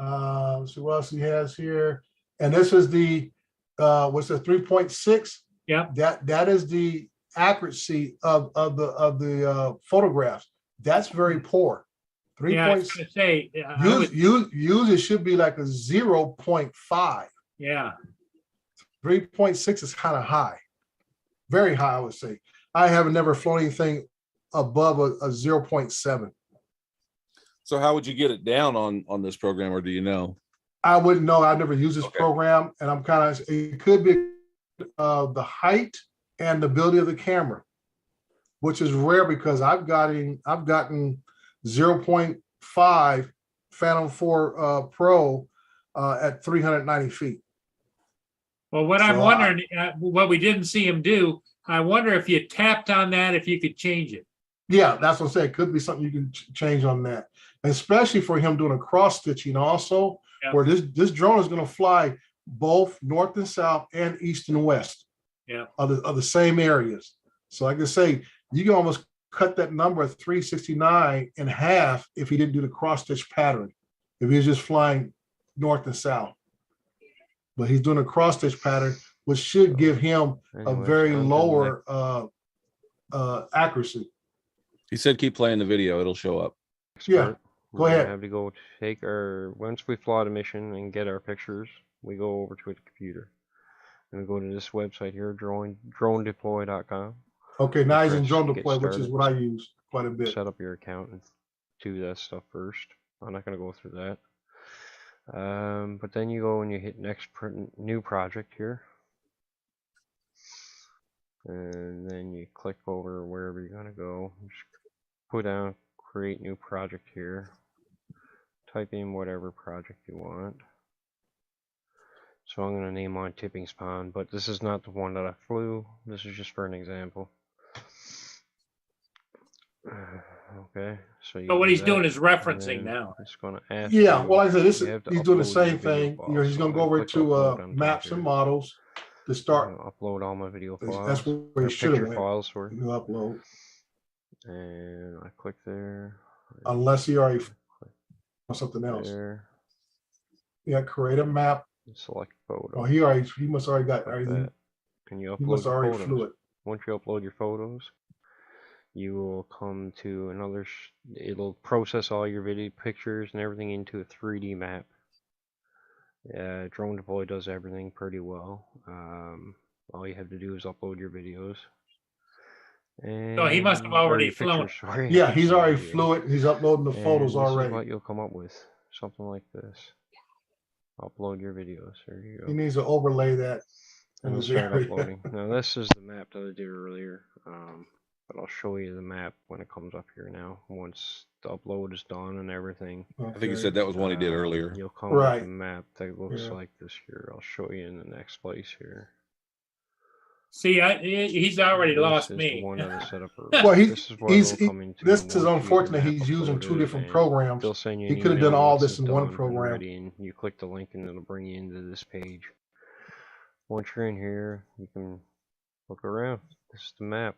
Let's see what else he has here. And this is the what's the 3.6? Yeah. That is the accuracy of the photographs. That's very poor. 3. Yeah, I was gonna say, Usually should be like a 0.5. yeah. 3.6 is kind of high. Very high, I would say. I haven't never flown anything above a 0.7. So how would you get it down on this program, or do you know? I wouldn't know. I've never used this program, and I'm kind of. It could be the height and the ability of the camera, which is rare because I've gotten 0.5 Phantom 4 Pro at 390 feet. Well, what I'm wondering, what we didn't see him do, I wonder if you tapped on that, if you could change it. Yeah, that's what I'm saying. It could be something you can change on that, especially for him doing a cross stitching also, where this drone is going to fly both north and south and east and west of the same areas. So like I say, you can almost cut that number of 369 in half if he didn't do the cross stitch pattern, if he was just flying north and south. But he's doing a cross stitch pattern, which should give him a very lower accuracy. He said keep playing the video, it'll show up. Yeah, go ahead. Have to go take our, once we fly the mission and get our pictures, we go over to the computer. And we go to this website here, dronedeploy.com. Okay, now he's in Drone Deploy, which is what I use quite a bit. Set up your account and do that stuff first. I'm not going to go through that. But then you go and you hit next new project here. And then you click over wherever you're going to go. Just put down create new project here. Type in whatever project you want. So I'm going to name mine Tipping Spawn, but this is not the one that I flew. This is just for an example. Okay, so But what he's doing is referencing now. It's going to ask. Yeah, well, like I said, he's doing the same thing. He's going to go over to maps and models to start. Upload all my video files. That's where he should have went. Files for you upload. And I click there. Unless he already or something else. There. Yeah, create a map. Select photo. Oh, he must already got everything. Can you upload He must already photos? flew it. Once you upload your photos, you will come to another. It'll process all your video pictures and everything into a 3D map. Drone Deploy does everything pretty well. All you have to do is upload your videos. And So he must have already flown. Yeah, he's already flew it. He's uploading the photos This already. is what you'll come up with. Something like this. Upload your videos. There you go. He needs to overlay that. And in we'll his start area. uploading. Now this is the map that I did earlier, but I'll show you the map when it comes up here now. Once the upload is done and everything. I think he said that was one he did earlier. You'll come with a map that looks like this here. I'll show you in the next place here. See, he's already lost me. Well, this is unfortunate. He's using 2 different programs. He could have done all this in one program. And you click the link and it'll bring you into this page. Once you're in here, you can look around. This is the map.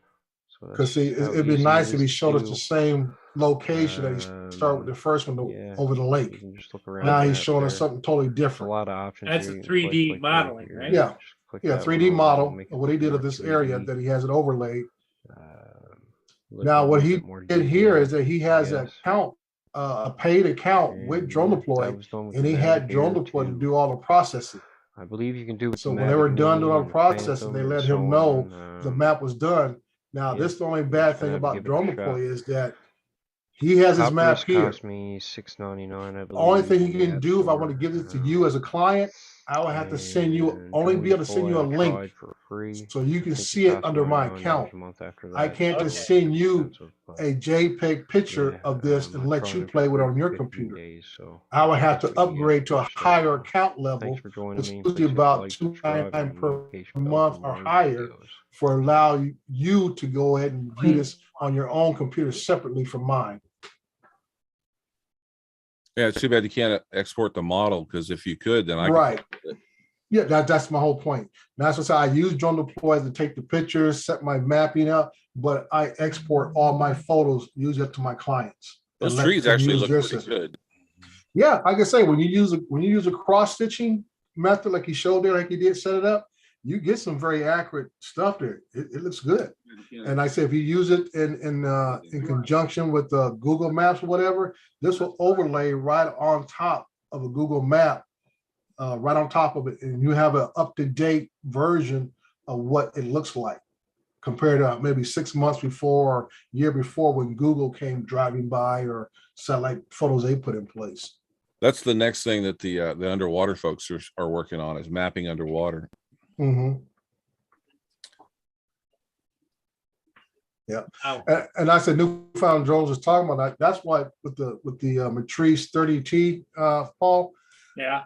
Because it'd be nice if he showed us the same location that he started with the first one over the lake. Just look around. Now he's showing us something totally different. A lot of options. That's a 3D modeling, right? Yeah. Yeah, 3D model of what he did of this area that he has it overlaid. Now, what he did here is that he has an account, a paid account with Drone Deploy, and he had Drone Deploy to do all the processing. I believe you can do it. So when they were done doing all the processing, they let him know the map was done. Now, this is the only bad thing about Drone Deploy is that he has his map here. Cost me $6.99. The only thing he can do if I want to give it to you as a client I will have to send you, And only be join able to send you a FOIA link tried for free. so you I can think see it past under my $99 account. a month after I that, can't so just it's send you expensive, but a JPEG picture yeah, of this I and let tried you it play with it for on your 15 computer. days, so I would it's have to 50 gigs upgrade to a per higher second. account level. Thanks for joining It's me. usually Please hit about like, subscribe, $2.99 and per notification bell month for or more higher videos. for allow you to go ahead and view this on your own computer separately from mine. Yeah, it's too bad you can't export the model, because if you could, then I could. Right. Yeah, that's my whole point. That's what I use Drone Deploy to take the pictures, set my mapping up, but I export all my photos, use it to my clients. and Those let trees them actually use look their pretty system. good. Yeah, like I say, when you use a cross stitching method, like he showed there, like he did set it up, you get some very accurate stuff there. It looks good. And I say if you use it in conjunction with Google Maps or whatever, this will overlay right on top of a Google map, right on top of it, and you have an up-to-date version of what it looks like compared to maybe 6 months before or year before when Google came driving by or satellite photos they put in place. That's the next thing that the underwater folks are working on, is mapping underwater. Mm-hmm. Yeah, Ow. and I said Newfound Drones was talking about that. That's why with the Matrice 30T, Paul, Yeah.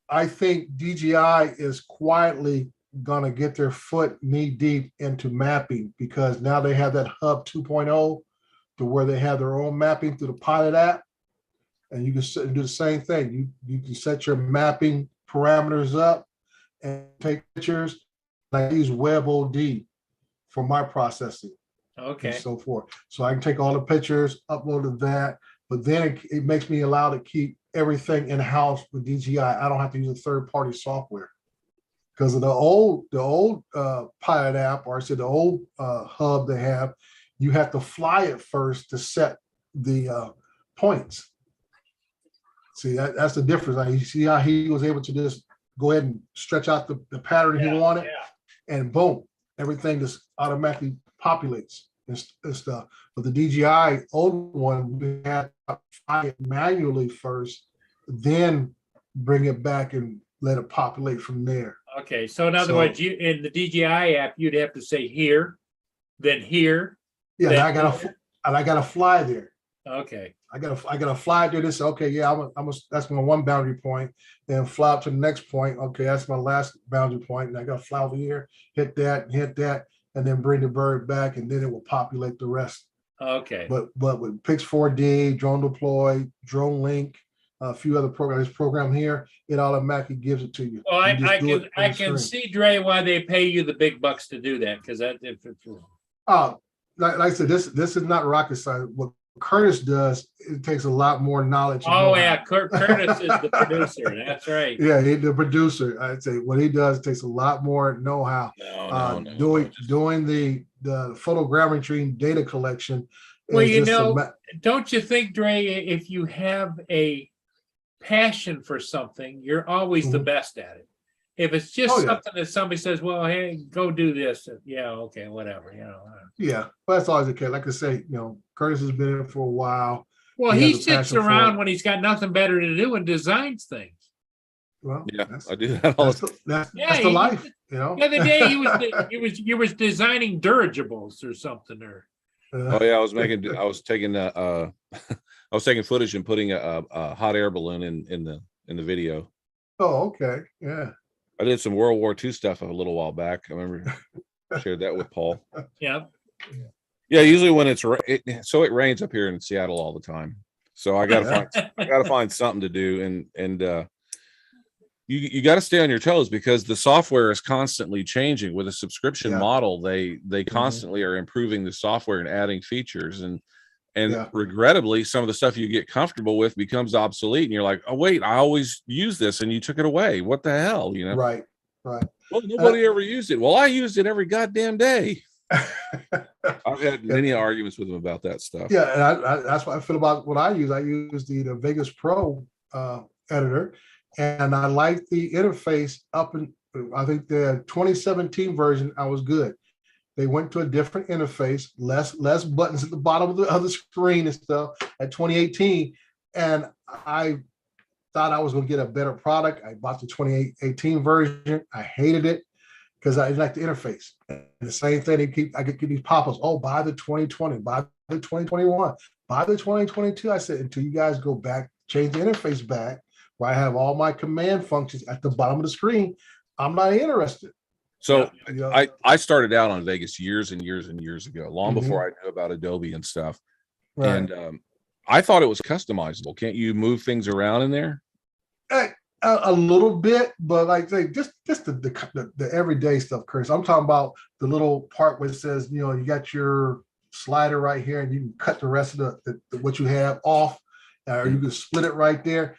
I think DJI is quietly gonna get their foot knee deep into mapping because now they have that Hub 2.0 to where they have their own mapping through the Pilot app, and you can sit and do the same thing. You can set your mapping parameters up and take pictures. I use WebOD for my processing. Okay. And so forth. So I can take all the pictures, upload to that, but then it makes me allow to keep everything in-house with DJI. I don't have to use a third-party software. Because of the old Pilot app, or I said the old hub they have, you have to fly it first to set the points. See, that's the difference. You see how he was able to just go ahead and stretch out the pattern he wanted, and boom, everything just automatically populates and stuff. But the DJI old one, we had to fly it manually first, then bring it back and let it populate from there. Okay, so in other words, you in the DJI app, you'd have to say here, then here. Yeah, then and I gotta fly there. Okay. I gotta fly there. This okay, yeah, that's my one boundary point. Then fly up to the next point. Okay, that's my last boundary point, and I gotta fly over here, hit that, and then bring the bird back, and then it will populate the rest. Okay. But with Pix4D, Drone Deploy, Drone Link, a few other programs, this program here, it automatically gives it to you. Well, You just do it on I the can screen. see, Dre, why they pay you the big bucks to do that, because that if it's Like I said, this is not rocket science. What Curtis does, it takes a lot more knowledge. and oh know-how. yeah, Curtis is the producer. That's right. Yeah, the producer. I'd say what he does takes a lot more know-how. Doing the photogrammetry data collection. Well, is you just a know, don't you think, Dre, if you have a passion for something, you're always the best at it. If it's just Oh, yeah. something that somebody says, well, hey, go do this. Yeah, okay, whatever, you know. Yeah, but that's always the case. Like I say, Curtis has been in it for a while. Well, he has a sits passion for around it. when he's got nothing better to do and designs things. Well, Yeah, I do that all the time. That's Yeah, the life, The other day he was designing dirigibles or something or. Oh yeah, I was taking I was taking footage and putting a hot air balloon in the video. Oh, okay, yeah. I did some World War II stuff a little while back. I remember shared that with Paul. Yeah. Yeah, usually when it rains up here in Seattle all the time. So I gotta find something to do, and you got to stay on your toes because the software is constantly changing. With a subscription model, they constantly are improving the software and adding features, and regrettably, some of the stuff you get comfortable with becomes obsolete, and you're like, oh wait, I always use this, and you took it away. What the hell, Right. Well, nobody ever used it. Well, I used it every goddamn day. I've had many arguments with them about that stuff. Yeah, and that's what I feel about what I use. I use the Vegas Pro editor, and I like the interface up in, I think the 2017 version, I was good. They went to a different interface, less buttons at the bottom of the screen and stuff at 2018. And I thought I was gonna get a better product. I bought the 2018 version. I hated it because I didn't like the interface. And the same thing, I get these pop-ups. Oh, buy the 2020, buy the 2021, buy the 2022. I said, until you guys go back, change the interface back, where I have all my command functions at the bottom of the screen, I'm not interested. So You know? I started out on Vegas years and years and years ago, long before I knew about Adobe and stuff. Right. And I thought it was customizable. Can't you move things around in there? A little bit, but like say just the everyday stuff, Chris. I'm talking about the little part where it says, you know, you got your slider right here, and you can cut the rest of the what you have off, or you can split it right there.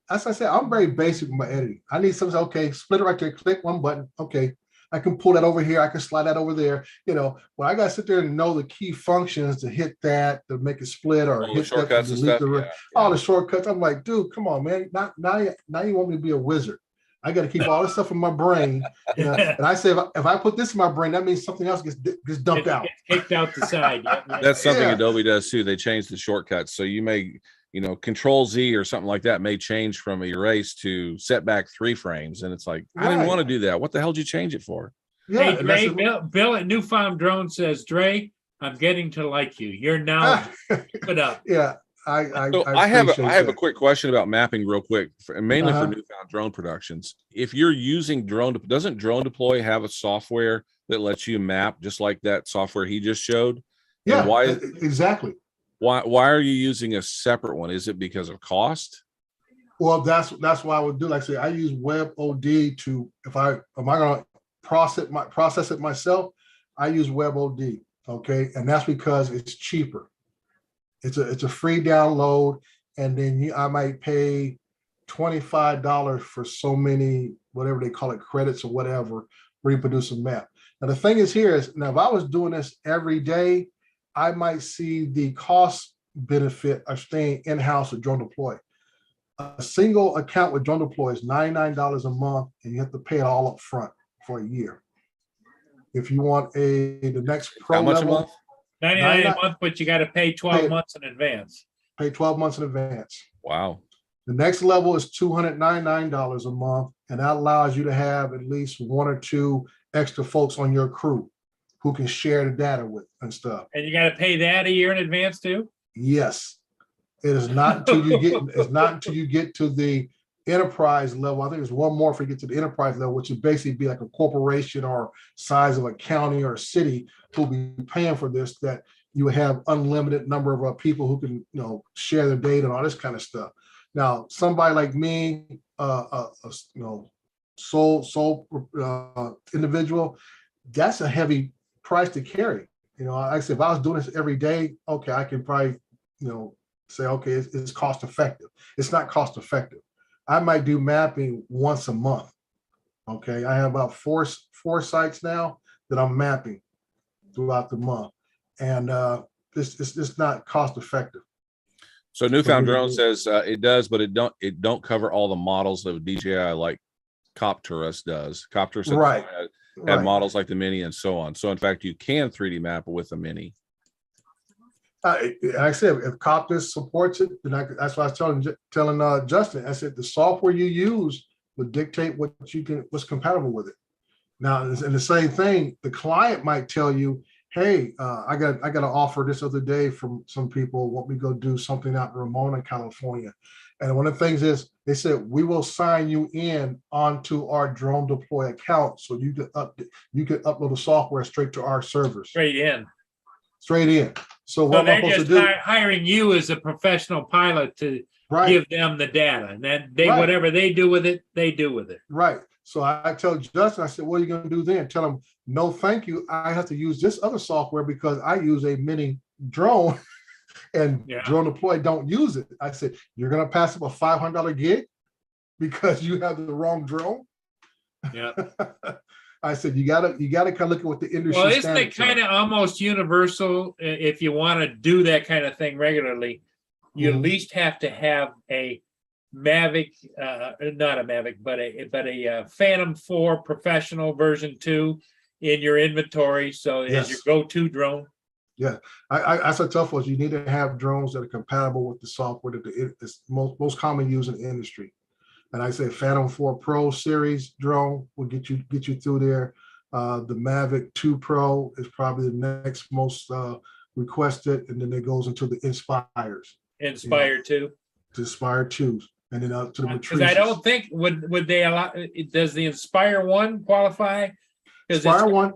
As I said, I'm very basic with my editing. I need something. Okay, split it right there. Click one button. Okay, I can pull that over here. I can slide that over there. You know, when I got to sit there and know the key functions to hit that, to make it split, or All the hit that to shortcuts and delete stuff, all the shortcuts. I'm like, dude, come on, man. Now you want me to be a wizard. I got to keep all this stuff in my brain. You know? And I say, if I put this in my brain, that means something else gets dumped out. Kicked out the side. That's something Adobe does too. They change the shortcuts. So you may, you know, Control Z or something like that may change from erase to set back 3 frames. And it's like, I didn't want to do that. What the hell did you change it for? Hey, Dre, Bill at Newfound Drone says, Dre, I'm getting to like you. You're now put up. Yeah. So I have a quick question about mapping real quick, mainly for Newfound Drone Productions. If you're using doesn't Drone Deploy have a software that lets you map just like that software he just showed? Yeah, and why exactly. Why are you using a separate one? Is it because of cost? Well, that's why I would do. Like I say, I use WebOD to am I going to process it myself? I use WebOD. Okay, and that's because it's cheaper. It's a free download, and then I might pay $25 for so many, whatever they call it, credits or whatever, reproduce a map. Now the thing is here is, now if I was doing this every day, I might see the cost benefit of staying in-house with Drone Deploy. A single account with Drone Deploy is $99 a month, and you have to pay it all up front for a year. If you want the next pro How much level, a month? 99 a month, but you got to pay 12 months in advance. Pay 12 months in advance. Wow. The next level is $299 a month, and that allows you to have at least 1 or 2 extra folks on your crew who can share the data with and stuff. And you got to pay that a year in advance too? Yes. It is not until you get to the enterprise level. I think there's one more if you get to the enterprise level, which would basically be like a corporation or size of a county or a city who'll be paying for this, that you would have unlimited number of people who can, you know, share their data and all this kind of stuff. Now, somebody like me, sole individual, that's a heavy price to carry. You know, like I said, if I was doing this every day, okay, I can probably, you know, say, okay, it's cost effective. It's not cost effective. I might do mapping once a month. Okay, I have about four sites now that I'm mapping throughout the month, and it's just not cost effective. So Newfound Drone says it does, but it don't cover all the models of DJI like Copterus does. Copterus Right. had models like the Mini and so on. So in fact, you can 3D map with a Mini. Like I said, if Copterus supports it, then that's what I was telling Justin. I said the software you use would dictate what's compatible with it. Now, and the same thing, the client might tell you, hey, I got an offer this other day from some people want me to go do something out in Ramona, California. And one of the things is they said, we will sign you in onto our Drone Deploy account so you can upload the software straight to our servers. Straight in. So what am I they're supposed just to do? hiring you as a professional pilot to Right. give them the data. And then Right. whatever they do with it, they do with it. Right. So I tell Justin, I said, what are you going to do then? Tell him, no, thank you. I have to use this other software because I use a mini drone and Drone Deploy don't use it. I said, you're going to pass up a $500 gig because you have the wrong drone? Yeah. I said, you gotta kind of look at what the industry. Well, isn't it kind of almost universal if you want to do that kind of thing regularly? You at least have to have a Mavic, not a Mavic, but a Phantom 4 Professional version 2 in your inventory. So as your go-to drone. Yeah, I said tell folks you need to have drones that are compatible with the software that is most commonly used in the industry. And I say Phantom 4 Pro series drone will get you through there. The Mavic 2 Pro is probably the next most requested, and then it goes into the Inspires. Inspire 2. To Inspire 2s, and then to the Because I don't think would they allow? Does the Inspire 1 qualify? Inspire 1,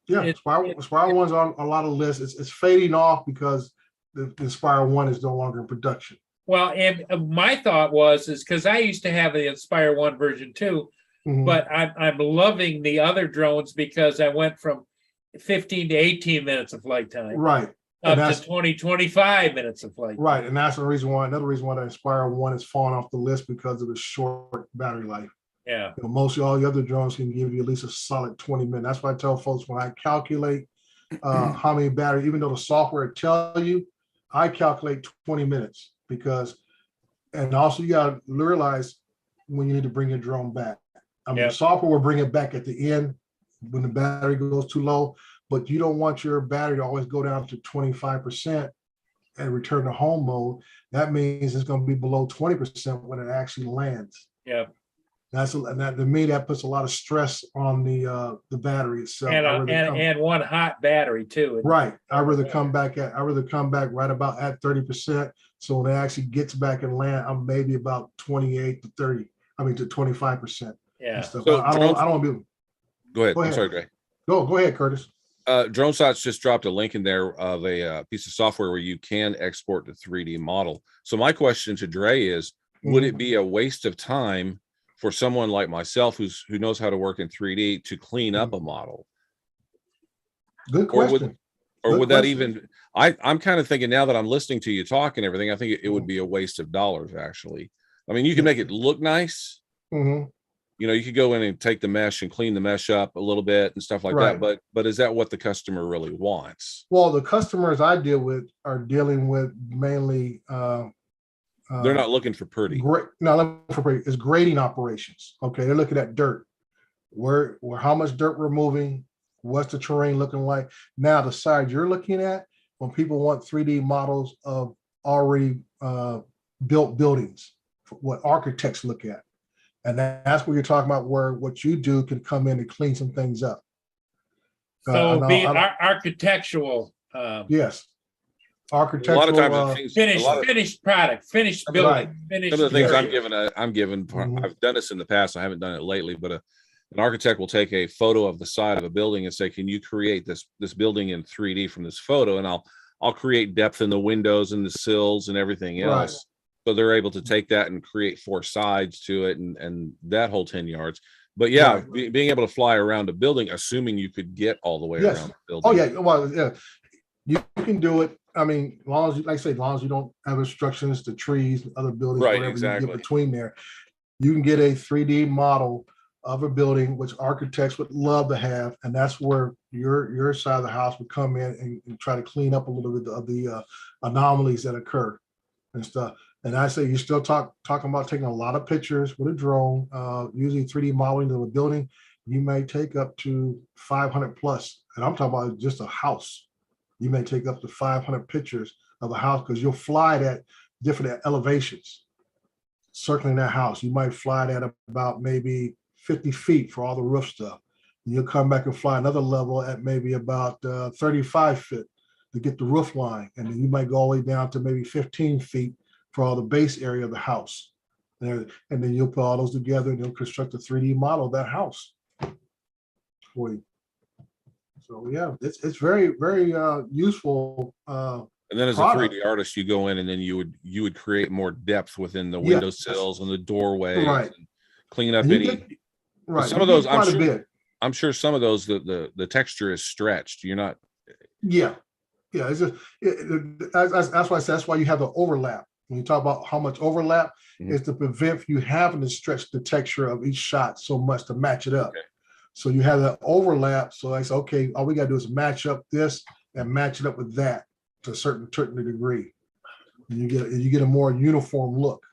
yeah, Inspire 1's on a lot of lists. It's fading off because the Inspire 1 is no longer in production. Well, and my thought is because I used to have the Inspire 1 version 2, but I'm loving the other drones because I went from 15 to 18 minutes of flight time. Right. Up to 25 minutes of flight. Right. And that's another reason why the Inspire 1 is falling off the list because of the short battery life. Yeah. Most of all the other drones can give you at least a solid 20 minutes. That's why I tell folks when I calculate how many battery, even though the software tell you, I calculate 20 minutes because, and also you got to realize when you need to bring your drone back. I mean, the software will bring it back at the end when the battery goes too low, but you don't want your battery to always go down to 25% and return to home mode. That means it's going to be below 20% when it actually lands. Yeah. And that to me, that puts a lot of stress on the battery itself. And one hot battery too. Right. I'd rather come back right about at 30%. So when it actually gets back and land, I'm maybe about 28 to 30. I mean to 25%. Yeah. So So I don't want to be. Go ahead. Go I'm ahead. sorry, Dre. Go ahead, Curtis. DroneShots just dropped a link in there of a piece of software where you can export the 3D model. So my question to Dre is, would it be a waste of time for someone like myself who knows how to work in 3D to clean up a model? Good question. Or would that even, I'm kind of thinking now that I'm listening to you talk and everything, I think it would be a waste of dollars, actually. I mean, you can make it look nice. You know, you could go in and take the mesh and clean the mesh up a little bit and stuff like that. But is that what the customer really wants? Well, the customers I deal with are dealing with mainly they're not looking for pretty. It's grading operations. Okay, they're looking at dirt. Where how much dirt we're moving, what's the terrain looking like. Now the side you're looking at, when people want 3D models of already built buildings, what architects look at. And that's what you're talking about, where what you do can come in and clean some things up. So architectural. Yes. Architectural. A lot of times, finished product, finished building. Finished some of the things area. I'm given. I've done this in the past. I haven't done it lately, but an architect will take a photo of the side of a building and say, "Can you create this building in 3D from this photo?" And I'll create depth in the windows and the sills and everything else. Right. So they're able to take that and create 4 sides to it and that whole 10 yards. But yeah, being able to fly around a building, assuming you could get all the way around the building. Oh yeah, well, yeah, you can do it. I mean, as long as you, like I say, as long as you don't have obstructions to trees, other buildings, whatever you get between there, you can get a 3D model of a building, which architects would love to have, and that's where your side of the house would come in and try to clean up a little bit of the anomalies that occur and stuff. And I say you're still talking about taking a lot of pictures with a drone, using 3D modeling of a building. You may take up to 500 plus, and I'm talking about just a house. You may take up to 500 pictures of a house because you'll fly it at different elevations, circling that house. You might fly it at about maybe 50 feet for all the roof stuff. And you'll come back and fly another level at maybe about 35 feet to get the roof line. And then you might go all the way down to maybe 15 feet for all the base area of the house. And then you'll put all those together and you'll construct a 3D model of that house for you. So yeah, it's very, very useful. And then as a 3D artist, you go in and then you would create more depth within the window sills and the doorways, and clean up any. Some of those, I'm sure some of those the texture is stretched. You're not. Yeah. It's just that's why I said that's why you have the overlap. When you talk about how much overlap, is to prevent you having to stretch the texture of each shot so much to match it up. So you have that overlap. So I say, okay, all we got to do is match up this and match it up with that to a certain degree. And you get a more uniform look.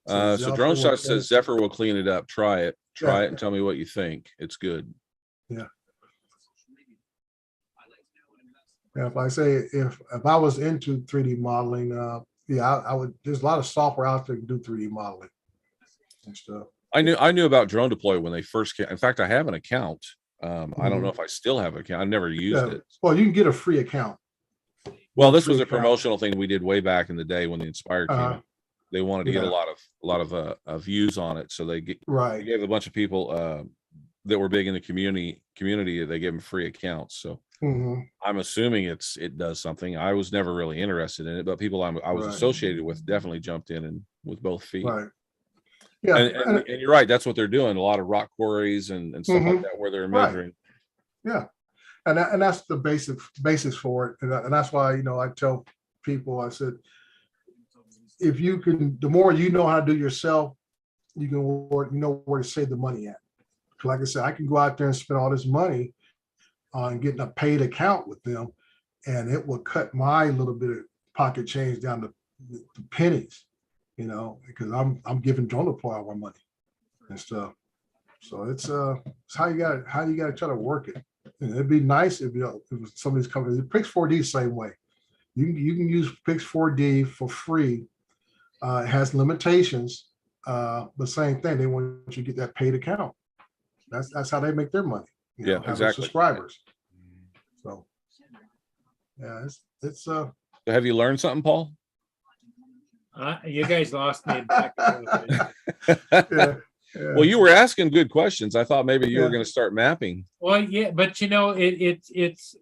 So DroneShot says Zephyr will clean it up. Try it and tell me what you think. It's good. Yeah. Yeah, if I say if I was into 3D modeling, yeah, I would. There's a lot of software out there to do 3D modeling and stuff. I knew about Drone Deploy when they first came. In fact, I have an account. I don't know if I still have an account. I've never used Yeah. it. Well, you can get a free account. Well, this was Free a account. promotional thing we did way back in the day when the Inspired came out. They wanted to get a Yeah. lot of views on it, so they Right. gave a bunch of people that were big in the community. They gave them free accounts. So Mhm. I'm assuming it does something. I was never really interested in it, but people I was Right. associated with definitely jumped in and with both feet. Right. Yeah. And you're right. That's what they're doing. A lot of rock quarries and stuff like Mhm. that where they're Right. measuring. Yeah. And that's the basis for it. And that's why, I tell people, I said, if you can, the more you know how to do yourself, you know where to save the money at. Like I said, I can go out there and spend all this money on getting a paid account with them, and it will cut my little bit of pocket change down to pennies, because I'm giving Drone Deploy all my money and stuff. So it's how you got to try to work it. It'd be nice if some of these companies, Pix4D same way. You can use Pix4D for free. It has limitations, but same thing. They want you to get that paid account. That's how they make their money. Yeah, having exactly. Subscribers. So yeah, it's So have you learned something, Paul? You guys lost me. Back yeah. Well, you were asking good questions. I thought maybe you were Yeah. going to start mapping. Well, yeah, but it's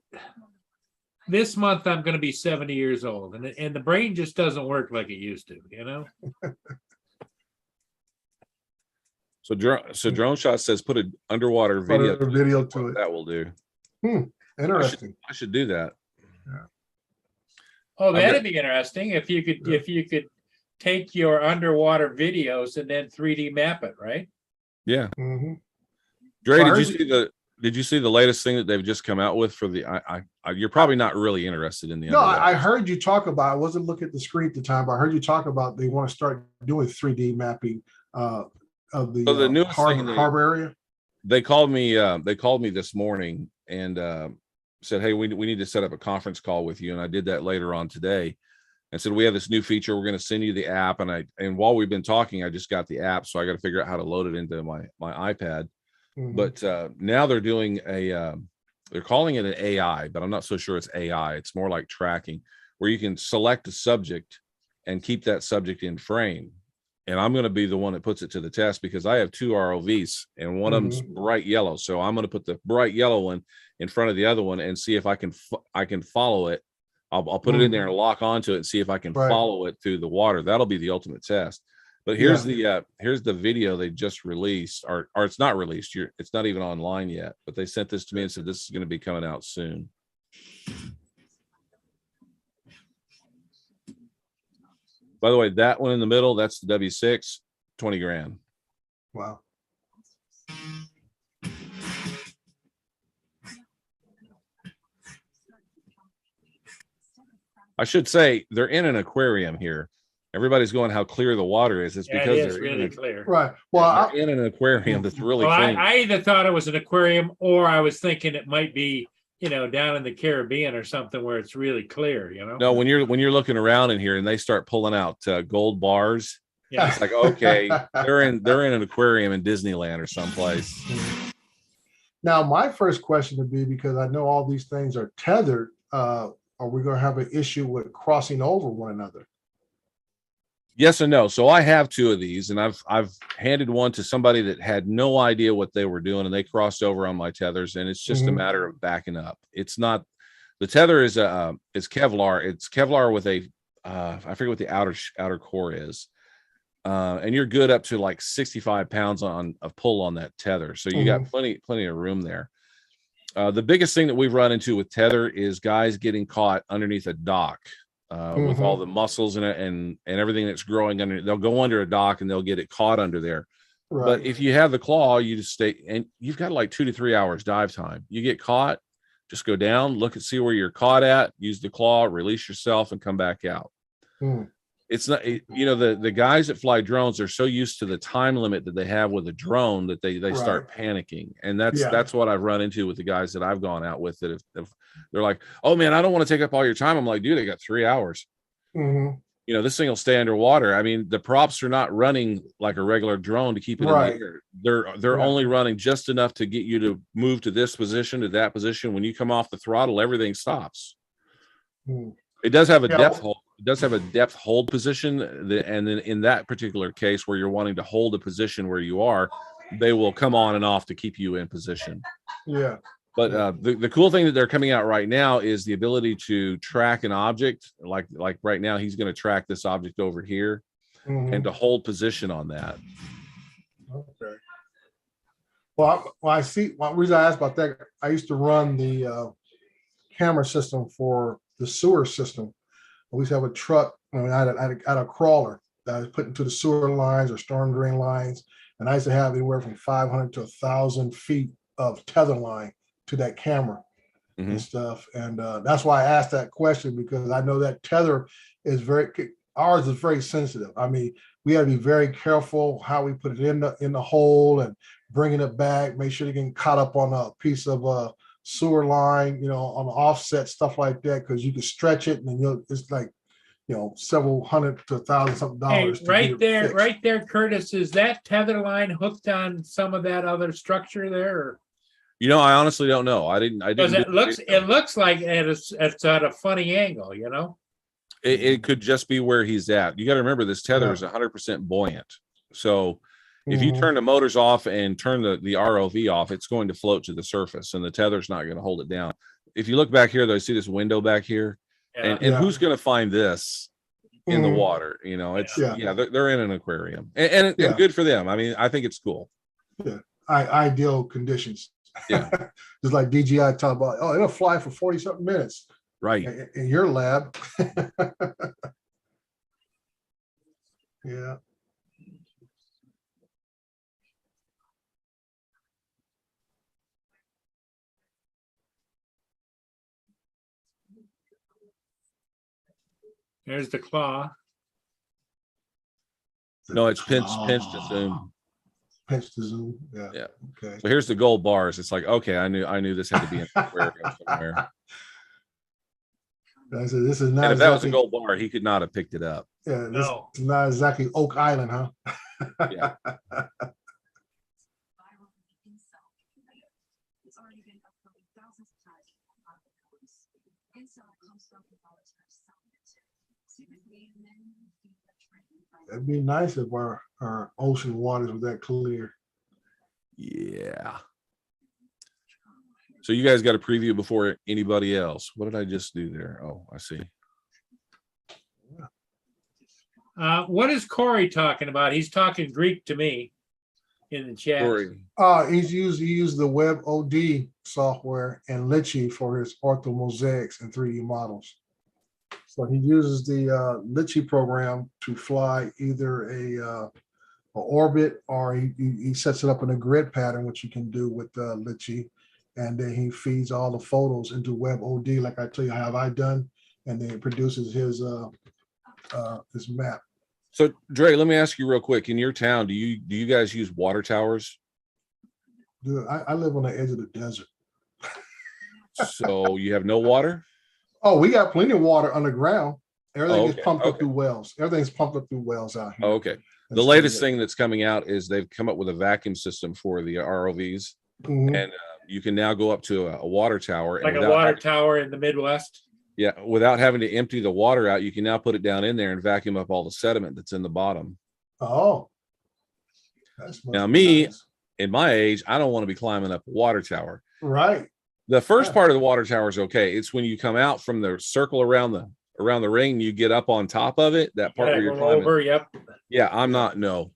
this month I'm going to be 70 years old, and the brain just doesn't work like it used to. So Drone Shot says put an underwater video. Put a video to it. That will do. Interesting. I should do that. Oh, I'm that'd gonna- be interesting if you could take your underwater videos and then 3D map it, right? Yeah. Mhm. Dre, Well, I did you see the latest thing that they've just come out with for the you're probably not really interested in the No, underwater. I heard you talk about. I wasn't looking at the screen at the time, but I heard you talk about they want to start doing 3D mapping of the, So the newest thing harbor area. They called me this morning and said, hey, we need to set up a conference call with you. And I did that later on today and said, we have this new feature. We're going to send you the app. And while we've been talking, I just got the app. So I got to figure out how to load it into my iPad. Mhm. But now they're doing they're calling it an AI, but I'm not so sure it's AI. It's more like tracking, where you can select a subject and keep that subject in frame. And I'm going to be the one that puts it to the test because I have two ROVs and one of them's bright yellow. So I'm going to put the bright yellow one in front of the other one and see if I can follow it. I'll put it in there and lock onto it and see if I can Right. follow it through the water. That'll be the ultimate test. But here's the video they just released, or it's not released. It's not even online yet. But they sent this to me and said this is going to be coming out soon. By the way, that one in the middle, that's the W6, 20 grand. Wow. I should say they're in an aquarium here. Everybody's going how clear the water is. It's Yeah, because it is they're really in clear. Right. Well, they're in an aquarium that's really Well, clean. I either thought it was an aquarium or I was thinking it might be, down in the Caribbean or something where it's really clear, No, when you're looking around in here and they start pulling out gold bars, Yeah. it's like, okay, they're in an aquarium in Disneyland or someplace. Now, my first question would be, because I know all these things are tethered, are we going to have an issue with crossing over one another? Yes and no. So I have two of these, and I've handed one to somebody that had no idea what they were doing, and they crossed over on my tethers, and it's just a matter of backing up. It's not the tether is Kevlar. It's Kevlar with a I forget what the outer core is, and you're good up to like 65 pounds of pull on that tether. So you got plenty of room there. The biggest thing that we've run into with tether is guys getting caught underneath a dock. With all the muscles and everything that's growing under, they'll go under a dock and they'll get it caught under there. Right. But if you have the claw, you just stay, and you've got like 2 to 3 hours dive time. You get caught, just go down, look and see where you're caught at, use the claw, release yourself, and come back out. it's not, you know, the guys that fly drones are so used to the time limit that they have with a drone that they start panicking. And that's what I've run into with the guys that I've gone out with, that if they're like, oh man, I don't want to take up all your time. I'm like, dude, I got 3 hours. Mhm. You know, this thing will stay underwater. I mean, the props are not running like a regular drone to keep it in the air. They're only running just enough to get you to move to this position, to that position. When you come off the throttle, everything stops. It does have a depth hold. It does have a depth hold position, and then in that particular case, where you're wanting to hold a position where you are, they will come on and off to keep you in position. Yeah. But the cool thing that they're coming out right now is the ability to track an object. Like right now, he's going to track this object over here, and to hold position on that. Okay. Well, I see. One reason I asked about that, I used to run the camera system for the sewer system. We used to have a truck. I mean, I had a crawler that I was put into the sewer lines or storm drain lines, and I used to have anywhere from 500 to 1,000 feet of tether line to that camera and stuff. And that's why I asked that question, because I know that tether is ours is very sensitive. I mean, we have to be very careful how we put it in the hole and bringing it back, make sure you get caught up on a piece of sewer line, you know, on the offset, stuff like that, because you can stretch it and then it's like, you know, several hundred to $1,000 something dollars. Hey, right there, Curtis, is that tether line hooked on some of that other structure there? Or? You know, I honestly don't know. I didn't. Because it looks like it's at a funny angle, you know. It could just be where he's at. You got to remember, this tether is 100% buoyant. So if you turn the motors off and turn the ROV off, it's going to float to the surface, and the tether's not going to hold it down. If you look back here, though, see this window back here, and who's going to find this in the water? You know, it's they're in an aquarium, and good for them. I mean, I think it's cool. Yeah, ideal conditions. Yeah, just like DJI talk about, oh, it'll fly for 40 something minutes. Right. In your lab. Yeah. There's the claw. No, it's pinch to zoom. Pinch to zoom. Yeah. Yeah. Okay. So here's the gold bars. It's like, okay, I knew this had to be in an aquarium somewhere. I said, this is not. And if that was a gold bar, he could not have picked it up. Yeah, this is not exactly Oak Island, huh? Yeah. It'd be nice if our ocean waters were that clear. Yeah. So you guys got a preview before anybody else. What did I just do there? Oh, I see. What is Corey talking about? He's talking Greek to me in the chat. Corey. He used the WebOD software and Litchi for his orthomosaics and 3D models. So he uses the Litchi program to fly either a orbit, or he sets it up in a grid pattern, which you can do with Litchi, and then he feeds all the photos into WebOD, like I tell you how I done, and then it produces his map. So Dre, let me ask you real quick. In your town, do you guys use water towers? Dude, I live on the edge of the desert. So you have no water? Oh, we got plenty of water underground. Everything is pumped up through wells. Everything's pumped up through wells out here. Oh, okay. The latest thing that's coming out is they've come up with a vacuum system for the ROVs, and you can now go up to a water tower. Like a water tower in the Midwest. Yeah, without having to empty the water out, you can now put it down in there and vacuum up all the sediment that's in the bottom. Oh. Now, me, in my age, I don't want to be climbing up a water tower. Right. The first part of the water tower is okay. It's when you come out from the circle around the ring, you get up on top of it. That part where you're climbing. Over, yep. Yeah, I'm not. Nope.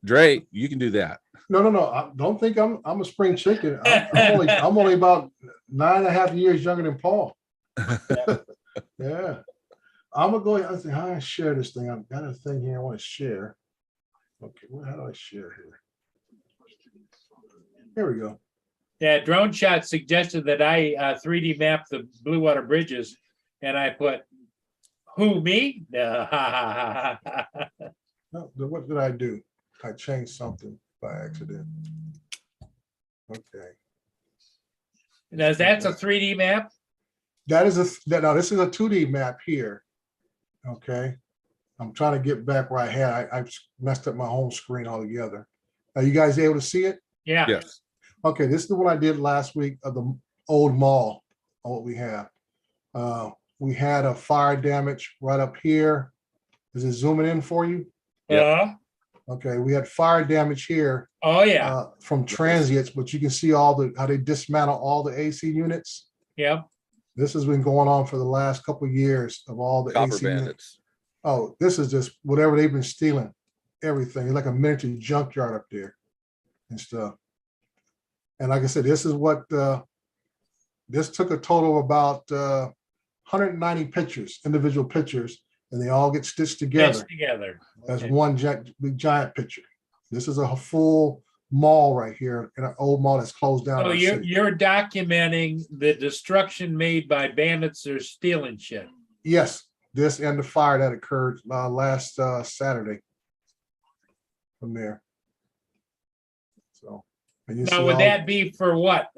Dre, you can do that. No. I don't think I'm a spring chicken. I'm only about 9.5 years younger than Paul. Yeah. I'm gonna go ahead and say, how do I share this thing? I've got a thing here I want to share. Okay, how do I share here? Here we go. Yeah, Drone Shot suggested that I 3D map the Blue Water bridges, and I put Who, me? No. No, what did I do? I changed something by accident. Okay. Now, that's a 3D map? That is now this is a 2D map here. Okay. I'm trying to get back where I had. I messed up my home screen altogether. Are you guys able to see it? Yeah. Yes. Okay, this is the one I did last week of the old mall, of what we have. We had a fire damage right up here. Is it zooming in for you? Yeah. Okay, we had fire damage here. Oh, yeah. From transients, but you can see how they dismantle all the AC units. Yep. This has been going on for the last couple of years of all the Copper AC units. bandits. Oh, this is just whatever they've been stealing, everything. It's like a miniature junkyard up there and stuff. And like I said, this is what this took a total of about 190 pictures, individual pictures, and they all get stitched together. Stitched together. As Okay. one big giant picture. This is a full mall right here, in an old mall that's closed down. So in our city. you're documenting the destruction made by bandits that are stealing shit. Yes, this and the fire that occurred last Saturday from there. So, and you see Now, would all- that be for what?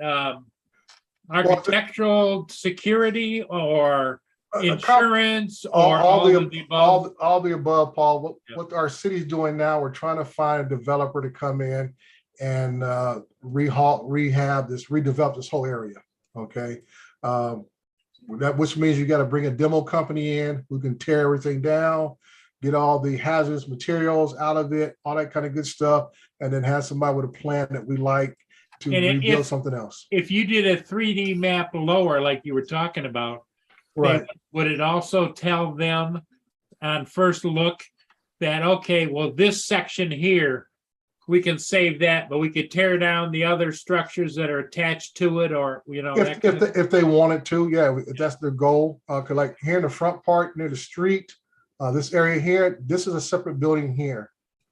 Architectural security or insurance or all of the above? all the above, Paul. What our city's doing now, we're trying to find a developer to come in and redevelop this whole area. Okay. Which means you got to bring a demo company in who can tear everything down, get all the hazardous materials out of it, all that kind of good stuff, and then have somebody with a plan that we like to And rebuild if- something else. If you did a 3D map lower, like you were talking about, Right. then would it also tell them on first look that, okay, well, this section here, we can save that, but we could tear down the other structures that are attached to it, or, you know, that kind of- If they wanted to, yeah, if that's their goal. Cause like here in the front part near the street, this area here, this is a separate building here.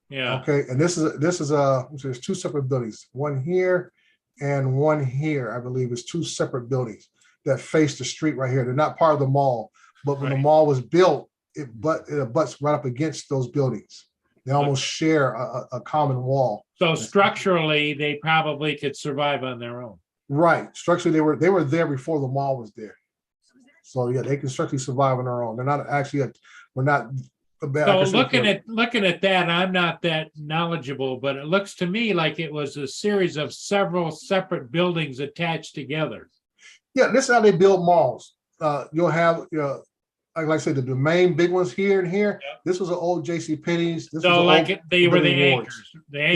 yeah. Okay, and there's two separate buildings, one here and one here, I believe is two separate buildings that face the street right here. They're not part of the mall, but when the mall was built, it butts right up against those buildings. They almost share a common wall. So structurally, they probably could survive on their own. Right, structurally, they were there before the mall was there. So yeah, they can structurally survive on their own. They're not actually, we're not. So looking at that, I'm not that knowledgeable, but it looks to me like it was a series of several separate buildings attached together. Yeah, this is how they build malls. You'll have, like I said, the main big ones here and here. This was an old J.C. Penney's. So like they were the anchors, There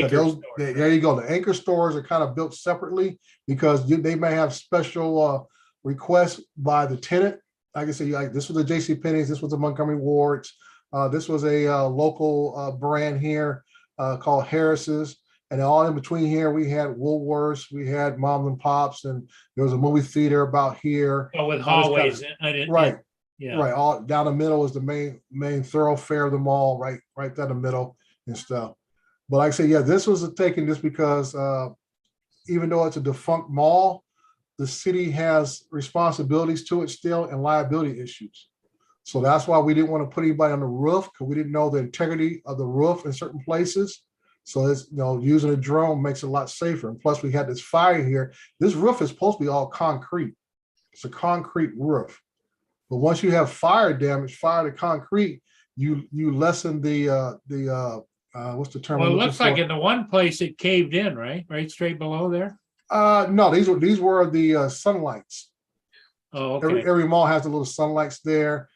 you go. The anchor stores are kind of built separately because they may have special requests by the tenant. Like I said, like this was a J.C. Penney's. This was a Montgomery Ward's. This was a local brand here called Harris's. And all in between here, we had Woolworths, we had Mom and Pops, and there was a movie theater about here. Oh, with All this hallways. right. Yeah. Right. All down the middle is the main thoroughfare of the mall, right down the middle and stuff. But like I said, yeah, this was taken just because even though it's a defunct mall, the city has responsibilities to it still and liability issues. So that's why we didn't want to put anybody on the roof because we didn't know the integrity of the roof in certain places. So it's, using a drone makes it a lot safer. And plus we had this fire here. This roof is supposed to be all concrete. It's a concrete roof. But once you have fire damage, fire to concrete, you lessen the what's the term? Well, it I'm looks looking like for? in the one place it caved in, right? Right straight below there. No, these were the sunlights. Oh, okay. Every mall has the little sunlights there.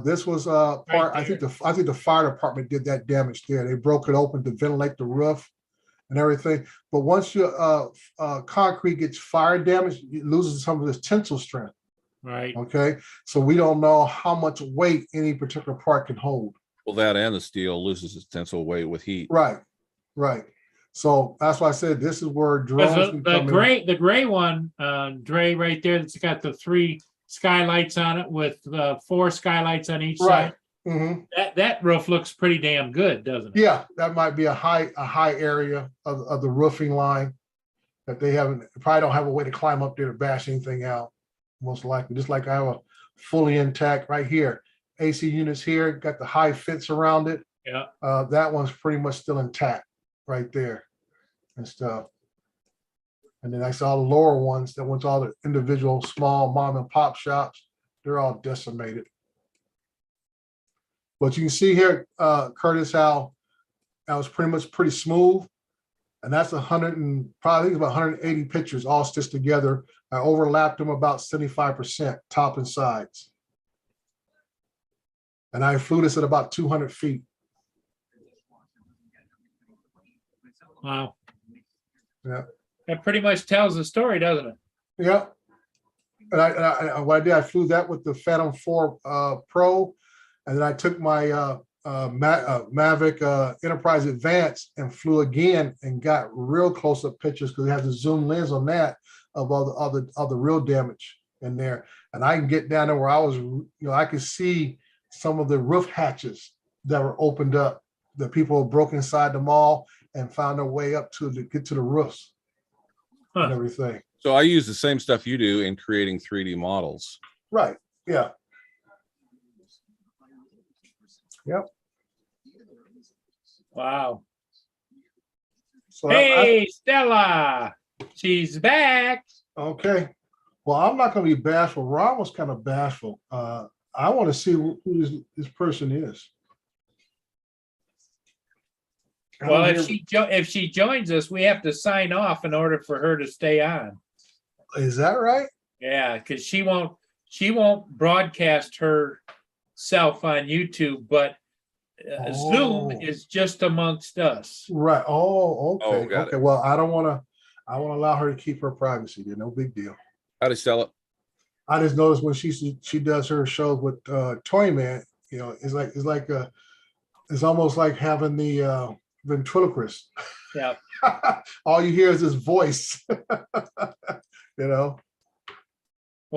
This was part. I think the fire department did that damage there. They broke it open to ventilate the roof and everything. But once your concrete gets fire damage, it loses some of its tensile strength. Right. Okay. So we don't know how much weight any particular part can hold. Well, that and the steel loses its tensile weight with heat. Right. Right. So that's why I said this is where drones can come in. The gray one, Dre, right there, that's got the 3 skylights on it with 4 skylights on each Right. side. Mhm. That roof looks pretty damn good, doesn't it? Yeah, that might be a high area of the roofing line that they probably don't have a way to climb up there to bash anything out. Most likely, just like I have a fully intact right here. AC units here, got the high fence around it. Yeah. That one's pretty much still intact right there and stuff. And then I saw the lower ones that went to all the individual small mom and pop shops. They're all decimated. But you can see here, Curtis, how that was pretty smooth. And that's 100 and probably about 180 pictures all stitched together. I overlapped them about 75% top and sides. And I flew this at about 200 feet. Wow. Yeah. That pretty much tells the story, doesn't it? Yeah. And what I did, I flew that with the Phantom 4 Pro, and then I took my Mavic Enterprise Advance and flew again and got real close-up pictures because it has a zoom lens on that of all the real damage in there. And I can get down there where I was, I could see some of the roof hatches that were opened up. The people broke inside the mall and found their way up to get to the roofs and everything. So I use the same stuff you do in creating 3D models. Right. Yeah. Yep. Wow. So hey, Stella, she's back. Okay. Well, I'm not going to be bashful. Ron was kind of bashful. I want to see who this person is. Well, if she joins us, we have to sign off in order for her to stay on. Is that right? Yeah, because she won't broadcast herself on YouTube, but Zoom is just amongst us. Right. Oh, okay. Oh, got okay. it. Well, I want to allow her to keep her privacy. There, no big deal. Howdy, Stella. I just noticed when she does her shows with Toyman, it's almost like having the ventriloquist. Yeah. All you hear is his voice. Well,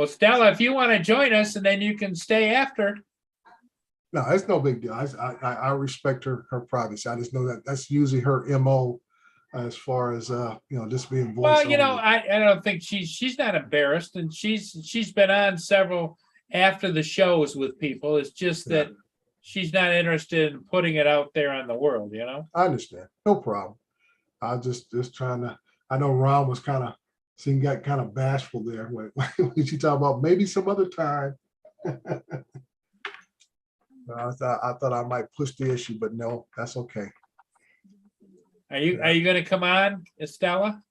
Stella, if you want to join us, and then you can stay after. No, it's no big deal. I respect her privacy. I just know that's usually her MO as far as just being voice. Well, I don't think she's not embarrassed, and she's been on several after the shows with people. It's just that she's not interested in putting it out there on the world, I understand. No problem. I just trying to. I know Ron was got kind of bashful there when she talked about maybe some other time. I thought I might push the issue, but no, that's okay. Are you going to come on, Estella?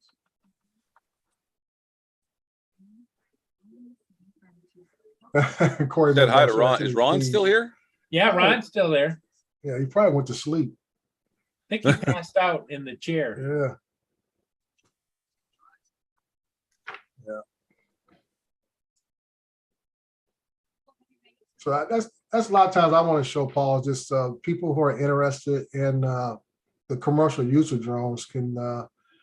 Corey said hi to Ron. Is Ron still here? Yeah, Ron's still there. Yeah, he probably went to sleep. I think he passed out in the chair. Yeah. Yeah. So that's a lot of times I want to show Paul just people who are interested in the commercial use of drones can.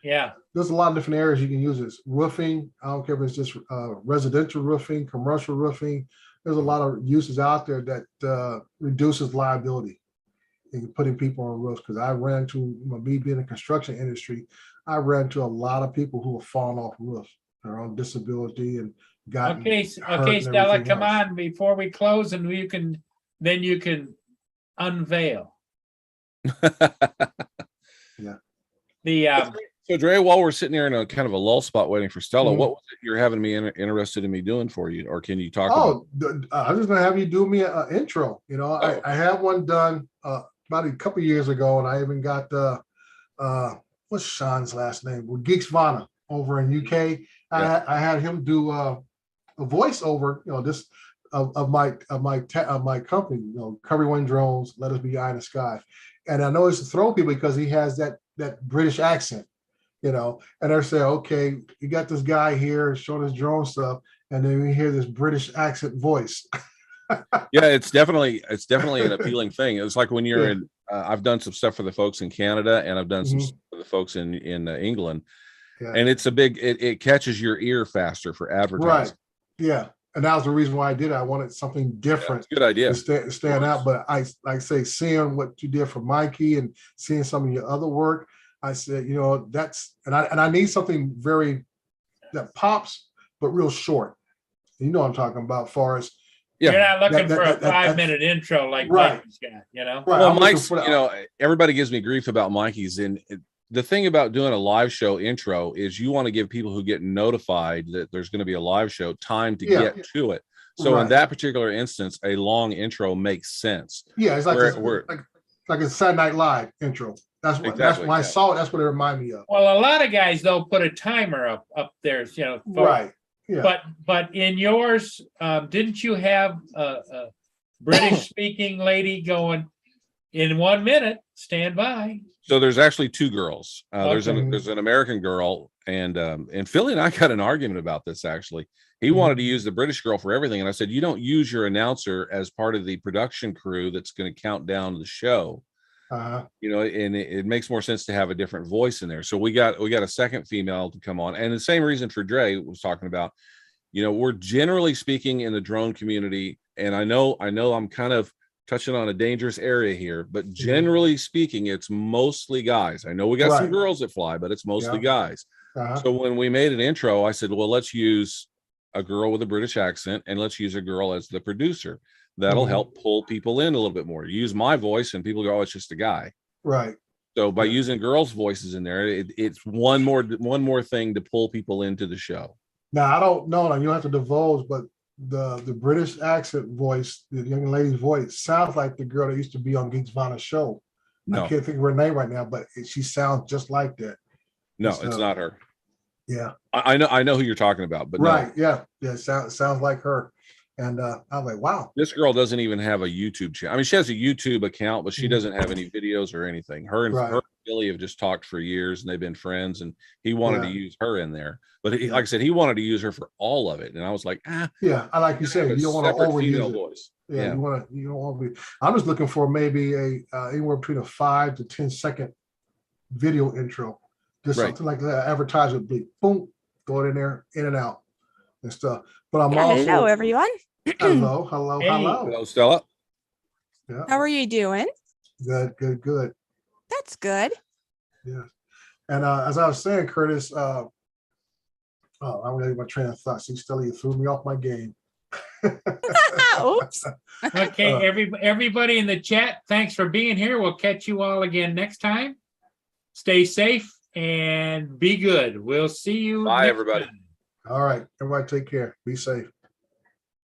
There's a lot of different areas you can use this. Roofing. I don't care if it's just residential roofing, commercial roofing. There's a lot of uses out there that reduces liability in putting people on roofs. Because I ran into me being in the construction industry, I ran into a lot of people who have fallen off roofs. They're on disability and got Okay, Stella, come on before we close, and you can unveil. Yeah. So Dre, while we're sitting here in a kind of a lull spot waiting for Stella, what was it you're having me interested in me doing for you, or can you talk about? I'm just gonna have you do me an intro. I had one done about a couple of years ago, and I even got what's Sean's last name? Well, Geeks Vana over in UK. I had him do a voiceover, this of my company, Cover One Drones, Let Us Be Eye in the Sky. And I know it's to throw people because he has that British accent, and they're saying, okay, you got this guy here showing his drone stuff, and then we hear this British accent voice. Yeah, it's definitely an appealing thing. It's like when you're in. I've done some stuff for the folks in Canada, and I've done some stuff for the folks in England, and it's it catches your ear faster for advertising. Right. Yeah, and that was the reason why I did it. I wanted something different. Good idea. To stand out, but I say seeing what you did for Mikey and seeing some of your other work, I said, that's and I need something very that pops, but real short. You know what I'm talking about, as far as You're not looking That- for a that- that- 5-minute intro like Right. Mikey's got, you know? Right, Well, I'm looking Mike's, for the- you know, everybody gives me grief about Mikey's. And the thing about doing a live show intro is you want to give people who get notified that there's going to be a live show time to Yeah. get to it. So in Right. that particular instance, a long intro makes sense. Yeah, it's like Where- like a Saturday Night Live intro. That's what Exactly, when I yeah. saw it, that's what it reminded me of. Well, a lot of guys though put a timer up there, you know. for- Right. Yeah. But in yours, didn't you have a British speaking lady going in 1 minute? Stand by. So there's actually two girls. There's Okay. an American girl, and Philly and I got an argument about this. Actually, he Mm-hmm. wanted to use the British girl for everything, and I said, you don't use your announcer as part of the production crew that's going to count down the show. Uh-huh. You know, and it makes more sense to have a different voice in there. So we got a second female to come on, and the same reason for Dre was talking about. You know, we're generally speaking in the drone community, and I know I'm kind of touching on a dangerous area here, but generally speaking, it's mostly guys. I know we got some Right. girls that fly, but it's mostly Yeah. guys. Uh-huh. So when we made an intro, I said, well, let's use a girl with a British accent and let's use a girl as the producer. That'll Mhm. help pull people in a little bit more. Use my voice and people go, oh, it's just a guy. Right. So by using girls' voices in there, it's one more thing to pull people into the show. Now I don't know. Now you don't have to divulge, but the British accent voice, the young lady's voice, sounds like the girl that used to be on Geeks Vana show. No. I can't think of her name right now, but she sounds just like that. No, So, it's not her. Yeah. I know who you're talking about, but Right. no. Yeah. Sounds like her. And I was like, wow. This girl doesn't even have a YouTube channel. I mean, she has a YouTube account, but she Mhm. doesn't have any videos or anything. Her and Right. Billy have just talked for years and they've been friends, and he wanted to Yeah. use her in there. But like I said, he wanted to use her for all of it. And I was like, Yeah. I like you said, you don't want to separate overuse female it. voice. Yeah, Yeah. you don't want to be. I'm just looking for maybe a anywhere between a 5 to 10 second video intro, just Right. something like that. Advertisement, be boom, throw it in there, in and out, and stuff. But I'm Yeah, also hello, everyone. hello, Hey. hello. Hello, Stella. Yeah, How are you doing? good. That's good. Yeah, and as I was saying, Curtis, I'm gonna get my train of thought. See, Stella, you threw me off my game. Oops. Okay, everybody in the chat, thanks for being here. We'll catch you all again next time. Stay safe and be good. We'll see you. Bye, next everybody. time. All right, everybody, take care. Be safe.